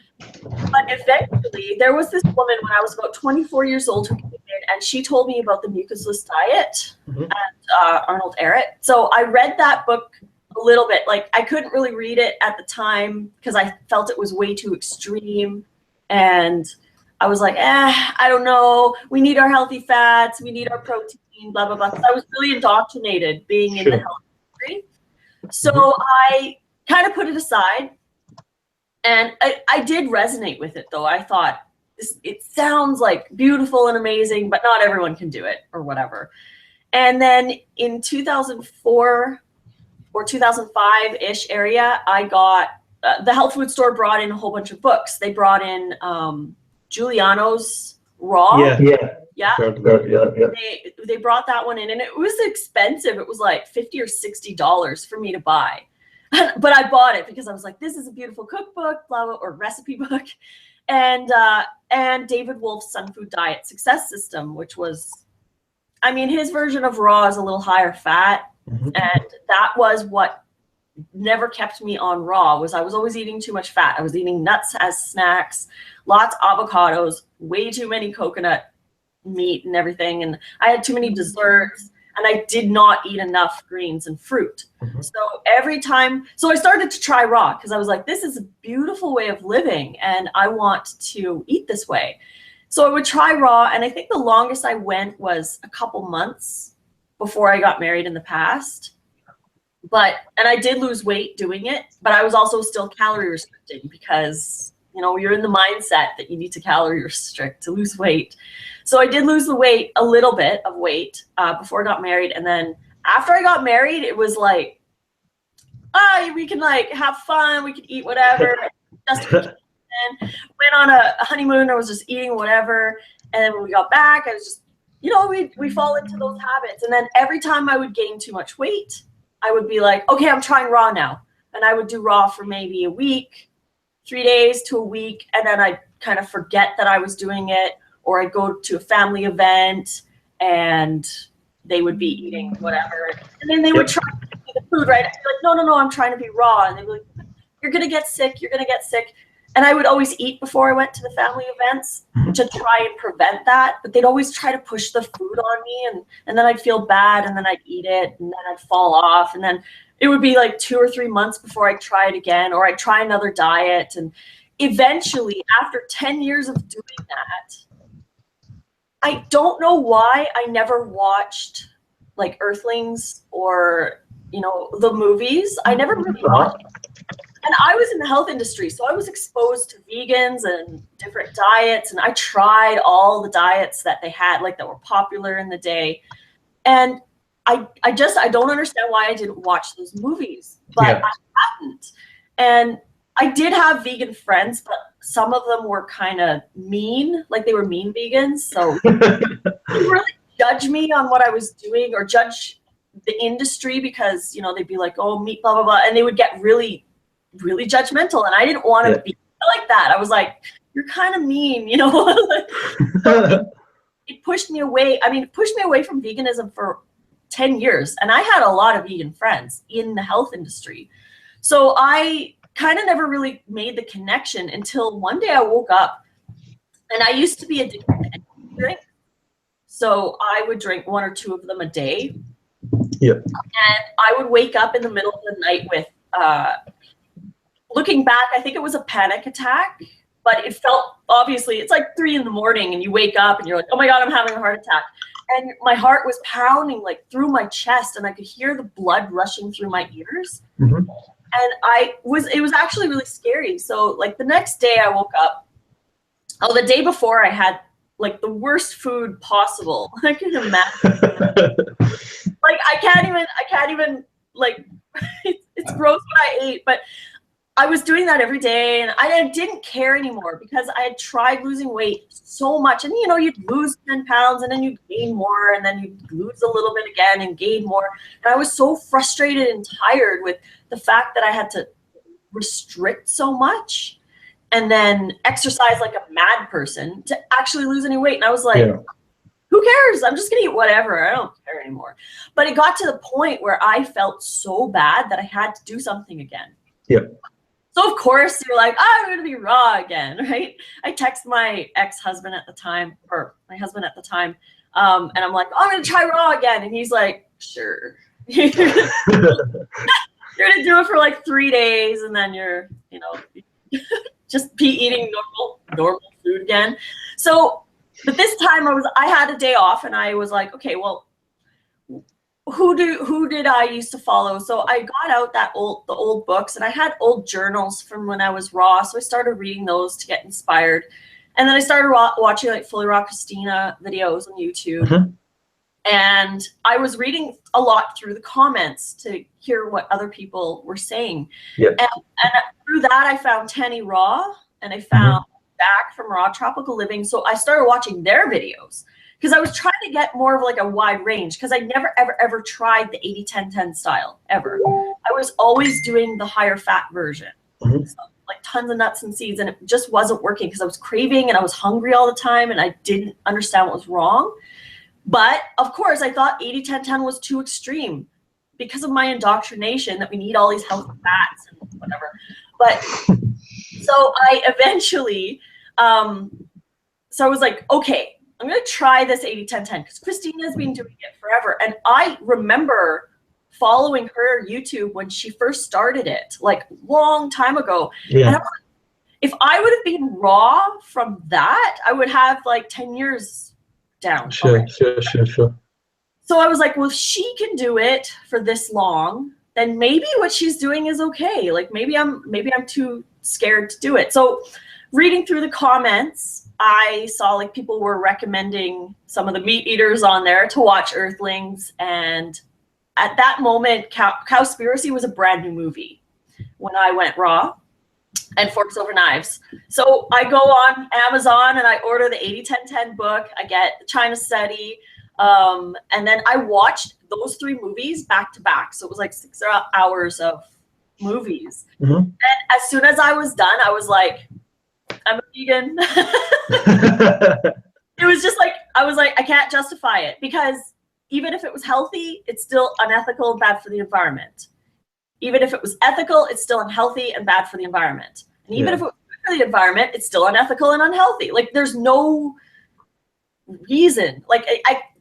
But eventually there was this woman when I was about 24 years old who came in, and she told me about the mucusless diet Mhm. and Arnold Ehret. So I read that book a little bit. Like, I couldn't really read it at the time because I felt it was way too extreme, and I was like, I don't know. We need our healthy fats. We need our protein, blah, blah, blah. 'Cause I was really indoctrinated being in the health industry. So I kind of put it aside, and I did resonate with it, though. I thought, it sounds like beautiful and amazing, but not everyone can do it or whatever. And then in 2004 or 2005-ish area, I got, the health food store brought in a whole bunch of books. They brought in Giuliano's Raw. Yeah. They brought that one in, and it was expensive. It was like $50 or $60 for me to buy. But I bought it because I was like, this is a beautiful cookbook, blah, blah, or recipe book. And David Wolf's Sun Food Diet Success System, which was, I mean, his version of Raw is a little higher fat. Mhm. And that was what never kept me on Raw, was I was always eating too much fat. I was eating nuts as snacks, lots of avocados, way too many coconut meat and everything. And I had too many desserts, and I did not eat enough greens and fruit. Mhm. So every time, so I started to try Raw because I was like, this is a beautiful way of living and I want to eat this way. So I would try Raw, and I think the longest I went was a couple months before I got married in the past. And I did lose weight doing it, but I was also still calorie restricting because, you know, you're in the mindset that you need to calorie restrict to lose weight. So I did lose the weight, a little bit of weight, before I got married. And then after I got married, it was like, we can like have fun, we could eat whatever. Just went on a honeymoon, I was just eating whatever. And then when we got back, I was just, you know, we fall into those habits. And then every time I would gain too much weight, I would be like, okay, I'm trying Raw now. And I would do Raw for maybe a week, 3 days to a week. And then I'd kind of forget that I was doing it. Or I'd go to a family event and they would be eating whatever. And then they would try to give me the food, right? I'd be like, no, I'm trying to be raw. And they'd be like, you're going to get sick. You're going to get sick. And I would always eat before I went to the family events to try and prevent that. But they'd always try to push the food on me. And then I'd feel bad, and then I'd eat it, and then I'd fall off. And then it would be like 2 or 3 months before I'd try it again, or I'd try another diet. And eventually, after 10 years of doing that, I don't know why I never watched like Earthlings or, you know, the movies. I never really watched. And I was in the health industry, so I was exposed to vegans and different diets, and I tried all the diets that they had, like that were popular in the day. And I don't understand why I didn't watch those movies, but I hadn't. And I did have vegan friends, but some of them were kind of mean, like they were mean vegans. So they really judge me on what I was doing, or judge the industry, because, you know, they'd be like, oh, meat, blah, blah, blah. And they would get really, really judgmental. And I didn't want to be like that. I was like, you're kind of mean, you know? So it pushed me away. I mean, it pushed me away from veganism for 10 years. And I had a lot of vegan friends in the health industry. So I kind of never really made the connection until one day I woke up, and I used to be addicted to energy drink. So I would drink 1 or 2 of them a day. Yep. And I would wake up in the middle of the night with, looking back, I think it was a panic attack, but it felt, obviously, it's like 3 a.m. and you wake up and you're like, oh my God, I'm having a heart attack. And my heart was pounding like through my chest, and I could hear the blood rushing through my ears. Mhm. And it was actually really scary. So like the next day I woke up, the day before I had like the worst food possible. I can imagine. Like I can't even like, it's gross what I ate, but I was doing that every day, and I didn't care anymore because I had tried losing weight so much. And, you know, you'd lose 10 pounds and then you'd gain more, and then you'd lose a little bit again and gain more. And I was so frustrated and tired with the fact that I had to restrict so much and then exercise like a mad person to actually lose any weight. And I was like, who cares? I'm just going to eat whatever. I don't care anymore. But it got to the point where I felt so bad that I had to do something again. Yep. So of course you're like, I'm going to be raw again, right? I text my ex-husband at the time, or my husband at the time, And I'm like, oh, I'm going to try raw again. And he's like, sure. You're going to do it for like 3 days. And then you're, you know, just be eating normal food again. So, but this time I had a day off and I was like, okay, well, who did I used to follow? So I got out the old books, and I had old journals from when I was raw. So I started reading those to get inspired. And then I started watching like Fully Raw Christina videos on YouTube. And I was reading a lot through the comments to hear what other people were saying. And through that, I found Tanny Raw, and I found Back from Raw Tropical Living. So I started watching their videos, because I was trying to get more of like a wide range, because I never, ever tried the 80-10-10 style, ever. I was always doing the higher fat version, so, like tons of nuts and seeds, and it just wasn't working because I was craving and I was hungry all the time, and I didn't understand what was wrong. But of course, I thought 80-10-10 was too extreme because of my indoctrination that we need all these healthy fats and whatever. But so I eventually, so I was like, okay, I'm going to try this 80-10-10 because Christina's been doing it forever. And I remember following her YouTube when she first started it, like long time ago. And I was like, if I would have been raw from that, I would have like 10 years down. Sure. So I was like, well, if she can do it for this long, then maybe what she's doing is okay. Like maybe I'm too scared to do it. So reading through the comments, I saw like people were recommending some of the meat eaters on there to watch Earthlings. And at that moment, Cowspiracy was a brand new movie when I went raw, and Forks Over Knives. So I go on Amazon and I order the 80-10-10 book. I get the China Study. And then I watched those 3 movies back to back. So it was like 6 hours of movies. And as soon as I was done, I was like, I'm a vegan. It was just like, I was like, I can't justify it, because even if it was healthy, it's still unethical and bad for the environment. Even if it was ethical, it's still unhealthy and bad for the environment. And even if it was good for the environment, it's still unethical and unhealthy. Like there's no reason, like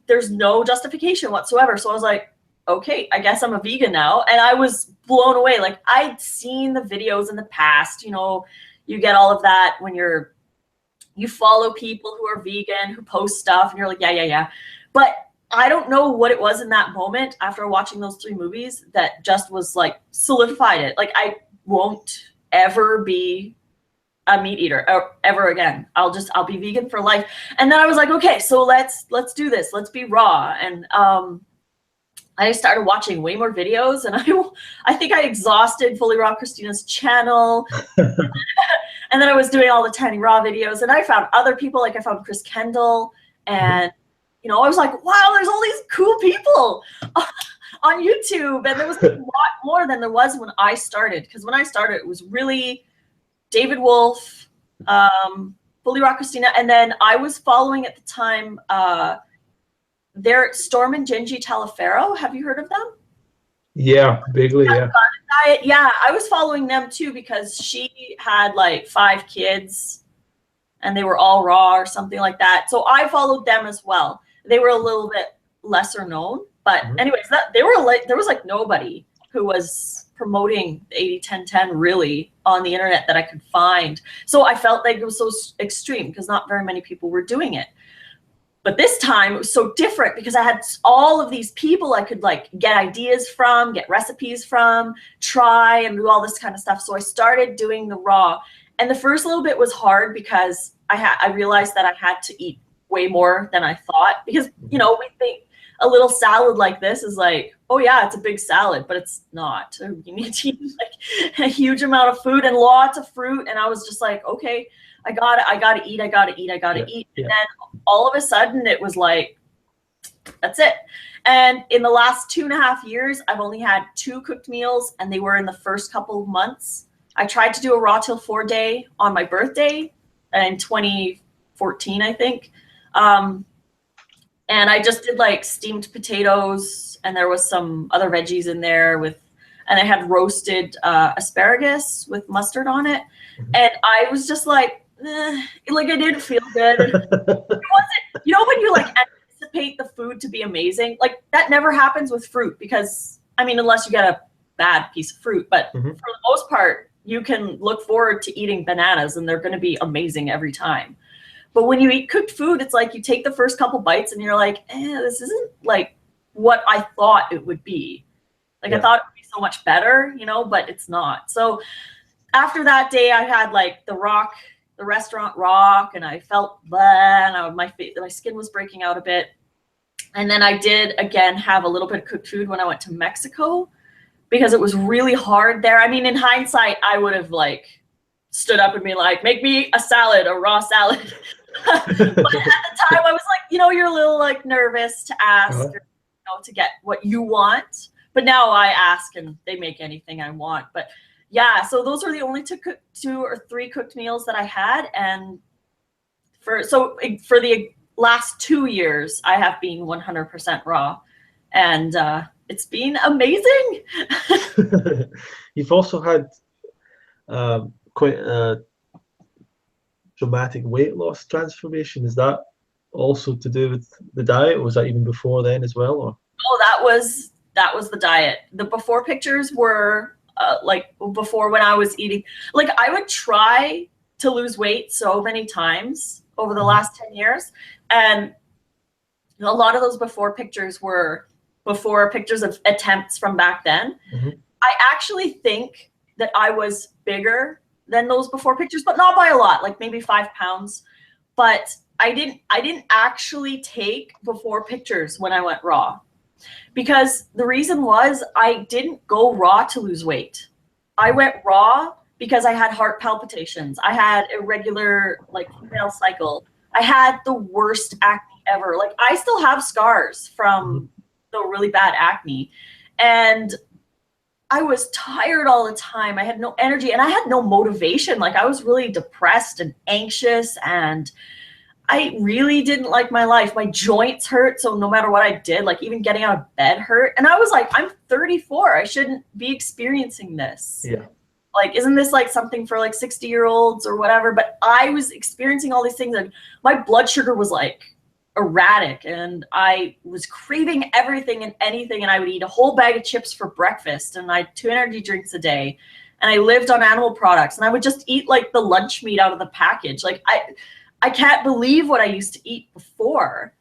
there's no justification whatsoever. So I was like, okay, I guess I'm a vegan now. And I was blown away. Like I'd seen the videos in the past, you know, you get all of that when you follow people who are vegan, who post stuff, and you're like, yeah. But I don't know what it was in that moment after watching those 3 movies that just was like solidified it. Like I won't ever be a meat eater ever again. I'll be vegan for life. And then I was like, okay, so let's do this. Let's be raw. And I started watching way more videos, and I think I exhausted Fully Raw Christina's channel. And then I was doing all the Tanny Raw videos, and I found other people, like I found Chris Kendall, and you know, I was like, wow, there's all these cool people on YouTube. And there was a lot more than there was when I started, because when I started, it was really David Wolf, Fully Raw Christina, and then I was following at the time they're Storm and Gingy Talaferro. Have you heard of them? Yeah, bigly, yeah. Yeah, I was following them too, because she had like 5 kids and they were all raw or something like that. So I followed them as well. They were a little bit lesser known, but anyways, there was like nobody who was promoting the 80-10-10 really on the internet that I could find. So I felt like it was so extreme because not very many people were doing it. But this time it was so different because I had all of these people I could like get ideas from, get recipes from, try and do all this kind of stuff. So I started doing the raw. And the first little bit was hard because I realized that I had to eat way more than I thought, because, you know, we think a little salad like this is like, oh yeah, it's a big salad, but it's not. You need to eat like a huge amount of food and lots of fruit. And I was just like, okay, I gotta eat. And then all of a sudden it was like, that's it. And in the last 2.5 years, I've only had 2 cooked meals, and they were in the first couple of months. I tried to do a raw till 4 day on my birthday in 2014, I think. And I just did like steamed potatoes, and there was some other veggies in there and I had roasted asparagus with mustard on it. And I was just like I didn't feel good. It wasn't, you know, when you like anticipate the food to be amazing. Like that never happens with fruit because, I mean, unless you get a bad piece of fruit, but for the most part, you can look forward to eating bananas and they're going to be amazing every time. But when you eat cooked food, it's like you take the first couple bites and you're like, this isn't like what I thought it would be. Like I thought it would be so much better, you know, but it's not. So after that day, I had like the restaurant rock, and I felt blah, and my skin was breaking out a bit. And then I did again have a little bit of cooked food when I went to Mexico because it was really hard there. I mean, in hindsight, I would have like stood up and been like, make me a salad, a raw salad. But at the time I was like, you know, you're a little like nervous to ask, or, you know, to get what you want. But now I ask and they make anything I want. But yeah, so those are the only two or three cooked meals that I had. And for the last 2 years, I have been 100% raw. And it's been amazing. You've also had quite a dramatic weight loss transformation. Is that also to do with the diet, or was that even before then as well? Or? Oh, that was the diet. The before pictures were like before when I was eating. Like I would try to lose weight so many times over the last 10 years. And a lot of those before pictures were before pictures of attempts from back then. I actually think that I was bigger than those before pictures, but not by a lot, like maybe 5 pounds. But I didn't actually take before pictures when I went raw, because the reason was I didn't go raw to lose weight. I went raw because I had heart palpitations. I had irregular like female cycle. I had the worst acne ever. Like I still have scars from the really bad acne, and I was tired all the time. I had no energy and I had no motivation. Like I was really depressed and anxious, and I really didn't like my life. My joints hurt. So no matter what I did, like even getting out of bed hurt. And I was like, I'm 34. I shouldn't be experiencing this. Yeah. Like, isn't this like something for like 60-year-olds or whatever? But I was experiencing all these things, and my blood sugar was like erratic, and I was craving everything and anything, and I would eat a whole bag of chips for breakfast, and I had 2 energy drinks a day, and I lived on animal products, and I would just eat like the lunch meat out of the package. Like I can't believe what I used to eat before.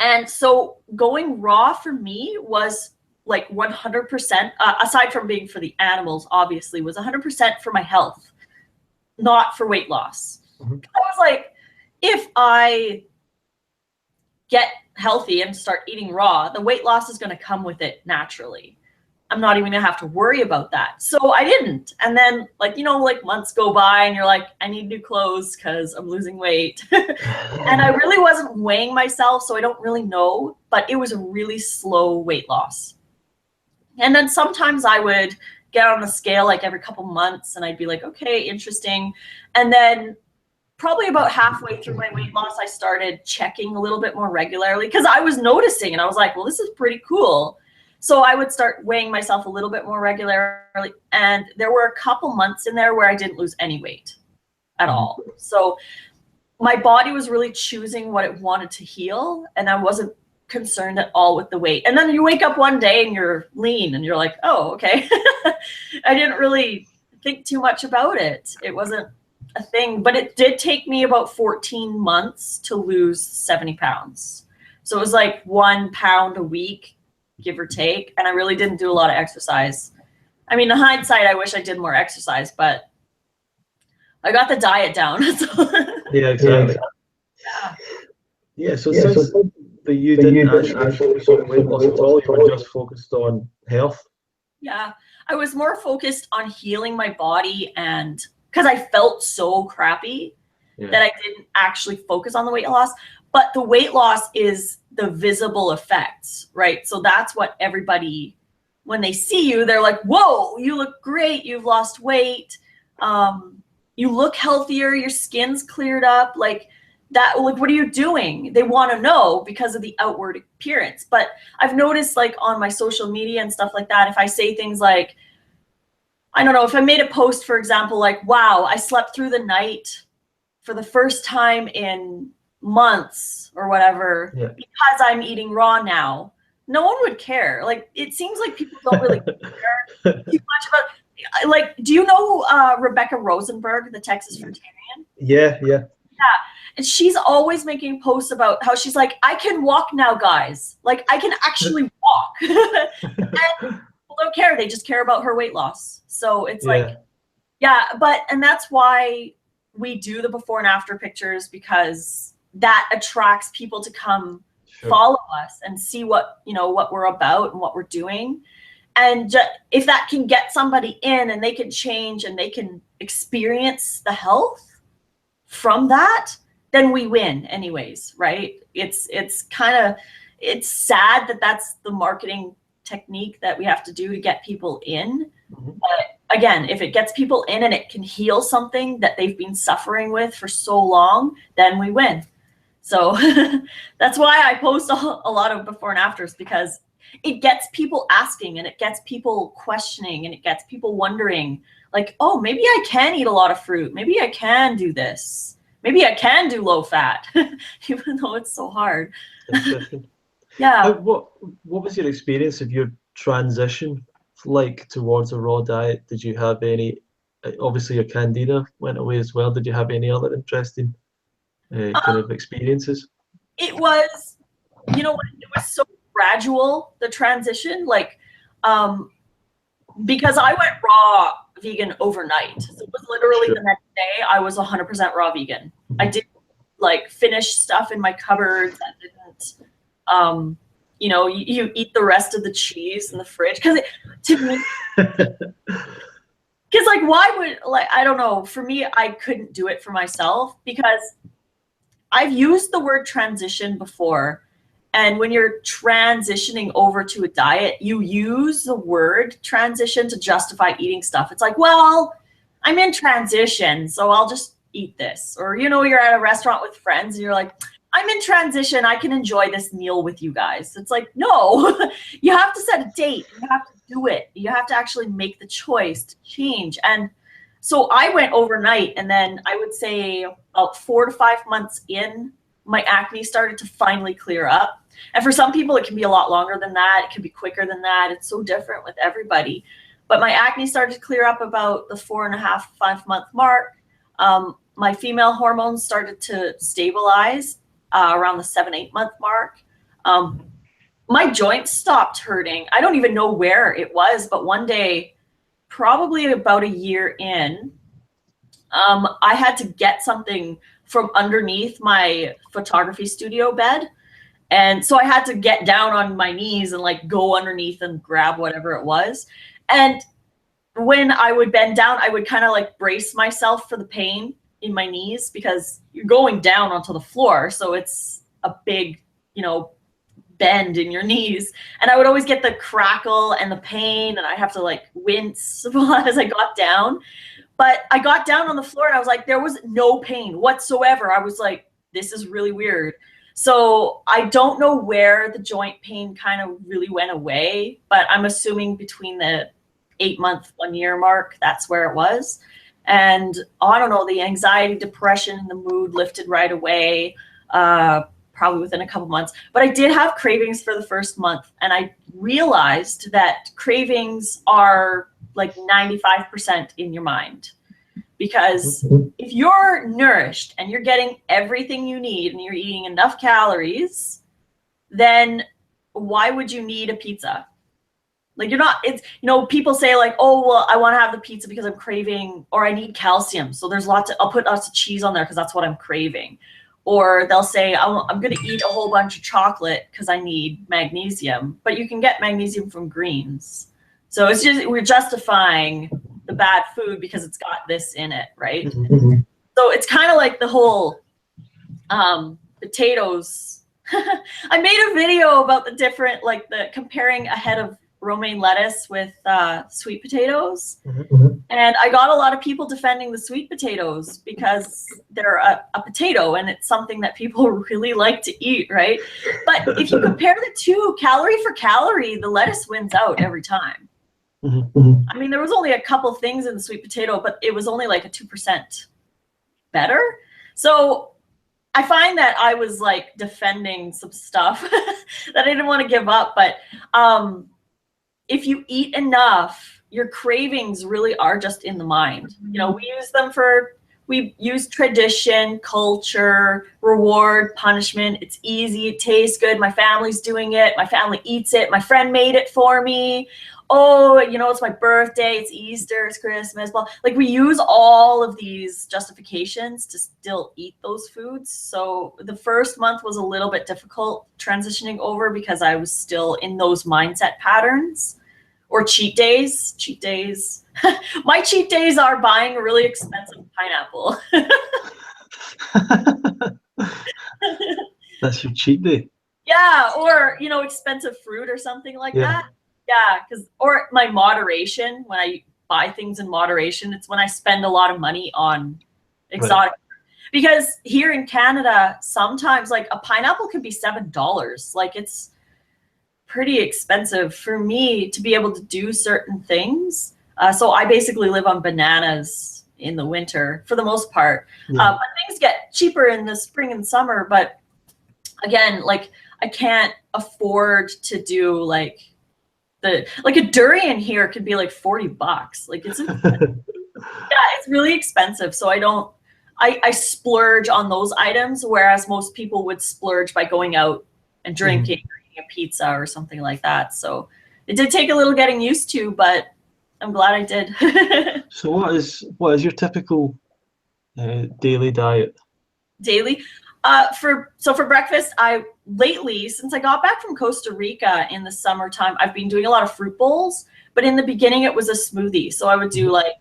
And so going raw for me was like 100%, aside from being for the animals, obviously, was 100% for my health, not for weight loss. I was like, if I get healthy and start eating raw, the weight loss is going to come with it naturally. I'm not even gonna have to worry about that. So I didn't. And then like, you know, like months go by and you're like, I need new clothes because I'm losing weight. And I really wasn't weighing myself, so I don't really know, but it was a really slow weight loss. And then sometimes I would get on the scale like every couple months and I'd be like, okay, interesting. And then probably about halfway through my weight loss, I started checking a little bit more regularly because I was noticing, and I was like, well, this is pretty cool. So I would start weighing myself a little bit more regularly. And there were a couple months in there where I didn't lose any weight at all. So my body was really choosing what it wanted to heal, and I wasn't concerned at all with the weight. And then you wake up one day and you're lean and you're like, oh, okay. I didn't really think too much about it. It wasn't a thing, but it did take me about 14 months to lose 70 pounds. So it was like 1 pound a week, give or take. And I really didn't do a lot of exercise. I mean, in hindsight, I wish I did more exercise, but I got the diet down. Yeah, exactly. Yeah, so since that you didn't actually focus on weight loss at all, you were just focused on health. Yeah, I was more focused on healing my body, and because I felt so crappy that I didn't actually focus on the weight loss. But the weight loss is the visible effects, right? So that's what everybody, when they see you, they're like, whoa, you look great. You've lost weight. You look healthier. Your skin's cleared up. Like that, like, what are you doing? They want to know because of the outward appearance. But I've noticed like on my social media and stuff like that, if I say things like, I don't know, if I made a post, for example, like, wow, I slept through the night for the first time in months or whatever Yeah. because I'm eating raw now, no one would care. Like, it seems like people don't really care too much about, like, do you know Rebecca Rosenberg, the Texas fruitarian? Yeah, yeah. And she's always making posts about how she's like, I can walk now, guys. Like, I can actually walk. And people don't care. They just care about her weight loss. So it's like, yeah, and that's why we do the before and after pictures, because that attracts people to come follow us and see what, you know, what we're about and what we're doing. And if that can get somebody in and they can change and they can experience the health from that, then we win anyways, right? It's sad that that's the marketing technique that we have to do to get people in. But again, if it gets people in and it can heal something that they've been suffering with for so long, then we win. So that's why I post a lot of before and afters, because it gets people asking and it gets people questioning and it gets people wondering, like, oh, maybe I can eat a lot of fruit. Maybe I can do this. Maybe I can do low fat, even though it's so hard. Interesting. Yeah. What was your experience of your transition like towards a raw diet? Did you have any? Obviously, your candida went away as well. Did you have any other interesting kind of experiences? It was, you know, it was so gradual, the transition, like, because I went raw vegan overnight. So it was literally the next day I was 100% raw vegan. I didn't like finish stuff in my cupboards. I didn't, you know, you eat the rest of the cheese in the fridge. Because to me, because like, why would, like, I don't know, for me, I couldn't do it for myself, because I've used the word transition before. And when you're transitioning over to a diet, you use the word transition to justify eating stuff. It's like, well, I'm in transition, so I'll just eat this. Or, you know, you're at a restaurant with friends and you're like, I'm in transition, I can enjoy this meal with you guys. It's like, no, you have to set a date. You have to do it. You have to actually make the choice to change. And so I went overnight, and then I would say about 4 to 5 months in, my acne started to finally clear up. And for some people, it can be a lot longer than that. It can be quicker than that. It's so different with everybody. But my acne started to clear up about the 4.5, 5 month mark. My female hormones started to stabilize around the 7, 8 month mark. My joints stopped hurting. I don't even know where it was, but one day, probably about a year in, I had to get something from underneath my photography studio bed. And so I had to get down on my knees and like go underneath and grab whatever it was. And when I would bend down, I would kind of like brace myself for the pain in my knees, because you're going down onto the floor. So it's a big, you know, bend in your knees. And I would always get the crackle and the pain, and I have to like wince as I got down. But I got down on the floor and I was like, there was no pain whatsoever. I was like, this is really weird. So I don't know where the joint pain kind of really went away, but I'm assuming between the 8 month, 1 year mark, that's where it was. And I don't know, the anxiety, depression, the mood lifted right away, probably within a couple months. But I did have cravings for the first month, and I realized that cravings are like 95% in your mind. Because if you're nourished and you're getting everything you need and you're eating enough calories, then why would you need a pizza? Like, you're not, it's, you know, people say like, oh, well, I want to have the pizza because I'm craving, or I need calcium. So there's I'll put lots of cheese on there because that's what I'm craving. Or they'll say, I'm going to eat a whole bunch of chocolate because I need magnesium. But you can get magnesium from greens. So it's just, we're justifying the bad food because it's got this in it, right? Mm-hmm. So it's kind of like the whole potatoes. I made a video about the different, like the comparing a head of romaine lettuce with sweet potatoes. Mm-hmm. And I got a lot of people defending the sweet potatoes because they're a potato and it's something that people really like to eat, right? But if you compare the two, calorie for calorie, the lettuce wins out every time. Mm-hmm. I mean, there was only a couple things in the sweet potato, but it was only like a 2% better. So I find that I was like defending some stuff that I didn't want to give up. But if you eat enough, your cravings really are just in the mind. You know, we use tradition, culture, reward, punishment. It's easy. It tastes good. My family's doing it. My family eats it. My friend made it for me. Oh, you know, it's my birthday. It's Easter. It's Christmas. Well, like we use all of these justifications to still eat those foods. So the first month was a little bit difficult transitioning over because I was still in those mindset patterns. Or cheat days. Cheat days. My cheat days are buying a really expensive pineapple. That's your cheat day. Yeah, or you know, expensive fruit or something like that. Yeah, because or my moderation, when I buy things in moderation, it's when I spend a lot of money on exotic. Right. Because here in Canada, sometimes like a pineapple could be $7. Like it's pretty expensive for me to be able to do certain things. So I basically live on bananas in the winter for the most part. But things get cheaper in the spring and summer. But again, like I can't afford to do like a durian here could be like $40. Like it's it's really expensive. So I splurge on those items, whereas most people would splurge by going out and drinking. A pizza or something like that. So it did take a little getting used to, but I'm glad I did. So what is your typical daily diet? Daily? For breakfast, lately, since I got back from Costa Rica in the summertime, I've been doing a lot of fruit bowls, but in the beginning it was a smoothie. So I would do like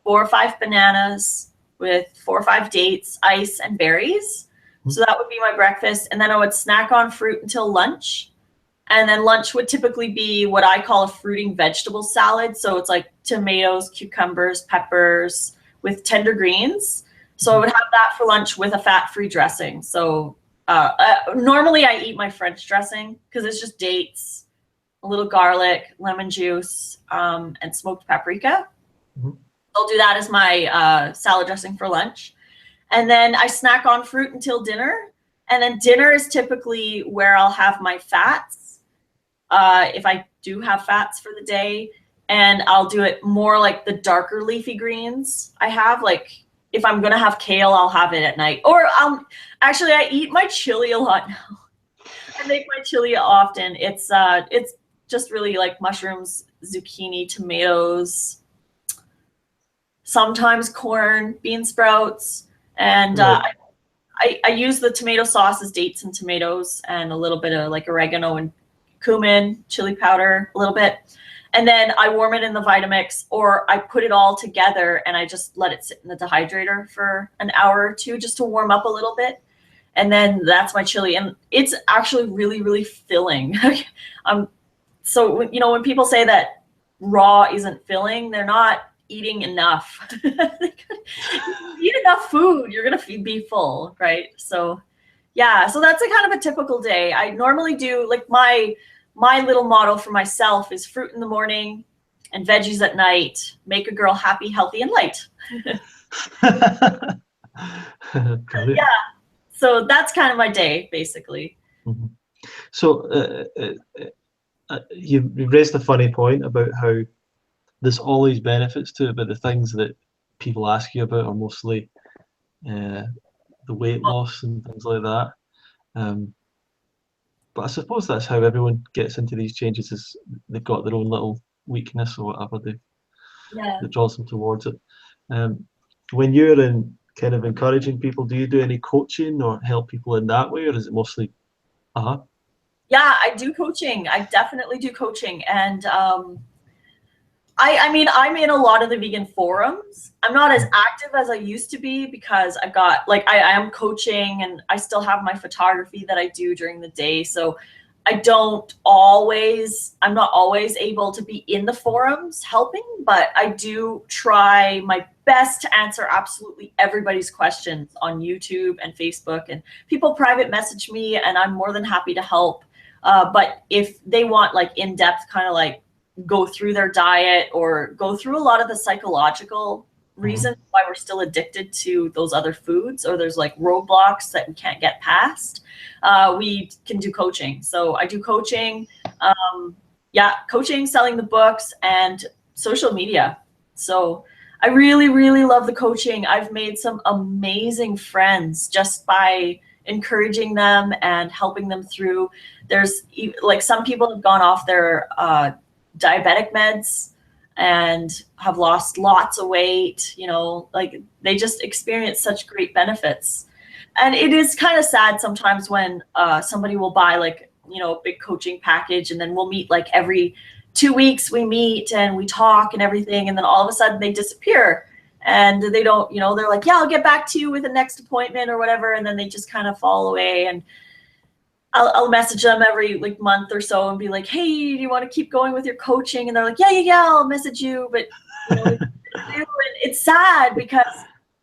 4 or 5 bananas with 4 or 5 dates, ice, and berries. So that would be my breakfast. And then I would snack on fruit until lunch. And then lunch would typically be what I call a fruiting vegetable salad. So it's like tomatoes, cucumbers, peppers with tender greens. So I would have that for lunch with a fat-free dressing. So normally I eat my French dressing because it's just dates, a little garlic, lemon juice, and smoked paprika. I'll do that as my salad dressing for lunch. And then I snack on fruit until dinner. And then dinner is typically where I'll have my fats. If I do have fats for the day, and I'll do it more like the darker leafy greens I have. Like if I'm gonna have kale, I'll have it at night. Or I eat my chili a lot now. I make my chili often. It's just really like mushrooms, zucchini, tomatoes, sometimes corn, bean sprouts, and I use the tomato sauce as dates and tomatoes and a little bit of like oregano and cumin, chili powder, a little bit. And then I warm it in the Vitamix, or I put it all together and I just let it sit in the dehydrator for an hour or two just to warm up a little bit. And then that's my chili. And it's actually really, really filling. So, you know, when people say that raw isn't filling, they're not eating enough. Eat enough food, you're going to be full, right? So, yeah, so that's a kind of a typical day. I normally do like my little motto for myself is fruit in the morning and veggies at night. Make a girl happy, healthy, and light. Yeah, so that's kind of my day, basically. So you raised a funny point about how there's all these benefits to it, but the things that people ask you about are mostly the weight loss and things like that. But I suppose that's how everyone gets into these changes, is they've got their own little weakness or whatever that draws them towards it. When you're in kind of encouraging people, do you do any coaching or help people in that way, or is it mostly Yeah, I do coaching. I definitely do coaching. And I mean, I'm in a lot of the vegan forums. I'm not as active as I used to be because I've got, like, I am coaching and I still have my photography that I do during the day. So I'm not always able to be in the forums helping, but I do try my best to answer absolutely everybody's questions on YouTube and Facebook. And people private message me and I'm more than happy to help. But if they want like in-depth kind of like go through their diet or go through a lot of the psychological reasons why we're still addicted to those other foods, or there's like roadblocks that we can't get past, we can do coaching. So I do coaching, coaching, selling the books, and social media. So I really, really love the coaching. I've made some amazing friends just by encouraging them and helping them through. There's like some people have gone off their diabetic meds and have lost lots of weight, you know, like they just experience such great benefits. And it is kind of sad sometimes when somebody will buy like, you know, a big coaching package, and then we'll meet like every 2 weeks we meet and we talk and everything. And then all of a sudden they disappear and they don't, you know, they're like, yeah, I'll get back to you with the next appointment or whatever. And then they just kind of fall away. And I'll message them every like month or so and be like, hey, do you want to keep going with your coaching? And they're like, yeah, I'll message you. But you know, it's sad because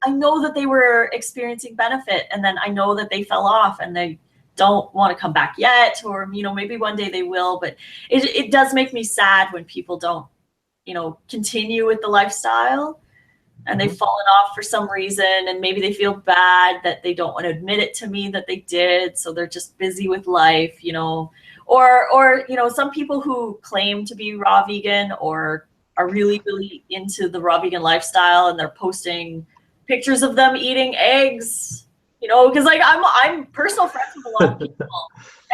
I know that they were experiencing benefit, and then I know that they fell off and they don't want to come back yet, or, you know, maybe one day they will. But it does make me sad when people don't, you know, continue with the lifestyle and they've fallen off for some reason, and maybe they feel bad that they don't want to admit it to me that they did, so they're just busy with life, you know. Or you know, some people who claim to be raw vegan or are really, really into the raw vegan lifestyle, and they're posting pictures of them eating eggs, you know, because like I'm personal friends with a lot of people,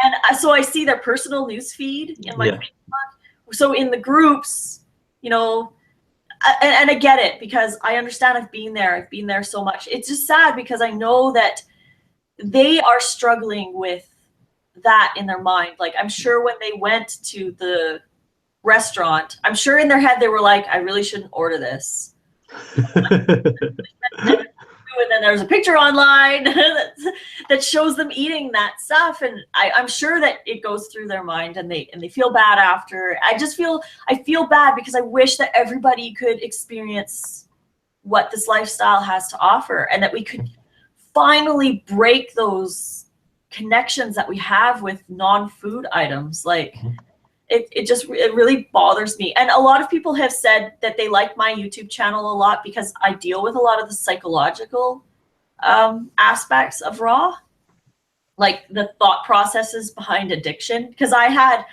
and so I see their personal news feed in my Facebook. So in the groups, you know, and I get it because I understand. I've been there so much. It's just sad because I know that they are struggling with that in their mind. Like, I'm sure when they went to the restaurant, I'm sure in their head they were like, I really shouldn't order this. And then there's a picture online that shows them eating that stuff, and I'm sure that it goes through their mind, and they feel bad after. I feel bad because I wish that everybody could experience what this lifestyle has to offer, and that we could finally break those connections that we have with non-food items. Like, it really bothers me. And a lot of people have said that they like my YouTube channel a lot because I deal with a lot of the psychological aspects of raw, like the thought processes behind addiction. Because I had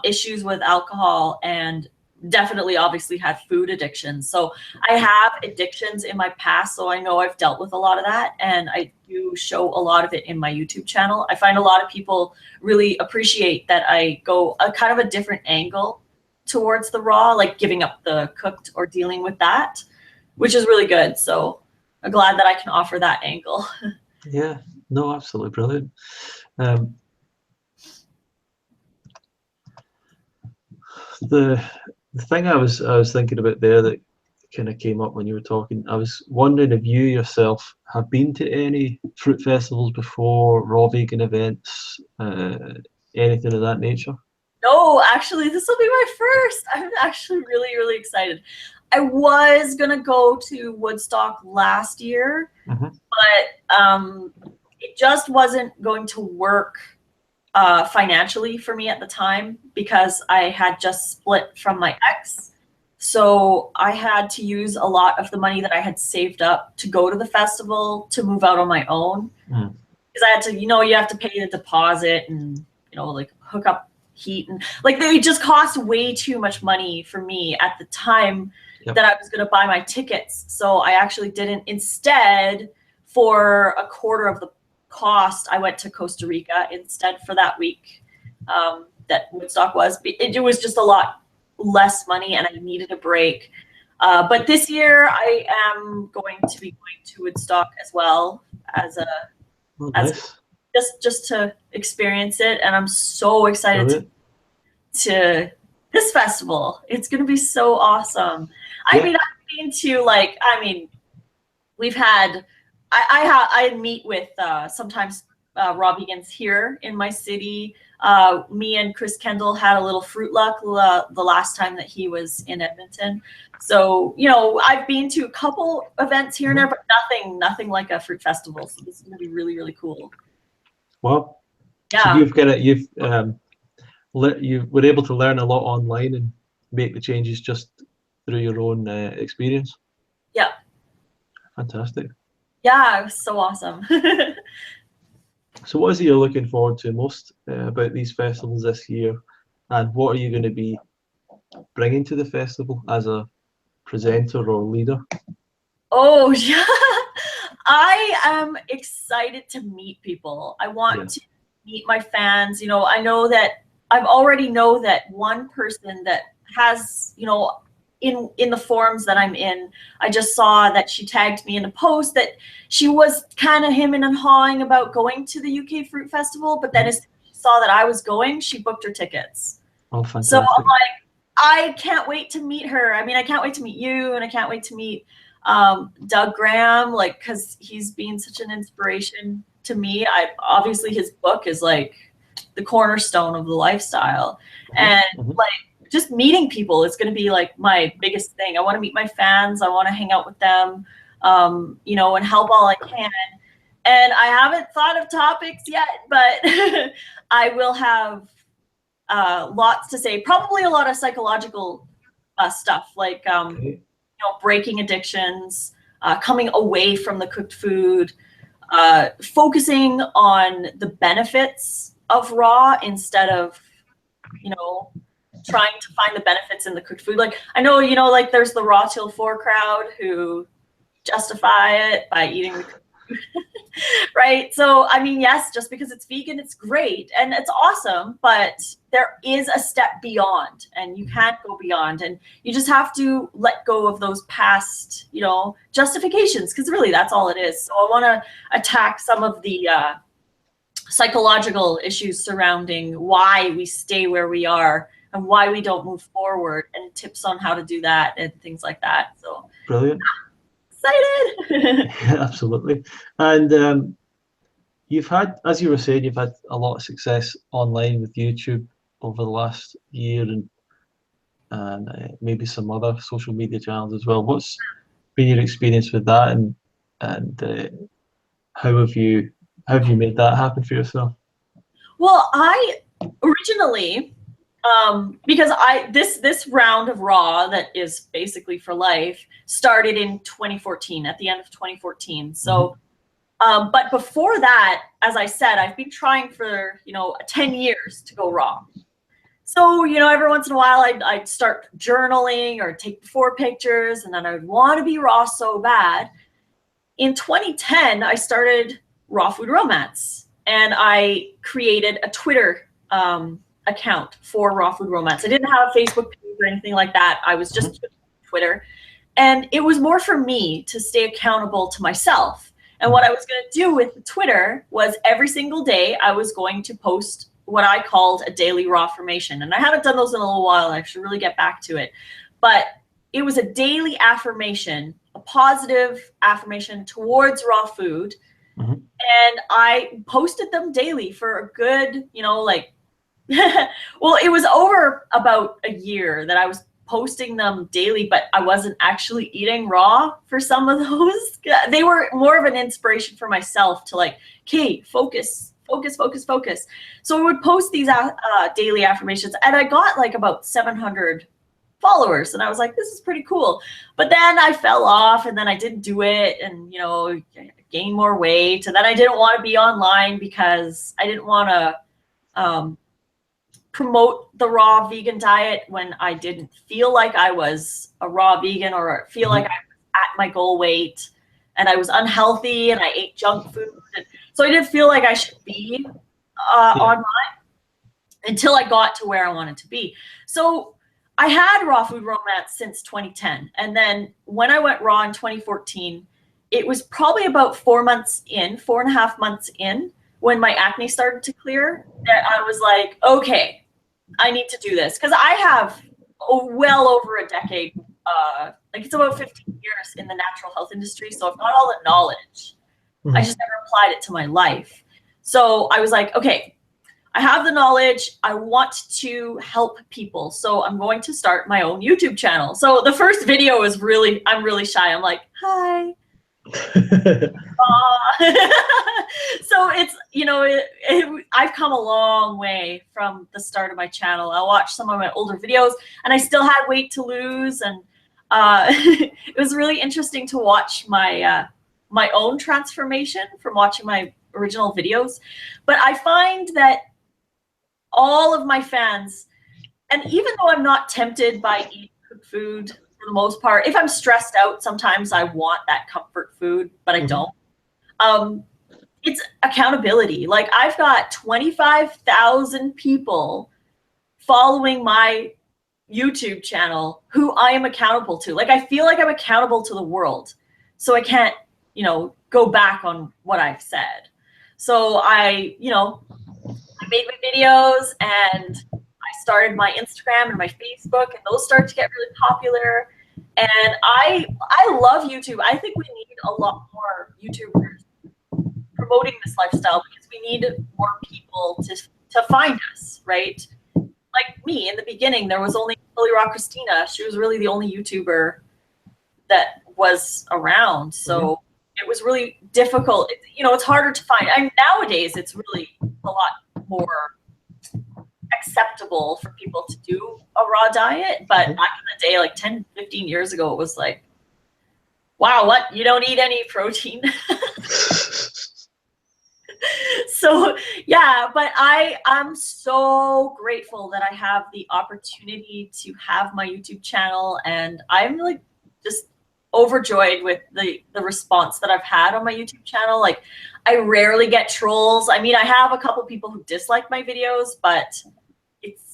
issues with alcohol and definitely obviously had food addictions. So I have addictions in my past, so I know I've dealt with a lot of that, and I do show a lot of it in my YouTube channel. I find a lot of people really appreciate that I go a kind of a different angle towards the raw, like giving up the cooked or dealing with that, which is really good. So I'm glad that I can offer that angle. Yeah, no, absolutely brilliant. The thing I was thinking about there that kind of came up when you were talking, I was wondering if you yourself have been to any fruit festivals before, raw vegan events, anything of that nature? No, actually, this will be my first. I'm actually really, really excited. I was gonna go to Woodstock last year, but it just wasn't going to work financially for me at the time because I had just split from my ex. So I had to use a lot of the money that I had saved up to go to the festival to move out on my own. Because I had to, you know, you have to pay the deposit and, you know, like hook up heat, and like they just cost way too much money for me at the time that I was going to buy my tickets. So I actually didn't. Instead, for a quarter of the cost, I went to Costa Rica instead for that week that Woodstock was. It was just a lot less money, and I needed a break. But this year I am going to be going to Woodstock as well as just to experience it, and I'm so excited to this festival. It's going to be so awesome. I mean, I've been to we've had I meet with sometimes raw vegans here in my city. Me and Chris Kendall had a little fruit luck the last time that he was in Edmonton. So, you know, I've been to a couple events here and there, but nothing like a fruit festival. So this is going to be really, really cool. Well, so you were able to learn a lot online and make the changes just through your own experience. Yeah, Fantastic. Yeah, it was so awesome. So what is it you're looking forward to most about these festivals this year? And what are you going to be bringing to the festival as a presenter or leader? Oh, yeah. I am excited to meet people. I want to meet my fans. You know, I know that I've already know that one person that has, you know, in the forums that I'm in, I just saw that she tagged me in a post that she was kind of hemming and hawing about going to the UK Fruit Festival, but then as she saw that I was going, she booked her tickets. Oh, fantastic. So I'm like, I can't wait to meet her. I mean, I can't wait to meet you, and I can't wait to meet Doug Graham, like, because he's been such an inspiration to me. Obviously his book is like the cornerstone of the lifestyle, and like just meeting people is going to be like my biggest thing. I want to meet my fans. I want to hang out with them, you know, and help all I can. And I haven't thought of topics yet, but I will have lots to say. Probably a lot of psychological stuff, like you know, breaking addictions, coming away from the cooked food, focusing on the benefits of raw instead of, you know, trying to find the benefits in the cooked food. Like, I know, you know, like there's the raw till 4 crowd who justify it by eating the cooked food. Right? So, I mean, yes, just because it's vegan, it's great and it's awesome, but there is a step beyond, and you can't go beyond, and you just have to let go of those past, you know, justifications, because really that's all it is. So I want to attack some of the psychological issues surrounding why we stay where we are and why we don't move forward, and tips on how to do that and things like that. So brilliant. Excited. Yeah, absolutely. And you've had, as you were saying, you've had a lot of success online with YouTube over the last year, and maybe some other social media channels as well. What's been your experience with that, and how have you made that happen for yourself? Well, I originally, because this round of raw that is basically for life started in 2014, at the end of 2014. So, but before that, as I said, I've been trying for, you know, 10 years to go raw. So, you know, every once in a while I'd start journaling or take before pictures, and then I would want to be raw so bad. In 2010, I started Raw Food Romance, and I created a Twitter account for Raw Food Romance. I didn't have a Facebook page or anything like that. I was just Twitter. And it was more for me to stay accountable to myself. And what I was going to do with Twitter was every single day I was going to post what I called a daily raw affirmation. And I haven't done those in a little while. I should really get back to it. But it was a daily affirmation, a positive affirmation towards raw food. And I posted them daily for a good, you know, like, well, it was over about a year that I was posting them daily, but I wasn't actually eating raw for some of those. They were more of an inspiration for myself to like, okay, focus. So I would post these daily affirmations, and I got like about 700 followers, and I was like, this is pretty cool. But then I fell off, and then I didn't do it, and, you know, gained more weight, and then I didn't want to be online because I didn't want to promote the raw vegan diet when I didn't feel like I was a raw vegan, or feel like I was at my goal weight, and I was unhealthy, and I ate junk food. And so I didn't feel like I should be online until I got to where I wanted to be. So I had Raw Food Romance since 2010. And then when I went raw in 2014, it was probably about 4.5 months in, when my acne started to clear, that I was like, okay, I need to do this. Because I have well over a decade, like it's about 15 years in the natural health industry. So I've got all the knowledge. I just never applied it to my life. So I was like, okay, I have the knowledge. I want to help people. So I'm going to start my own YouTube channel. So the first video is really, I'm really shy. I'm like, hi. So it's, you know, I've come a long way from the start of my channel. I watched some of my older videos, and I still had weight to lose, and it was really interesting to watch my my own transformation from watching my original videos. But I find that all of my fans, and even though I'm not tempted by eating food for the most part, if I'm stressed out, sometimes I want that comfort food, but I don't. It's accountability. Like, I've got 25,000 people following my YouTube channel who I am accountable to. Like, I feel like I'm accountable to the world. So I can't, you know, go back on what I've said. So I made my videos and I started my Instagram and my Facebook, and those started to get really popular. And I love YouTube. I think we need a lot more YouTubers promoting this lifestyle, because we need more people to find us, right? Like me, in the beginning, there was only Lily Rock Christina. She was really the only YouTuber that was around. So it was really difficult. It's harder to find. I mean, nowadays, it's really a lot more acceptable for people to do a raw diet. But back in the day, like 10, 15 years ago, it was like, wow, what? You don't eat any protein? So yeah, but I'm so grateful that I have the opportunity to have my YouTube channel, and I'm like just overjoyed with the response that I've had on my YouTube channel. Like, I rarely get trolls. I mean, I have a couple people who dislike my videos, but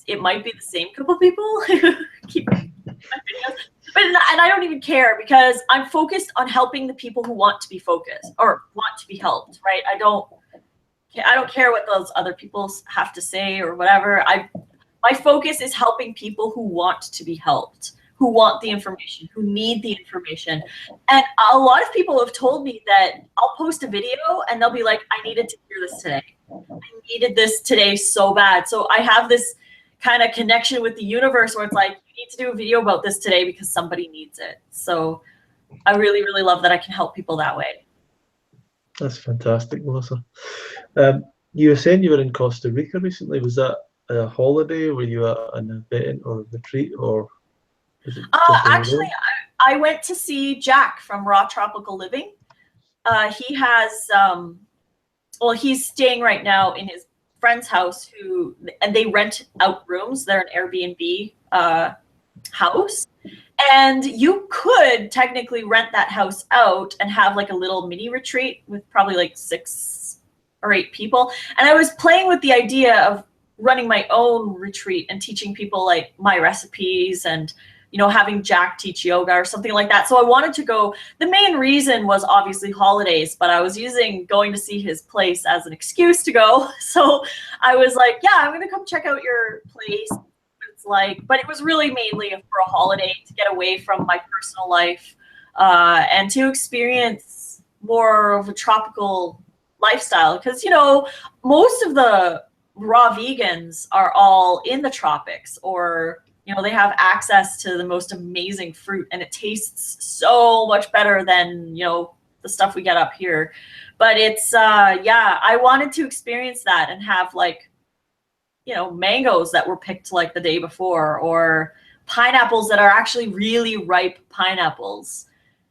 it might be the same couple people who keep my videos. And I don't even care, because I'm focused on helping the people who want to be focused or want to be helped, right? I don't care what those other people have to say or whatever. My focus is helping people who want to be helped, who want the information, who need the information. And a lot of people have told me that I'll post a video and they'll be like, I needed to hear this today. I needed this today so bad. So I have this kind of connection with the universe where it's like, you need to do a video about this today because somebody needs it. So I really, really love that I can help people that way. That's fantastic, Melissa. You were saying you were in Costa Rica recently. Was that a holiday? Were you at an event or a retreat, or was it actually, I went to see Jack from Raw Tropical Living. He has, he's staying right now in his friend's house, and they rent out rooms. They're an Airbnb house. And you could technically rent that house out and have like a little mini retreat with probably like 6 or 8 people. And I was playing with the idea of running my own retreat and teaching people like my recipes and, having Jack teach yoga or something like that. So I wanted to go. The main reason was obviously holidays, but I was using going to see his place as an excuse to go. So I was like, yeah, I'm going to come check out your place. But it was really mainly for a holiday, to get away from my personal life and to experience more of a tropical lifestyle. Because, most of the raw vegans are all in the tropics, or, they have access to the most amazing fruit, and it tastes so much better than, the stuff we get up here. But it's, I wanted to experience that and have like, mangoes that were picked like the day before, or pineapples that are actually really ripe pineapples.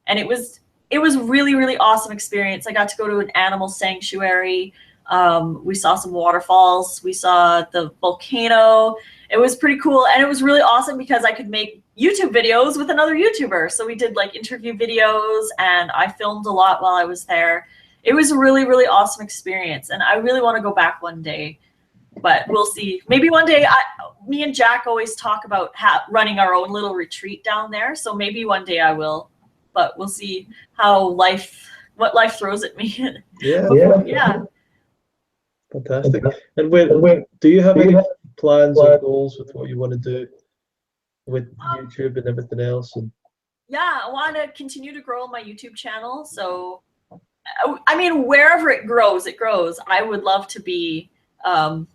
And it was really, really awesome experience. I got to go to an animal sanctuary. We saw some waterfalls. We saw the volcano. It was pretty cool. And it was really awesome because I could make YouTube videos with another YouTuber. So we did like interview videos, and I filmed a lot while I was there. It was a really, really awesome experience. And I really want to go back one day. But we'll see. Maybe one day. Me and Jack always talk about running our own little retreat down there. So maybe one day I will. But we'll see what life throws at me. Yeah. Fantastic. And when do you have any plans or goals with what you want to do with YouTube and everything else? And yeah, I want to continue to grow my YouTube channel. So, I mean, wherever it grows, it grows. I would love to be. I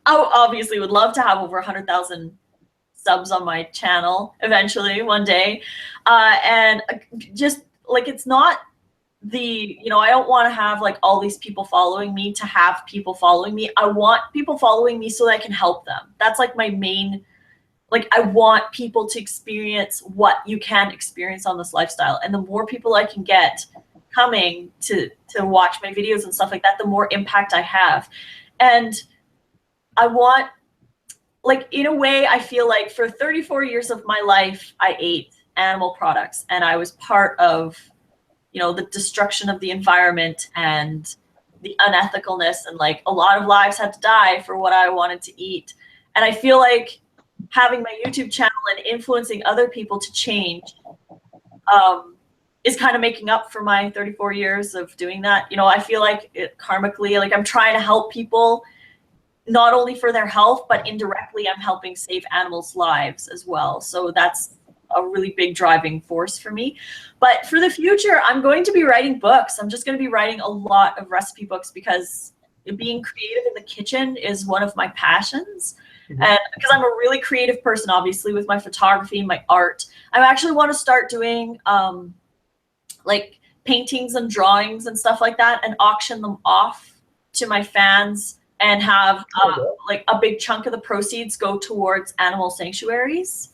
obviously would love to have over 100,000 subs on my channel eventually one day. And just like, it's not I don't want to have like all these people following me to have people following me. I want people following me so that I can help them. That's like my main like I want people to experience what you can experience on this lifestyle. And the more people I can get coming to watch my videos and stuff like that, the more impact I have. And I want, like, in a way, I feel like for 34 years of my life, I ate animal products, and I was part of, you know, the destruction of the environment and the unethicalness, and like a lot of lives had to die for what I wanted to eat. And I feel like having my YouTube channel and influencing other people to change is kind of making up for my 34 years of doing that. You know, I feel like it karmically, like I'm trying to help people not only for their health, but indirectly I'm helping save animals' lives as well. So that's a really big driving force for me. But for the future, I'm going to be writing books. I'm just going to be writing a lot of recipe books because being creative in the kitchen is one of my passions. Mm-hmm. And because I'm a really creative person, obviously, with my photography and my art, I actually want to start doing like paintings and drawings and stuff like that and auction them off to my fans and have like a big chunk of the proceeds go towards animal sanctuaries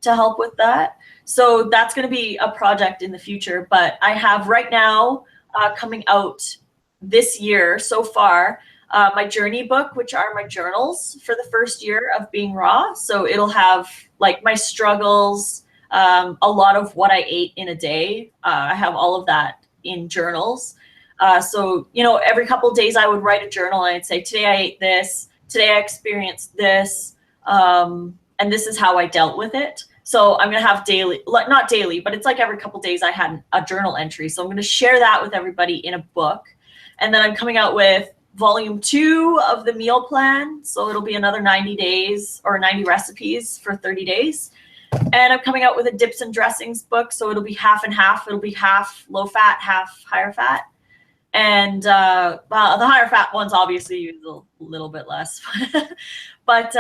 to help with that. So that's going to be a project in the future. But I have right now coming out this year so far, my journey book, which are my journals for the first year of being raw. So it'll have like my struggles, a lot of what I ate in a day. I have all of that in journals. So, you know, every couple of days I would write a journal and I'd say, today I ate this, today I experienced this, and this is how I dealt with it. So I'm going to have daily, like not daily, but it's like every couple of days I had a journal entry. So I'm going to share that with everybody in a book. And then I'm coming out with volume 2 of the meal plan. So it'll be another 90 days or 90 recipes for 30 days. And I'm coming out with a dips and dressings book. So it'll be half and half. It'll be half low fat, half higher fat. And well, the higher fat ones obviously use a little bit less. But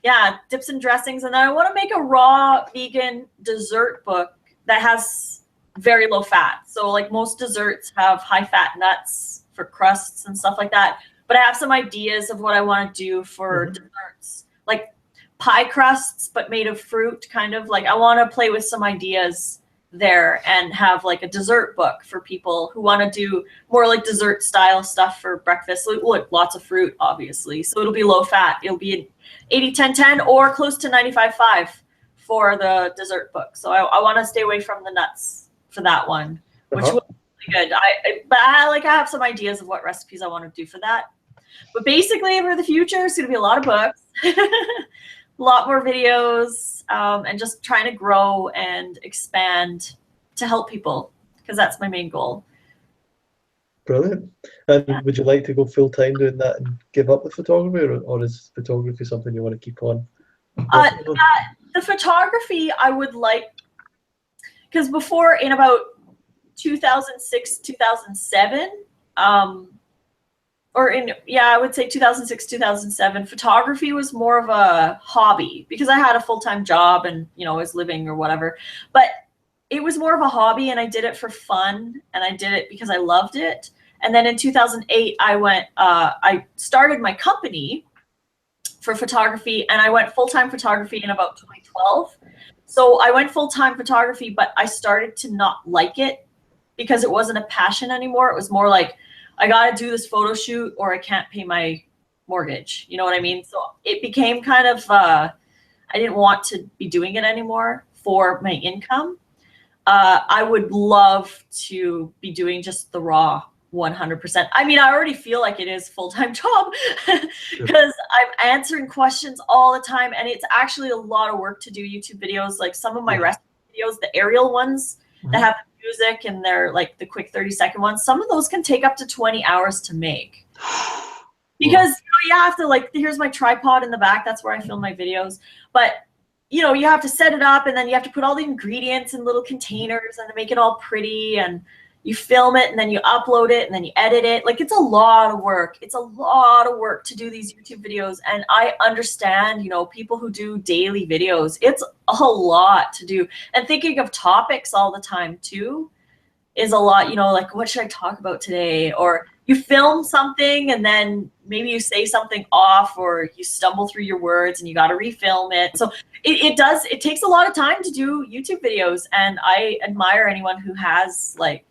yeah, dips and dressings. And then I want to make a raw vegan dessert book that has very low fat. So like most desserts have high fat nuts for crusts and stuff like that. But I have some ideas of what I want to do for desserts, like pie crusts, but made of fruit, kind of. Like I want to play with some ideas there and have like a dessert book for people who want to do more like dessert style stuff for breakfast. So, look, lots of fruit, obviously. So it'll be low fat. It'll be 80-10-10 or close to 95-5 for the dessert book. So I want to stay away from the nuts for that one, which will be good. But I have some ideas of what recipes I want to do for that. But basically for the future, it's going to be a lot of books, a lot more videos, and just trying to grow and expand to help people, because that's my main goal. Brilliant. And would you like to go full time doing that and give up the photography, or is photography something you want to keep on? The photography I would like, because before in about 2006, 2007, I would say 2006, 2007, photography was more of a hobby because I had a full-time job and, you know, I was living or whatever. But it was more of a hobby and I did it for fun and I did it because I loved it. And then in 2008, I started my company for photography and I went full-time photography in about 2012. So I went full-time photography, but I started to not like it because it wasn't a passion anymore. It was more like, I got to do this photo shoot or I can't pay my mortgage. You know what I mean? So it became kind of, I didn't want to be doing it anymore for my income. I would love to be doing just the raw 100%. I mean, I already feel like it is a full-time job because I'm answering questions all the time. And it's actually a lot of work to do YouTube videos. Like some of my recipe videos, the aerial ones that have music and they're like the quick 30-second ones, some of those can take up to 20 hours to make because you have to, like, here's my tripod in the back, that's where I film my videos, but you know, you have to set it up and then you have to put all the ingredients in little containers and make it all pretty, and you film it and then you upload it and then you edit it. Like, it's a lot of work. It's a lot of work to do these YouTube videos. And I understand, you know, people who do daily videos, it's a lot to do. And thinking of topics all the time too is a lot, you know, like, what should I talk about today? Or you film something and then maybe you say something off or you stumble through your words and you got to refilm it. So it takes a lot of time to do YouTube videos, and I admire anyone who has like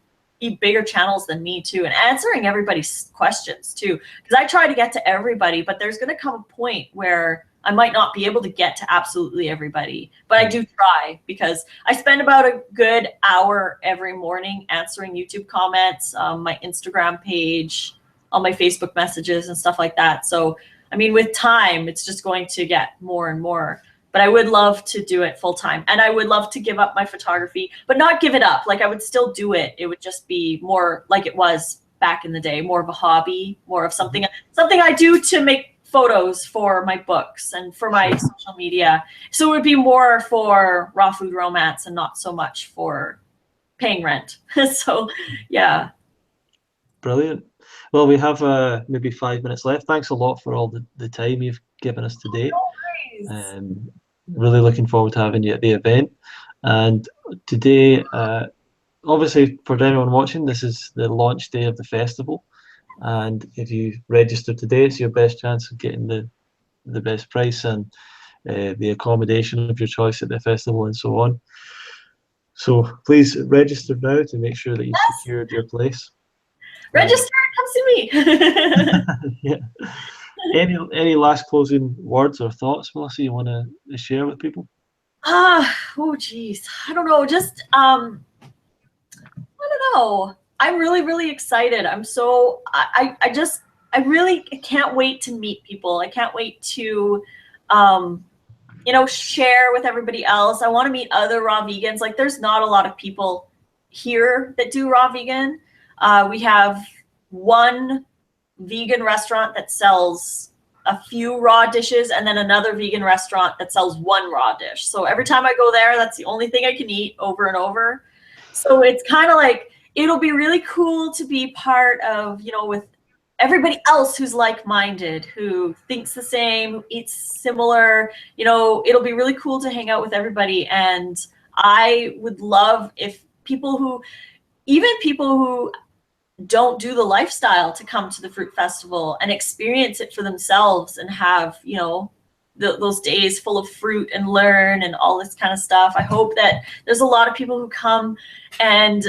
bigger channels than me too, and answering everybody's questions too, because I try to get to everybody, but there's going to come a point where I might not be able to get to absolutely everybody, but I do try, because I spend about a good hour every morning answering YouTube comments, my Instagram page, on my Facebook messages and stuff like that. So, I mean, with time, it's just going to get more and more. But I would love to do it full time, and I would love to give up my photography, but not give it up. Like, I would still do it. It would just be more like it was back in the day, more of a hobby, more of something I do to make photos for my books and for my social media. So it would be more for raw food romance and not so much for paying rent. So yeah. Brilliant. Well, we have maybe 5 minutes left. Thanks a lot for all the time you've given us today. Really looking forward to having you at the event. And today, obviously, for anyone watching, this is the launch day of the festival. And if you register today, it's your best chance of getting the best price and the accommodation of your choice at the festival and so on. So please register now to make sure that you've secured your place. Register, come see me. Yeah. Any last closing words or thoughts, Mellisa, you want to share with people? Oh geez, I don't know. Just I don't know. I'm really, really excited. I'm so I really can't wait to meet people. I can't wait to share with everybody else. I want to meet other raw vegans. Like, there's not a lot of people here that do raw vegan. We have one vegan restaurant that sells a few raw dishes, and then another vegan restaurant that sells one raw dish. So every time I go there, that's the only thing I can eat over and over. So it's kind of like, it'll be really cool to be part of, with everybody else who's like-minded, who thinks the same, who eats similar. It'll be really cool to hang out with everybody. And I would love if people who don't do the lifestyle to come to the Fruit Festival and experience it for themselves and have, those days full of fruit and learn and all this kind of stuff. I hope that there's a lot of people who come and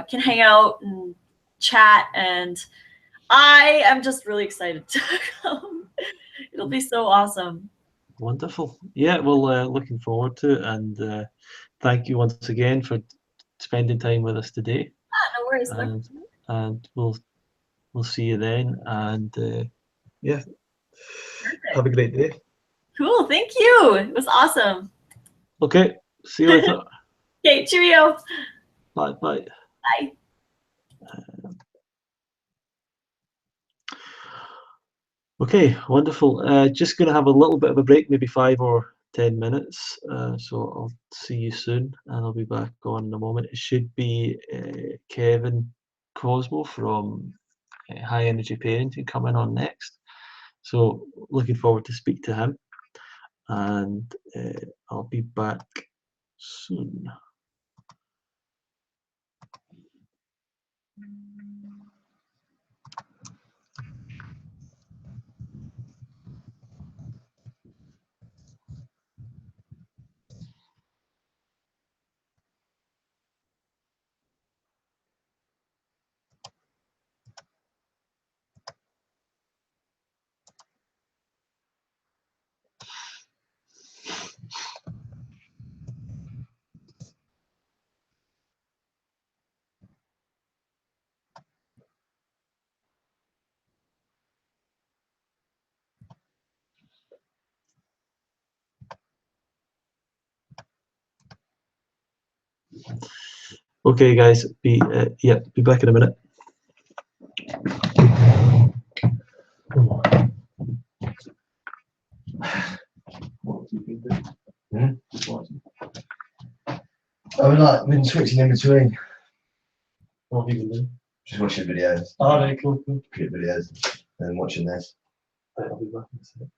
can hang out and chat, and I am just really excited to come. It'll be so awesome. Wonderful. Yeah, well, looking forward to it, and thank you once again for spending time with us today. No worries. And we'll see you then, and yeah, Perfect. have a great day. Cool, thank you. It was awesome. Okay, see you later. Okay, cheerio. Bye. Bye. Okay, wonderful. Just going to have a little bit of a break, maybe 5 or 10 minutes. So I'll see you soon, and I'll be back on in a moment. It should be Kevin Cosmo from High Energy Parenting coming on next. So looking forward to speak to him, and I'll be back soon. Okay, guys, be back in a minute. What have you been doing? I've been switching in between. What have you been doing? Just watching videos. Oh, right, cool. Cute videos. And then watching this. Right, I'll be back in a second.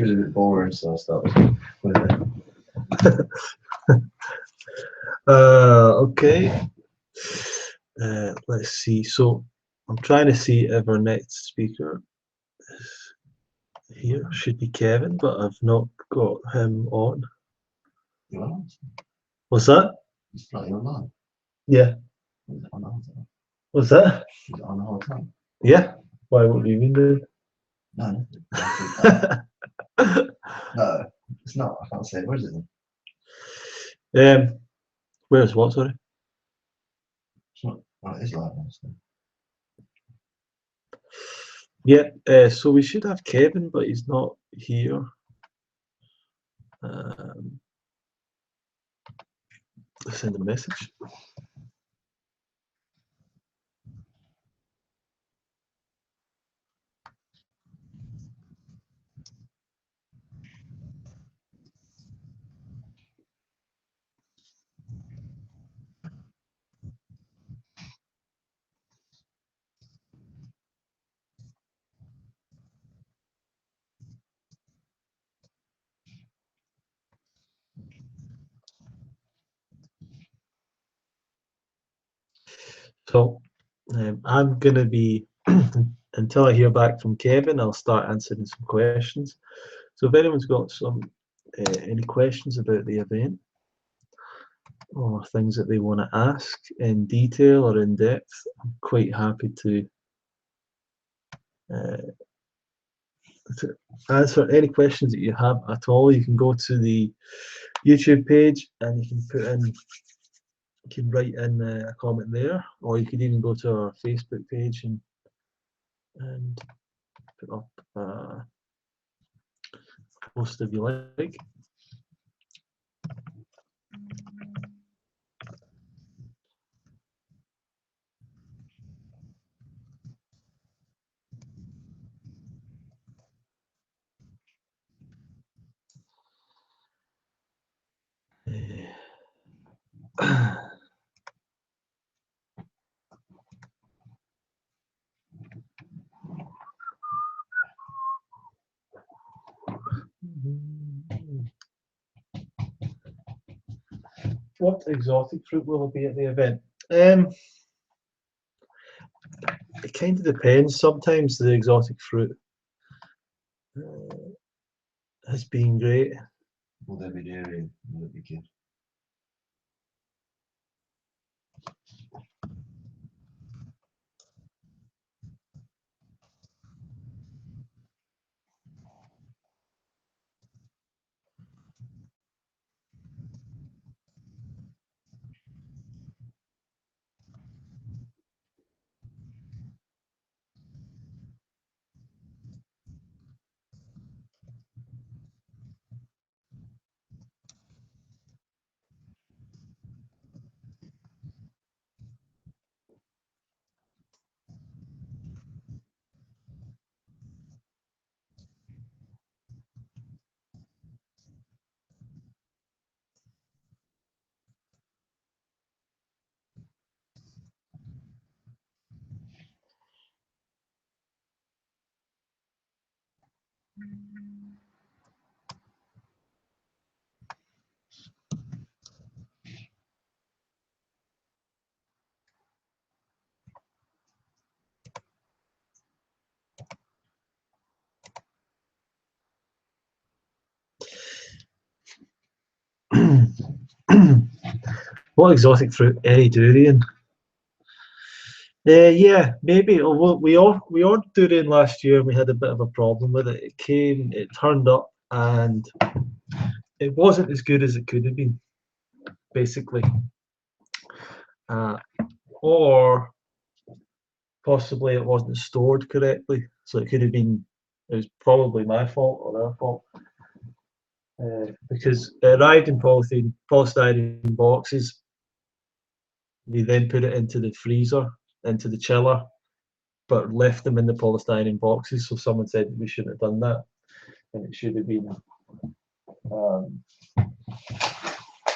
she was a bit boring, so I stopped with it. Okay. Let's see. So I'm trying to see if our next speaker is here. Should be Kevin, but I've not got him on. You are? What's that? It's bloody online. Yeah. Is it on the whole time? What's that? Is it on the whole time? Yeah. Why? What do you mean, dude? No, no, it's not. I can't say it. Where is it then? Where's what? Sorry. It's not. Oh, it is live. Honestly. Yeah. So we should have Kevin, but he's not here. Let's send him a message. So I'm going to be, until I hear back from Kevin, I'll start answering some questions. So if anyone's got any questions about the event or things that they want to ask in detail or in depth, I'm quite happy to answer any questions that you have at all. You can go to the YouTube page and you can write in a comment there, or you could even go to our Facebook page and put up a post if you like. What exotic fruit will there be at the event? It kind of depends. Sometimes the exotic fruit has been great. Will there be dairy? Will it be good? What exotic fruit? Any durian? Yeah, maybe. Although we ordered durian last year, and we had a bit of a problem with it. It turned up, and it wasn't as good as it could have been, basically. Or possibly it wasn't stored correctly, so it could have been. It was probably my fault or their fault, because it arrived in polystyrene boxes. We then put it into the freezer, into the chiller, but left them in the polystyrene boxes. So someone said we shouldn't have done that, and it should have been.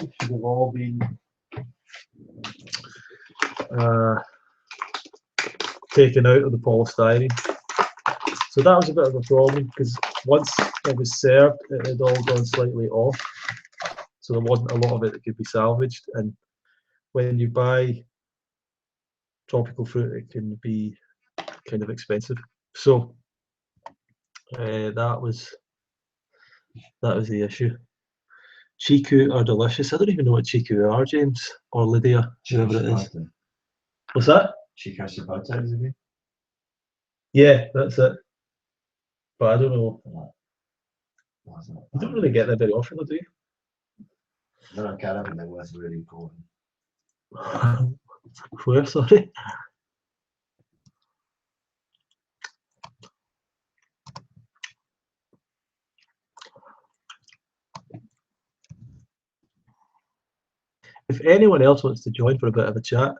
It should have all been taken out of the polystyrene. So that was a bit of a problem because once it was served, it had all gone slightly off. So there wasn't a lot of it that could be salvaged. And when you buy tropical fruit, it can be kind of expensive. So that was the issue. Chiku are delicious. I don't even know what chiku are, James or Lydia, whoever it is. What's that? Chico Chipotle, is it? Yeah, that's it. But I don't know. What's that? You don't really get that very often, do you? No, I can't, and they was really important. Where, sorry? If anyone else wants to join for a bit of a chat,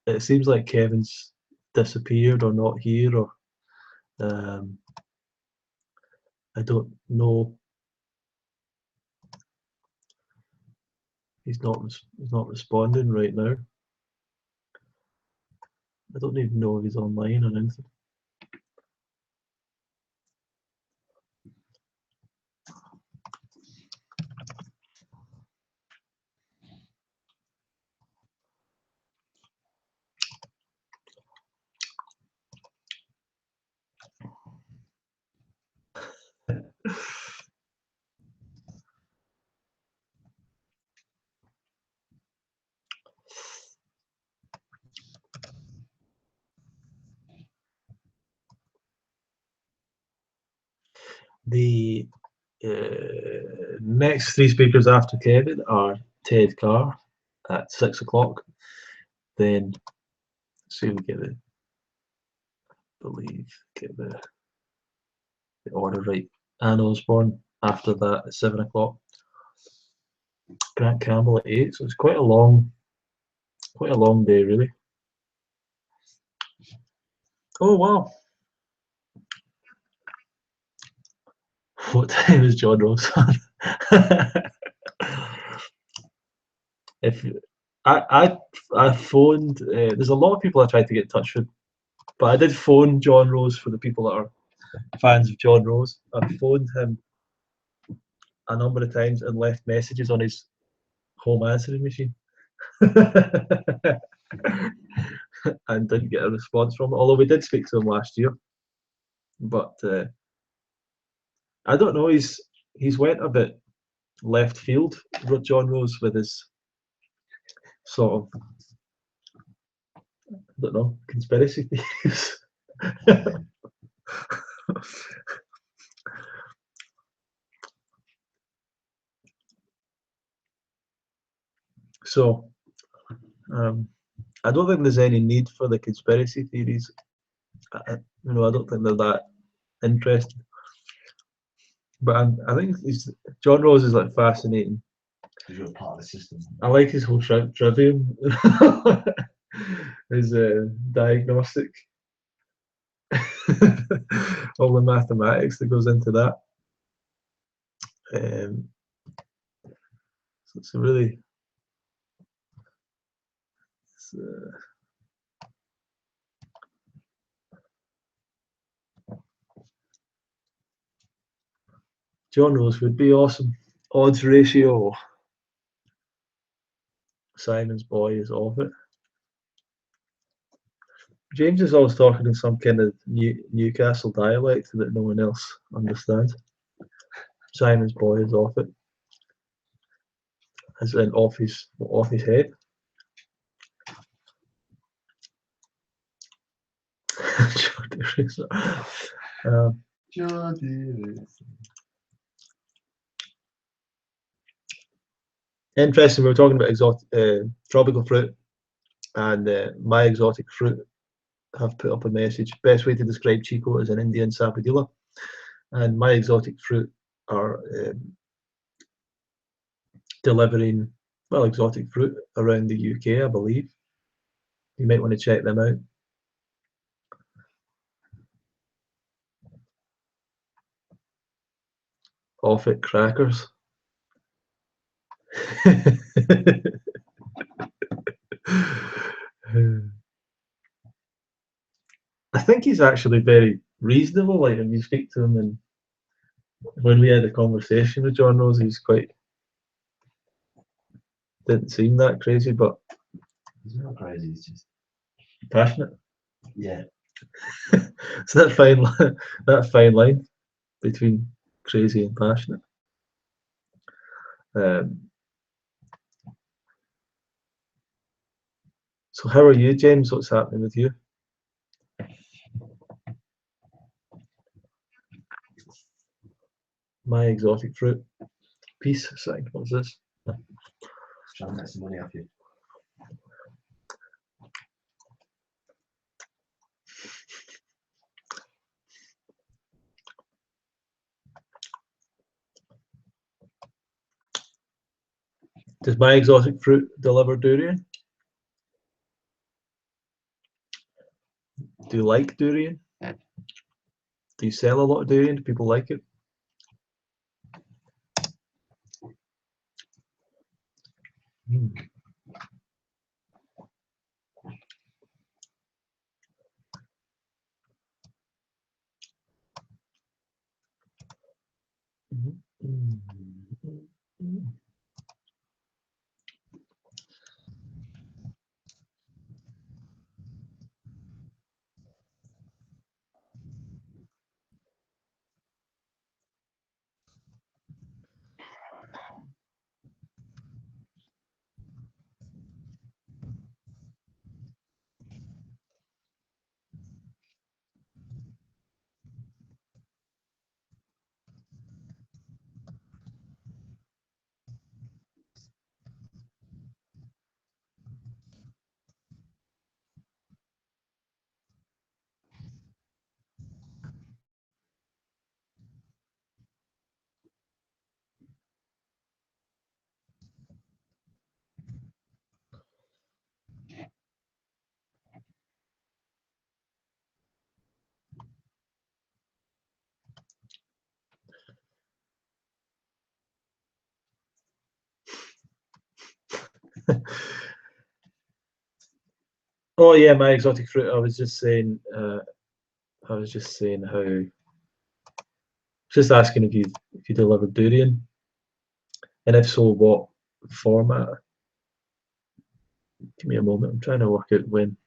it seems like Kevin's disappeared or not here, or I don't know. He's not responding right now. I don't even know if he's online or anything. The next three speakers after Kevin are Ted Carr at 6 o'clock. Then, see if we get the, get the order right. Anne Osborne after that at 7 o'clock. Grant Campbell at 8. So it's quite a long day, really. Oh wow! What time is John Rose on? If I phoned, there's a lot of people I tried to get in touch with, but I did phone John Rose for the people that are fans of John Rose. I phoned him a number of times and left messages on his home answering machine. And didn't get a response from it, although we did speak to him last year. But I don't know, he's went a bit left field, John Rose, with his sort of, I don't know, conspiracy theories. So I don't think there's any need for the conspiracy theories. I don't think they're that interesting. But I think John Rose is like fascinating. You're part of the system. I like his whole trivium, his diagnostic, all the mathematics that goes into that. So it's a really, John Rose would be awesome. Odds ratio. Simon's boy is off it. James is always talking in some kind of Newcastle dialect that no one else understands. Simon's boy is off it. As in off his head. Interesting, we were talking about tropical fruit, and My Exotic Fruit have put up a message. Best way to describe Chico is an Indian sapodilla, and My Exotic Fruit are delivering, well, exotic fruit around the UK, I believe. You might want to check them out. Off it crackers. I think he's actually very reasonable. Like when you speak to him, and when we had a conversation with John Rose, he's quite didn't seem that crazy, but He's not crazy. He's just passionate. yeah. So that fine line between crazy and passionate. So how are you, James? What's happening with you? My exotic fruit. Peace sign. What's this? Trying to get some money off you. Does my exotic fruit deliver durian? Do you like durian? Do you sell a lot of durian? Do people like it? Oh yeah, my exotic fruit. I was just saying how. Just asking if you delivered durian, and if so, what format? Give me a moment. I'm trying to work out when.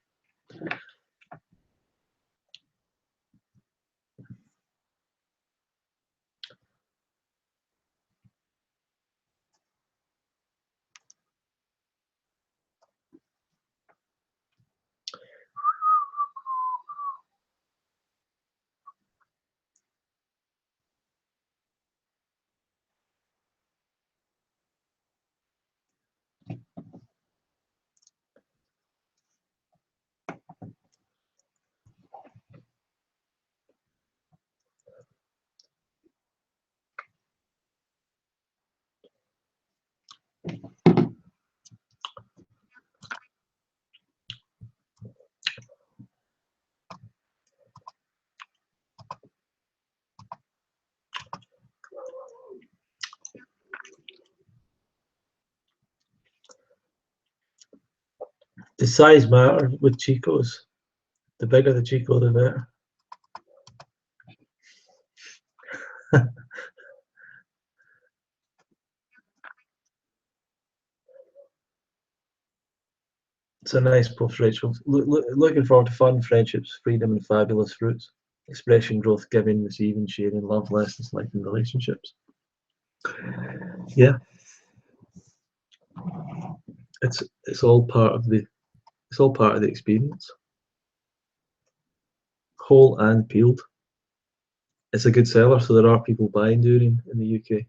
Does size matter with Chicos? The bigger the Chico, the better. It's a nice Prof. Rachel. Looking forward to fun, friendships, freedom, and fabulous fruits. Expression, growth, giving, receiving, sharing, love, lessons, life, and relationships. Yeah, it's all part of the experience. Whole and peeled. It's a good seller, so there are people buying durian in the UK.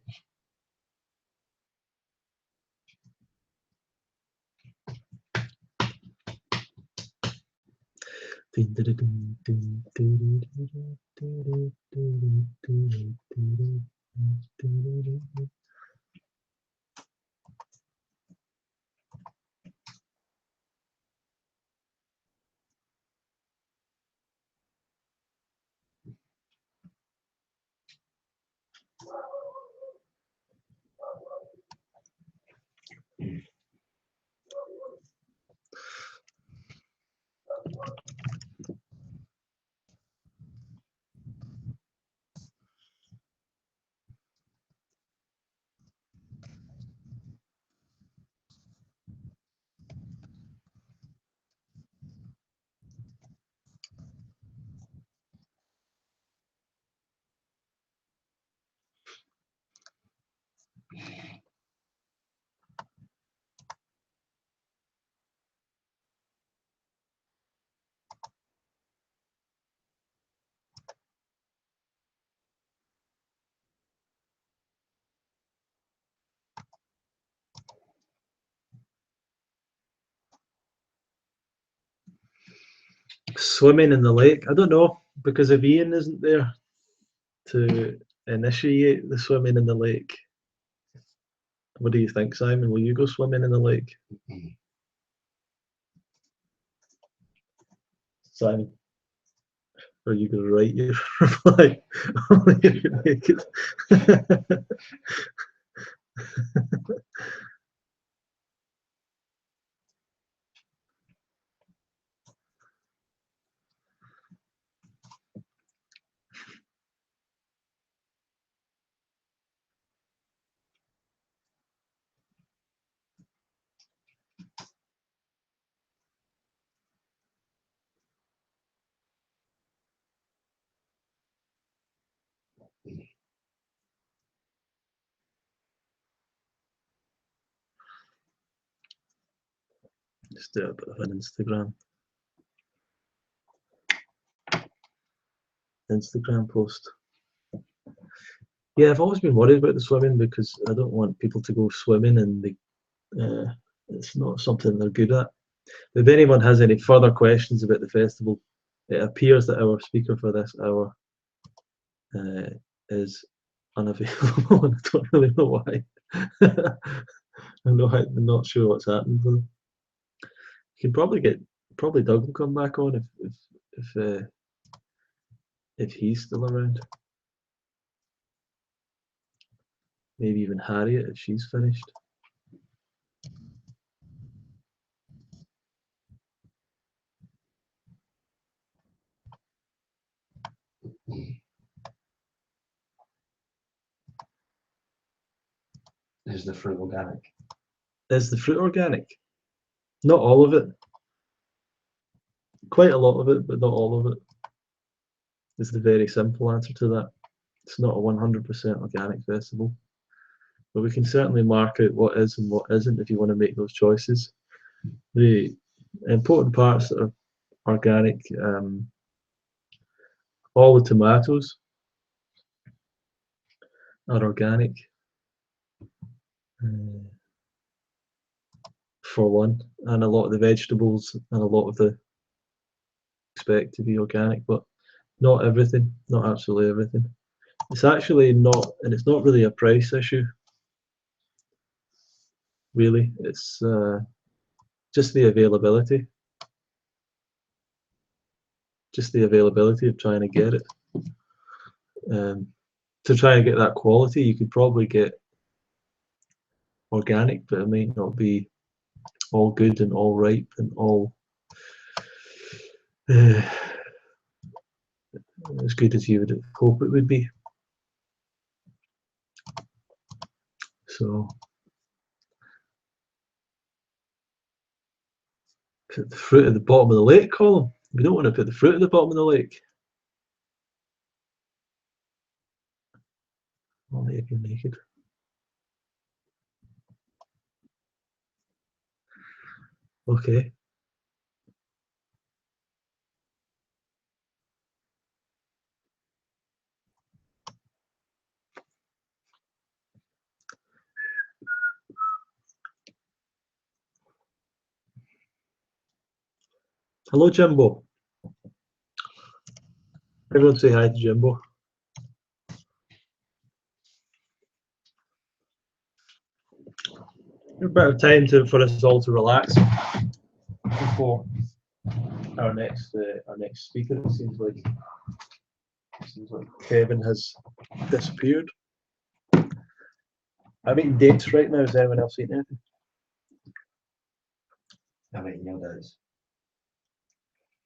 Swimming in the lake. I don't know, because if Ian isn't there to initiate the swimming in the lake, what do you think, Simon? Will you go swimming in the lake? Simon, are you going to write your reply? Only if you make it. Just do a bit of an Instagram post. Yeah, I've always been worried about the swimming because I don't want people to go swimming and it's not something they're good at. If anyone has any further questions about the festival, it appears that our speaker for this hour is unavailable, and I don't really know why. I'm not sure what's happened with him. You can probably Doug will come back on if he's still around. Maybe even Harriet if she's finished. Is the fruit organic? Is the fruit organic? Not all of it. Quite a lot of it, but not all of it. Is the very simple answer to that. It's not a 100% organic festival. But we can certainly mark out what is and what isn't if you want to make those choices. The important parts that are organic, all the tomatoes are organic, for one, and a lot of the vegetables and a lot of the expect to be organic, but not everything, not absolutely everything. It's actually not, and it's not really a price issue. Really, it's just the availability. Just the availability of trying to get it. To try and get that quality, you could probably get organic, but it might not be all good and all ripe and all as good as you would hope it would be. So put the fruit at the bottom of the lake column. We don't want to put the fruit at the bottom of the lake. Only if you're naked. Okay. Hello, Jimbo. Everyone say hi to Jimbo. A bit of time for us all to relax before our next speaker. It seems like Kevin has disappeared. I'm eating dates right now. Is anyone else eating anything? I'm eating your dates.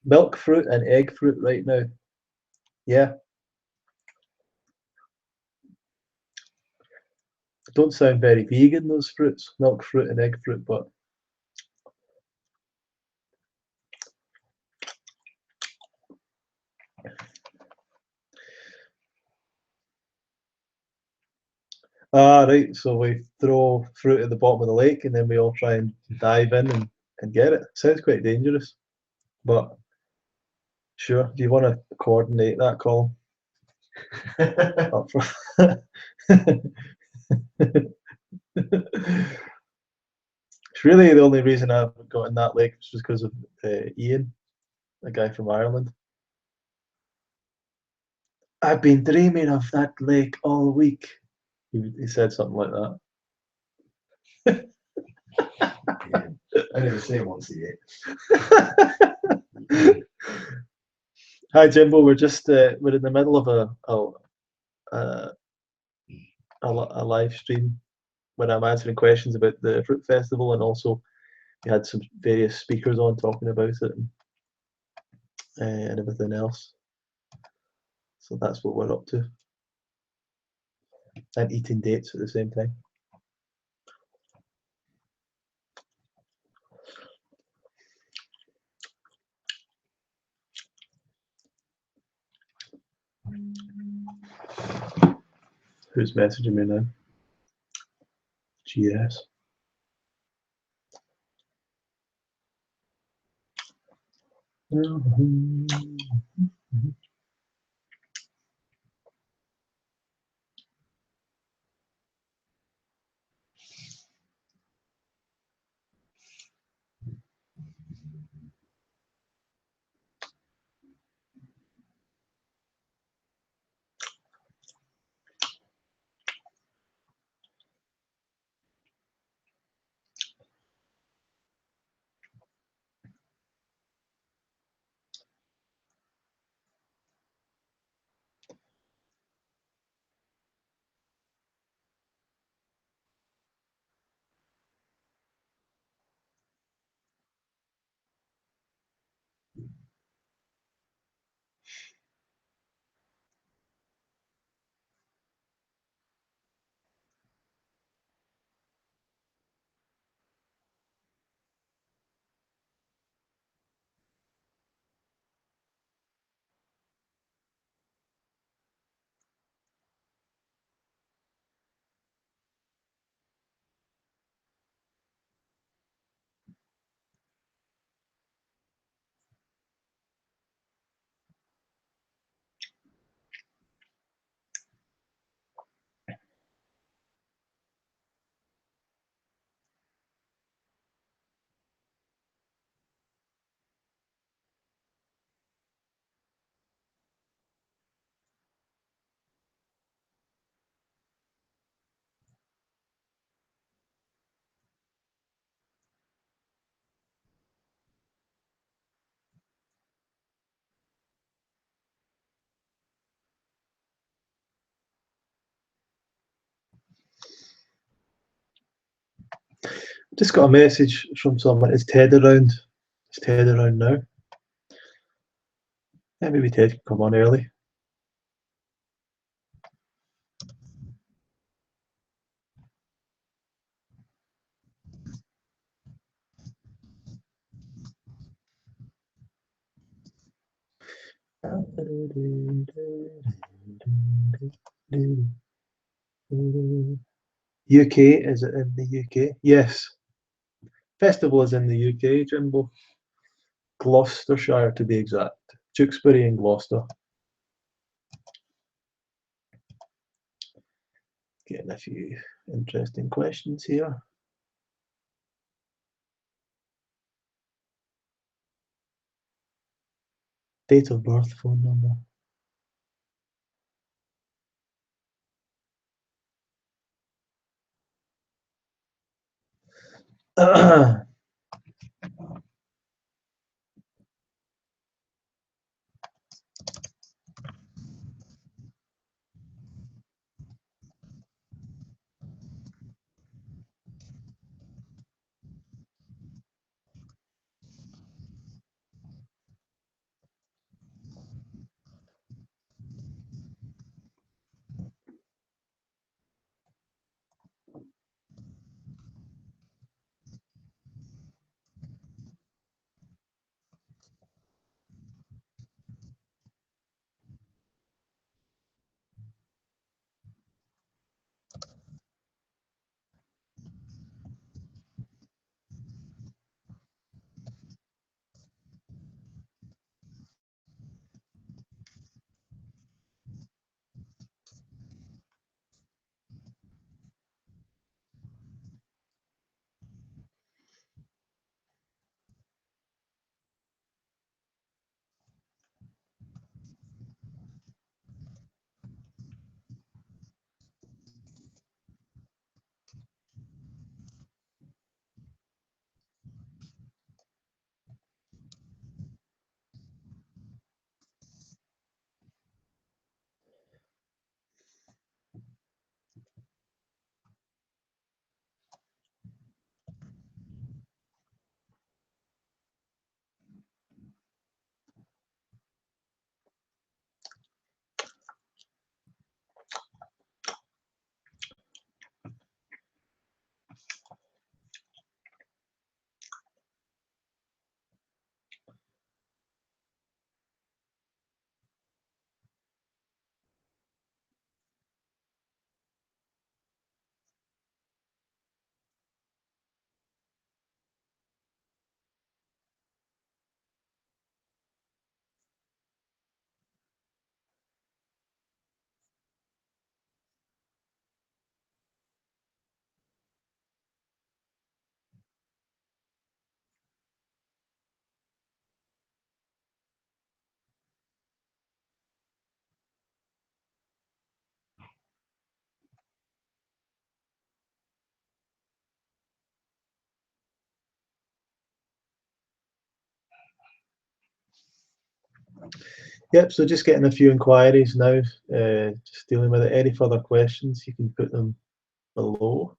Milk fruit and egg fruit right now. Yeah. Don't sound very vegan, those fruits, milk fruit and egg fruit, but right, so we throw fruit at the bottom of the lake and then we all try and dive in and get it. Sounds quite dangerous, but sure, do you want to coordinate that, Colin? It's really the only reason I haven't got in that lake was because of Ian. a guy from Ireland. I've been dreaming of that lake all week. He said something like that. I never see him once a year. Hi Jimbo, we're just we're in the middle of a live stream when I'm answering questions about the Fruit Festival, and also we had some various speakers on talking about it and everything else. So that's what we're up to. And eating dates at the same time. Who's messaging me now? GS. Just got a message from someone. Is Ted around? Is Ted around now? Yeah, maybe Ted can come on early. UK, is it in the UK? Yes. Festival is in the UK, Jimbo. Gloucestershire to be exact. Tewkesbury and Gloucester. Getting a few interesting questions here. Date of birth, phone number. Yep, so just getting a few inquiries now, just dealing with it. Any further questions, you can put them below.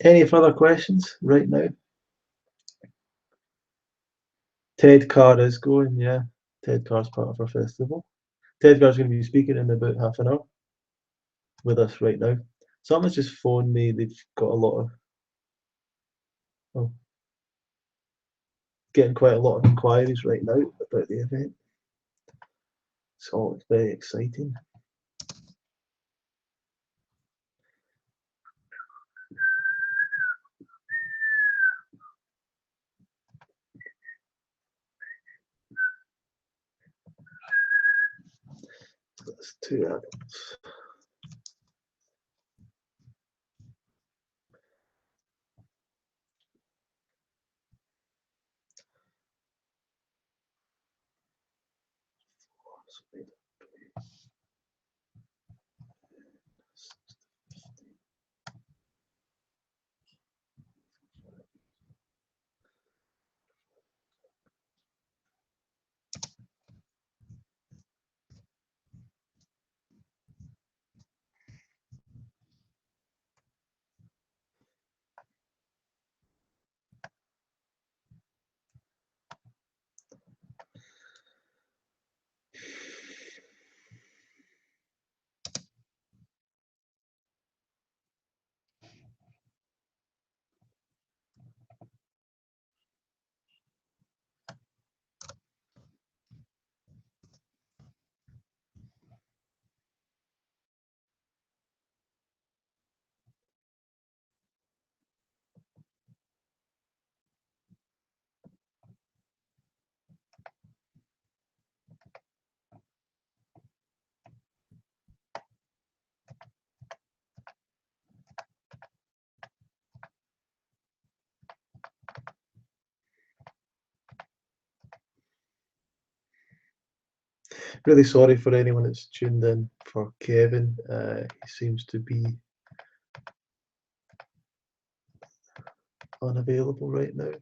Any further questions right now? Ted Carr is going, yeah. Ted Carr's part of our festival. Ted Carr's going to be speaking in about half an hour with us right now. Someone's just phoned me. They've got a lot of, well, getting quite a lot of inquiries right now about the event. So it's very exciting. That's 2 adults. Really sorry for anyone that's tuned in for Kevin. He seems to be unavailable right now.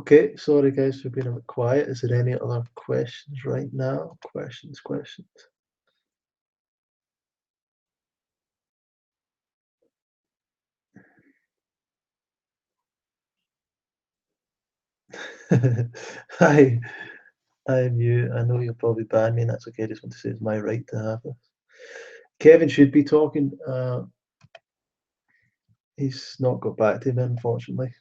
Okay, sorry guys for being a bit quiet. Is there any other questions right now? Questions. Hi, I'm you. I know you'll probably ban me, and that's okay. I just want to say it's my right to have this. Kevin should be talking. He's not got back to me, unfortunately.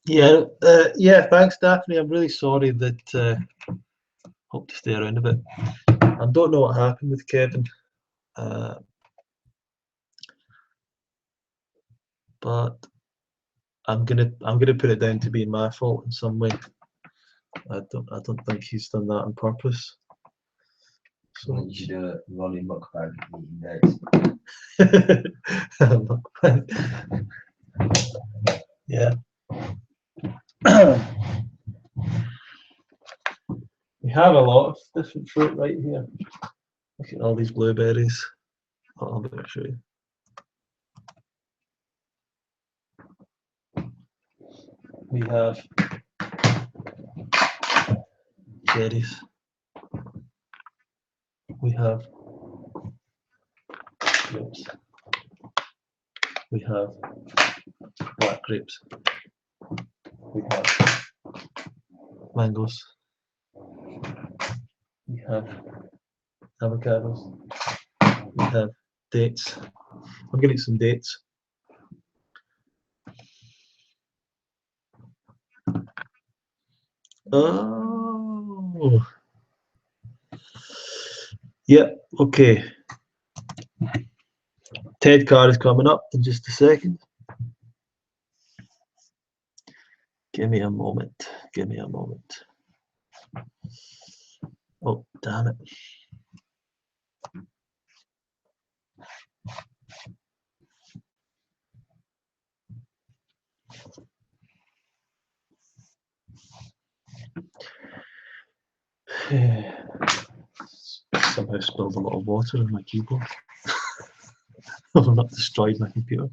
Yeah, yeah. Thanks, Daphne. I'm really sorry that. Hope to stay around a bit. I don't know what happened with Kevin, but I'm gonna put it down to being my fault in some way. I don't think he's done that on purpose. So So you should do a Ronnie mukbang eating dates. yeah. We have a lot of different fruit right here. Look at all these blueberries. I'll better show you. We have cherries. We have grapes. We have black grapes. We have mangoes. We have avocados. We have dates. I'm gonna eat some dates. Oh, yeah, okay. Ted Carr is coming up in just a second. Give me a moment. Give me a moment. Oh, damn it. Somehow spilled a lot of water on my keyboard. I've not destroyed my computer.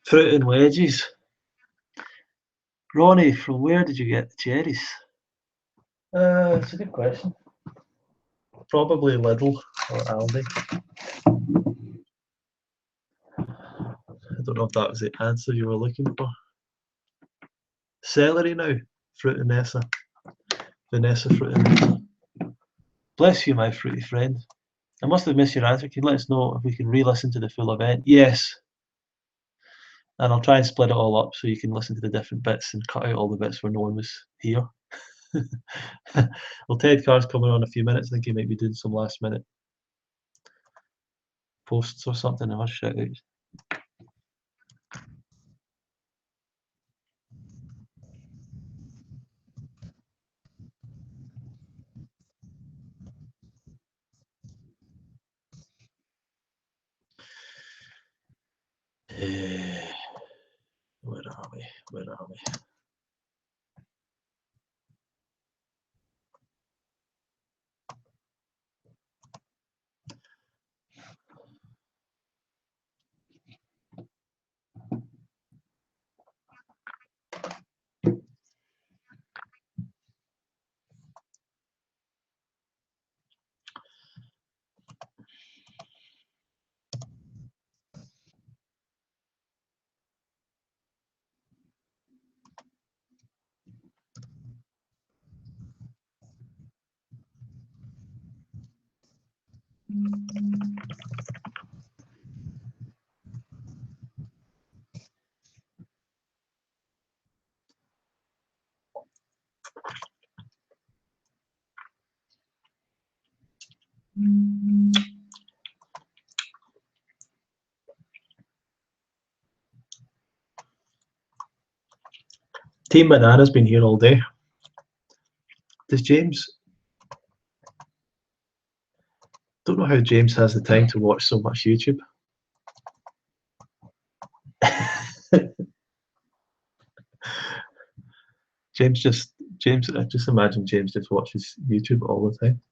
Fruit and wedges. Ronnie, from where did you get the cherries? It's a good question. Probably Lidl or Aldi. I don't know if that was the answer you were looking for. Celery now, Fruit and Nessa. Vanessa, Fruit and Nessa. Bless you, my fruity friend. I must have missed your answer. Can you let us know if we can re-listen to the full event? Yes. And I'll try and split it all up so you can listen to the different bits and cut out all the bits where no one was here. Well, Ted Carr's coming on in a few minutes. I think he might be doing some last minute posts or something. I'll shout out. Where are we? Where are we? Team Banana's been here all day. Does James? Don't know how James has the time to watch so much YouTube. I just imagine James just watches YouTube all the time.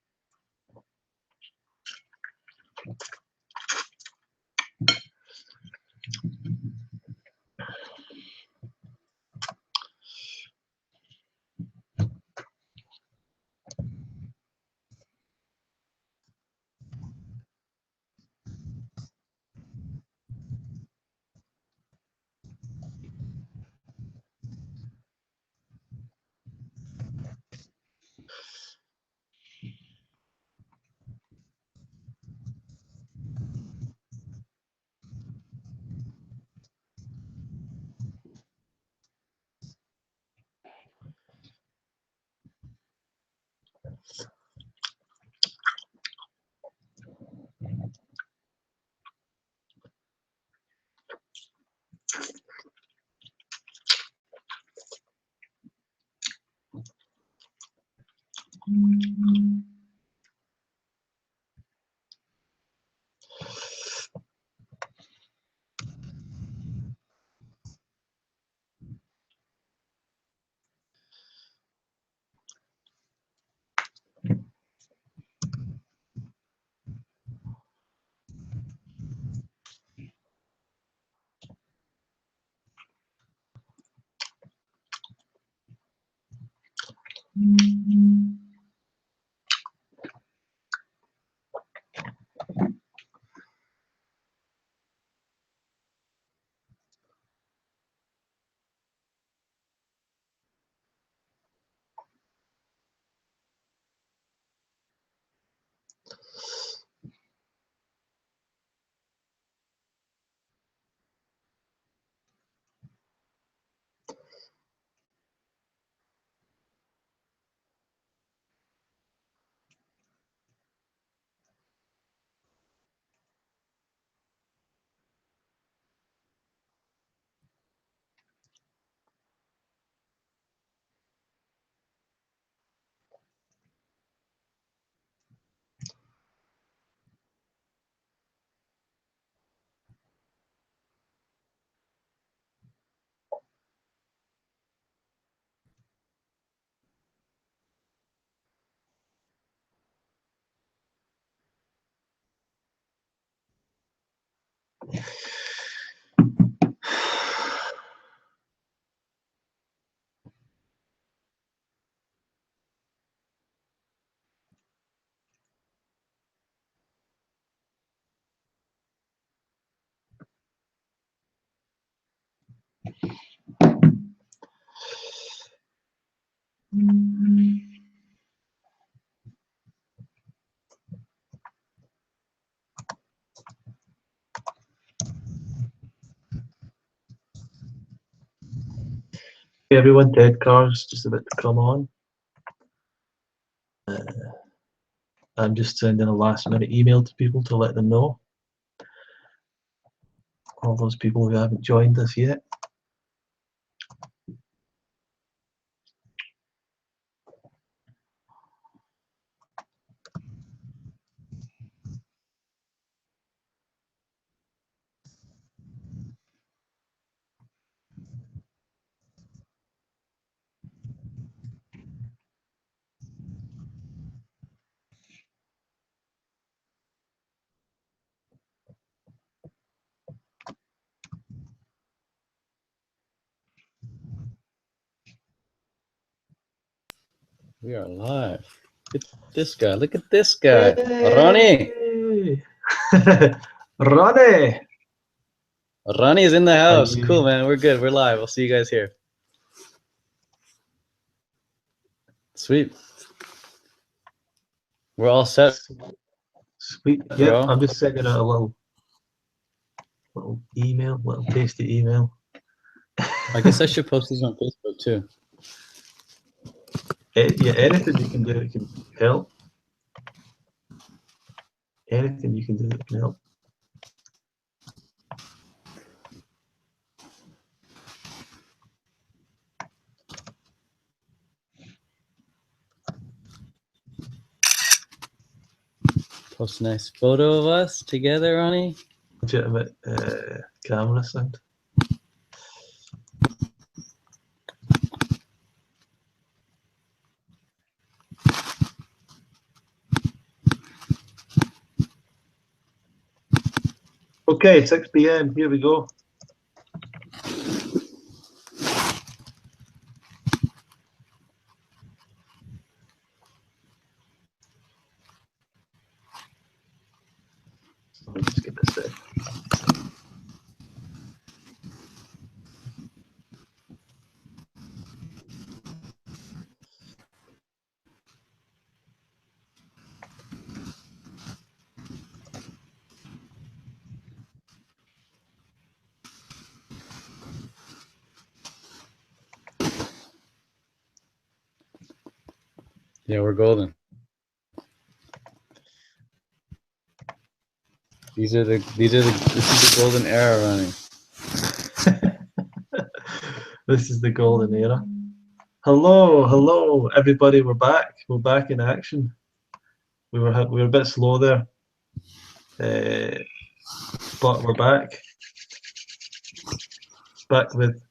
everyone, Ted Carr's just about to come on. I'm just sending a last minute email to people to let them know. All those people who haven't joined us yet. We are live. Look at this guy. Look at this guy. Ronnie. Ronnie. Ronnie is in the house. you- Cool, man. We're good. We're live. We'll see you guys here. Sweet. We're all set. Sweet. Bro. Yeah, I'm just sending out a little email, little tasty email. I guess I should post this on Facebook too. Yeah, anything you can do that can help. Anything you can do that can help. Post a nice photo of us together, Ronnie. Legitimate camera sound. Okay, 6 p.m. Here we go. Let me just get this set. Yeah, we're golden. This is the golden era, Ronnie. This is the golden era. Hello, everybody. We're back. We're back in action. We were a bit slow there, but we're back. Back with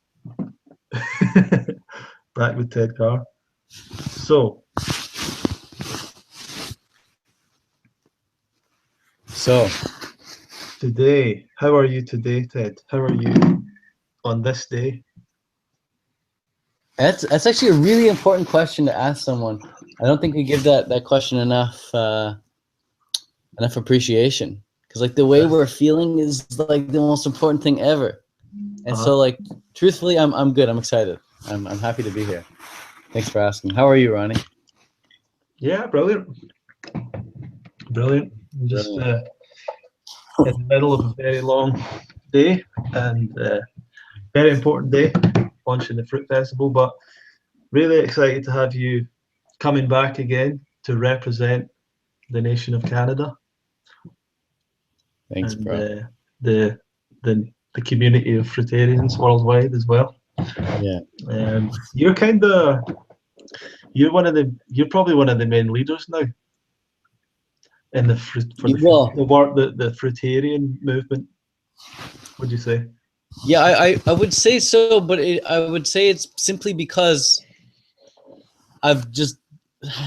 back with Ted Carr. So today, how are you today, Ted? How are you on this day? That's actually a really important question to ask someone. I don't think we give that question enough appreciation, because like the way we're feeling is like the most important thing ever. And so like truthfully, I'm good. I'm excited. I'm happy to be here. Thanks for asking. How are you, Ronnie? Yeah, brilliant. I'm just in the middle of a very long day and very important day, launching the Fruit Festival, but really excited to have you coming back again to represent the nation of Canada. Thanks, and bro. the community of fruitarians worldwide as well. Yeah. You're probably one of the main leaders now in the fruitarian movement. Would you say? Yeah, I would say so, but I would say it's simply because I've just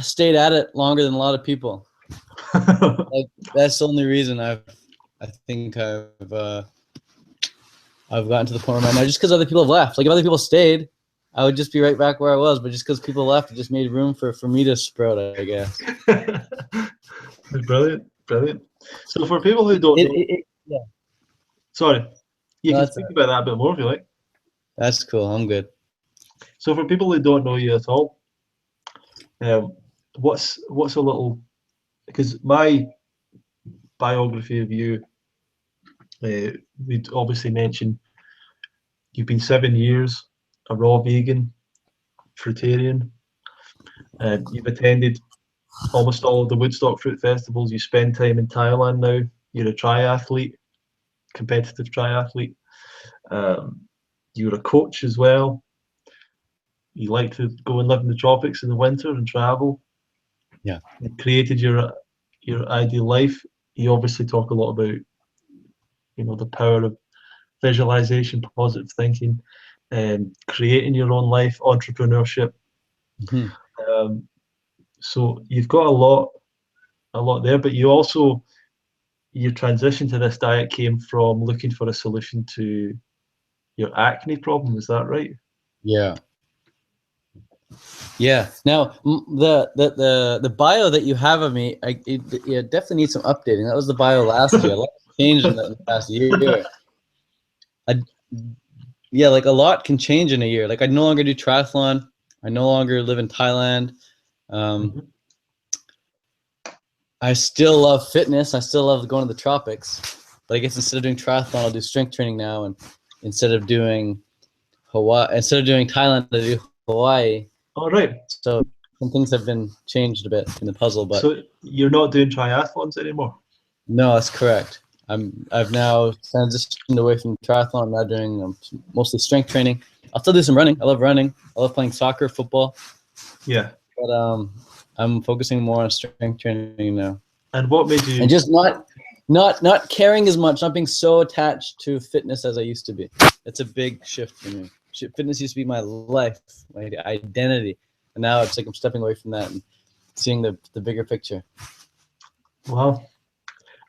stayed at it longer than a lot of people. Like that's the only reason I think I've gotten to the point right now, just because other people have left. Like if other people stayed, I would just be right back where I was. But just because people left, it just made room for me to sprout, I guess. Brilliant. So for people who don't know, yeah. Sorry, you can speak about that a bit more if you like. That's cool. I'm good. So for people who don't know you at all, what's a little, because my biography of you, we'd obviously mention you've been 7 years a raw vegan, fruitarian. You've attended almost all of the Woodstock fruit festivals. You spend time in Thailand now. You're a triathlete, competitive triathlete. You're a coach as well. You like to go and live in the tropics in the winter and travel. Yeah. You created your ideal life. You obviously talk a lot about, you know, the power of visualization, positive thinking, and creating your own life, entrepreneurship. So you've got a lot there, but you also, your transition to this diet came from looking for a solution to your acne problem. Is that right? Yeah. Yeah. Now, the bio that you have of me, it definitely needs some updating. That was the bio last year. A lot changed in the past year. Yeah, like a lot can change in a year. Like I no longer do triathlon. I no longer live in Thailand. I still love fitness. I still love going to the tropics. But I guess instead of doing triathlon, I'll do strength training now. And instead of doing Thailand, I do Hawaii. All right. So some things have been changed a bit in the puzzle. But so you're not doing triathlons anymore? No, that's correct. I've now transitioned away from triathlon. I'm now doing mostly strength training. I'll still do some running. I love running. I love playing soccer, football. Yeah. But I'm focusing more on strength training now. And what made you? And just not caring as much, not being so attached to fitness as I used to be. It's a big shift for me. Fitness used to be my life, my identity, and now it's like I'm stepping away from that and seeing the bigger picture. Wow.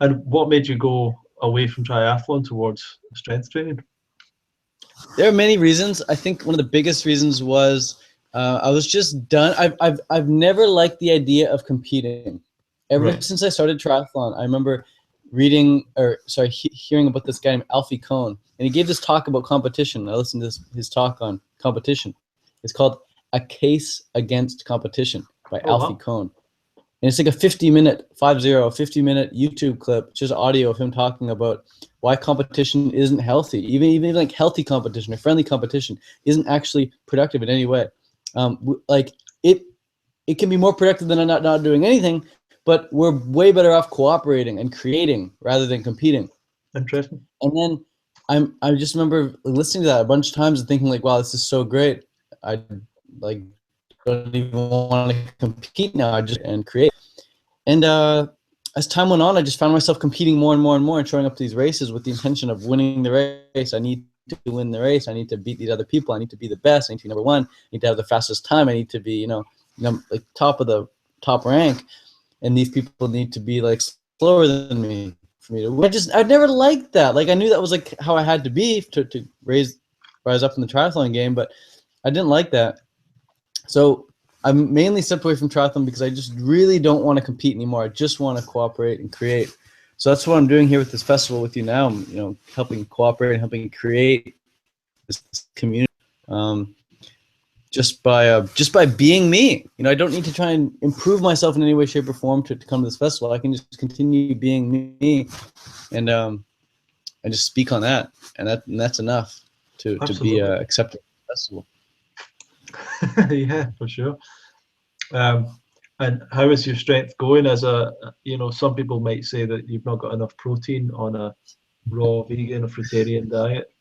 And what made you go away from triathlon towards strength training? There are many reasons. I think one of the biggest reasons was I was just done. I've never liked the idea of competing. Ever since I started triathlon, I remember hearing about this guy named Alfie Kohn, and he gave this talk about competition. I listened to his talk on competition. It's called A Case Against Competition by Alfie Kohn. And it's like a 50-minute YouTube clip, just audio of him talking about why competition isn't healthy. Even like healthy competition or friendly competition isn't actually productive in any way. Like it can be more productive than not doing anything, but we're way better off cooperating and creating rather than competing. Interesting. And then I just remember listening to that a bunch of times and thinking like, wow, this is so great. I like don't even want to compete now. I just and create. And as time went on, I just found myself competing more and more and more and showing up to these races with the intention of winning the race. I need to win the race. I need to beat these other people. I need to be the best. I need to be number one. I need to have the fastest time. I need to be, like top of the top rank. And these people need to be like slower than me for me to. I'd never liked that. Like I knew that was like how I had to be to rise up in the triathlon game, but I didn't like that. So I mainly stepped away from triathlon because I just really don't want to compete anymore. I just want to cooperate and create. So that's what I'm doing here with this festival with you now. I'm, helping cooperate and helping create this community. Just by being me. I don't need to try and improve myself in any way, shape, or form to come to this festival. I can just continue being me, and just speak on that, and that's enough to be accepted at the festival. Yeah, for sure. And how is your strength going? As some people might say that you've not got enough protein on a raw vegan or fruitarian diet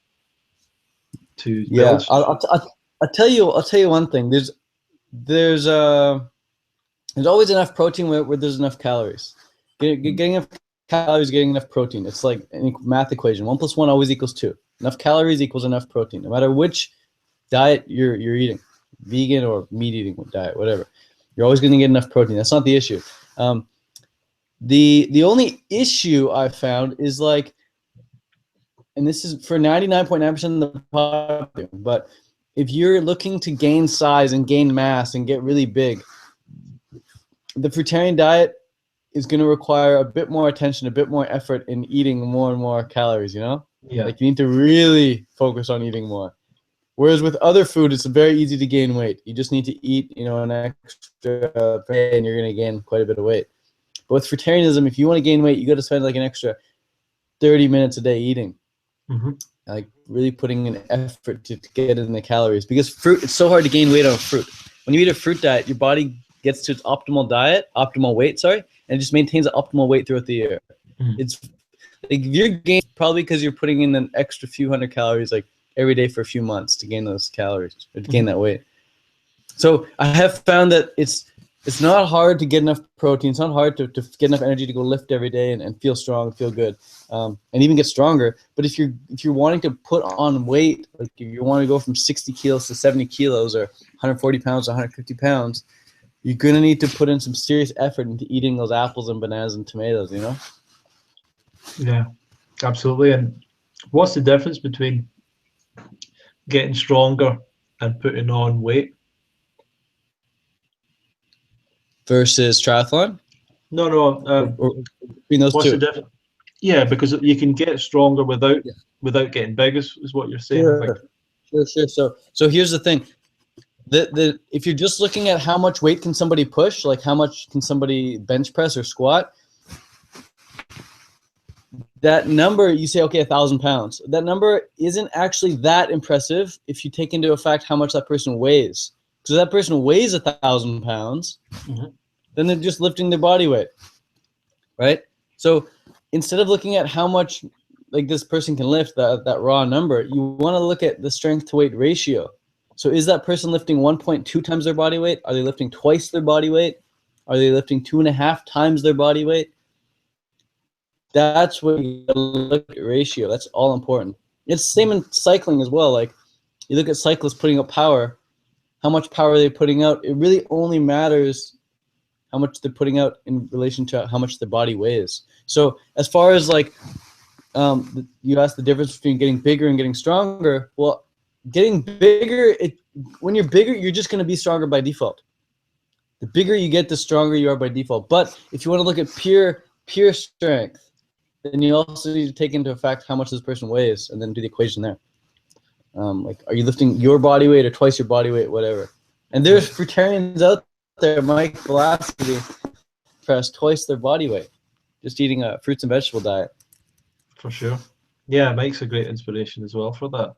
to build. I'll tell you one thing. There's always enough protein where there's enough calories. Getting enough calories, getting enough protein. It's like a math equation. 1 + 1 always equals 2. Enough calories equals enough protein. No matter which diet you're eating, vegan or meat eating diet, whatever, you're always going to get enough protein. That's not the issue. The only issue I found is like, and this is for 99.9% of the population, but if you're looking to gain size and gain mass and get really big, the fruitarian diet is going to require a bit more attention, a bit more effort in eating more and more calories, Yeah. Like you need to really focus on eating more. Whereas with other food, it's very easy to gain weight. You just need to eat, an extra and you're going to gain quite a bit of weight. But with fruitarianism, if you want to gain weight, you got to spend like an extra 30 minutes a day eating. Mm-hmm. Like really putting an effort to get in the calories, because fruit, it's so hard to gain weight on fruit. When you eat a fruit diet, your body gets to its optimal weight, and it just maintains an optimal weight throughout the year. It's like you're gaining probably because you're putting in an extra few hundred calories like every day for a few months to gain those calories or to gain that weight. So I have found that it's not hard to get enough protein. It's not hard to get enough energy to go lift every day and feel strong, feel good, and even get stronger. But if you're wanting to put on weight, like if you want to go from 60 kilos to 70 kilos or 140 pounds to 150 pounds, you're going to need to put in some serious effort into eating those apples and bananas and tomatoes, you know? Yeah, absolutely. And what's the difference between getting stronger and putting on weight? Versus triathlon? No. Or between those what's two? the difference? Yeah, because you can get stronger without getting big, is what you're saying. Sure. So here's the thing. If you're just looking at how much weight can somebody push, like how much can somebody bench press or squat, that number, you say, okay, 1,000 pounds. That number isn't actually that impressive if you take into effect how much that person weighs. Because if that person weighs 1,000 pounds, then they're just lifting their body weight, right? So instead of looking at how much like this person can lift, that raw number, you want to look at the strength to weight ratio. So is that person lifting 1.2 times their body weight? Are they lifting twice their body weight? Are they lifting 2.5 times their body weight? That's what you look at ratio. That's all important. It's the same in cycling as well. Like you look at cyclists putting out power, how much power are they putting out? It really only matters how much they're putting out in relation to how much their body weighs. So as far as like you asked the difference between getting bigger and getting stronger. Well, getting bigger, when you're bigger, you're just going to be stronger by default. The bigger you get, the stronger you are by default. But if you want to look at pure strength, then you also need to take into effect how much this person weighs and then do the equation there. Like, are you lifting your body weight or twice your body weight, whatever? And there's fruitarians out there, Mike Velocity, press twice their body weight, just eating a fruits and vegetable diet. For sure. Yeah, Mike's a great inspiration as well for that.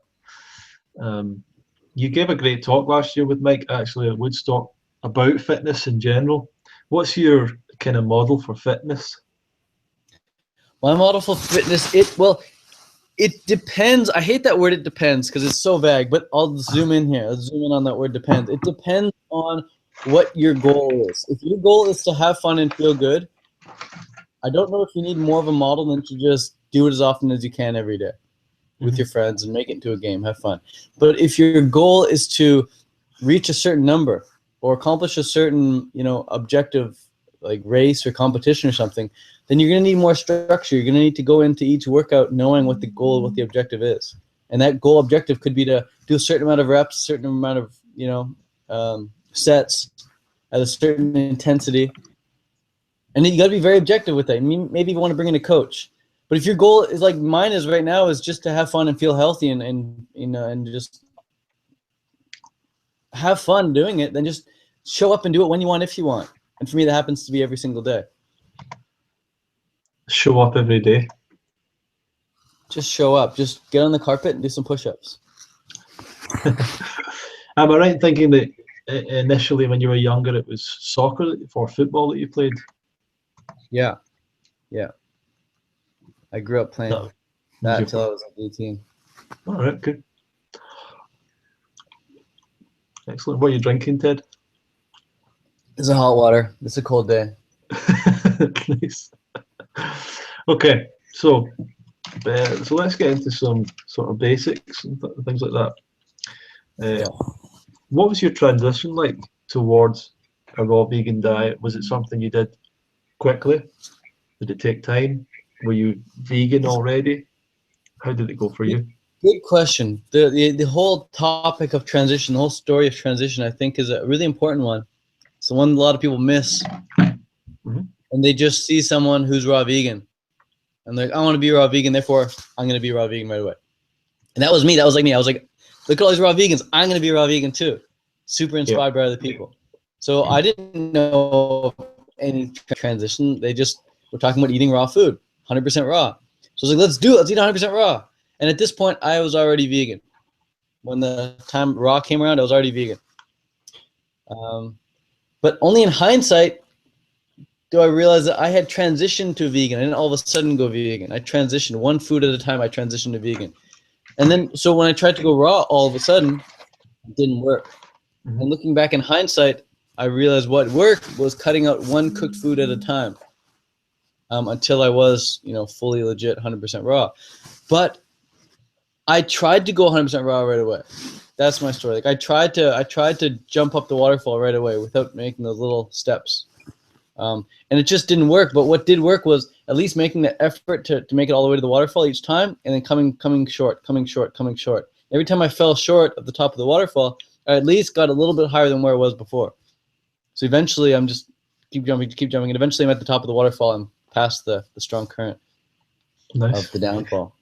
You gave a great talk last year with Mike, actually, at Woodstock about fitness in general. What's your kind of model for fitness? My model for fitness, it depends. I hate that word, it depends, because it's so vague, but I'll zoom in here. I'll zoom in on that word depends. It depends on what your goal is. If your goal is to have fun and feel good, I don't know if you need more of a model than to just do it as often as you can every day with your friends and make it into a game, have fun. But if your goal is to reach a certain number or accomplish a certain, objective, like race or competition or something, then you're going to need more structure. You're going to need to go into each workout knowing what the goal, what the objective is. And that goal objective could be to do a certain amount of reps, a certain amount of, sets at a certain intensity. And then you got to be very objective with that. I mean, maybe you want to bring in a coach. But if your goal is like mine is right now, is just to have fun and feel healthy and just have fun doing it, then just show up and do it when you want, if you want. And for me, that happens to be every single day. Show up every day. Just show up. Just get on the carpet and do some push-ups. Am I right in thinking that initially when you were younger, it was soccer or football that you played? Yeah. I grew up playing that until I was like 18. All right, good. Excellent. What are you drinking, Ted? It's a hot water. It's a cold day. Nice. Okay, so let's get into some sort of basics and things like that. What was your transition like towards a raw vegan diet? Was it something you did quickly? Did it take time? Were you vegan already? How did it go for you? Good question. The whole topic of transition, the whole story of transition, I think is a really important one. It's the one a lot of people miss. And they just see someone who's raw vegan. And they're like, I want to be raw vegan, therefore I'm going to be raw vegan right away. And that was me. That was like me. I was like, look at all these raw vegans. I'm going to be raw vegan too. Super inspired by other people. So I didn't know any transition. They just were talking about eating raw food, 100% raw. So I was like, let's do it. Let's eat 100% raw. And at this point, I was already vegan. When the time raw came around, I was already vegan. But only in hindsight do I realize that I had transitioned to vegan. I didn't all of a sudden go vegan. I transitioned one food at a time. I transitioned to vegan. And then, so when I tried to go raw, all of a sudden, it didn't work. Mhm. And looking back in hindsight, I realized what worked was cutting out one cooked food at a time until I was, fully legit 100% raw. But I tried to go 100% raw right away. That's my story. Like I tried to jump up the waterfall right away without making those little steps. And it just didn't work. But what did work was at least making the effort to make it all the way to the waterfall each time, and then coming short. Every time I fell short of the top of the waterfall, I at least got a little bit higher than where I was before. So eventually I'm just keep jumping, and eventually I'm at the top of the waterfall and past the strong current of the downfall.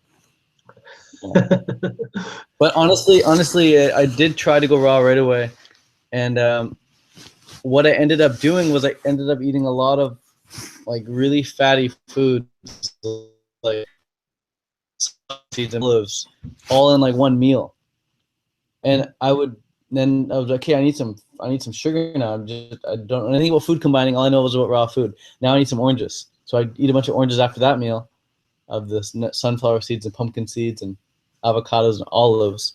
Yeah. But honestly, I did try to go raw right away. And what I ended up doing was I ended up eating a lot of like really fatty foods, like seeds and olives, all in like one meal. And I was like, okay, I need some sugar now. I don't know anything about food combining. All I know was about raw food. Now I need some oranges. So I eat a bunch of oranges after that meal of the sunflower seeds and pumpkin seeds and avocados and olives.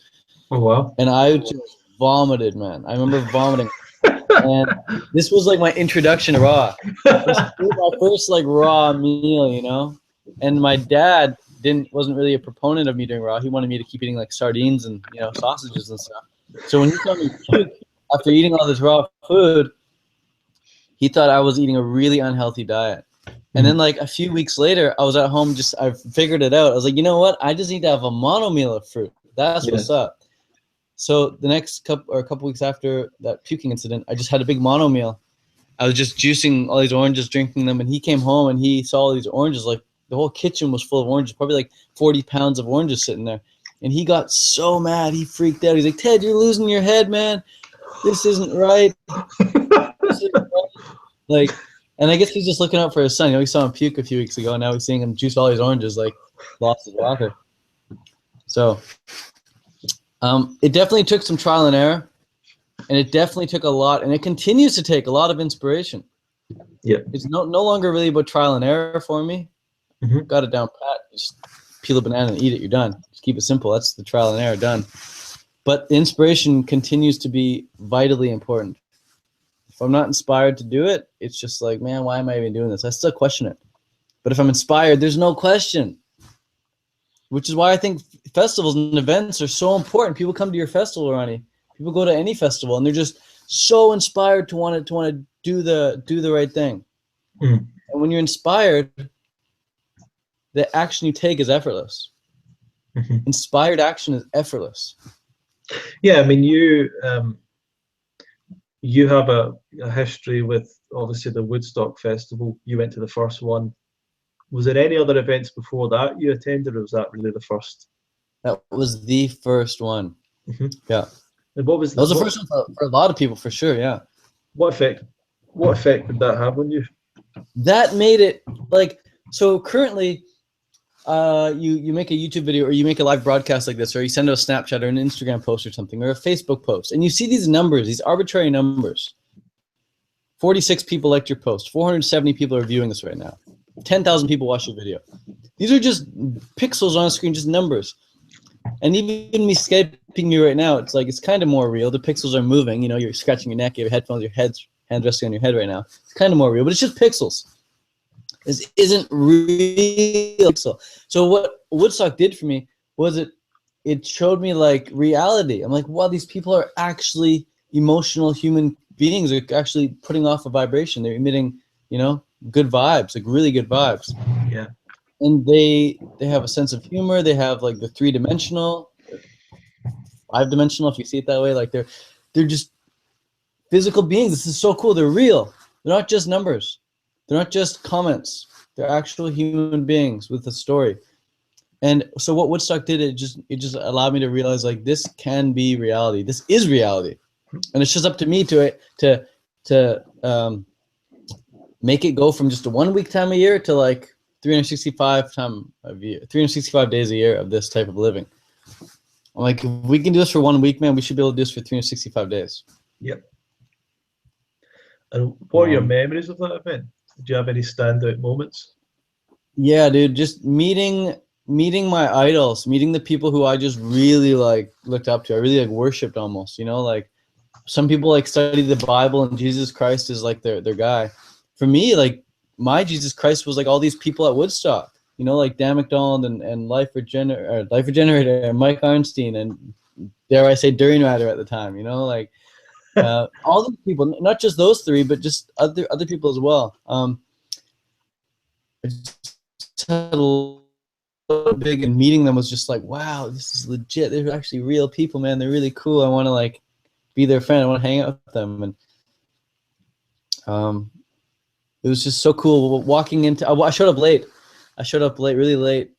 Oh, wow. And I just vomited, man. I remember vomiting. And this was like my introduction to raw. This was my first like raw meal, And my dad wasn't really a proponent of me doing raw. He wanted me to keep eating like sardines and sausages and stuff. So when he saw me puke after eating all this raw food, he thought I was eating a really unhealthy diet. And then like a few weeks later, I was at home, I figured it out. I was like, you know what? I just need to have a mono meal of fruit. That's what's up. So the next couple weeks after that puking incident, I just had a big mono meal. I was just juicing all these oranges, drinking them, and he came home and he saw all these oranges. Like the whole kitchen was full of oranges, probably like 40 pounds of oranges sitting there. And he got so mad, he freaked out. He's like, Ted, you're losing your head, man. This isn't right. Like, and I guess he's just looking out for his son. He saw him puke a few weeks ago, and now he's seeing him juice all these oranges, like lost his walker. So it definitely took some trial and error, and it definitely took a lot, and it continues to take a lot of inspiration. Yeah, it's no longer really about trial and error for me. Mm-hmm. Got it down pat. Just peel a banana and eat it. You're done. Just keep it simple. That's the trial and error done. But the inspiration continues to be vitally important. If I'm not inspired to do it, it's just like, man, why am I even doing this? I still question it. But if I'm inspired, there's no question. Which is why I think festivals and events are so important. People come to your festival, Ronnie. People go to any festival, and they're just so inspired to want to do the right thing. Mm. And when you're inspired, the action you take is effortless. Mm-hmm. Inspired action is effortless. Yeah, I mean, you have a history with obviously the Woodstock Festival. You went to the first one. Was there any other events before that you attended, or was that really the first? That was the first one. Mm-hmm. Yeah. And that was the first one for a lot of people, for sure. Yeah. What effect did that have on you? That made it like, so currently you make a YouTube video, or you make a live broadcast like this, or you send out a Snapchat or an Instagram post or something, or a Facebook post, and you see these numbers, these arbitrary numbers. 46 people liked your post. 470 people are viewing this right now. 10,000 people watch your video. These are just pixels on a screen, just numbers. And even me Skyping you right now, it's like, it's kind of more real. The pixels are moving. You're scratching your neck, you have headphones, your hand resting on your head right now. It's kind of more real, but it's just pixels. This isn't real. So what Woodstock did for me was it showed me like reality. I'm like, wow, these people are actually emotional human beings. They're actually putting off a vibration. They're emitting, good vibes, like really good vibes. Yeah. And they have a sense of humor. They have like the 3-dimensional, 5-dimensional, if you see it that way. Like they're just physical beings. This is so cool. They're real. They're not just numbers. They're not just comments. They're actual human beings with a story. And so what Woodstock did, it just allowed me to realize, like, this can be reality. This is reality. And it's just up to me to make it go from just a 1 week time a year to like 365 365 days a year of this type of living. I'm like, if we can do this for 1 week, man, we should be able to do this for 365 days. Yep. And what are your memories of that event? Did you have any standout moments? Yeah, dude, just meeting my idols, meeting the people who I just really like looked up to. I really like worshipped almost, you know, like some people like study the Bible and Jesus Christ is like their guy. For me, like my Jesus Christ was like all these people at Woodstock, you know, like Dan McDonald and Life Regenerator and Mike Arnstein and dare I say Durian Rider at the time, you know, like all these people, not just those three, but just other people as well. I just had a little big, and meeting them was just like, wow, this is legit. They're actually real people, man. They're really cool. I want to like be their friend. I want to hang out with them. And it was just so cool walking into. I showed up late. Really late,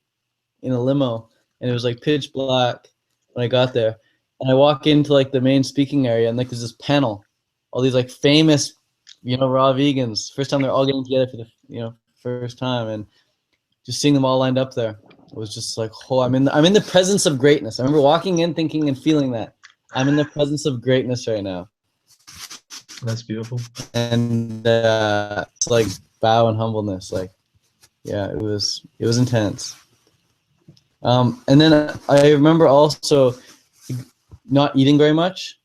in a limo, and it was like pitch black when I got there. And I walk into like the main speaking area, and like there's this panel, all these like famous, you know, raw vegans. First time they're all getting together for the, you know, first time, and just seeing them all lined up there, it was just like, oh, I'm in the presence of greatness. I remember walking in, thinking and feeling that I'm in the presence of greatness right now. That's beautiful. And it's like bow and humbleness, like, yeah, it was intense. And then I remember also not eating very much,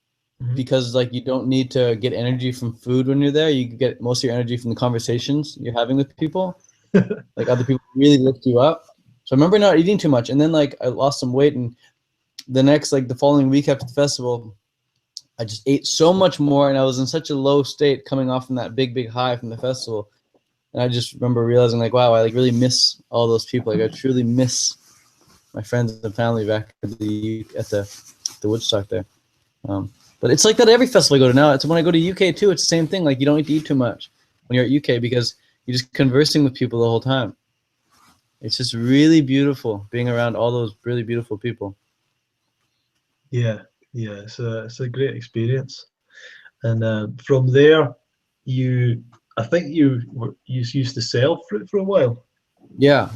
because like you don't need to get energy from food when you're there. You get most of your energy from the conversations you're having with people. Like other people really lift you up. So I remember not eating too much, and then like I lost some weight, and the following week after the festival, I just ate so much more, and I was in such a low state coming off from that big high from the festival. And I just remember realizing like, wow, I like really miss all those people. Like I truly miss my friends and family back at the Woodstock there. But it's like that every festival I go to now. It's when I go to UK too. It's the same thing. Like you don't need to eat too much when you're at UK, because you're just conversing with people the whole time. It's just really beautiful being around all those really beautiful people. Yeah, it's a great experience. And from there, I think you used to sell fruit for a while. Yeah.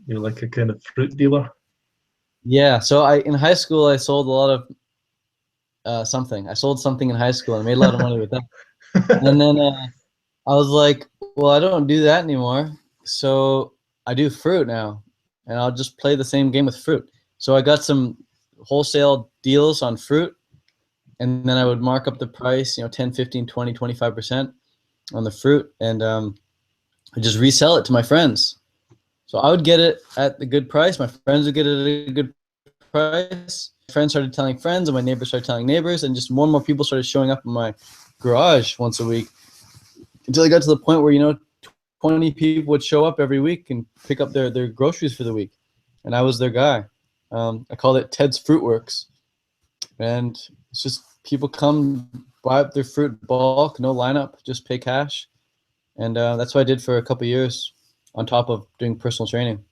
You're like a kind of fruit dealer. Yeah. So in high school I sold a lot of something. I sold something in high school and made a lot of money with that. And then I was like, well, I don't do that anymore. So I do fruit now, and I'll just play the same game with fruit. So I got some wholesale deals on fruit, and then I would mark up the price, 10, 15, 20, 25% on the fruit, and I just resell it to my friends. So I would get it at the good price. My friends would get it at a good price. My friends started telling friends, and my neighbors started telling neighbors, and just more and more people started showing up in my garage once a week, until I got to the point where 20 people would show up every week and pick up their groceries for the week, and I was their guy. I called it Ted's Fruit Works, and it's just people come buy up their fruit bulk, no lineup, just pay cash, and that's what I did for a couple of years, on top of doing personal training.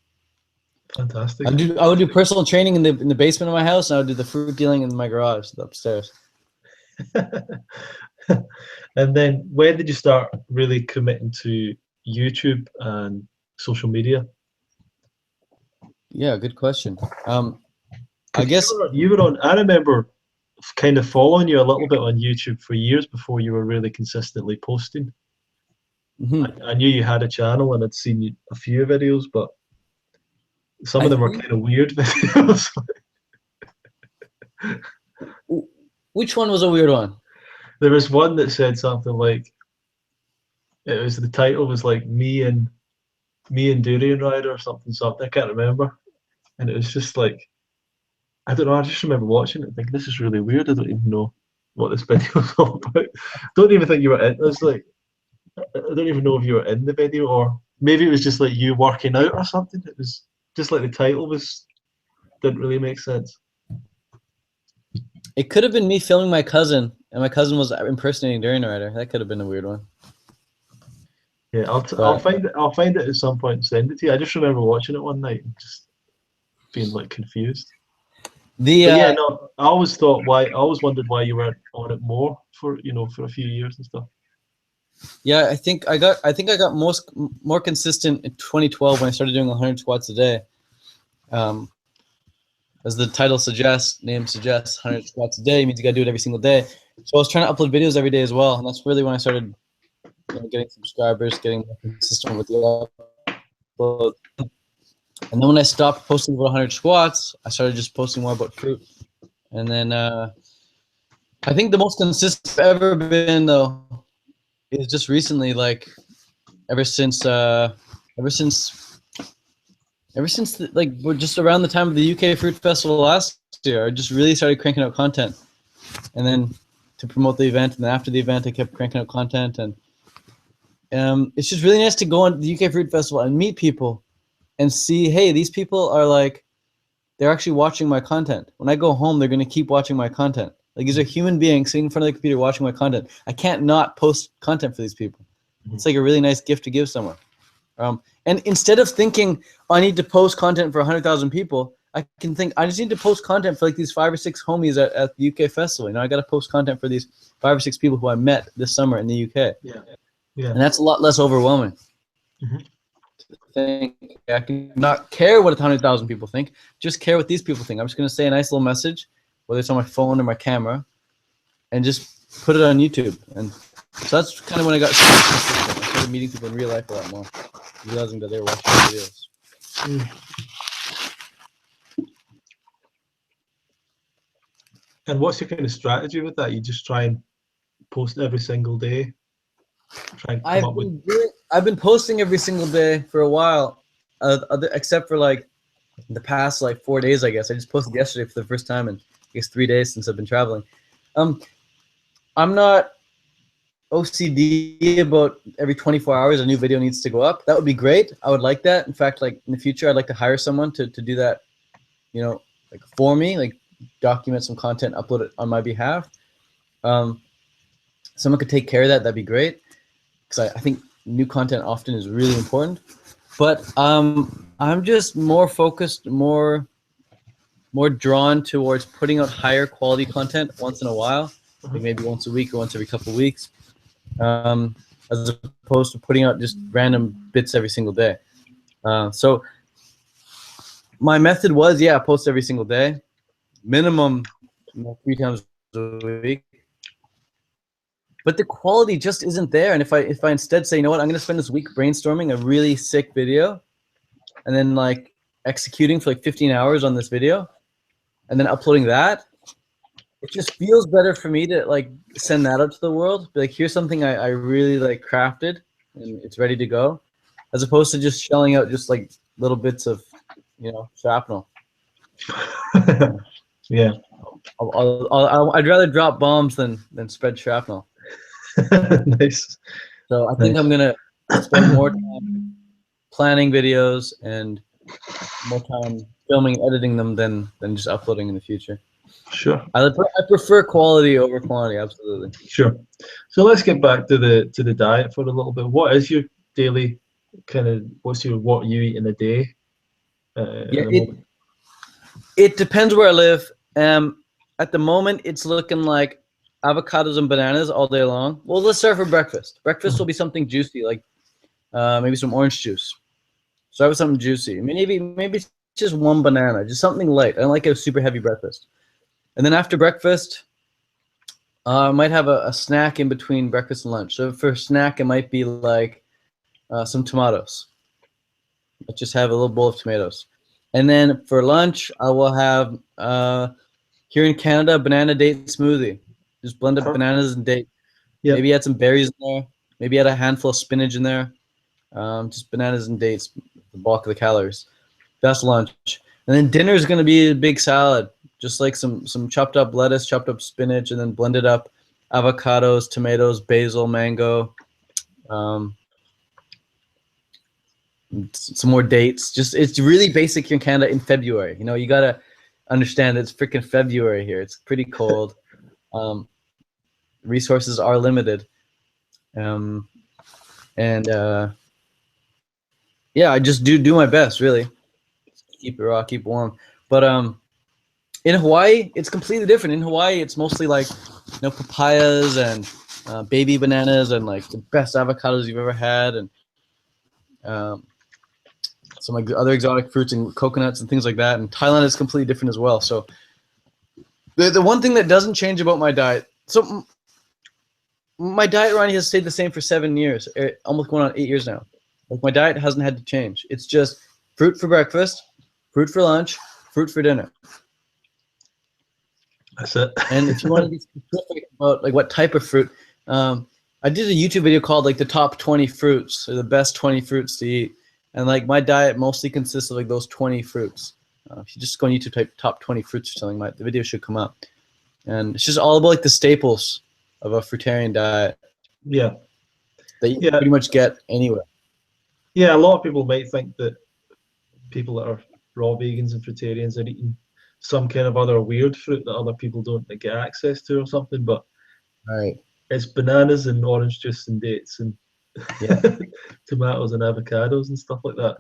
Fantastic. I would do personal training in the basement of my house, and I would do the fruit dealing in my garage upstairs. And then when did you start really committing to YouTube and social media? Yeah, good question. I guess you were on. I remember kind of following you a little bit on YouTube for years before you were really consistently posting. I knew you had a channel and I'd seen a few videos, but some of them were kind of weird videos. Which one was a weird one? There was one that said something like, the title was like me and Durian Rider or something. I can't remember. And it was just like, I don't know, I just remember watching it thinking, this is really weird. I don't even know what this video was all about. Don't even think you were in it. Was like, I don't even know if you were in the video, or maybe it was just like you working out or something. It was just like the title didn't really make sense. It could have been me filming my cousin, and my cousin was impersonating Durian Rider. That could have been a weird one. Yeah, I'll find it at some point and send it to you. I just remember watching it one night and just being like confused. I always wondered why you weren't on it more for a few years and stuff. Yeah, I think I got more consistent in 2012 when I started doing 100 squats a day. As the title suggests, 100 squats a day means you got to do it every single day. So I was trying to upload videos every day as well, and that's really when I started getting subscribers, getting more consistent with the upload. And then when I stopped posting about 100 squats, I started just posting more about fruit. And then I think the most consistent I've ever been though is just recently, like ever since like we're just around the time of the UK Fruit Festival last year, I just really started cranking out content. And then to promote the event, and then after the event, I kept cranking out content. And it's just really nice to go on the UK Fruit Festival and meet people and see, hey, these people are like, they're actually watching my content. When I go home, they're going to keep watching my content. Like, these are human beings sitting in front of the computer watching my content. I can't not post content for these people. It's like a really nice gift to give someone. And instead of thinking, I need to post content for 100,000 people, I can think, I just need to post content for like these 5 or 6 homies at the UK festival. I got to post content for these 5 or 6 people who I met this summer in the UK. Yeah. And that's a lot less overwhelming. Mm-hmm. To think, I can not care what 100,000 people think, just care what these people think. I'm just going to say a nice little message, whether it's on my phone or my camera, and just put it on YouTube. And so that's kind of when I got started. I started meeting people in real life a lot more, realizing that they were watching my videos. And what's your kind of strategy with that? You just try and post every single day? Try and come I've been posting every single day for a while, except for like the past like 4 days, I guess. I just posted yesterday for the first time in I guess 3 days since I've been traveling. I'm not OCD about every 24 hours a new video needs to go up. That would be great. I would like that. In fact, like in the future, I'd like to hire someone to do that, like for me, like document some content, upload it on my behalf. Someone could take care of that. That'd be great. Because I think new content often is really important. But I'm just more focused, more drawn towards putting out higher quality content once in a while, like maybe once a week or once every couple of weeks, as opposed to putting out just random bits every single day. So my method was, post every single day, minimum 3 times a week. But the quality just isn't there. And if I instead say, you know what, I'm going to spend this week brainstorming a really sick video, and then like executing for like 15 hours on this video, and then uploading that, it just feels better for me to like send that out to the world. Be like, here's something I really like crafted, and it's ready to go, as opposed to just shelling out just like little bits of, shrapnel. Yeah. I'd rather drop bombs than spread shrapnel. Nice. So I think I'm gonna spend more time planning videos and more time filming, editing them than just uploading in the future. Sure. I prefer quality over quantity. Absolutely. Sure. So let's get back to the diet for a little bit. What is your daily what you eat in a day? It depends where I live. At the moment, it's looking like avocados and bananas all day long. Well, let's start for breakfast. Breakfast will be something juicy, like maybe some orange juice. Start with something juicy. Maybe just one banana, just something light. I don't like a super heavy breakfast. And then after breakfast, I might have a snack in between breakfast and lunch. So for a snack, it might be like some tomatoes. Let's just have a little bowl of tomatoes. And then for lunch, I will have, here in Canada, banana date smoothie. Just blend up bananas and dates. Yep. Maybe add some berries in there. Maybe add a handful of spinach in there. Just bananas and dates, the bulk of the calories. That's lunch. And then dinner is going to be a big salad. Just like some chopped up lettuce, chopped up spinach, and then blended up avocados, tomatoes, basil, mango, some more dates. It's really basic here in Canada in February. You got to understand it's freaking February here. It's pretty cold. Resources are limited. I just do my best, really. Keep it raw, keep it warm. But in Hawaii, it's completely different. In Hawaii, it's mostly like papayas and baby bananas and like the best avocados you've ever had, and some like other exotic fruits and coconuts and things like that. And Thailand is completely different as well. So the one thing that doesn't change about my diet, so my diet, Ronnie, has stayed the same for 7 years, almost going on 8 years now. Like my diet hasn't had to change. It's just fruit for breakfast, fruit for lunch, fruit for dinner. That's it. And if you want to be specific about like what type of fruit, I did a YouTube video called like the top 20 fruits or the best 20 fruits to eat. And like my diet mostly consists of like those 20 fruits. If you just go on YouTube, type top 20 fruits or something, the video should come up. And it's just all about like the staples of a fruitarian diet. Yeah. That you pretty much get anywhere. Yeah, a lot of people might think that people that are raw vegans and fruitarians are eating some kind of other weird fruit that other people don't get access to or something, but it's bananas and orange juice and dates and tomatoes and avocados and stuff like that.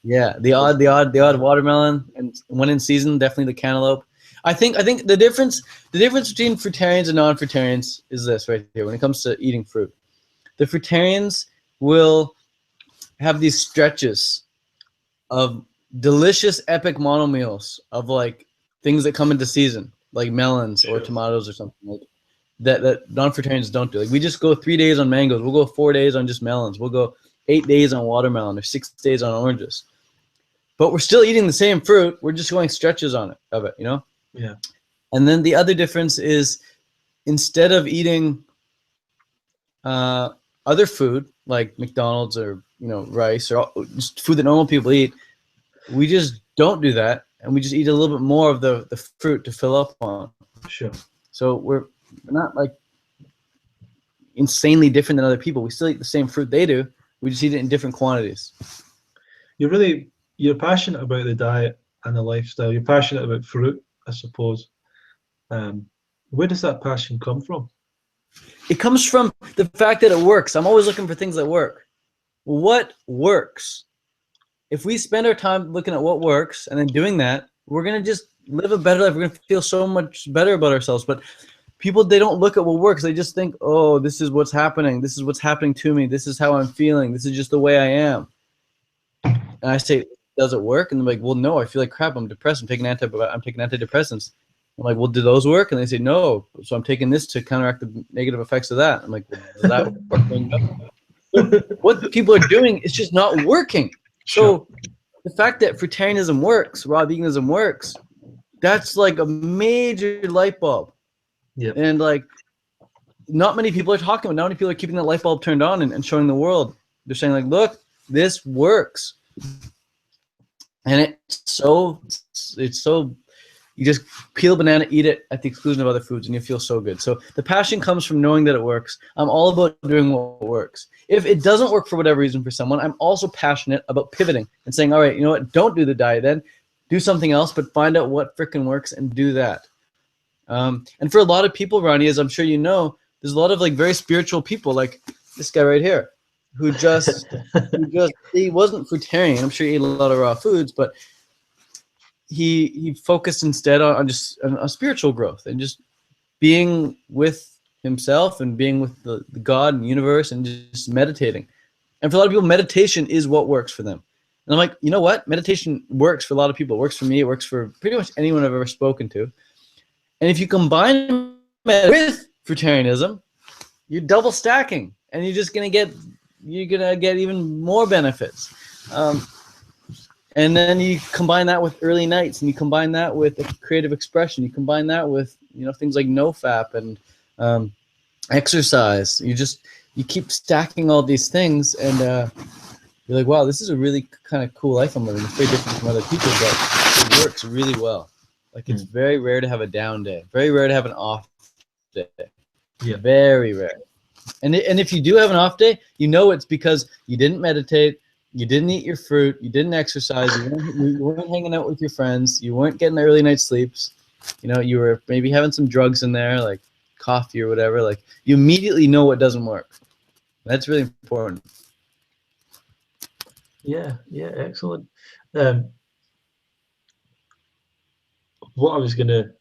Yeah, the odd watermelon, and when in season, definitely the cantaloupe. I think the difference between fruitarians and non-fruitarians is this right here. When it comes to eating fruit, the fruitarians will have these stretches of delicious, epic monomeals of like things that come into season, like melons or tomatoes or something like that non-fruitarians don't do. Like we just go 3 days on mangoes. We'll go 4 days on just melons. We'll go 8 days on watermelon or 6 days on oranges. But we're still eating the same fruit. We're just going stretches of it, you know? Yeah. And then the other difference is instead of eating other food like McDonald's or rice or just food that normal people eat, we just don't do that, and we just eat a little bit more of the fruit to fill up on. Sure. So we're not like insanely different than other people. We still eat the same fruit they do. We just eat it in different quantities. You're passionate about the diet and the lifestyle. You're passionate about fruit, I suppose. Where does that passion come from? It comes from the fact that it works. I'm always looking for things that work. What works? If we spend our time looking at what works and then doing that, we're going to just live a better life. We're going to feel so much better about ourselves. But people, they don't look at what works. They just think, oh, this is what's happening. This is what's happening to me. This is how I'm feeling. This is just the way I am. And I say, does it work? And they're like, well, no, I feel like crap. I'm depressed. I'm taking antidepressants. I'm like, well, do those work? And they say, no. So I'm taking this to counteract the negative effects of that. I'm like, well, does that work? What people are doing is just not working. So the fact that fruitarianism works, raw veganism works, that's like a major light bulb. Yep. And like, not many people are talking about. Not many people are keeping that light bulb turned on and showing the world. They're saying like, look, this works. And it's so you just peel a banana, eat it at the exclusion of other foods, and you feel so good. So the passion comes from knowing that it works. I'm all about doing what works. If it doesn't work for whatever reason for someone, I'm also passionate about pivoting and saying, all right, you know what, don't do the diet then. Do something else, but find out what frickin' works and do that. And for a lot of people, Ronnie, as I'm sure you know, there's a lot of like very spiritual people, like this guy right here, who just he wasn't fruitarian. I'm sure he ate a lot of raw foods, but he focused instead on just a spiritual growth and just being with himself and being with the God and universe and just meditating. And for a lot of people, meditation is what works for them. And I'm like, you know what? Meditation works for a lot of people. It works for me. It works for pretty much anyone I've ever spoken to. And if you combine it with fruitarianism, you're double stacking, and you're gonna get even more benefits. And then you combine that with early nights, and you combine that with creative expression. You combine that with things like NoFap and exercise. You keep stacking all these things, and you're like, wow, this is a really kind of cool life I'm living. It's very different from other people, but it works really well. Like it's very rare to have a down day. Very rare to have an off day. Yeah. Very rare. And if you do have an off day, it's because you didn't meditate. You didn't eat your fruit. You didn't exercise. You weren't hanging out with your friends. You weren't getting the early night sleeps. You were maybe having some drugs in there, like coffee or whatever. Like you immediately know what doesn't work. That's really important. Yeah, excellent. What I was gonna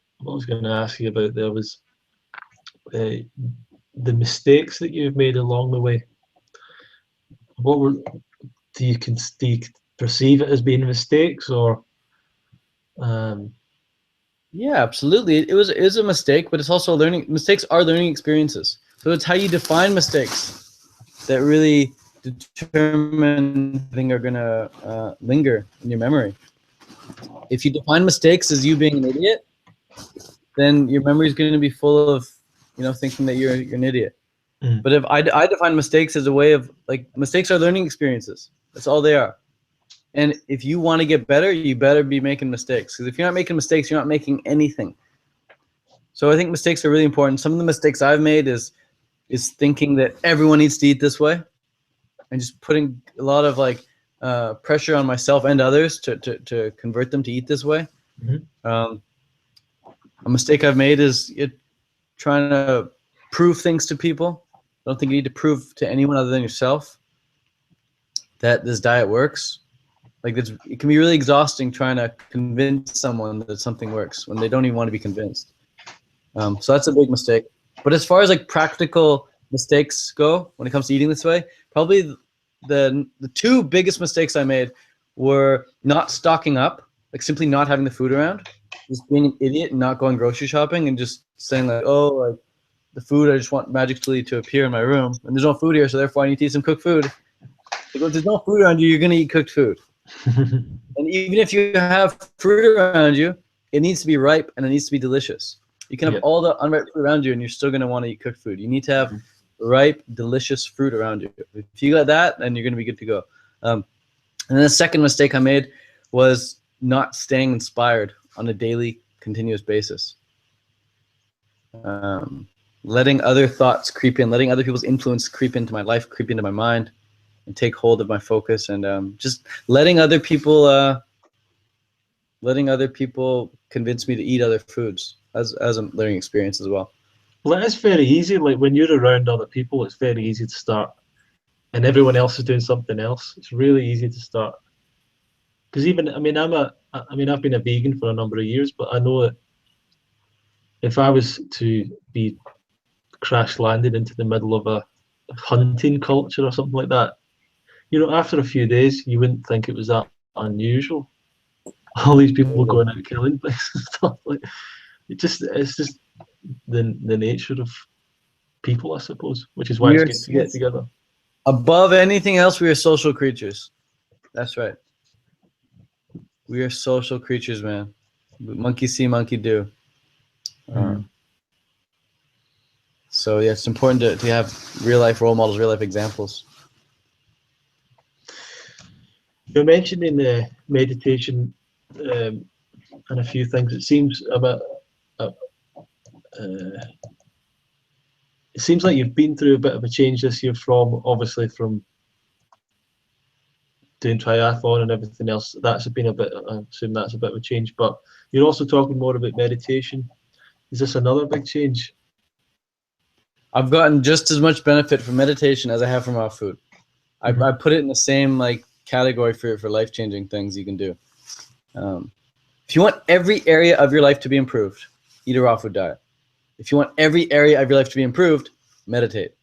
ask you about there was the mistakes that you've made along the way. What were do you perceive it as being mistakes, or Yeah, absolutely. It is a mistake, but it's also learning. Mistakes are learning experiences. So it's how you define mistakes that really determine if they are gonna linger in your memory. If you define mistakes as you being an idiot, then your memory is going to be full of, thinking that you're an idiot. Mm. But if I define mistakes as a way of, like, mistakes are learning experiences. That's all they are. And if you want to get better, you better be making mistakes. Because if you're not making mistakes, you're not making anything. So I think mistakes are really important. Some of the mistakes I've made is thinking that everyone needs to eat this way, and just putting a lot of pressure on myself and others to convert them to eat this way. Mm-hmm. A mistake I've made is trying to prove things to people. I don't think you need to prove to anyone other than yourself that this diet works. Like, it can be really exhausting trying to convince someone that something works when they don't even want to be convinced. So that's a big mistake. But as far as like practical mistakes go, when it comes to eating this way, probably the two biggest mistakes I made were not stocking up, like simply not having the food around, just being an idiot and not going grocery shopping and just saying like, oh, like the food I just want magically to appear in my room, and there's no food here, so therefore I need to eat some cooked food. Like, if there's no food around you, you're gonna eat cooked food. And even if you have fruit around you, it needs to be ripe and it needs to be delicious. You can have all the unripe fruit around you and you're still going to want to eat cooked food. You need to have ripe, delicious fruit around you. If you got that, then you're going to be good to go. And then the second mistake I made was not staying inspired on a daily, continuous basis. Letting other thoughts creep in, letting other people's influence creep into my life, creep into my mind, and take hold of my focus, and just letting other people convince me to eat other foods as a learning experience as well. Well, it's very easy. Like, when you're around other people, it's very easy to start, and everyone else is doing something else. It's really easy to start. Because I've been a vegan for a number of years, but I know that if I was to be crash landed into the middle of a hunting culture or something like that, after a few days, you wouldn't think it was that unusual. All these people going out killing things and stuff, like, it's just the nature of people, I suppose, which is why it's good to get together. Above anything else, we are social creatures. That's right. We are social creatures, man. Monkey see, monkey do. So yeah, it's important to have real life role models, real life examples. You're mentioning the meditation and a few things. It seems it seems like you've been through a bit of a change this year, from doing triathlon and everything else. That's been I assume that's a bit of a change, but you're also talking more about meditation. Is this another big change? I've gotten just as much benefit from meditation as I have from raw food. I put it in the same category for life-changing things you can do. If you want every area of your life to be improved, eat a raw food diet. If you want every area of your life to be improved, meditate.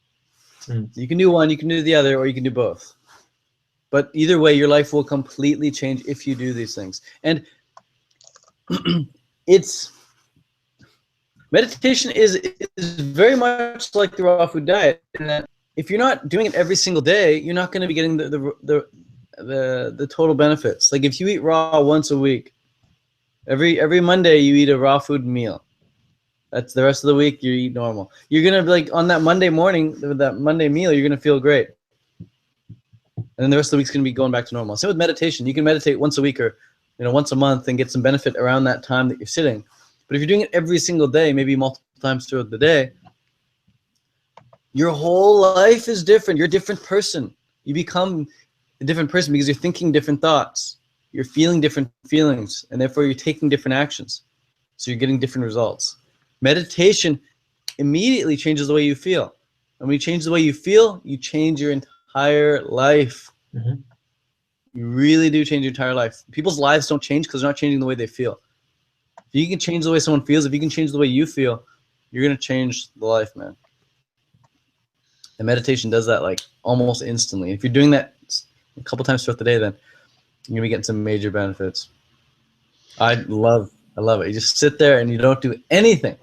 You can do one, you can do the other, or you can do both. But either way, your life will completely change if you do these things. And meditation is very much like the raw food diet, in that if you're not doing it every single day, you're not going to be getting the total benefits. Like, if you eat raw once a week, every Monday you eat a raw food meal. That's the rest of the week you eat normal. You're gonna be like, on that Monday morning, that Monday meal, you're gonna feel great, and then the rest of the week's gonna be going back to normal. Same with meditation. You can meditate once a week or once a month and get some benefit around that time that you're sitting. But if you're doing it every single day, maybe multiple times throughout the day, your whole life is different. You're a different person. You become a different person because you're thinking different thoughts. You're feeling different feelings, and therefore you're taking different actions. So you're getting different results. Meditation immediately changes the way you feel. And when you change the way you feel, you change your entire life. You really do change your entire life. People's lives don't change because they're not changing the way they feel. If you can change the way someone feels, if you can change the way you feel, you're going to change the life, man. The meditation does that like almost instantly. If you're doing that a couple times throughout the day, then you're gonna be getting some major benefits. I love it. You just sit there and you don't do anything.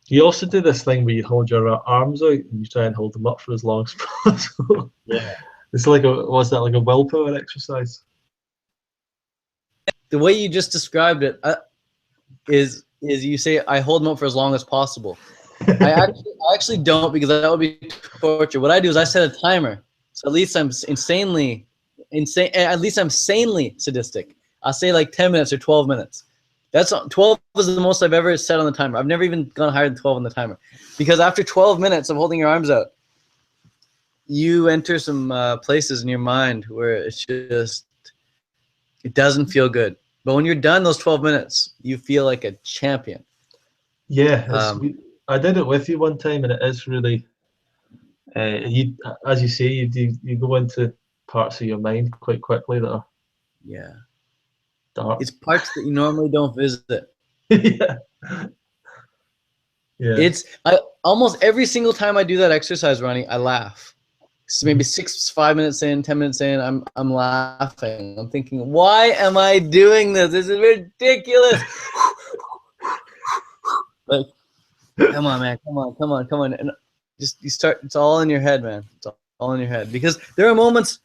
You also do this thing where you hold your arms out and you try and hold them up for as long as possible. Yeah. It's like was that like a willpower exercise? The way you just described it is you say I hold them up for as long as possible. I actually don't, because that would be torture. What I do is I set a timer, so at least I'm sanely sadistic. I'll say like 10 minutes or 12 minutes. That's 12 is the most I've ever set on the timer. I've never even gone higher than 12 on the timer, because after 12 minutes of holding your arms out, you enter some places in your mind where it's just, it doesn't feel good. But when you're done those 12 minutes, you feel like a champion. Yeah, I did it with you one time, and it is really, you, as you say, you go into parts of your mind quite quickly that are dark. It's parts that you normally don't visit. Yeah. It's almost every single time I do that exercise, Ronnie, I laugh. So maybe 5 minutes in, 10 minutes in, I'm laughing. I'm thinking, why am I doing this? This is ridiculous. Like, come on, man, come on. And just you start, it's all in your head, man. It's all in your head. Because there are moments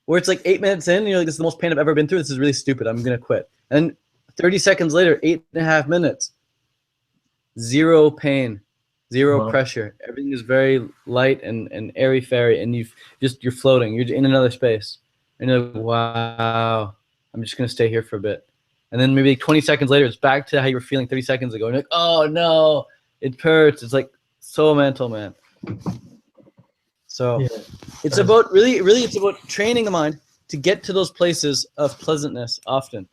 where it's like 8 minutes in, and you're like, this is the most pain I've ever been through. This is really stupid. I'm gonna quit. And 30 seconds later, 8.5 minutes, zero pain. Zero pressure. Everything is very light and airy-fairy, and you're floating. You're in another space. And you're like, wow, I'm just gonna stay here for a bit. And then maybe 20 seconds later, it's back to how you were feeling 30 seconds ago. And you're like, oh no, it hurts. It's like so mental, man. So it's about really it's about training the mind to get to those places of pleasantness often,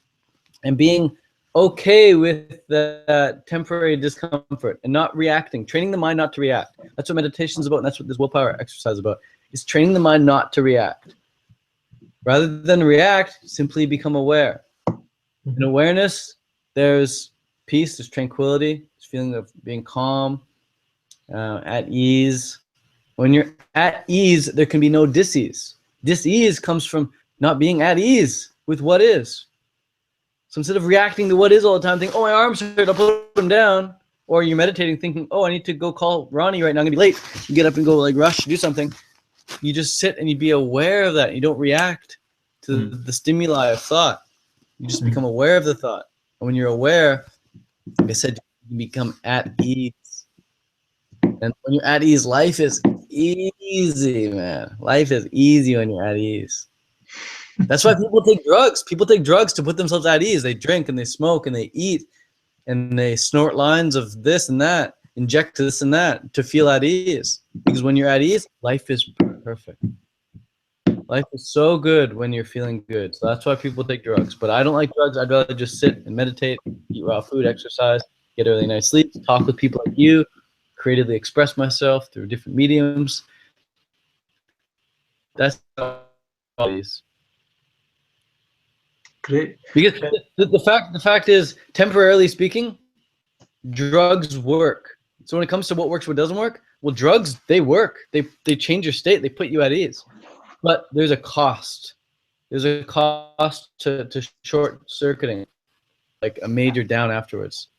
and being okay with the temporary discomfort and not reacting, training the mind not to react. That's what meditation is about, and that's what this willpower exercise is about, is training the mind not to react. Rather than react, simply become aware. In awareness, there's peace, there's tranquility, there's feeling of being calm, at ease. When you're at ease, there can be no dis-ease. Dis-ease comes from not being at ease with what is. So instead of reacting to what is all the time, thinking, oh, my arms hurt, I'll put them down. Or you're meditating thinking, oh, I need to go call Ronnie right now, I'm gonna be late. You get up and go like rush to do something. You just sit and you be aware of that. You don't react to the stimuli of thought. You just become aware of the thought. And when you're aware, like I said, you become at ease. And when you're at ease, life is easy, man. Life is easy when you're at ease. That's why people take drugs. People take drugs to put themselves at ease. They drink and they smoke and they eat and they snort lines of this and that, inject this and that to feel at ease. Because when you're at ease, life is perfect. Life is so good when you're feeling good. So that's why people take drugs. But I don't like drugs. I'd rather just sit and meditate, eat raw food, exercise, get a really nice sleep, talk with people like you, creatively express myself through different mediums. That's all these. Great. Because the fact is, temporarily speaking, drugs work. So when it comes to what works, what doesn't work, well, drugs, they work. They change your state. They put you at ease. But there's a cost. There's a cost to short circuiting, like a major down afterwards.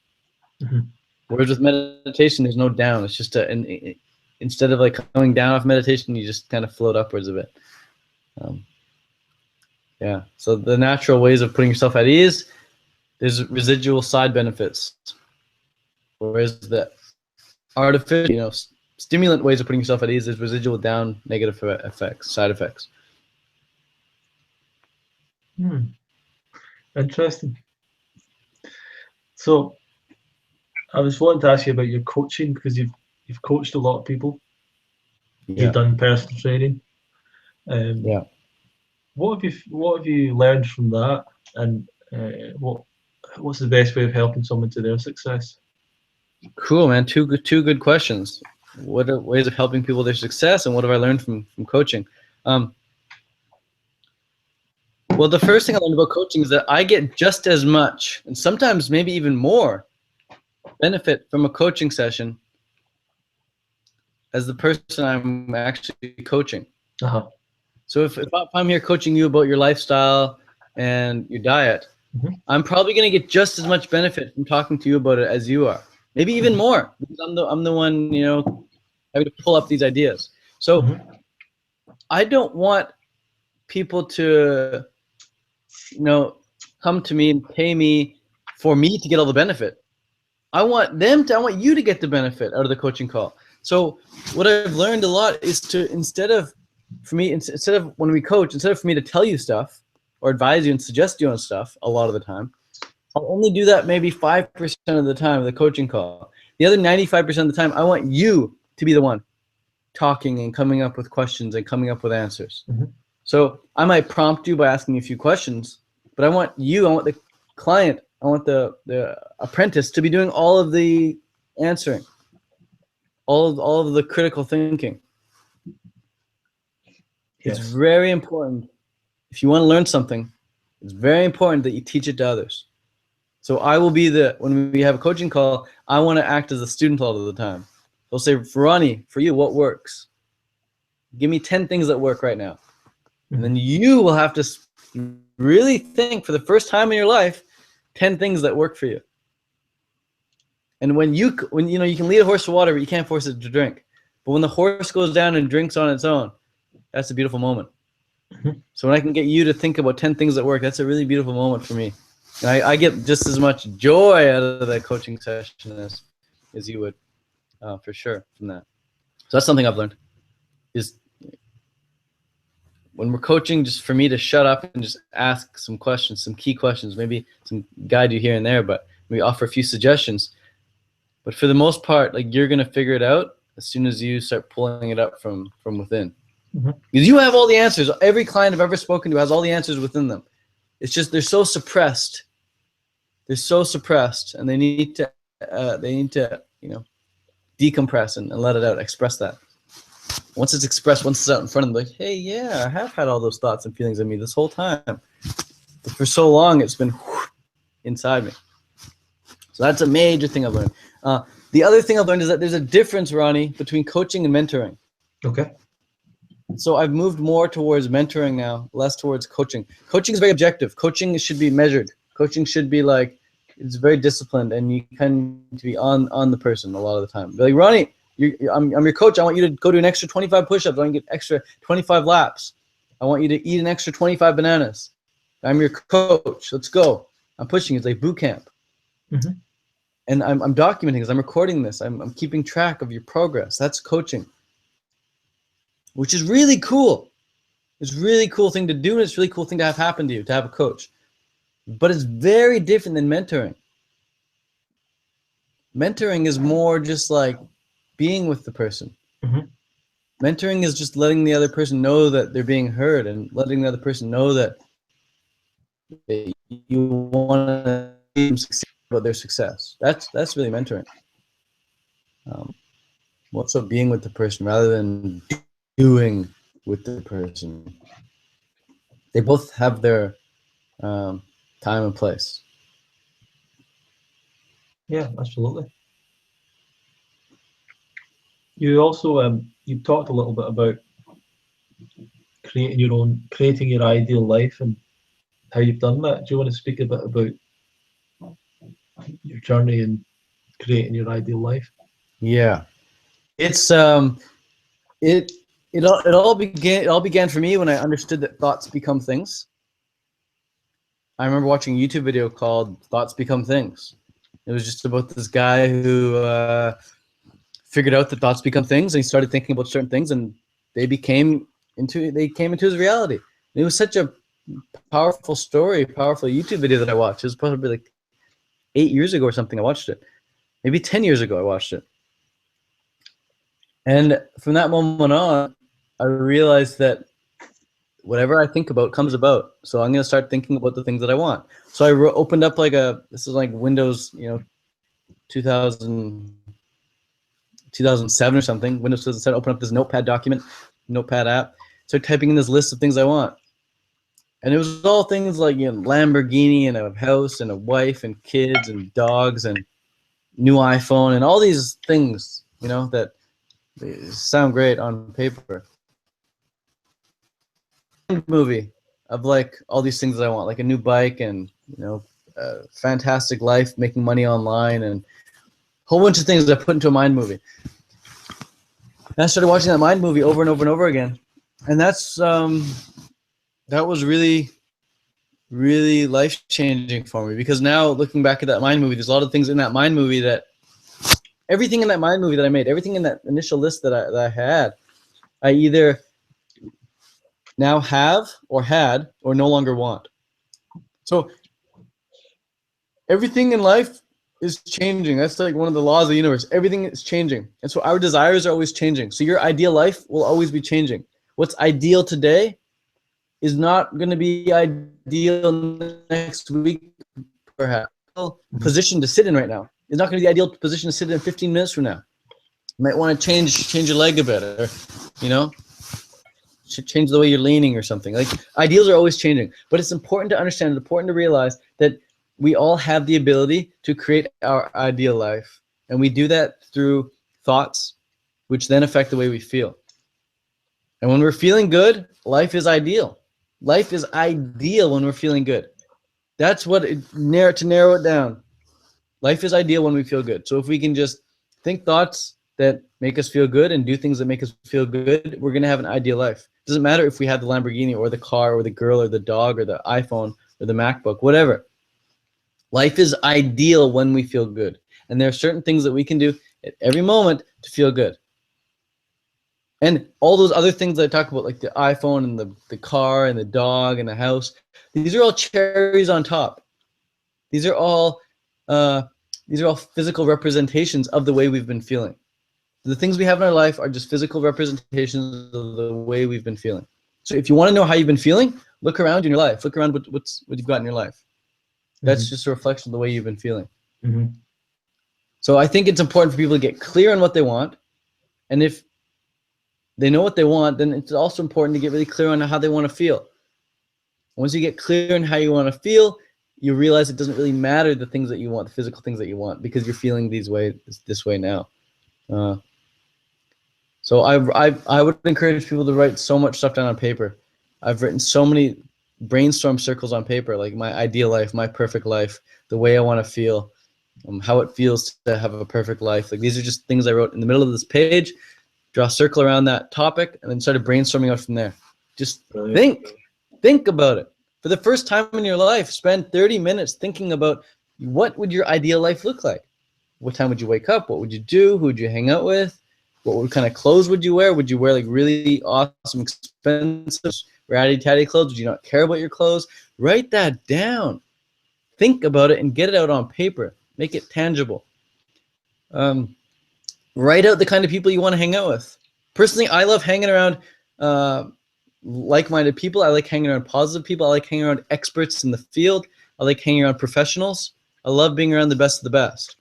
Whereas with meditation, there's no down. It's just instead of like coming down off meditation, you just kind of float upwards a bit. Yeah. So the natural ways of putting yourself at ease, there's residual side benefits. Whereas the artificial, stimulant ways of putting yourself at ease, there's residual down negative effects, side effects. Interesting. So I was wanting to ask you about your coaching, because you've coached a lot of people. You've done personal training. What have you learned from that, and what's the best way of helping someone to their success? Cool, man. Two good questions. What are ways of helping people their success, and what have I learned from coaching? Well, the first thing I learned about coaching is that I get just as much, and sometimes maybe even more, benefit from a coaching session as the person I'm actually coaching. Uh-huh. So if I'm here coaching you about your lifestyle and your diet, I'm probably going to get just as much benefit from talking to you about it as you are. Maybe even more, because I'm the one, you know, having to pull up these ideas. So I don't want people to, you know, come to me and pay me for me to get all the benefit. I want you to get the benefit out of the coaching call. So what I've learned a lot is to, instead of when we coach, instead of for me to tell you stuff or advise you and suggest you on stuff a lot of the time, I'll only do that maybe 5% of the time of the coaching call. The other 95% of the time, I want you to be the one talking and coming up with questions and coming up with answers. So I might prompt you by asking you a few questions, but I want the client, I want the apprentice to be doing all of the answering, all of the critical thinking. It's very important. If you want to learn something, it's very important that you teach it to others. So I will be when we have a coaching call, I want to act as a student all of the time. They'll say, for Ronnie, for you, what works? Give me 10 things that work right now. And then you will have to really think, for the first time in your life, 10 things that work for you. And when you know, you can lead a horse to water, but you can't force it to drink. But when the horse goes down and drinks on its own, that's a beautiful moment. So when I can get you to think about 10 things that work, that's a really beautiful moment for me. And I get just as much joy out of that coaching session as you would, for sure, from that. So that's something I've learned, is when we're coaching, just for me to shut up and just ask some questions, some key questions, maybe some guide you here and there, but we offer a few suggestions. But for the most part, like, you're going to figure it out as soon as you start pulling it up from within. Because you have all the answers. Every client I've ever spoken to has all the answers within them. It's just they're so suppressed. They're so suppressed, and they need to you know, decompress and let it out, express that. Once it's expressed, once it's out in front of them, like, hey, yeah, I have had all those thoughts and feelings in me this whole time. But for so long, it's been inside me. So that's a major thing I've learned. The other thing I've learned is that there's a difference, Ronnie, between coaching and mentoring. Okay. So I've moved more towards mentoring now, less towards coaching. Coaching is very objective. Coaching should be measured. Coaching should be like, it's very disciplined, and you can be on the person a lot of the time. Be like, Ronnie, I'm your coach. I want you to go do an extra 25 push-ups. I want you to get extra 25 laps. I want you to eat an extra 25 bananas. I'm your coach. Let's go. I'm pushing. It's like boot camp. And I'm documenting this. I'm recording this. I'm keeping track of your progress. That's coaching, which is really cool. It's a really cool thing to do, and it's a really cool thing to have happen to you, to have a coach. But it's very different than mentoring. Mentoring is more just like being with the person. Mentoring is just letting the other person know that they're being heard, and letting the other person know that you want to see them succeed about their success. That's really mentoring. Also being with the person rather than doing with the person. They both have their time and place. Yeah, absolutely. You also you talked a little bit about creating your ideal life and how you've done that. Do you want to speak a bit about your journey in creating your ideal life? Yeah, it's it all began for me when I understood that thoughts become things. I remember watching a YouTube video called "Thoughts Become Things." It was just about this guy who figured out that thoughts become things, and he started thinking about certain things, and they came into his reality. And it was such a powerful story, powerful YouTube video that I watched. It was probably like 8 years ago or something. I watched it. Maybe 10 years ago I watched it. And from that moment on, I realized that whatever I think about comes about. So I'm going to start thinking about the things that I want. So I opened up this is like Windows, 2007 or something, Windows 2007, open up this notepad app, start typing in this list of things I want. And it was all things like, Lamborghini and a house and a wife and kids and dogs and new iPhone and all these things, that They sound great on paper. Movie of like all these things that I want, like a new bike and a fantastic life, making money online, and a whole bunch of things that I put into a mind movie. And I started watching that mind movie over and over and over again, and that was really, really life changing for me, because now looking back at that mind movie, there's a lot of things in that mind movie that everything in that mind movie that I made, everything in that initial list that I had, I either now have or had or no longer want. So everything in life is changing. That's like one of the laws of the universe. Everything is changing. And so our desires are always changing. So your ideal life will always be changing. What's ideal today is not going to be ideal next week, perhaps. Position to sit in right now is not going to be the ideal position to sit in 15 minutes from now. You might want to change your leg a bit, or should change the way you're leaning or something. Like, ideals are always changing, but it's important to understand, it's important to realize that we all have the ability to create our ideal life. And we do that through thoughts, which then affect the way we feel. And when we're feeling good, life is ideal. Life is ideal when we're feeling good. That's what to narrow it down. Life is ideal when we feel good. So if we can just think thoughts that make us feel good and do things that make us feel good, we're going to have an ideal life. It doesn't matter if we have the Lamborghini or the car or the girl or the dog or the iPhone or the MacBook, whatever. Life is ideal when we feel good. And there are certain things that we can do at every moment to feel good. And all those other things that I talk about, like the iPhone and the car and the dog and the house, these are all cherries on top. These are all physical representations of the way we've been feeling. The things we have in our life are just physical representations of the way we've been feeling. So if you want to know how you've been feeling, look around in your life. Look around what you've got in your life. That's just a reflection of the way you've been feeling. Mm-hmm. So I think it's important for people to get clear on what they want. And if they know what they want, then it's also important to get really clear on how they want to feel. Once you get clear on how you want to feel, you realize it doesn't really matter the things that you want, the physical things that you want, because you're feeling this way now. So I would encourage people to write so much stuff down on paper. I've written so many brainstorm circles on paper, like my ideal life, my perfect life, the way I want to feel, how it feels to have a perfect life. Like, these are just things I wrote in the middle of this page. Draw a circle around that topic, and then started brainstorming out from there. Just think about it. For the first time in your life, spend 30 minutes thinking about what would your ideal life look like. What time would you wake up? What would you do? Who would you hang out with? What kind of clothes would you wear? Would you wear like really awesome, expensive, ratty-tatty clothes? Would you not care about your clothes? Write that down. Think about it and get it out on paper. Make it tangible. Write out the kind of people you want to hang out with. Personally, I love hanging around like-minded people. I like hanging around positive people. I like hanging around experts in the field. I like hanging around professionals. I love being around the best of the best.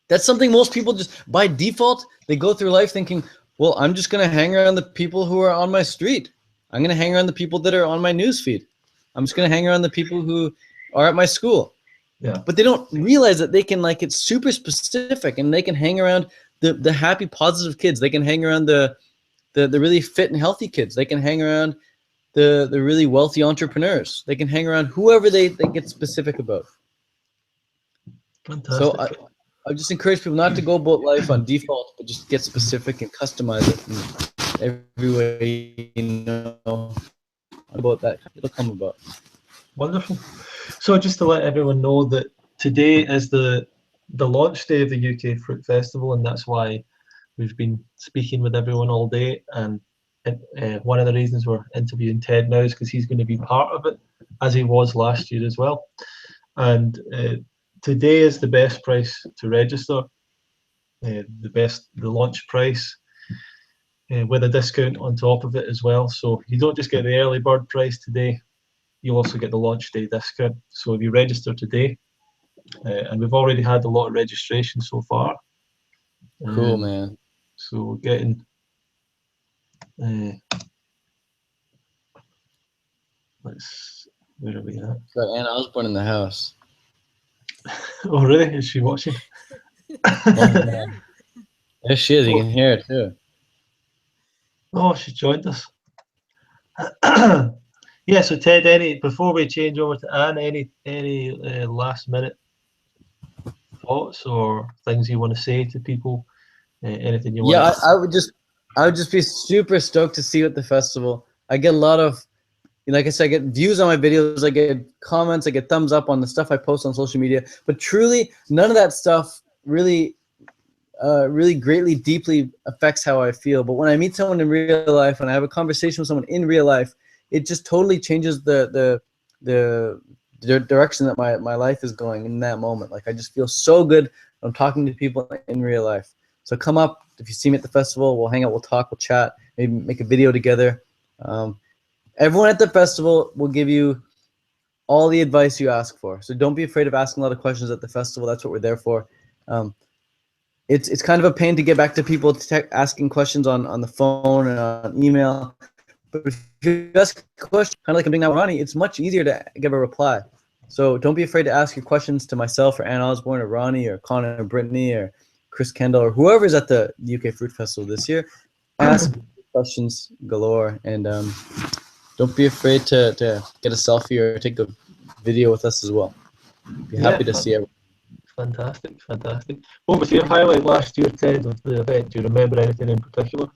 That's something most people just, by default, they go through life thinking, well, I'm just going to hang around the people who are on my street. I'm going to hang around the people that are on my newsfeed. I'm just going to hang around the people who are at my school. Yeah. But they don't realize that they can, like, it's super specific, and they can hang around the happy, positive kids. They can hang around the really fit and healthy kids. They can hang around the really wealthy entrepreneurs. They can hang around whoever they get specific about. Fantastic. So I just encourage people not to go about life on default, but just get specific and customize it in every way you know about that. It'll come about. Wonderful. So just to let everyone know that today is the launch day of the UK Fruit Festival, and that's why we've been speaking with everyone all day. And one of the reasons we're interviewing Ted now is because he's going to be part of it, as he was last year as well. And today is the best price to register, the launch price, with a discount on top of it as well. So you don't just get the early bird price today, you also get the launch day discount. So if you register today, and we've already had a lot of registration so far. Cool, man. So we're getting where are we at? Got Anne Osborne in the house. Oh really? Is she watching? Oh, There she is. You can hear it too. Oh, she joined us. Yeah, so Ted, before we change over to Anne, any last minute thoughts or things you want to say to people? Anything you want Yeah, to... I would just be super stoked to see you at the festival. I get a lot of, like I said, I get views on my videos, I get comments, I get thumbs up on the stuff I post on social media. But truly, none of that stuff really greatly, deeply affects how I feel. But when I meet someone in real life and I have a conversation with someone in real life, it just totally changes the direction that my life is going in that moment. Like, I just feel so good when I'm talking to people in real life. So come up. If you see me at the festival, we'll hang out, we'll talk, we'll chat, maybe make a video together. Everyone at the festival will give you all the advice you ask for. So don't be afraid of asking a lot of questions at the festival. That's what we're there for. It's kind of a pain to get back to people asking questions on the phone and on email. But if you ask a question, kind of like I'm doing now with Ronnie, it's much easier to give a reply. So don't be afraid to ask your questions to myself or Anne Osborne or Ronnie or Connor or Brittany or Chris Kendall or whoever's at the UK Fruit Festival this year. Ask questions galore, and don't be afraid to get a selfie or take a video with us as well. Be happy to see everyone. Fantastic. What was your highlight last year, Ted, of the event? Do you remember anything in particular?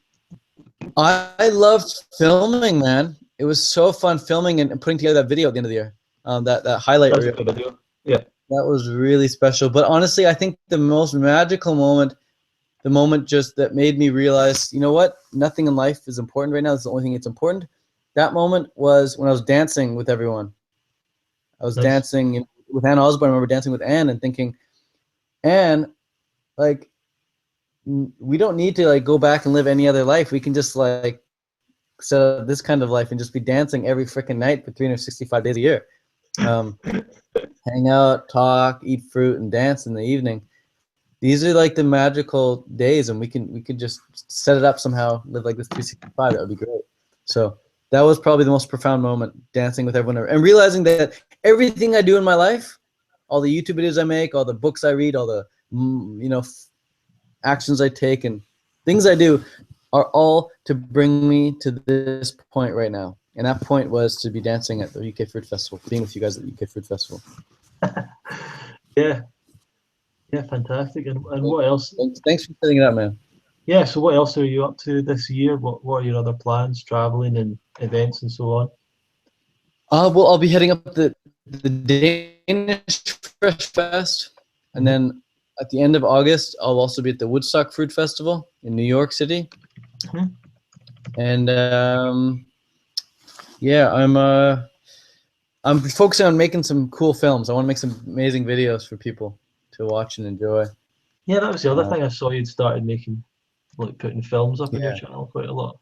I loved filming, man. It was so fun filming and putting together that video at the end of the year. That highlight That's a reel. good video. Yeah. That was really special. But honestly, I think the most magical moment, the moment just that made me realize, you know what? Nothing in life is important right now. It's the only thing that's important. That moment was when I was dancing with everyone. I was dancing with Anne Osborne. I remember dancing with Anne and thinking, Anne, like, we don't need to like go back and live any other life. We can just like set up this kind of life and just be dancing every freaking night for 365 days a year. Hang out, talk, eat fruit, and dance in the evening. These are like the magical days, and we could just set it up somehow, live like this 365. That would be great. So that was probably the most profound moment, dancing with everyone and realizing that everything I do in my life, all the YouTube videos I make, all the books I read, all the actions I take and things I do are all to bring me to this point right now. And that point was to be dancing at the UK Fruit Festival, being with you guys at the UK Fruit Festival. Yeah, fantastic. And what else? Thanks for setting it up, man. Yeah, so what else are you up to this year? What are your other plans, traveling and events and so on? Well, I'll be heading up the Danish Fresh Fest, and then at the end of August, I'll also be at the Woodstock Fruit Festival in New York City. And yeah, I'm focusing on making some cool films. I want to make some amazing videos for people to watch and enjoy. Yeah, that was the other thing I saw you'd started making, like putting films up on your channel quite a lot.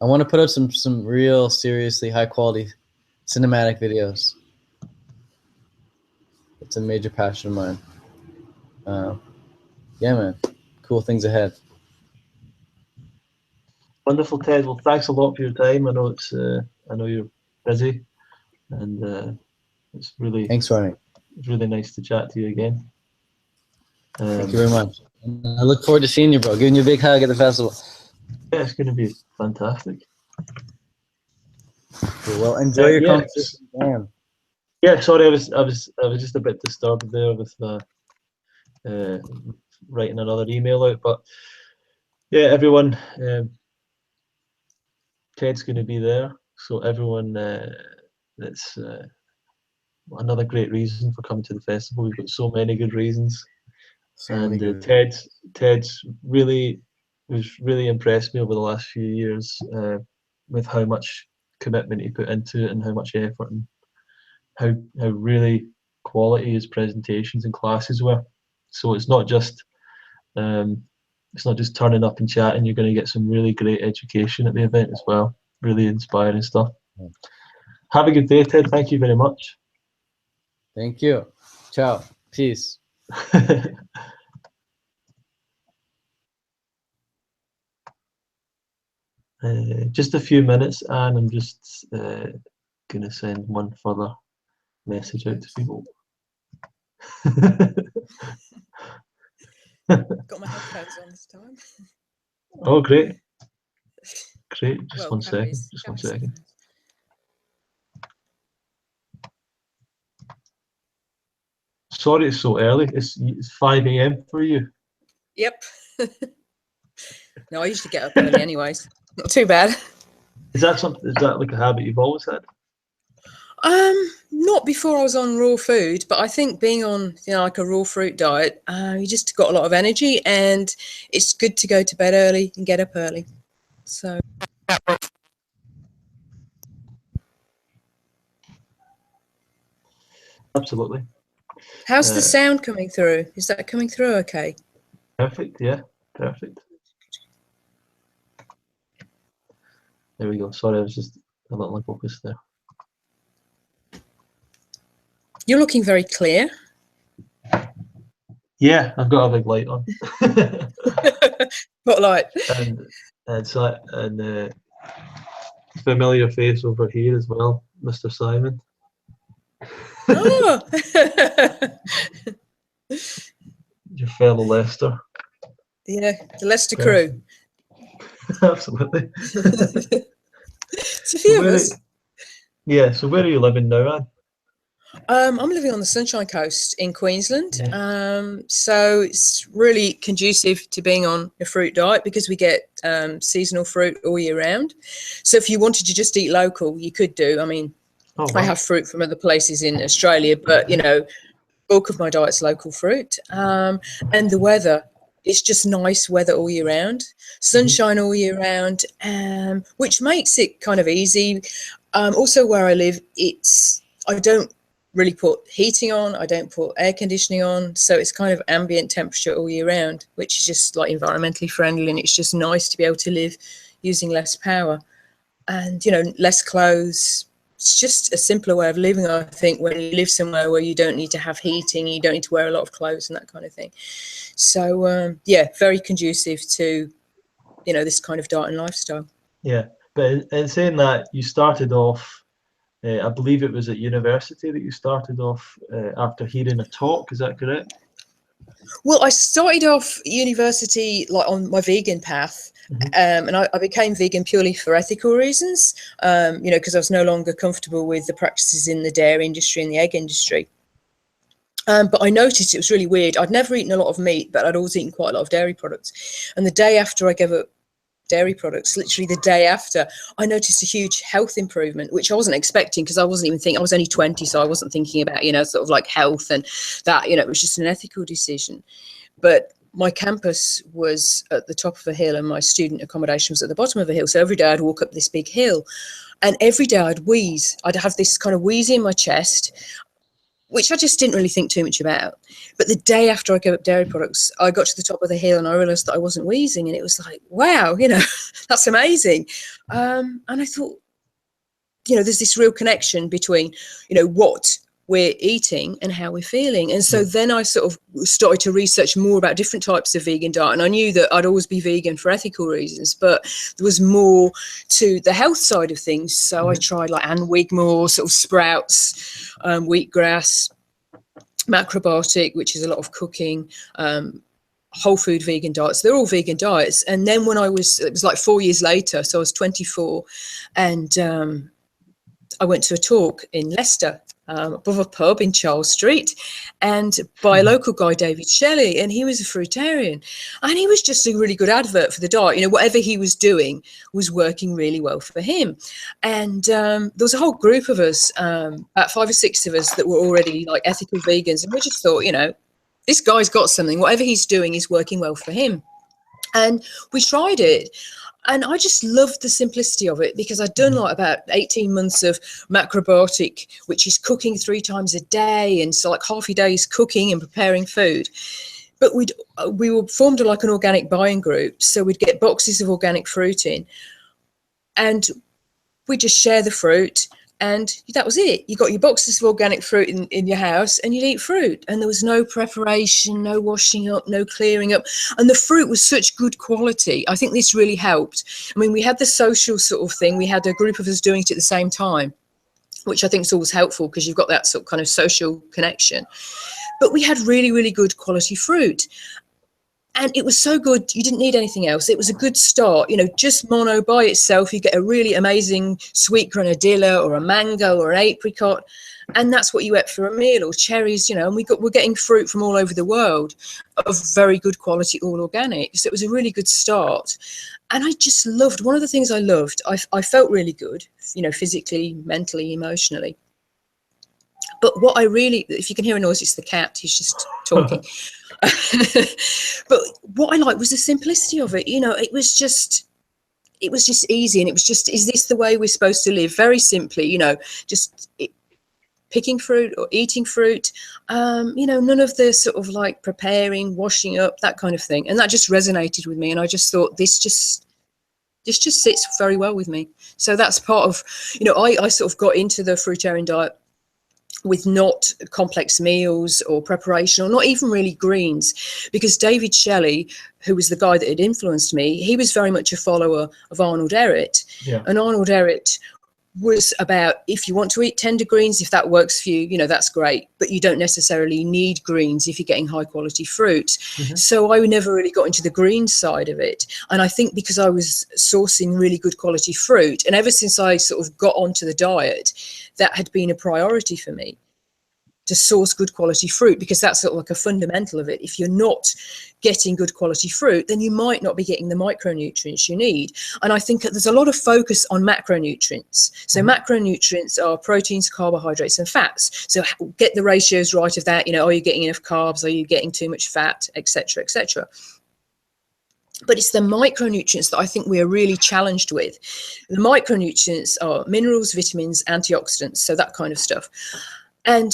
I want to put out some real, seriously high quality cinematic videos. It's a major passion of mine. Yeah, man, cool things ahead. Wonderful, Ted. Well, thanks a lot for your time. I know I know you're busy, and it's really Thanks, Ronnie. It's really nice to chat to you again. Thank you very much. I look forward to seeing you, bro. Giving you a big hug at the festival. Yeah, it's going to be fantastic. Cool. Well, enjoy your conversation, man. Yeah, sorry, I was just a bit disturbed there with writing another email out, but yeah, everyone, Ted's going to be there, so everyone, that's another great reason for coming to the festival. We've got so many good reasons, and Ted's really impressed me over the last few years with how much commitment he put into it and how much effort and how really quality his presentations and classes were. So it's not just turning up and chatting. You're going to get some really great education at the event as well. Really inspiring stuff. Have a good day, Ted. Thank you very much. Thank you. Ciao. Peace. Just a few minutes, and I'm just going to send one further message out to people. Got my headphones on this time. Oh, great. Great. Just Well, one second. Gabby's- Just one Gabby's second. headphones. Sorry it's so early. It's 5 a.m. for you. Yep. No, I usually get up early anyways. Not too bad. Is that something? Is that like a habit you've always had? Not before I was on raw food, but I think being on, like a raw fruit diet, you just got a lot of energy, and it's good to go to bed early and get up early. So Absolutely. how's the sound coming through? Is that coming through okay? Perfect. Yeah. Perfect. There we go. Sorry, I was just a little unfocused there. You're looking very clear. Yeah, I've got a big light on. What light? and familiar face over here as well, Mr. Simon. Oh. Your fellow Leicester. Yeah, the Leicester crew. Absolutely. It's a few of us. Yeah, so where are you living now, Anne? I'm living on the Sunshine Coast in Queensland. So it's really conducive to being on a fruit diet because we get seasonal fruit all year round. So if you wanted to just eat local, you could do. I mean, I have fruit from other places in Australia, but, bulk of my diet's local fruit. And the weather, it's just nice weather all year round, sunshine all year round, which makes it kind of easy. Also where I live, I don't really put heating on, I don't put air conditioning on, so it's kind of ambient temperature all year round, which is just like environmentally friendly, and it's just nice to be able to live using less power and less clothes. It's just a simpler way of living, I think, when you live somewhere where you don't need to have heating, you don't need to wear a lot of clothes and that kind of thing. So yeah, very conducive to this kind of diet and lifestyle. Yeah, but in saying that, you started off, I believe it was at university that you started off after hearing a talk, is that correct? Well, I started off university like on my vegan path, and I became vegan purely for ethical reasons, because I was no longer comfortable with the practices in the dairy industry and the egg industry. But I noticed it was really weird. I'd never eaten a lot of meat, but I'd always eaten quite a lot of dairy products. And the day after I gave up dairy products, literally the day after, I noticed a huge health improvement, which I wasn't expecting because I wasn't even thinking, I was only 20, so I wasn't thinking about, sort of like health and that, it was just an ethical decision. But my campus was at the top of a hill and my student accommodation was at the bottom of a hill. So every day I'd walk up this big hill and every day I'd wheeze. I'd have this kind of wheeze in my chest, which I just didn't really think too much about. But the day after I gave up dairy products, I got to the top of the hill and I realised that I wasn't wheezing, and it was like, wow, that's amazing. And I thought, there's this real connection between, what we're eating and how we're feeling. And so then I sort of started to research more about different types of vegan diet. And I knew that I'd always be vegan for ethical reasons, but there was more to the health side of things. So I tried like Anne Wigmore, sort of sprouts, wheatgrass, macrobiotic, which is a lot of cooking, whole food vegan diets. They're all vegan diets. And then when it was like 4 years later, so I was 24, and I went to a talk in Leicester, above a pub in Charles Street, and by a local guy, David Shelley, and he was a fruitarian, and he was just a really good advert for the diet. Whatever he was doing was working really well for him. And there was a whole group of us, about 5 or 6 of us, that were already like ethical vegans, and we just thought, this guy's got something. Whatever he's doing is working well for him. And we tried it. And I just loved the simplicity of it because I'd done like about 18 months of macrobiotic, which is cooking 3 times a day. And so like half a day is cooking and preparing food. But we were formed like an organic buying group. So we'd get boxes of organic fruit in and we'd just share the fruit. And that was it. You got your boxes of organic fruit in your house and you'd eat fruit. And there was no preparation, no washing up, no clearing up. And the fruit was such good quality. I think this really helped. I mean, we had the social sort of thing. We had a group of us doing it at the same time, which I think is always helpful because you've got that sort of kind of social connection. But we had really, really good quality fruit. And it was so good, you didn't need anything else. It was a good start, you know, just mono by itself. You get a really amazing sweet grenadilla or a mango or an apricot, and that's what you ate for a meal, or cherries, you know. And we're getting fruit from all over the world of very good quality, all organic. So it was a really good start. And I just loved, one of the things I loved, I felt really good, you know, physically, mentally, emotionally. But what I really, if you can hear a noise, it's the cat, he's just talking. But what I liked was the simplicity of it. You know, it was just easy, and it was just, is this the way we're supposed to live? Very simply, you know, just picking fruit or eating fruit, you know, none of the sort of like preparing, washing up, that kind of thing. And that just resonated with me, and I just thought this just sits very well with me. So that's part of, you know, I sort of got into the fruitarian diet with not complex meals or preparation, or not even really greens, because David Shelley, who was the guy that had influenced me, he was very much a follower of Arnold Ehret. Yeah. And Arnold Ehret was about, if you want to eat tender greens, if that works for you, you know, that's great, but you don't necessarily need greens if you're getting high quality fruit. Mm-hmm. So I never really got into the green side of it. And I think because I was sourcing really good quality fruit, and ever since I sort of got onto the diet, that had been a priority for me, to source good quality fruit, because that's sort of like a fundamental of it. If you're not getting good quality fruit, then you might not be getting the micronutrients you need. And I think there's a lot of focus on macronutrients. So macronutrients are proteins, carbohydrates, and fats. So get the ratios right of that. You know, are you getting enough carbs? Are you getting too much fat, etc., etc.? But it's the micronutrients that I think we are really challenged with. The micronutrients are minerals, vitamins, antioxidants, so that kind of stuff. And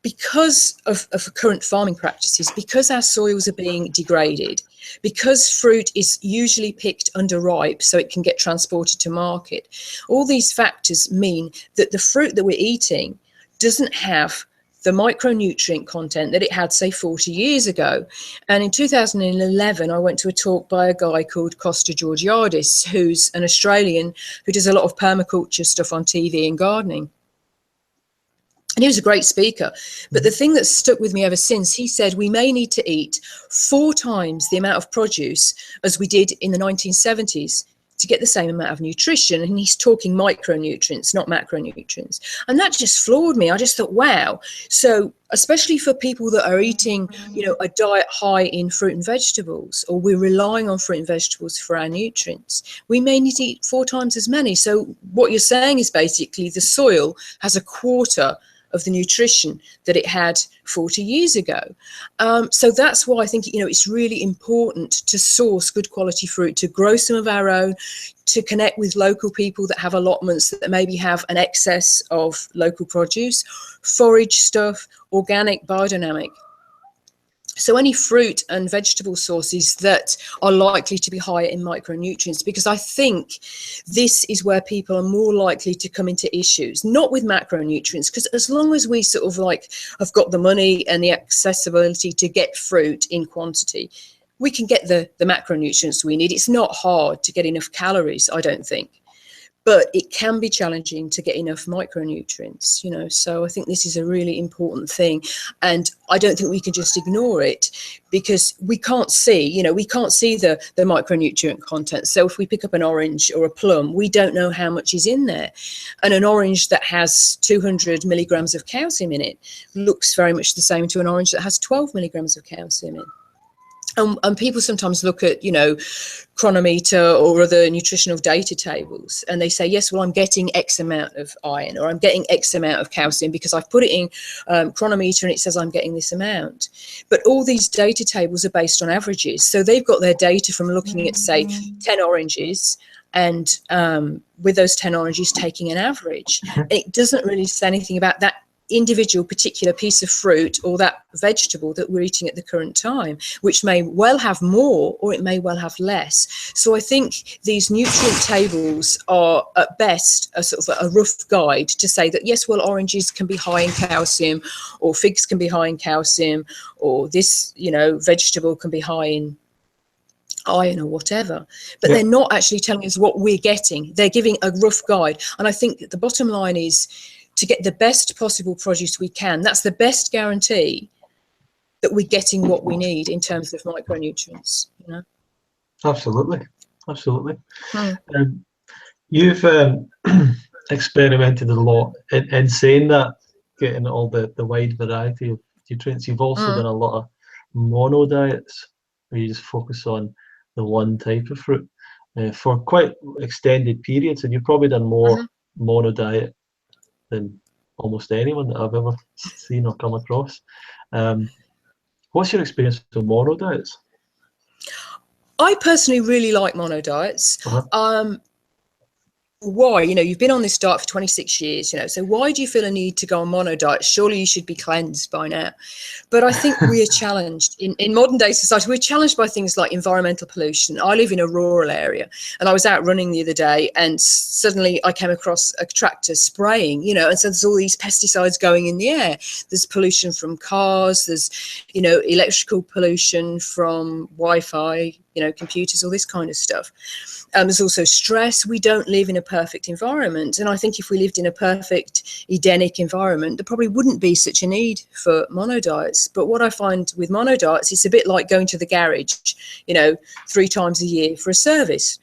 because of current farming practices, because our soils are being degraded, because fruit is usually picked underripe so it can get transported to market, all these factors mean that the fruit that we're eating doesn't have the micronutrient content that it had, say, 40 years ago. And in 2011, I went to a talk by a guy called Costa Georgiadis, who's an Australian who does a lot of permaculture stuff on TV and gardening. And he was a great speaker. But the thing that stuck with me ever since, he said we may need to eat 4 times the amount of produce as we did in the 1970s to get the same amount of nutrition. And he's talking micronutrients, not macronutrients. And that just floored me. I just thought, wow. So especially for people that are eating, you know, a diet high in fruit and vegetables, or we're relying on fruit and vegetables for our nutrients, we may need to eat 4 times as many. So what you're saying is basically the soil has a quarter of the nutrition that it had 40 years ago. So that's why I think, you know, it's really important to source good quality fruit, to grow some of our own, to connect with local people that have allotments that maybe have an excess of local produce, forage stuff, organic, biodynamic. So any fruit and vegetable sources that are likely to be higher in micronutrients, because I think this is where people are more likely to come into issues, not with macronutrients, because as long as we sort of like have got the money and the accessibility to get fruit in quantity, we can get the macronutrients we need. It's not hard to get enough calories, I don't think. But it can be challenging to get enough micronutrients, you know. So I think this is a really important thing. And I don't think we can just ignore it, because we can't see, you know, we can't see the micronutrient content. So if we pick up an orange or a plum, we don't know how much is in there. And an orange that has 200 milligrams of calcium in it looks very much the same to an orange that has 12 milligrams of calcium in. And people sometimes look at, you know, chronometer or other nutritional data tables, and they say, yes, well, I'm getting X amount of iron, or I'm getting X amount of calcium because I've put it in chronometer and it says I'm getting this amount. But all these data tables are based on averages. So they've got their data from looking at, say, 10 oranges, and with those 10 oranges taking an average. It doesn't really say anything about that individual particular piece of fruit or that vegetable that we're eating at the current time, which may well have more or it may well have less. So I think these nutrient tables are at best a sort of a rough guide to say that, yes, well, oranges can be high in calcium, or figs can be high in calcium, or this, you know, vegetable can be high in iron or whatever, but they're not actually telling us what we're getting. They're giving a rough guide. And I think the bottom line is to get the best possible produce we can. That's the best guarantee that we're getting what we need in terms of micronutrients, you know. Absolutely, absolutely. Hmm. You've experimented a lot in saying that, getting all the wide variety of nutrients. You've also done a lot of mono diets, where you just focus on the one type of fruit for quite extended periods, and you've probably done more mono diet than almost anyone that I've ever seen or come across. What's your experience with mono diets? I personally really like mono diets. Why? You know, you've been on this diet for 26 years, you know, so why do you feel a need to go on mono diet? Surely you should be cleansed by now. But I think we are challenged in modern day society. We're challenged by things like environmental pollution. I live in a rural area, and I was out running the other day, and suddenly I came across a tractor spraying, you know, and so there's all these pesticides going in the air. There's pollution from cars, there's, you know, electrical pollution from Wi-Fi, you know, computers, all this kind of stuff. There's also stress. We don't live in a perfect environment. And I think if we lived in a perfect Edenic environment, there probably wouldn't be such a need for mono diets. But what I find with mono diets, it's a bit like going to the garage, you know, 3 times a year for a service.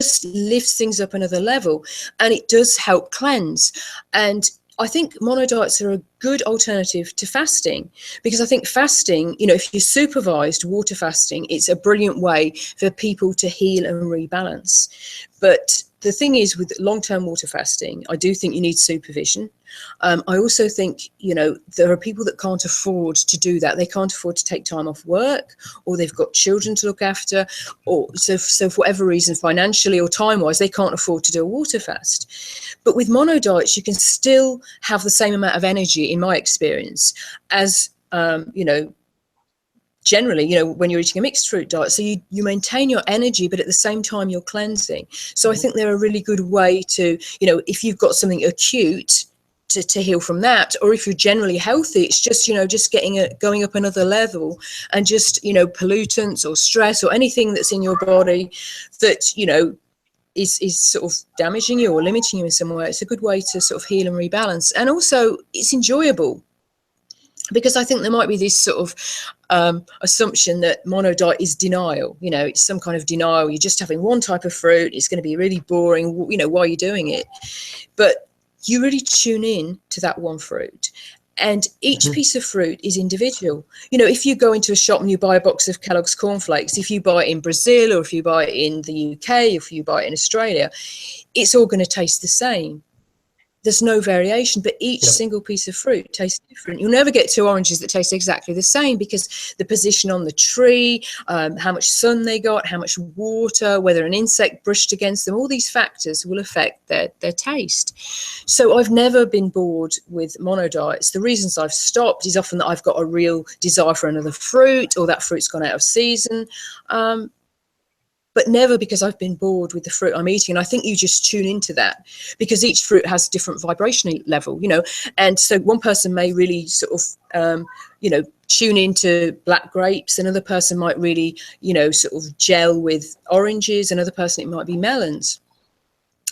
It just lifts things up another level, and it does help cleanse. And I think mono diets are a good alternative to fasting, because I think fasting, you know, if you're supervised water fasting, it's a brilliant way for people to heal and rebalance. But the thing is, with long-term water fasting, I do think you need supervision. I also think, you know, there are people that can't afford to do that. They can't afford to take time off work, or they've got children to look after, or so for whatever reason, financially or time-wise, they can't afford to do a water fast. But with mono diets, you can still have the same amount of energy, in my experience, as, you know, generally, you know, when you're eating a mixed fruit diet. So you maintain your energy, but at the same time you're cleansing. So I think they're a really good way to, you know, if you've got something acute, to heal from that, or if you're generally healthy, it's just, you know, just going up another level, and just, you know, pollutants or stress or anything that's in your body that, you know, is sort of damaging you or limiting you in some way. It's a good way to sort of heal and rebalance. And also it's enjoyable, because I think there might be this sort of assumption that mono diet is denial. You know, it's some kind of denial. You're just having one type of fruit. It's going to be really boring. You know, why are you doing it? But you really tune in to that one fruit. And each piece of fruit is individual. You know, if you go into a shop and you buy a box of Kellogg's cornflakes, if you buy it in Brazil, or if you buy it in the UK, if you buy it in Australia, it's all going to taste the same. There's no variation, but each single piece of fruit tastes different. You'll never get 2 oranges that taste exactly the same, because the position on the tree, how much sun they got, how much water, whether an insect brushed against them, all these factors will affect their taste. So I've never been bored with mono diets. The reasons I've stopped is often that I've got a real desire for another fruit, or that fruit's gone out of season. But never because I've been bored with the fruit I'm eating. And I think you just tune into that, because each fruit has a different vibrational level, you know. And so one person may really sort of, you know, tune into black grapes. Another person might really, you know, sort of gel with oranges. Another person, it might be melons.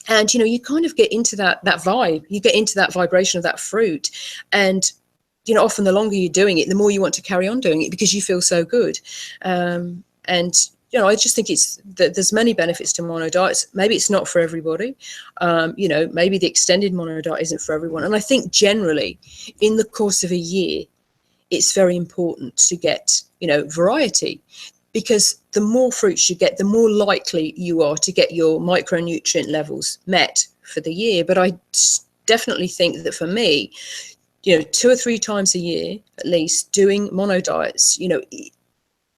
And, you know, you kind of get into that vibe. You get into that vibration of that fruit. And, you know, often the longer you're doing it, the more you want to carry on doing it, because you feel so good. And you know, I just think there's many benefits to mono diets. Maybe it's not for everybody. You know, maybe the extended mono diet isn't for everyone. And I think generally in the course of a year, it's very important to get, you know, variety, because the more fruits you get, the more likely you are to get your micronutrient levels met for the year. But I definitely think that for me, you know, 2 or 3 times a year, at least, doing mono diets, you know,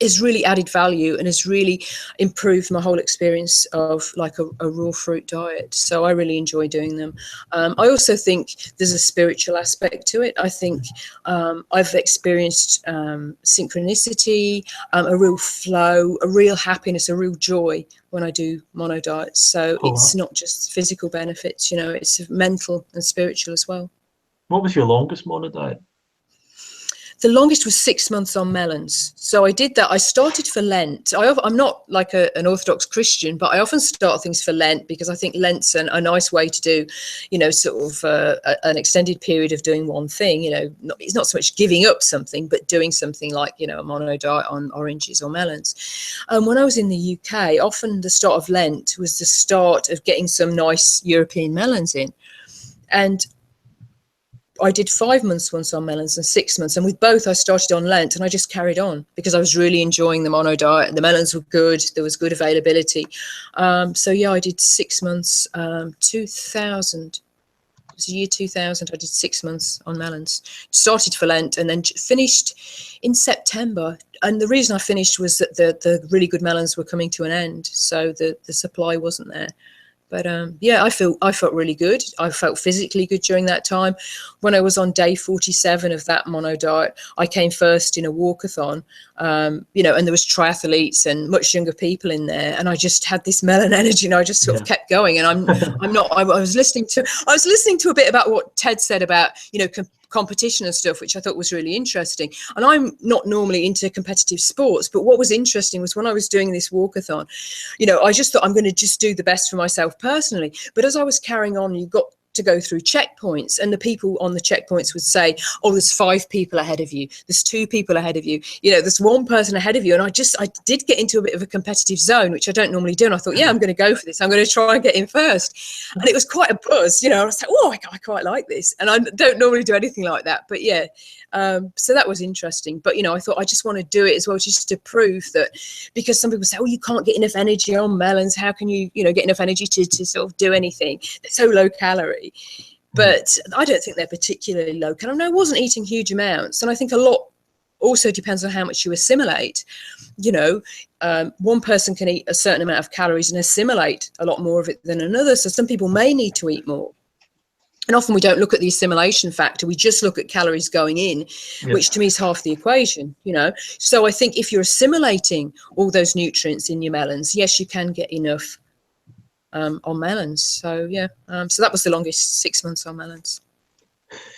is really added value and has really improved my whole experience of like a raw fruit diet. So I really enjoy doing them. I also think there's a spiritual aspect to it. I think I've experienced synchronicity, a real flow, a real happiness, a real joy when I do mono diets. So it's not just physical benefits, you know, it's mental and spiritual as well. What was your longest mono diet? the longest was 6 months on melons. So I did that. I started for Lent. I'm not like an Orthodox Christian, but I often start things for Lent because I think Lent's a nice way to do, sort of an extended period of doing one thing. It's not so much giving up something, but doing something like, a mono diet on oranges or melons. When I was in the UK, often the start of Lent was the start of getting some nice European melons in. And I did 5 months once on melons and 6 months. And with both, I started on Lent and I just carried on because I was really enjoying the mono diet and the melons were good. There was good availability. So yeah, I did 6 months, 2000. It was the year 2000. I did 6 months on melons, started for Lent and then finished in September. And the reason I finished was that the really good melons were coming to an end. So the supply wasn't there. But yeah, I felt really good. I felt physically good during that time. When I was on day 47 of that mono diet, I came first in a walkathon, and there was triathletes and much younger people in there. And I just had this melon energy and I just sort of kept going. And I was listening to a bit about what Ted said about, competition and stuff, which I thought was really interesting. And I'm not normally into competitive sports, but what was interesting was when I was doing this walkathon, I just thought I'm going to just do the best for myself personally. But as I was carrying on, you got to go through checkpoints, and the people on the checkpoints would say, oh, there's 5 people ahead of you, there's 2 people ahead of you, there's 1 person ahead of you. And I did get into a bit of a competitive zone, which I don't normally do, and I thought, yeah, I'm going to go for this, I'm going to try and get in first. And it was quite a buzz, I was like, oh, I quite like this, and I don't normally do anything like that, but yeah. So that was interesting. But I thought I just want to do it as well, just to prove that, because some people say, oh, you can't get enough energy on melons, how can you get enough energy to sort of do anything? They're so low calorie. But I don't think they're particularly low calorie. I wasn't eating huge amounts, and I think a lot also depends on how much you assimilate. One person can eat a certain amount of calories and assimilate a lot more of it than another, so some people may need to eat more. And often we don't look at the assimilation factor, we just look at calories going in, which to me is half the equation, So I think if you're assimilating all those nutrients in your melons, yes, you can get enough on melons. So yeah, so that was the longest 6 months on melons.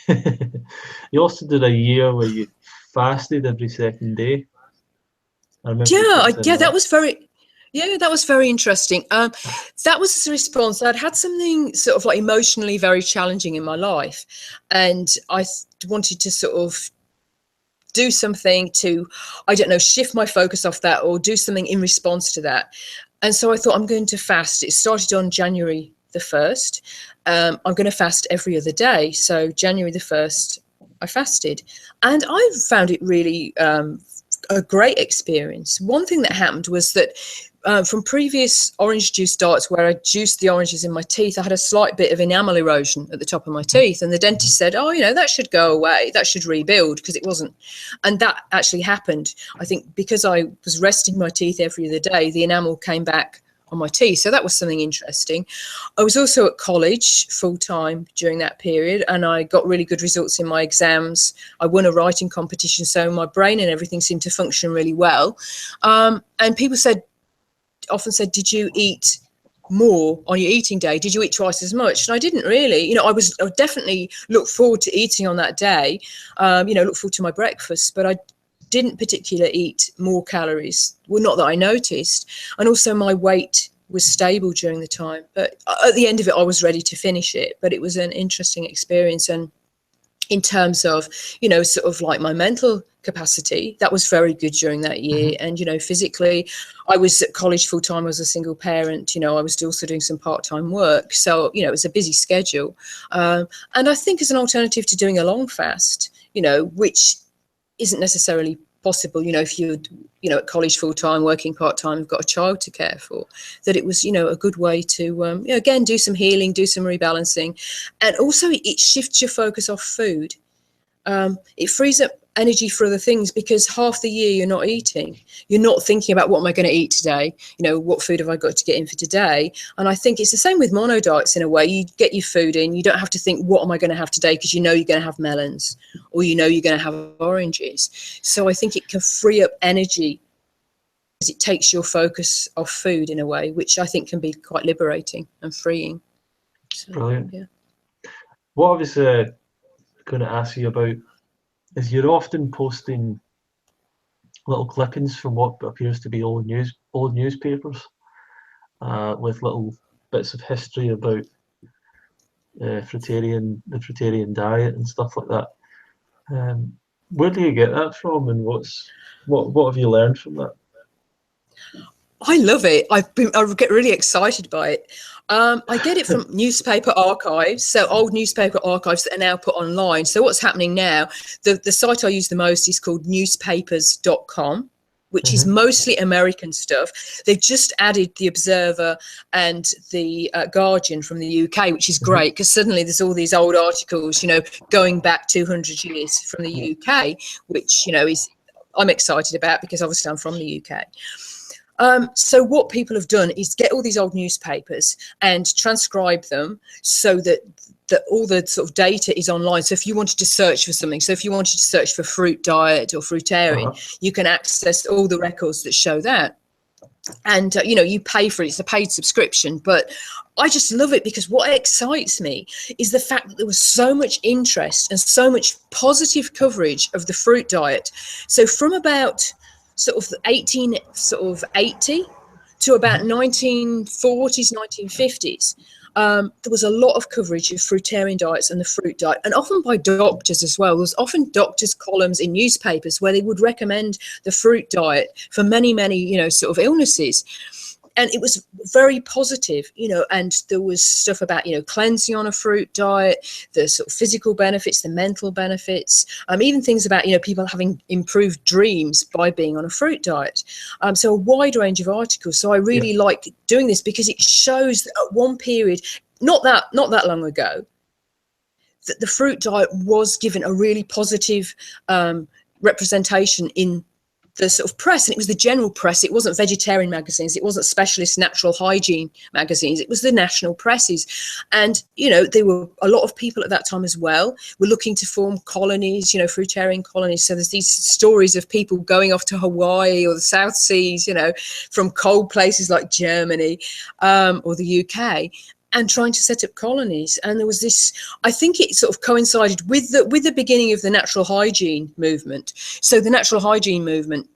You also did a year where you fasted every second day. That was very... Yeah, that was very interesting. That was a response. I'd had something sort of like emotionally very challenging in my life, and I wanted to sort of do something to, shift my focus off that or do something in response to that. And so I thought, I'm going to fast. It started on January the 1st. I'm going to fast every other day. So January the 1st, I fasted, and I found it really a great experience. One thing that happened was that from previous orange juice diets where I juiced the oranges in my teeth, I had a slight bit of enamel erosion at the top of my teeth, and the dentist said, oh, that should go away, that should rebuild, because it wasn't. And that actually happened. I think because I was resting my teeth every other day, the enamel came back on my teeth. So that was something interesting. I was also at college full-time during that period, and I got really good results in my exams. I won a writing competition, so my brain and everything seemed to function really well. And people often said, did you eat more on your eating day? Did you eat twice as much? And I didn't really. I definitely looked forward to eating on that day, look forward to my breakfast, but I didn't particularly eat more calories. Well, not that I noticed. And also my weight was stable during the time. But at the end of it, I was ready to finish it. But it was an interesting experience. And in terms of, sort of like my mental capacity, that was very good during that year. And, physically, I was at college full time as a single parent. I was also doing some part-time work. So, it was a busy schedule. And I think as an alternative to doing a long fast, which isn't necessarily possible, if you're, at college full time, working part time, you've got a child to care for, that it was, a good way to, again, do some healing, do some rebalancing. And also it shifts your focus off food. It frees up energy for other things, because half the year you're not eating. You're not thinking about what am I going to eat today? What food have I got to get in for today? And I think it's the same with mono diets in a way. You get your food in, you don't have to think, what am I going to have today? Because you're going to have melons, or you're going to have oranges. So I think it can free up energy as it takes your focus off food in a way, which I think can be quite liberating and freeing. So, brilliant. Yeah. What I was going to ask you about is you're often posting little clippings from what appears to be old newspapers, with little bits of history about the fruitarian diet and stuff like that. Where do you get that from, and what have you learned from that? I love it. I get really excited by it. I get it from newspaper archives, so old newspaper archives that are now put online. So what's happening now, the site I use the most is called newspapers.com, which is mostly American stuff. They've just added the Observer and the Guardian from the UK, which is great, because suddenly there's all these old articles, you know, going back 200 years from the UK, which, you know, I'm excited about, because obviously I'm from the UK. So what people have done is get all these old newspapers and transcribe them so that all the sort of data is online. So if you wanted to search for something, so if you wanted to search for fruit diet or fruitarian, you can access all the records that show that. And, you know, you pay for it. It's a paid subscription. But I just love it, because what excites me is the fact that there was so much interest and so much positive coverage of the fruit diet. So from about sort of 1880 to about 1940s, 1950s, there was a lot of coverage of fruitarian diets and the fruit diet, and often by doctors as well. There was often doctors' columns in newspapers where they would recommend the fruit diet for many, you know, sort of illnesses. And it was very positive, you know, and there was stuff about, you know, cleansing on a fruit diet, the sort of physical benefits, the mental benefits, even things about, you know, people having improved dreams by being on a fruit diet. So a wide range of articles. So I really like doing this, because it shows that at one period, not that long ago, that the fruit diet was given a really positive representation in the sort of press, and it was the general press. It wasn't vegetarian magazines, it wasn't specialist natural hygiene magazines, it was the national presses. And, you know, there were a lot of people at that time as well were looking to form colonies, you know, fruitarian colonies. So there's these stories of people going off to Hawaii or the South Seas, you know, from cold places like Germany or the UK, and trying to set up colonies. And there was this, I think it sort of coincided with the beginning of the natural hygiene movement. So the natural hygiene movement,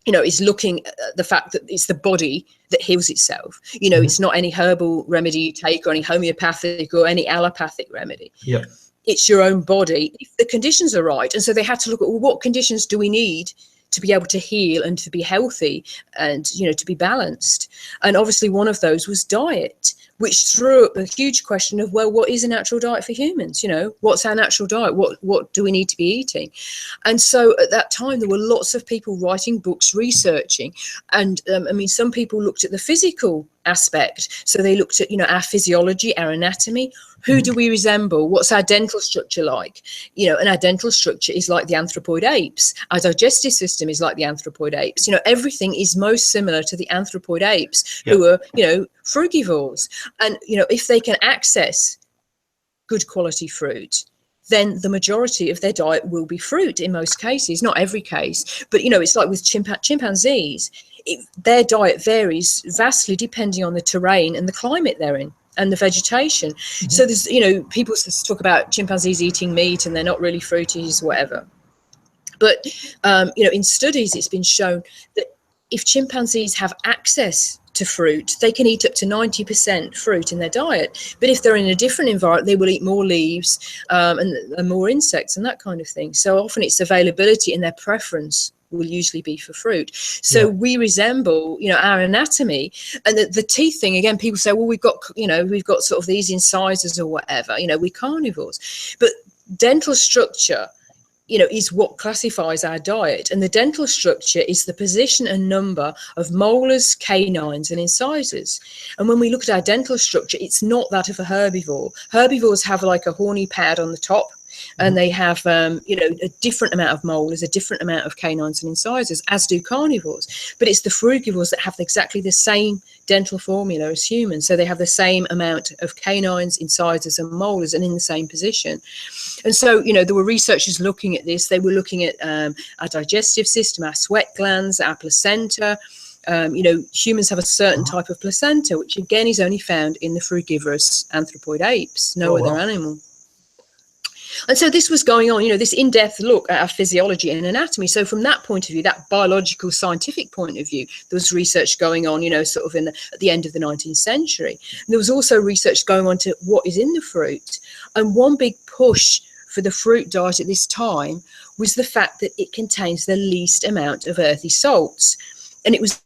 you know, is looking at the fact that it's the body that heals itself. You know, it's not any herbal remedy you take, or any homeopathic or any allopathic remedy. Yeah. It's your own body if the conditions are right. And so they had to look at, well, what conditions do we need to be able to heal and to be healthy and, you know, to be balanced? And obviously one of those was diet, which threw up a huge question of, well, what is a natural diet for humans? You know, what's our natural diet? What do we need to be eating? And so at that time, there were lots of people writing books, researching. And I mean, some people looked at the physical aspect. So they looked at, you know, our physiology, our anatomy. Who do we resemble? What's our dental structure like? You know, and our dental structure is like the anthropoid apes. Our digestive system is like the anthropoid apes. You know, everything is most similar to the anthropoid apes, who are, you know, frugivores. And, you know, if they can access good quality fruit, then the majority of their diet will be fruit in most cases, not every case. But, you know, it's like with chimpanzees, their diet varies vastly depending on the terrain and the climate they're in and the vegetation. So there's, you know, people talk about chimpanzees eating meat and they're not really fruities, whatever. But, you know, in studies, it's been shown that if chimpanzees have access to fruit, they can eat up to 90% fruit in their diet. But if they're in a different environment, they will eat more leaves and more insects and that kind of thing. So often it's availability, and their preference will usually be for fruit. So we resemble, you know, our anatomy. And the teeth thing, again, people say, well, we've got sort of these incisors or whatever, you know, we're carnivores. But dental structure, you know, is what classifies our diet. And the dental structure is the position and number of molars, canines, and incisors. And when we look at our dental structure, it's not that of a herbivore. Herbivores have like a horny pad on the top, and they have, you know, a different amount of molars, a different amount of canines and incisors, as do carnivores. But it's the frugivores that have exactly the same dental formula as humans. So they have the same amount of canines, incisors, and molars, and in the same position. And so, you know, there were researchers looking at this. They were looking at our digestive system, our sweat glands, our placenta. You know, humans have a certain type of placenta, which again is only found in the frugivorous anthropoid apes, no other animal. And so this was going on, this in-depth look at our physiology and anatomy. So from that point of view, that biological scientific point of view, there was research going on, sort of at the end of the 19th century. And there was also research going on to what is in the fruit. And one big push for the fruit diet at this time was the fact that it contains the least amount of earthy salts. And it was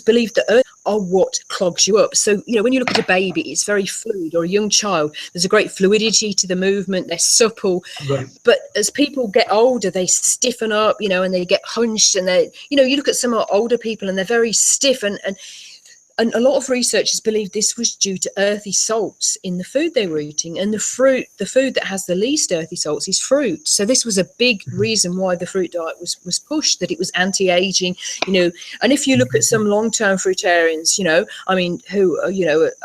believed that earth are what clogs you up. So, when you look at a baby, it's very fluid, or a young child, there's a great fluidity to the movement, they're supple. Right. But as people get older, they stiffen up, and they get hunched, and they, you look at some older people and they're very stiff, and a lot of researchers believe this was due to earthy salts in the food they were eating. And the food that has the least earthy salts is fruit. So this was a big reason why the fruit diet was pushed, that it was anti-aging, And if you look at some long-term fruitarians, who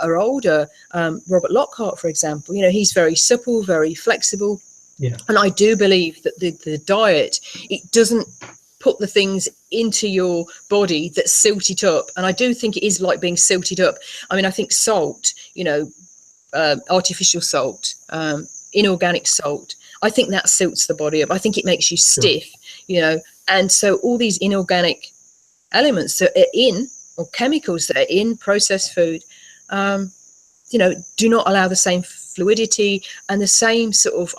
are older, Robert Lockhart, for example, he's very supple, very flexible. Yeah. And I do believe that the diet, it doesn't put the things into your body that silt it up. And I do think it is like being silted up. I think salt, artificial salt, inorganic salt, I think that silts the body up. I think it makes you stiff, and so all these inorganic elements that are in, or chemicals that are in processed food, do not allow the same fluidity and the same sort of,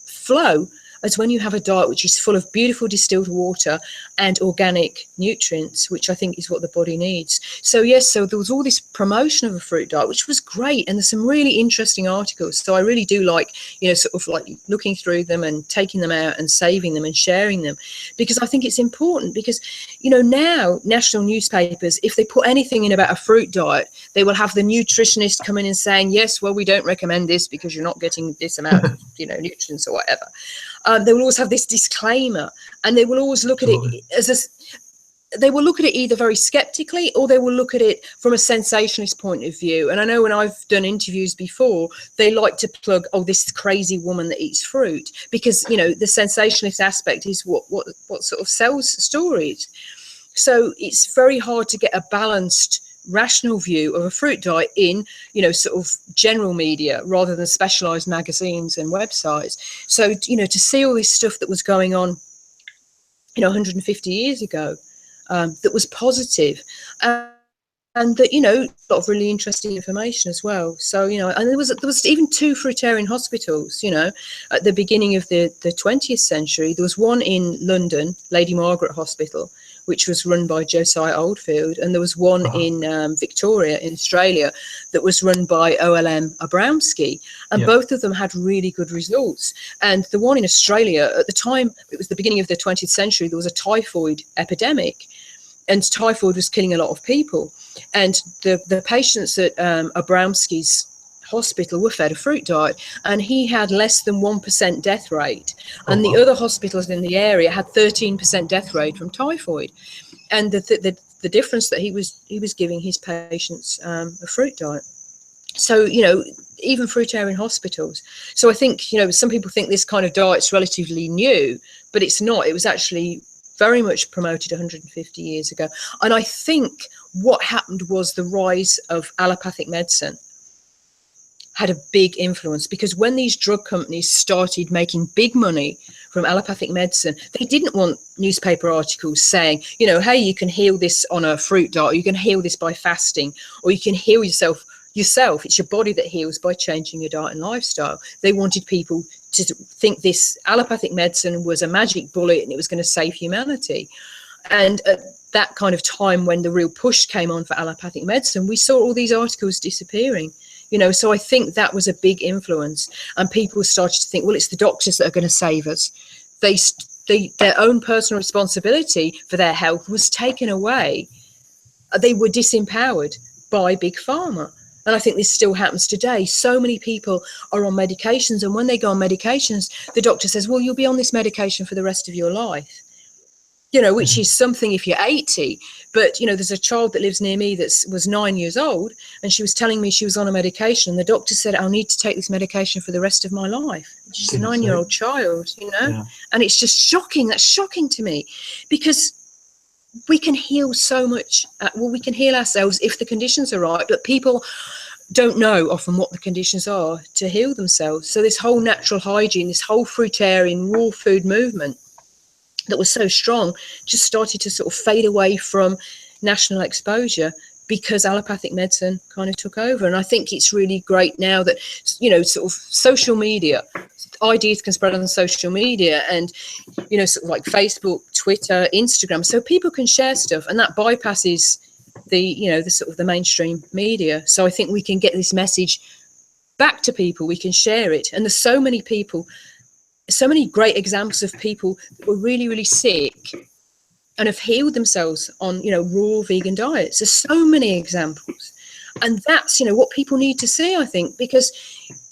flow as when you have a diet which is full of beautiful distilled water and organic nutrients, which I think is what the body needs. So yes, so there was all this promotion of a fruit diet, which was great, and there's some really interesting articles. So I really do like, sort of like looking through them and taking them out and saving them and sharing them, because I think it's important. Because now national newspapers, if they put anything in about a fruit diet, they will have the nutritionist come in and saying, yes, well, we don't recommend this because you're not getting this amount of nutrients or whatever. They will always have this disclaimer, and they will always look at it they will look at it either very skeptically, or they will look at it from a sensationalist point of view. And I know when I've done interviews before, they like to plug, this crazy woman that eats fruit, because the sensationalist aspect is what sort of sells stories. So it's very hard to get a balanced, rational view of a fruit diet in sort of general media rather than specialized magazines and websites. So to see all this stuff that was going on 150 years ago, that was positive, and that a lot of really interesting information as well. So and there was even 2 fruitarian hospitals at the beginning of the 20th century. There was one in London, Lady Margaret Hospital, which was run by Josiah Oldfield, and there was one in Victoria in Australia that was run by OLM Abramsky, and both of them had really good results. And the one in Australia, at the time, it was the beginning of the 20th century, there was a typhoid epidemic, and typhoid was killing a lot of people. And the patients at Abramsky's hospital were fed a fruit diet, and he had less than 1% death rate, and the other hospitals in the area had 13% death rate from typhoid. And the difference that he was giving his patients a fruit diet. So even fruitarian hospitals. So I think some people think this kind of diet's relatively new, but it's not. It was actually very much promoted 150 years ago. And I think what happened was the rise of allopathic medicine had a big influence, because when these drug companies started making big money from allopathic medicine, they didn't want newspaper articles saying, hey, you can heal this on a fruit diet, or you can heal this by fasting, or you can heal yourself. It's your body that heals by changing your diet and lifestyle. They wanted people to think this allopathic medicine was a magic bullet and it was going to save humanity. And at that kind of time, when the real push came on for allopathic medicine, we saw all these articles disappearing. So I think that was a big influence, and people started to think, well, it's the doctors that are going to save us. Their own personal responsibility for their health was taken away. They were disempowered by Big Pharma. And I think this still happens today. So many people are on medications, and when they go on medications, the doctor says, well, you'll be on this medication for the rest of your life. Which is something if you're 80, but there's a child that lives near me that was 9 years old, and she was telling me she was on a medication, and the doctor said, I'll need to take this medication for the rest of my life. She's a 9-year-old child, and it's just shocking. That's shocking to me, because we can heal so much. We can heal ourselves if the conditions are right, but people don't know often what the conditions are to heal themselves. So this whole natural hygiene, this whole fruitarian raw food movement that was so strong just started to sort of fade away from national exposure because allopathic medicine kind of took over. And I think it's really great now that, you know, sort of social media, ideas can spread on social media, and, you know, sort of like Facebook, Twitter, Instagram, so people can share stuff, and that bypasses the, you know, the sort of the mainstream media. So I think we can get this message back to people, we can share it. And there's so many people, so many great examples of people that were really, really sick and have healed themselves on, you know, raw vegan diets. There's so many examples. And that's, you know, what people need to see, I think, because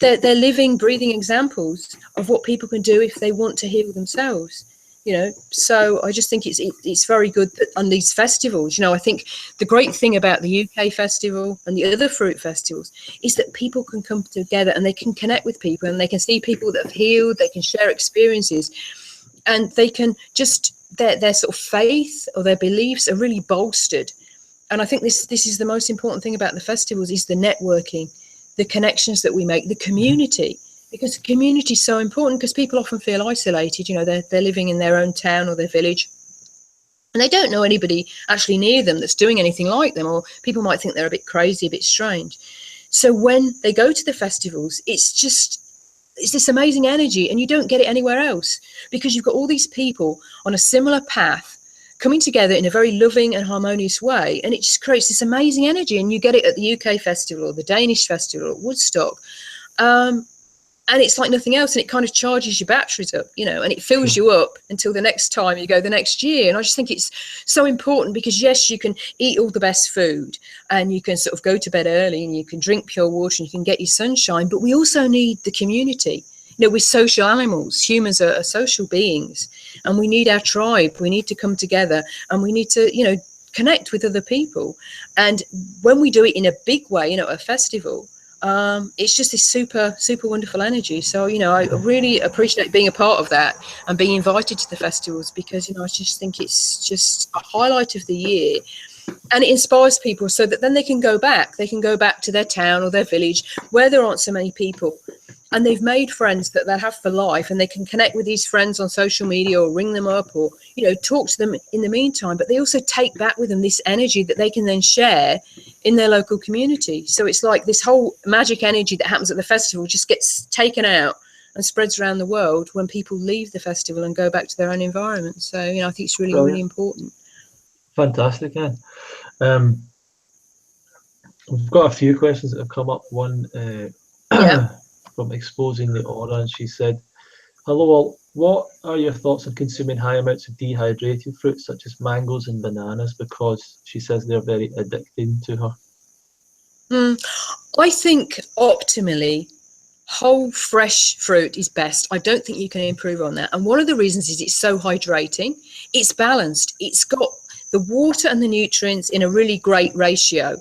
they're living, breathing examples of what people can do if they want to heal themselves, you know. So I just think it's very good that on these festivals, you know, I think the great thing about the UK festival and the other fruit festivals is that people can come together and they can connect with people, and they can see people that have healed, they can share experiences, and they can just, their sort of faith or their beliefs are really bolstered. And I think this is the most important thing about the festivals, is the networking, the connections that we make, the community, because the community is so important, because people often feel isolated. You know, they're living in their own town or their village, and they don't know anybody actually near them that's doing anything like them, or people might think they're a bit crazy, a bit strange. So when they go to the festivals, it's this amazing energy, and you don't get it anywhere else, because you've got all these people on a similar path coming together in a very loving and harmonious way, and it just creates this amazing energy. And you get it at the UK festival or the Danish festival or Woodstock, and it's like nothing else, and it kind of charges your batteries up, you know, and it fills you up until the next time you go the next year. And I just think it's so important, because yes, you can eat all the best food, and you can sort of go to bed early, and you can drink pure water, and you can get your sunshine, but we also need the community. You know, we're social animals. Humans are social beings, and we need our tribe. We need to come together, and we need to, you know, connect with other people. And when we do it in a big way, you know, at a festival, it's just this super, super wonderful energy. So, you know, I really appreciate being a part of that and being invited to the festivals, because, you know, I just think it's just a highlight of the year. And it inspires people so that then they can go back. They can go back to their town or their village where there aren't so many people, and they've made friends that they'll have for life, and they can connect with these friends on social media, or ring them up, or, you know, talk to them in the meantime. But they also take back with them this energy that they can then share in their local community. So it's like this whole magic energy that happens at the festival just gets taken out and spreads around the world when people leave the festival and go back to their own environment. So, you know, I think it's really, really important. Fantastic, Anne. We've got a few questions that have come up. One from Exposing the Aura, and she said, "Hello all, what are your thoughts on consuming high amounts of dehydrated fruits such as mangoes and bananas, because she says they're very addicting to her?" I think optimally whole fresh fruit is best. I don't think you can improve on that. And one of the reasons is it's so hydrating, it's balanced, it's got the water and the nutrients in a really great ratio.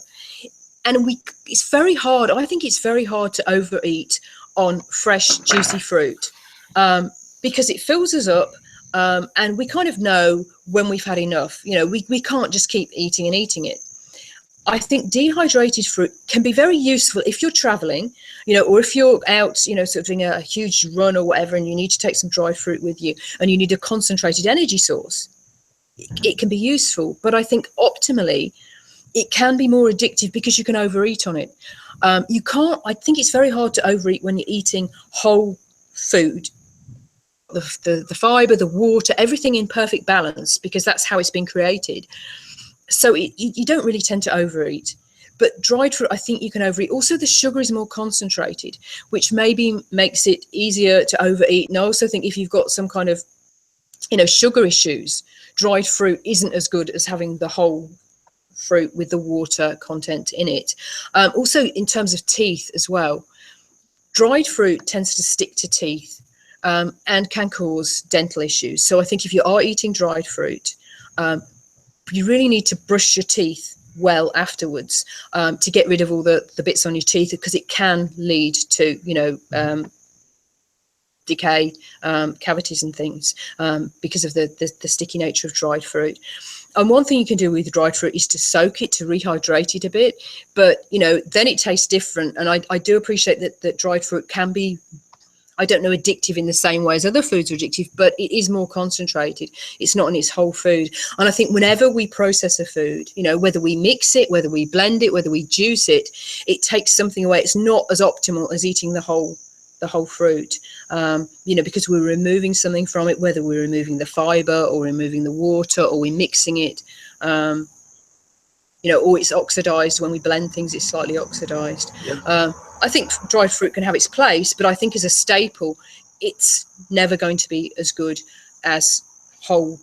And it's very hard, I think it's very hard to overeat on fresh, juicy fruit, because it fills us up, and we kind of know when we've had enough. You know, we can't just keep eating and eating it. I think dehydrated fruit can be very useful if you're traveling, you know, or if you're out, you know, sort of doing a huge run or whatever, and you need to take some dried fruit with you, and you need a concentrated energy source. It can be useful, but I think optimally it can be more addictive because you can overeat on it. You can't, I think it's very hard to overeat when you're eating whole food, the fiber, the water, everything in perfect balance, because that's how it's been created. So you don't really tend to overeat. But dried fruit, I think you can overeat. Also, the sugar is more concentrated, which maybe makes it easier to overeat. And I also think if you've got some kind of, you know, sugar issues, dried fruit isn't as good as having the whole fruit with the water content in it. Also, in terms of teeth as well, dried fruit tends to stick to teeth, and can cause dental issues. So I think if you are eating dried fruit, you really need to brush your teeth well afterwards, to get rid of all the bits on your teeth, because it can lead to, you know, decay, cavities and things, because of the sticky nature of dried fruit. And one thing you can do with dried fruit is to soak it, to rehydrate it a bit, but then it tastes different. And I do appreciate that dried fruit can be, I don't know, addictive in the same way as other foods are addictive, but it is more concentrated. It's not in its whole food. And I think whenever we process a food, whether we mix it, whether we blend it, whether we juice it, it takes something away. It's not as optimal as eating the whole fruit, because we're removing something from it, whether we're removing the fiber or removing the water or we're mixing it, or it's oxidized. When we blend things, it's slightly oxidized. Yep. I think dried fruit can have its place, but I think as a staple, it's never going to be as good as whole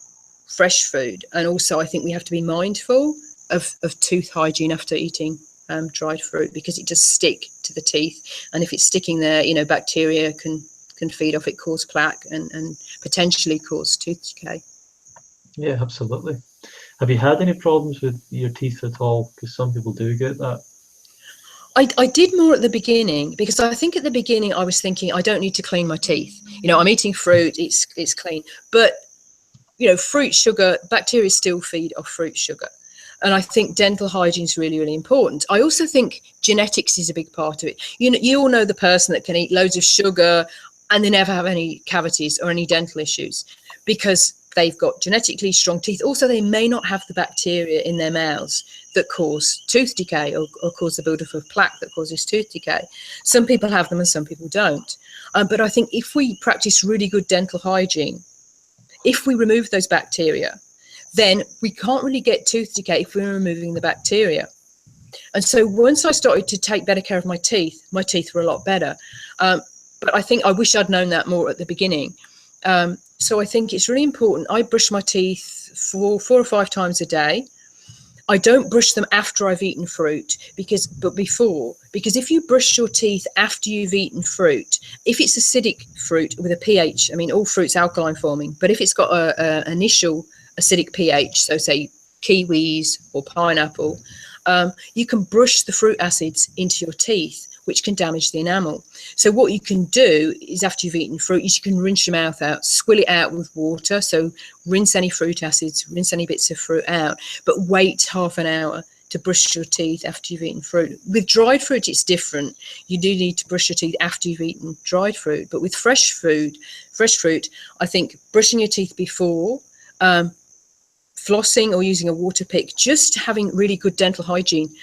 fresh food. And also I think we have to be mindful of tooth hygiene after eating dried fruit, because it does stick to the teeth, and if it's sticking there, bacteria can feed off it, cause plaque, and potentially cause tooth decay. Yeah, absolutely. Have you had any problems with your teeth at all? Because some people do get that. I did more at the beginning, because I think at the beginning I was thinking I don't need to clean my teeth. I'm eating fruit, it's clean, but fruit sugar, bacteria still feed off fruit sugar. And I think dental hygiene is really, really important. I also think genetics is a big part of it. You all know the person that can eat loads of sugar and they never have any cavities or any dental issues because they've got genetically strong teeth. Also, they may not have the bacteria in their mouths that cause tooth decay or cause the buildup of plaque that causes tooth decay. Some people have them and some people don't. But I think if we practice really good dental hygiene, if we remove those bacteria, then we can't really get tooth decay if we're removing the bacteria. And so once I started to take better care of my teeth were a lot better. But I think I wish I'd known that more at the beginning. So I think it's really important. I brush my teeth 4 or 5 times a day. I don't brush them after I've eaten fruit, but before, because if you brush your teeth after you've eaten fruit, if it's acidic fruit with a pH, I mean, all fruit's alkaline forming, but if it's got an initial acidic pH, so say kiwis or pineapple, you can brush the fruit acids into your teeth, which can damage the enamel. So what you can do is, after you've eaten fruit, is you can rinse your mouth out, swill it out with water. So rinse any fruit acids, rinse any bits of fruit out, but wait half an hour to brush your teeth after you've eaten fruit. With dried fruit, it's different. You do need to brush your teeth after you've eaten dried fruit. But with fresh fruit, I think brushing your teeth before, flossing or using a water pick, just having really good dental hygiene.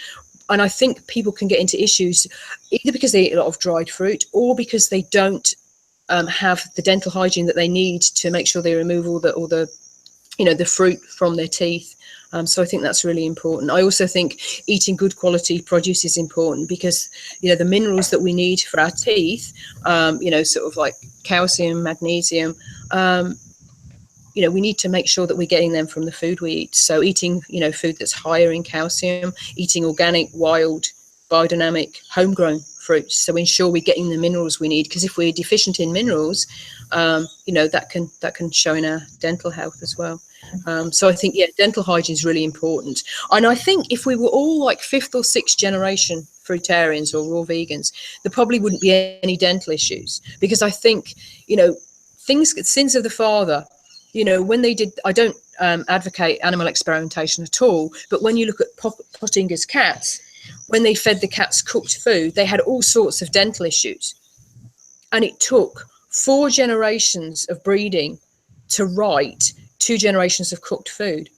And I think people can get into issues either because they eat a lot of dried fruit or because they don't have the dental hygiene that they need to make sure they remove all the fruit from their teeth. So I think that's really important. I also think eating good quality produce is important because, the minerals that we need for our teeth, sort of like calcium, magnesium, we need to make sure that we're getting them from the food we eat. So eating, food that's higher in calcium, eating organic, wild, biodynamic, homegrown fruits. So ensure we're getting the minerals we need, because if we're deficient in minerals, that can show in our dental health as well. So I think, dental hygiene is really important. And I think if we were all like 5th or 6th generation fruitarians or raw vegans, there probably wouldn't be any dental issues, because I think, sins of the father, when they did, I don't advocate animal experimentation at all, but when you look at Pottinger's cats, when they fed the cats cooked food, they had all sorts of dental issues. And it took 4 generations of breeding to right 2 generations of cooked food.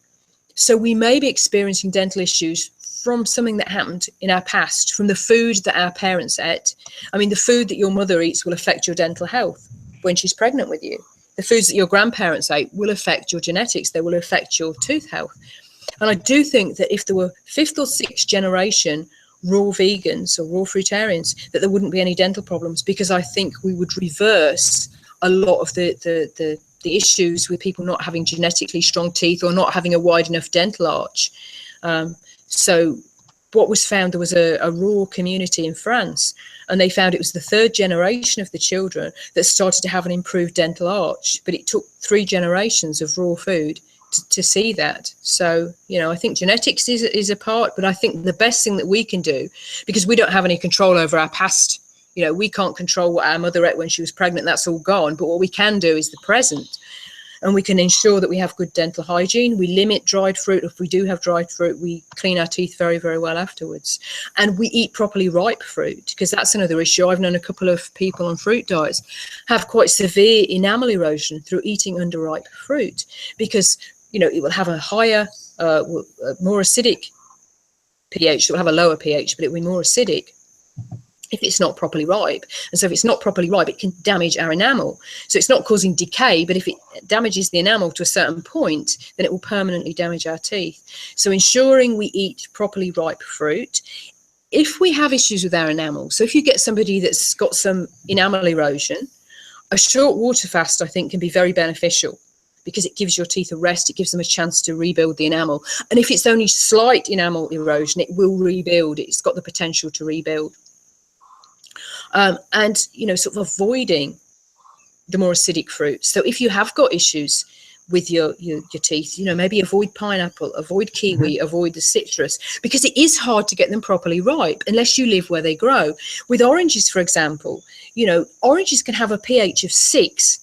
So we may be experiencing dental issues from something that happened in our past, from the food that our parents ate. I mean, the food that your mother eats will affect your dental health when she's pregnant with you. The foods that your grandparents ate will affect your genetics. They will affect your tooth health. And I do think that if there were 5th or 6th generation raw vegans or raw fruitarians, that there wouldn't be any dental problems, because I think we would reverse a lot of the issues with people not having genetically strong teeth or not having a wide enough dental arch. So what was found, there was a raw community in France, and they found it was the 3rd generation of the children that started to have an improved dental arch, but it took 3 generations of raw food to see that. So, I think genetics is a part, but I think the best thing that we can do, because we don't have any control over our past, You know, we can't control what our mother ate when she was pregnant. That's all gone. But what we can do is the present. And we can ensure that we have good dental hygiene. We limit dried fruit. If we do have dried fruit, we clean our teeth very, very well afterwards. And we eat properly ripe fruit, because that's another issue. I've known a couple of people on fruit diets have quite severe enamel erosion through eating underripe fruit, because, you know, it will have a higher, more acidic pH. It will have a lower pH, but it will be more acidic if it's not properly ripe. And so if it's not properly ripe, it can damage our enamel. So it's not causing decay, but if it damages the enamel to a certain point, then it will permanently damage our teeth. So ensuring we eat properly ripe fruit. If we have issues with our enamel, so if you get somebody that's got some enamel erosion, a short water fast, I think, can be very beneficial, because it gives your teeth a rest. It gives them a chance to rebuild the enamel. And if it's only slight enamel erosion, it will rebuild. It's got the potential to rebuild. And, you know, sort of avoiding the more acidic fruits. So if you have got issues with your teeth, you know, maybe avoid pineapple, avoid kiwi, avoid the citrus, because it is hard to get them properly ripe unless you live where they grow. With oranges, for example, you know, oranges can have a pH of 6,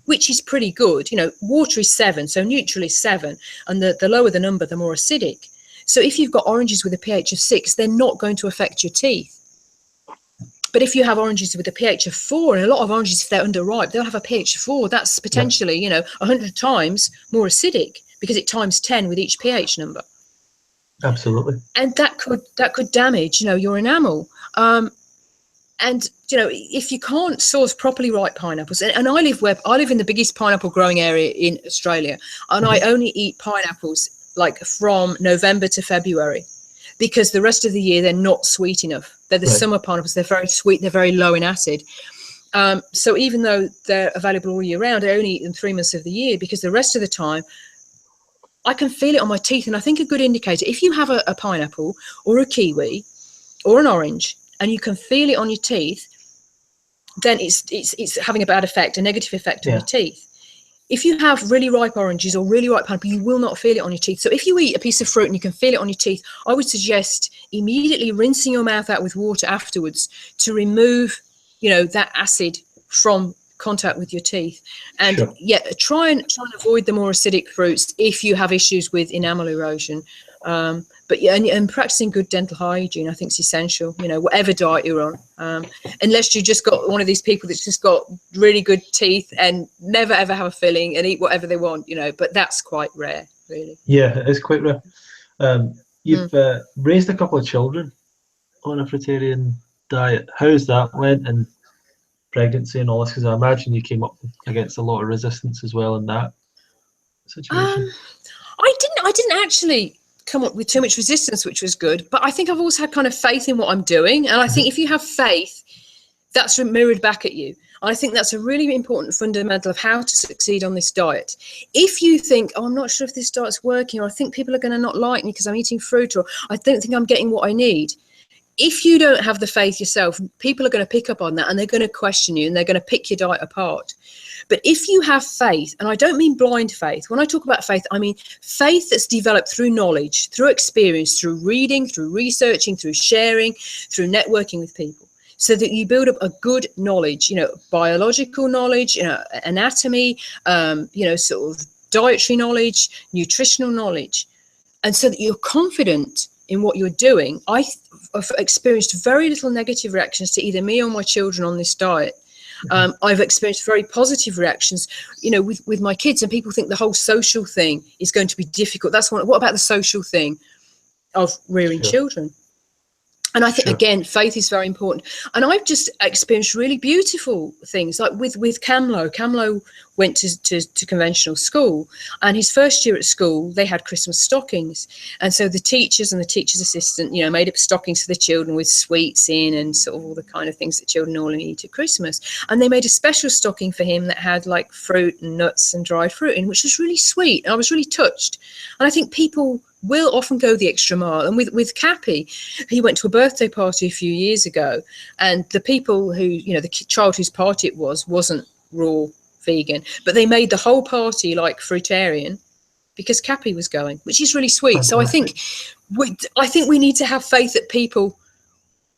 which is pretty good. You know, water is 7, so neutral is 7, and the lower the number, the more acidic. So if you've got oranges with a pH of 6, they're not going to affect your teeth. But if you have oranges with a pH of 4, and a lot of oranges, if they're underripe, they'll have a pH of 4. That's potentially, you know, 100 times more acidic, because it times 10 with each pH number. Absolutely. And that could damage, you know, your enamel. And, you know, if you can't source properly ripe pineapples, and I live in the biggest pineapple growing area in Australia, and I only eat pineapples like from November to February, because the rest of the year they're not sweet enough. They're the summer pineapples. They're very sweet. They're very low in acid. So even though they're available all year round, I only eat them 3 months of the year, because the rest of the time I can feel it on my teeth. And I think a good indicator, if you have a pineapple or a kiwi or an orange and you can feel it on your teeth, then it's having a bad effect, a negative effect on your teeth. If you have really ripe oranges or really ripe pineapple, you will not feel it on your teeth. So if you eat a piece of fruit and you can feel it on your teeth, I would suggest immediately rinsing your mouth out with water afterwards to remove, you know, that acid from contact with your teeth. And try and avoid the more acidic fruits if you have issues with enamel erosion. But yeah, and practicing good dental hygiene, I think, is essential, you know, whatever diet you're on. Unless you just got one of these people that's just got really good teeth and never ever have a filling and eat whatever they want, you know, but that's quite rare, really. Yeah, it's quite rare. You've raised a couple of children on a fruitarian diet. How's that went, and pregnancy and all this? Because I imagine you came up against a lot of resistance as well in that situation. I didn't actually come up with too much resistance, which was good, but I think I've always had kind of faith in what I'm doing, and I think if you have faith, that's mirrored back at you. I think that's a really important fundamental of how to succeed on this diet. If you think, oh, I'm not sure if this diet's working, or I think people are going to not like me because I'm eating fruit, or I don't think I'm getting what I need, if you don't have the faith yourself, people are going to pick up on that, and they're going to question you, and they're going to pick your diet apart. But if you have faith, and I don't mean blind faith, when I talk about faith, I mean faith that's developed through knowledge, through experience, through reading, through researching, through sharing, through networking with people, so that you build up a good knowledge, you know, biological knowledge, you know, anatomy, you know, sort of dietary knowledge, nutritional knowledge, and so that you're confident in what you're doing. I've experienced very little negative reactions to either me or my children on this diet. I've experienced very positive reactions, you know, with my kids, and people think the whole social thing is going to be difficult. That's what about the social thing of rearing children? And I think, again, faith is very important. And I've just experienced really beautiful things, like with Camlo. Camlo went to conventional school, and his first year at school, they had Christmas stockings. And so the teachers and the teacher's assistant, you know, made up stockings for the children with sweets in and sort of all the kind of things that children normally eat at Christmas. And they made a special stocking for him that had like fruit and nuts and dried fruit in, which was really sweet. And I was really touched. And I think people will often go the extra mile. And with Cappy, he went to a birthday party a few years ago, and the people who, you know, the child whose party it wasn't raw vegan, but they made the whole party like fruitarian because Cappy was going, which is really sweet. So I think we need to have faith that people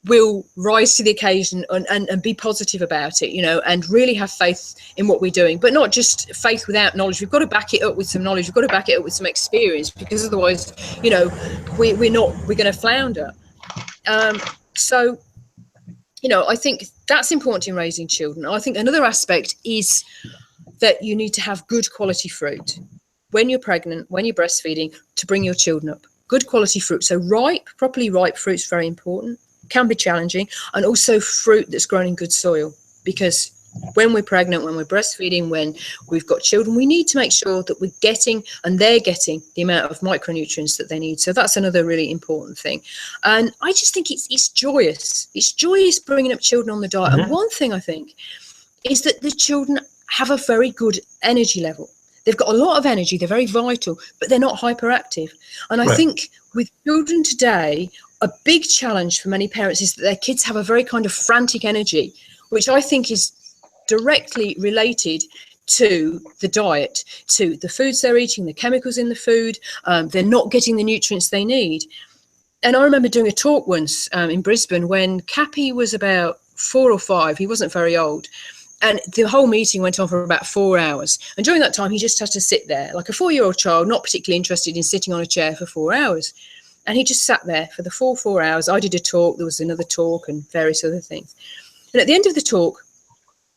will rise to the occasion and be positive about it, you know, and really have faith in what we're doing, but not just faith without knowledge. We've got to back it up with some knowledge. We've got to back it up with some experience, because otherwise, you know, we're going to flounder. So, you know, I think that's important in raising children. I think another aspect is that you need to have good quality fruit when you're pregnant, when you're breastfeeding, to bring your children up. Good quality fruit. So properly ripe fruit is very important. Can be challenging, and also fruit that's grown in good soil, because when we're pregnant, when we're breastfeeding, when we've got children, we need to make sure that we're getting and they're getting the amount of micronutrients that they need. So that's another really important thing. And I just think it's joyous. It's joyous bringing up children on the diet. And one thing I think is that the children have a very good energy level. They've got a lot of energy. They're very vital, but they're not hyperactive. And I think with children today, a big challenge for many parents is that their kids have a very kind of frantic energy, which I think is directly related to the diet, to the foods they're eating, the chemicals in the food. They're not getting the nutrients they need. And I remember doing a talk once in Brisbane when Cappy was about 4 or 5. He wasn't very old. And the whole meeting went on for about 4 hours. And during that time, he just had to sit there like a 4-year-old child, not particularly interested in sitting on a chair for 4 hours. And he just sat there for the full 4 hours. I did a talk, there was another talk and various other things. And at the end of the talk,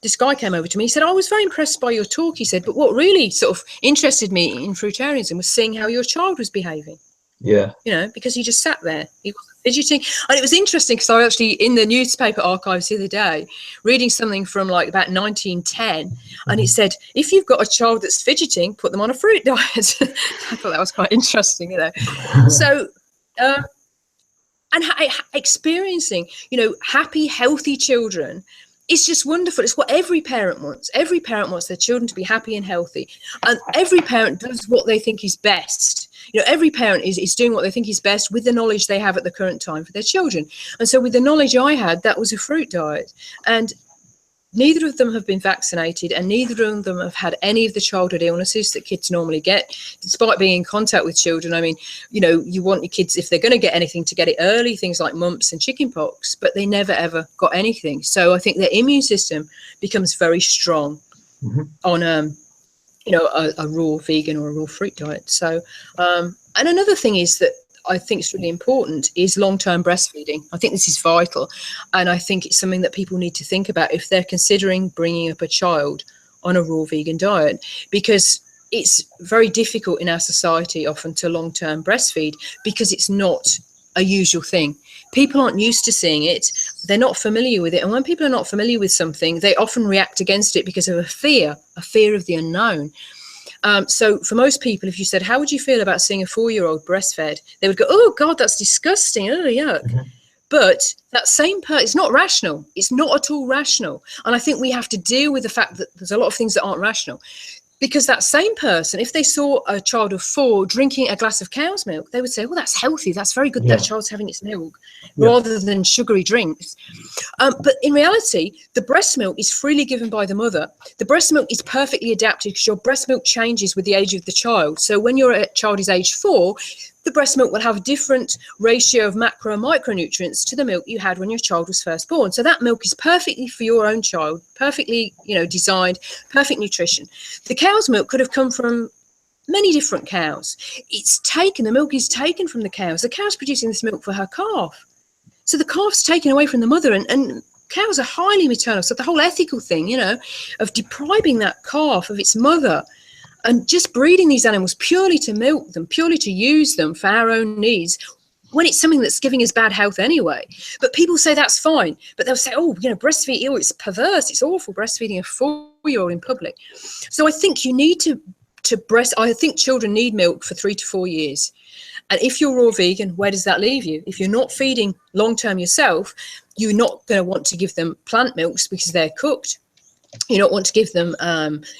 this guy came over to me. He said, I was very impressed by your talk. He said, but what really sort of interested me in fruitarianism was seeing how your child was behaving. Yeah. You know, because he just sat there. He wasn't fidgeting. And it was interesting because I was actually in the newspaper archives the other day reading something from like about 1910. And it said, if you've got a child that's fidgeting, put them on a fruit diet. I thought that was quite interesting, you know. So, and experiencing, you know, happy, healthy children, it's just wonderful. It's what every parent wants. Every parent wants their children to be happy and healthy. And every parent does what they think is best. You know, every parent is doing what they think is best with the knowledge they have at the current time for their children. And so with the knowledge I had, that was a fruit diet. And neither of them have been vaccinated, and neither of them have had any of the childhood illnesses that kids normally get, despite being in contact with children. I mean, you know, you want your kids, if they're going to get anything, to get it early, things like mumps and chickenpox, but they never, ever got anything. So I think their immune system becomes very strong on, you know, a raw vegan or a raw fruit diet. So, and another thing is that I think it's really important is long-term breastfeeding. I think this is vital. And I think it's something that people need to think about if they're considering bringing up a child on a raw vegan diet, because it's very difficult in our society often to long-term breastfeed because it's not a usual thing. People aren't used to seeing it. They're not familiar with it. And when people are not familiar with something, they often react against it because of a fear of the unknown. So for most people, if you said, how would you feel about seeing a 4-year-old breastfed? They would go, oh, God, that's disgusting. Oh, yuck. But that same person, it's not rational. It's not at all rational. And I think we have to deal with the fact that there's a lot of things that aren't rational. Because that same person, if they saw a child of 4 drinking a glass of cow's milk, they would say, well, that's healthy. That's very good that child's having its milk, rather than sugary drinks. But in reality, the breast milk is freely given by the mother. The breast milk is perfectly adapted because your breast milk changes with the age of the child. So when your child is age 4, the breast milk will have a different ratio of macro and micronutrients to the milk you had when your child was first born. So that milk is perfectly for your own child, perfectly, you know, designed, perfect nutrition. The cow's milk could have come from many different cows. The milk is taken from the cows. The cow's producing this milk for her calf. So the calf's taken away from the mother, and cows are highly maternal. So the whole ethical thing, you know, of depriving that calf of its mother and just breeding these animals purely to milk them, purely to use them for our own needs, when it's something that's giving us bad health anyway. But people say that's fine. But they'll say, oh, you know, breastfeeding, oh, it's perverse, it's awful, breastfeeding a 4-year-old in public. So I think you need to I think children need milk for 3 to 4 years. And if you're raw vegan, where does that leave you? If you're not feeding long-term yourself, you're not going to want to give them plant milks because they're cooked. You don't want to give them,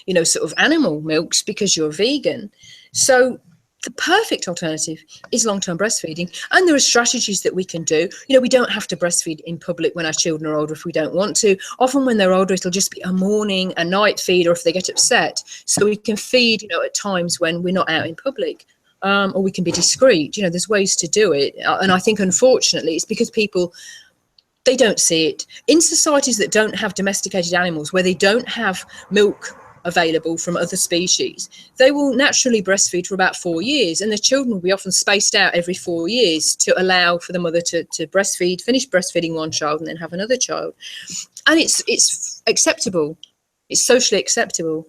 you know, sort of animal milks because you're vegan. So the perfect alternative is long-term breastfeeding. And there are strategies that we can do. You know, we don't have to breastfeed in public when our children are older if we don't want to. Often when they're older, it'll just be a morning, a night feed, or if they get upset. So we can feed, you know, at times when we're not out in public. Or we can be discreet. You know, there's ways to do it. And I think, unfortunately, it's because people They don't see it. In societies that don't have domesticated animals, where they don't have milk available from other species, they will naturally breastfeed for about 4 years, and the children will be often spaced out every 4 years to allow for the mother to breastfeed, finish breastfeeding one child and then have another child. And it's acceptable. It's socially acceptable.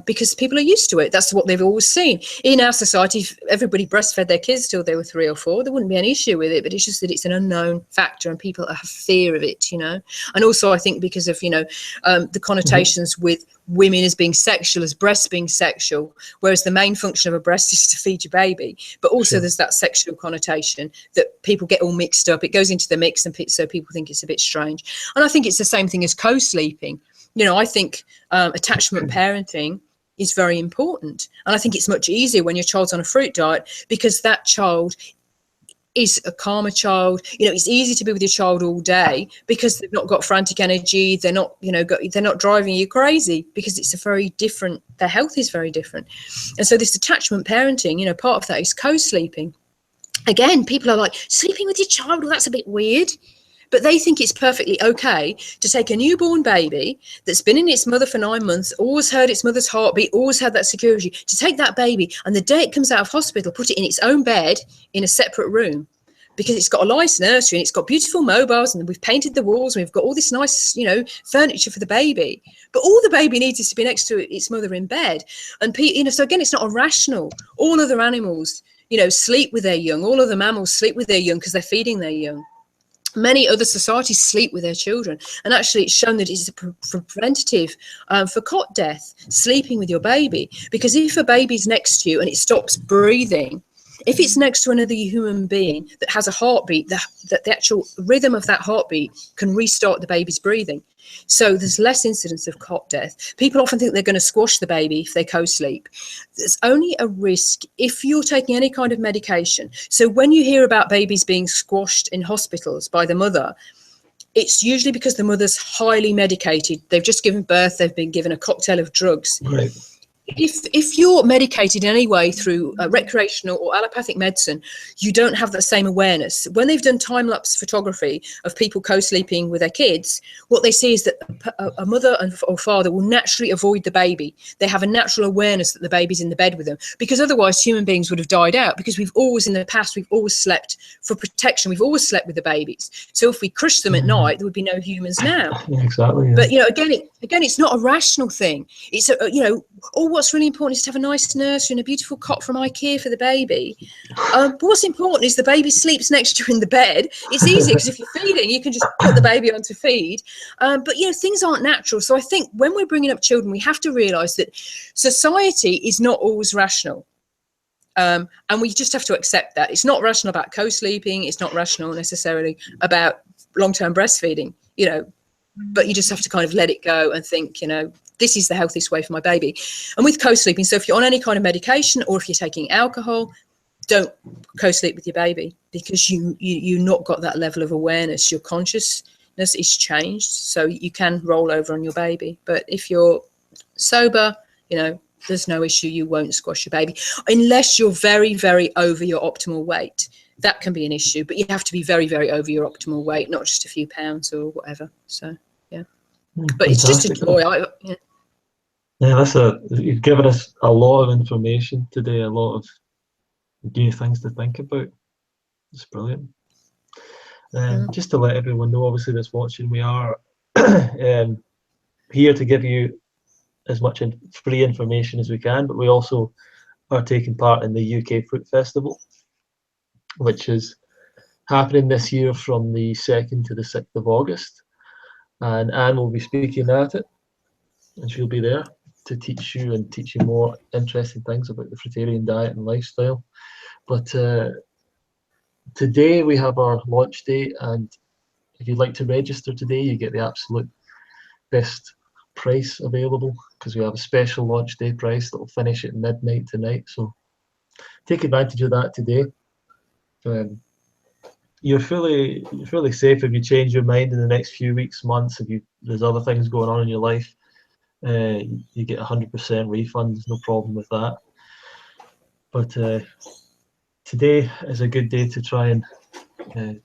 Because people are used to it. That's what they've always seen. In our society, if everybody breastfed their kids till they were 3 or 4, there wouldn't be any issue with it, but it's just that it's an unknown factor and people have fear of it, you know. And also I think because of, you know, the connotations with women as being sexual, as breasts being sexual, whereas the main function of a breast is to feed your baby. But also there's that sexual connotation that people get all mixed up. It goes into the mix, and so people think it's a bit strange. And I think it's the same thing as co-sleeping. You know, I think attachment parenting is very important. And I think it's much easier when your child's on a fruit diet, because that child is a calmer child. You know, it's easy to be with your child all day because they've not got frantic energy. They're not, you know, they're not driving you crazy, because it's a very different, their health is very different. And so this attachment parenting, you know, part of that is co-sleeping. Again, people are like, sleeping with your child, well, that's a bit weird. But they think it's perfectly okay to take a newborn baby that's been in its mother for 9 months, always heard its mother's heartbeat, always had that security, to take that baby and the day it comes out of hospital, put it in its own bed in a separate room, because it's got a nice nursery and it's got beautiful mobiles and we've painted the walls and we've got all this nice, you know, furniture for the baby. But all the baby needs is to be next to its mother in bed. And, you know, so again, it's not irrational. All other animals, you know, sleep with their young. All other mammals sleep with their young because they're feeding their young. Many other societies sleep with their children, and actually it's shown that it's a preventative for cot death, sleeping with your baby, because if a baby's next to you and it stops breathing, if it's next to another human being that has a heartbeat, that the actual rhythm of that heartbeat can restart the baby's breathing. So there's less incidence of cot death. People often think they're going to squash the baby if they co-sleep. There's only a risk if you're taking any kind of medication. So when you hear about babies being squashed in hospitals by the mother, it's usually because the mother's highly medicated. They've just given birth. They've been given a cocktail of drugs. Right. If you're medicated in any way through recreational or allopathic medicine, you don't have that same awareness. When they've done time-lapse photography of people co-sleeping with their kids, what they see is that a mother or father will naturally avoid the baby. They have a natural awareness that the baby's in the bed with them, because otherwise human beings would have died out, because we've always in the past, we've always slept for protection. We've always slept with the babies. So if we crushed them at night, there would be no humans now. Yeah, exactly. Yeah. But, you know, again, it's not a rational thing. It's, you know, what's really important is to have a nice nursery and a beautiful cot from IKEA for the baby. But what's important is the baby sleeps next to you in the bed. It's easy because if you're feeding, you can just put the baby on to feed. But, you know, things aren't natural. So I think when we're bringing up children, we have to realise that society is not always rational. And we just have to accept that. It's not rational about co-sleeping. It's not rational necessarily about long-term breastfeeding, you know, but you just have to kind of let it go and think, you know, this is the healthiest way for my baby. And with co-sleeping, so if you're on any kind of medication or if you're taking alcohol, don't co-sleep with your baby, because you've not got that level of awareness. Your consciousness is changed, so you can roll over on your baby. But if you're sober, you know, there's no issue. You won't squash your baby unless you're very, very over your optimal weight. That can be an issue, but you have to be very, very over your optimal weight, not just a few pounds or whatever. So, yeah. But it's just a joy. Yeah, you've given us a lot of information today, a lot of new things to think about. It's brilliant. Just to let everyone know, obviously, that's watching, we are here to give you as much free information as we can, but we also are taking part in the UK Fruit Festival, which is happening this year from the 2nd to the 6th of August. And Anne will be speaking at it, and she'll be there to teach you more interesting things about the fruitarian diet and lifestyle. But today we have our launch day, and if you'd like to register today, you get the absolute best price available, because we have a special launch day price that will finish at midnight tonight. So take advantage of that today. You're fully safe if you change your mind in the next few weeks, months. If there's other things going on in your life, you get 100% refund. There's no problem with that. But today is a good day to try and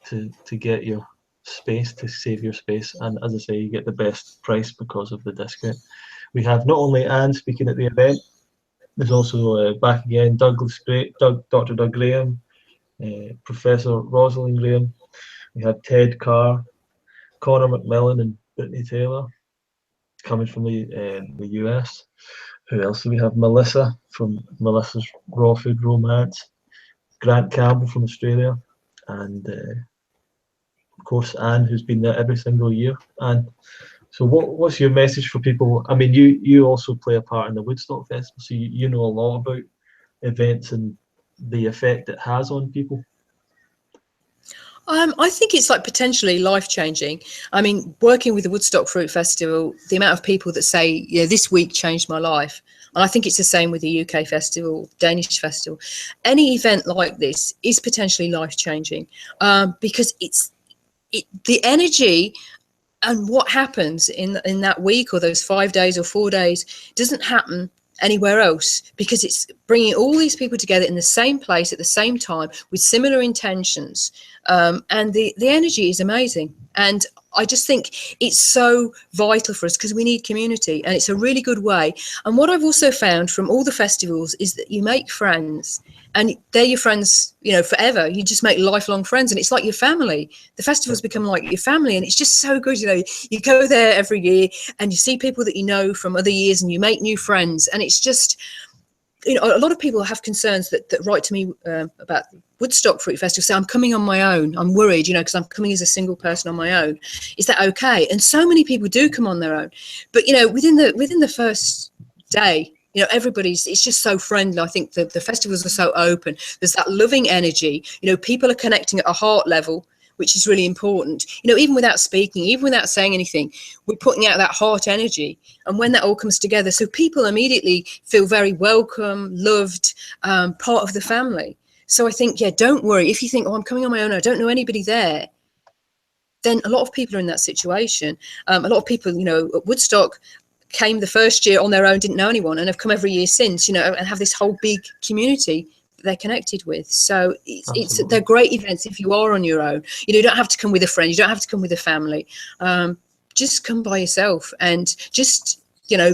to get your space to save your space, and as I say, you get the best price because of the discount. We have not only Anne speaking at the event, there's also back again Dr. Doug Graham, Professor Rosalind Graham. We have Ted Carr, Connor McMillan, and Brittany Taylor coming from the US. Who else do we have? Mellisa from Melissa's Raw Food Romance, Grant Campbell from Australia, and of course Anne, who's been there every single year. And so what's your message for people? I mean, you also play a part in the Woodstock Festival, so you know a lot about events and the effect it has on people. I think it's like potentially life-changing. I mean, working with the Woodstock Fruit Festival, the amount of people that say, this week changed my life. And I think it's the same with the UK festival, Danish festival. Any event like this is potentially life-changing because the energy and what happens in that week or those 5 days or 4 days doesn't happen anywhere else, because it's bringing all these people together in the same place at the same time with similar intentions, and the energy is amazing. And I just think it's so vital for us because we need community, and it's a really good way. And what I've also found from all the festivals is that you make friends, and they're your friends, forever. You just make lifelong friends, and it's like your family. The festivals become like your family, and it's just so good. You go there every year, and you see people that you know from other years, and you make new friends. And it's just, a lot of people have concerns that write to me about Woodstock Fruit Festival. Say, I'm coming on my own. I'm worried, because I'm coming as a single person on my own. Is that okay? And so many people do come on their own, but within the first day, it's just so friendly. I think the festivals are so open. There's that loving energy. People are connecting at a heart level, which is really important. Even without speaking, even without saying anything, we're putting out that heart energy. And when that all comes together, so people immediately feel very welcome, loved, part of the family. So I think, don't worry. If you think, I'm coming on my own, I don't know anybody there, then a lot of people are in that situation. A lot of people, at Woodstock, came the first year on their own, didn't know anyone, and have come every year since, and have this whole big community they're connected with. So they're great events if you are on your own. You don't have to come with a friend, you don't have to come with a family. Just come by yourself, and just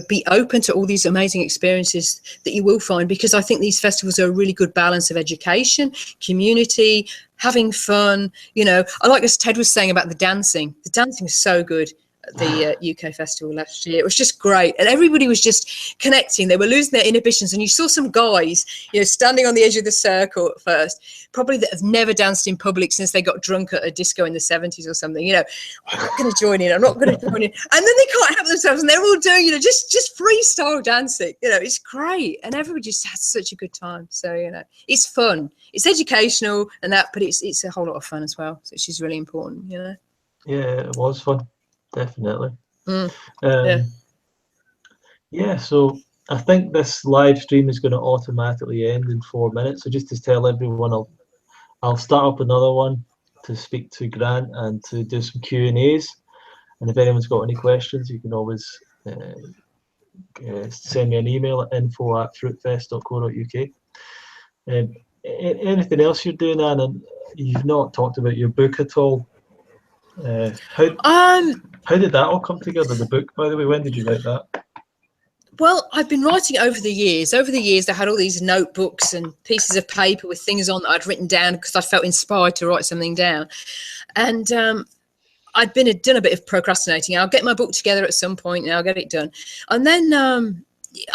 be open to all these amazing experiences that you will find, because I think these festivals are a really good balance of education, community, having fun. I like as Ted was saying about the dancing is so good at the UK festival last year. It was just great, and everybody was just connecting. They were losing their inhibitions, and you saw some guys standing on the edge of the circle at first, probably that have never danced in public since they got drunk at a disco in the 70s or something. I'm not going to join in, and then they can't help themselves, and they're all doing just freestyle dancing. It's great, and everybody just has such a good time. So it's fun, it's educational and that, but it's a whole lot of fun as well, which is really important. Yeah, it was fun. Definitely. So I think this live stream is going to automatically end in 4 minutes. So just to tell everyone, I'll start up another one to speak to Grant and to do some Q&As. And if anyone's got any questions, you can always send me an email at info@fruitfest.co.uk. Anything else you're doing, Anne? And you've not talked about your book at all. How did that all come together, the book, by the way? When did you write that? Well, I've been writing over the years. Over the years, I had all these notebooks and pieces of paper with things on that I'd written down because I felt inspired to write something down. And I'd done a bit of procrastinating. I'll get my book together at some point and I'll get it done. And then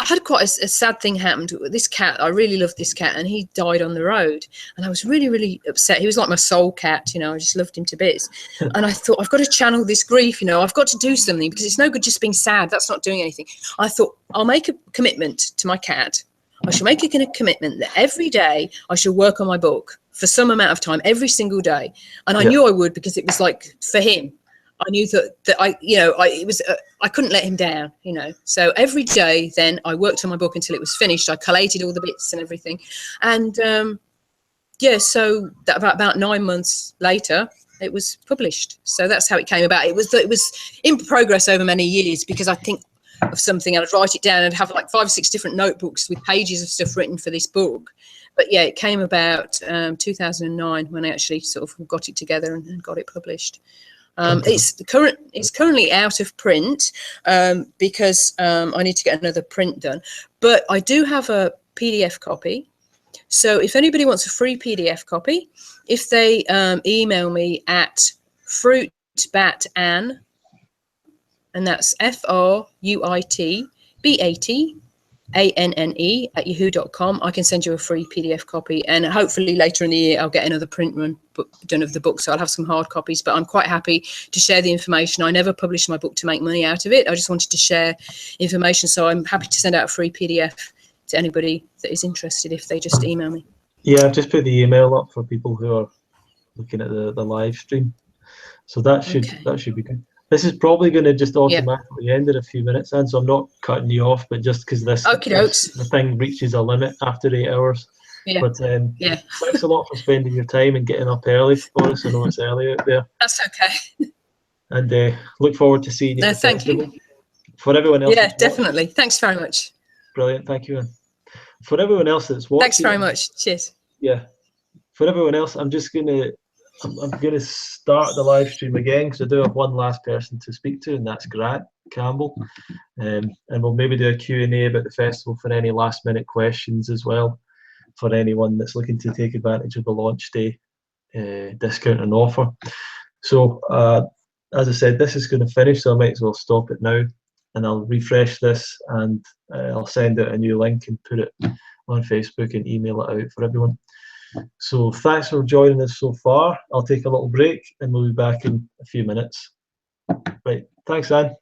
I had quite a sad thing happened. This cat, I really loved this cat, and he died on the road. And I was really, really upset. He was like my soul cat, I just loved him to bits. And I thought, I've got to channel this grief, I've got to do something, because it's no good just being sad. That's not doing anything. I thought, I'll make a commitment to my cat. I shall make a commitment that every day I shall work on my book for some amount of time, every single day. And I knew I would, because it was like for him. I knew that I couldn't let him down, So every day then I worked on my book until it was finished. I collated all the bits and everything. And so that about 9 months later, it was published. So that's how it came about. It was in progress over many years, because I think of something and I'd write it down and have like 5 or 6 different notebooks with pages of stuff written for this book. But yeah, it came about 2009 when I actually sort of got it together and got it published. It's currently out of print because I need to get another print done. But I do have a PDF copy. So if anybody wants a free PDF copy, if they email me at fruitbatanne, and that's FRUITBATANNE at yahoo.com, I can send you a free PDF copy. And hopefully later in the year, I'll get another print run done of the book. So I'll have some hard copies, but I'm quite happy to share the information. I never published my book to make money out of it. I just wanted to share information. So I'm happy to send out a free PDF to anybody that is interested if they just email me. Yeah, I've just put the email up for people who are looking at the live stream. So that should be good. This is probably going to just automatically end in a few minutes, and so I'm not cutting you off, but just because the thing reaches a limit after 8 hours. Yeah. But thanks a lot for spending your time and getting up early for us. I know it's early out there. That's okay. And look forward to seeing you. No, thank you. For everyone else. Yeah, definitely. Thanks very much. Brilliant. Thank you. And for everyone else that's watching. Thanks very much. Cheers. Yeah. For everyone else, I'm gonna start the live stream again because I do have one last person to speak to, and that's Grant Campbell. And we'll maybe do a Q&A about the festival for any last minute questions as well for anyone that's looking to take advantage of the launch day discount and offer. So as I said, this is going to finish, so I might as well stop it now, and I'll refresh this, and I'll send out a new link and put it on Facebook and email it out for everyone. So thanks for joining us so far. I'll take a little break and we'll be back in a few minutes. Right, thanks, Anne.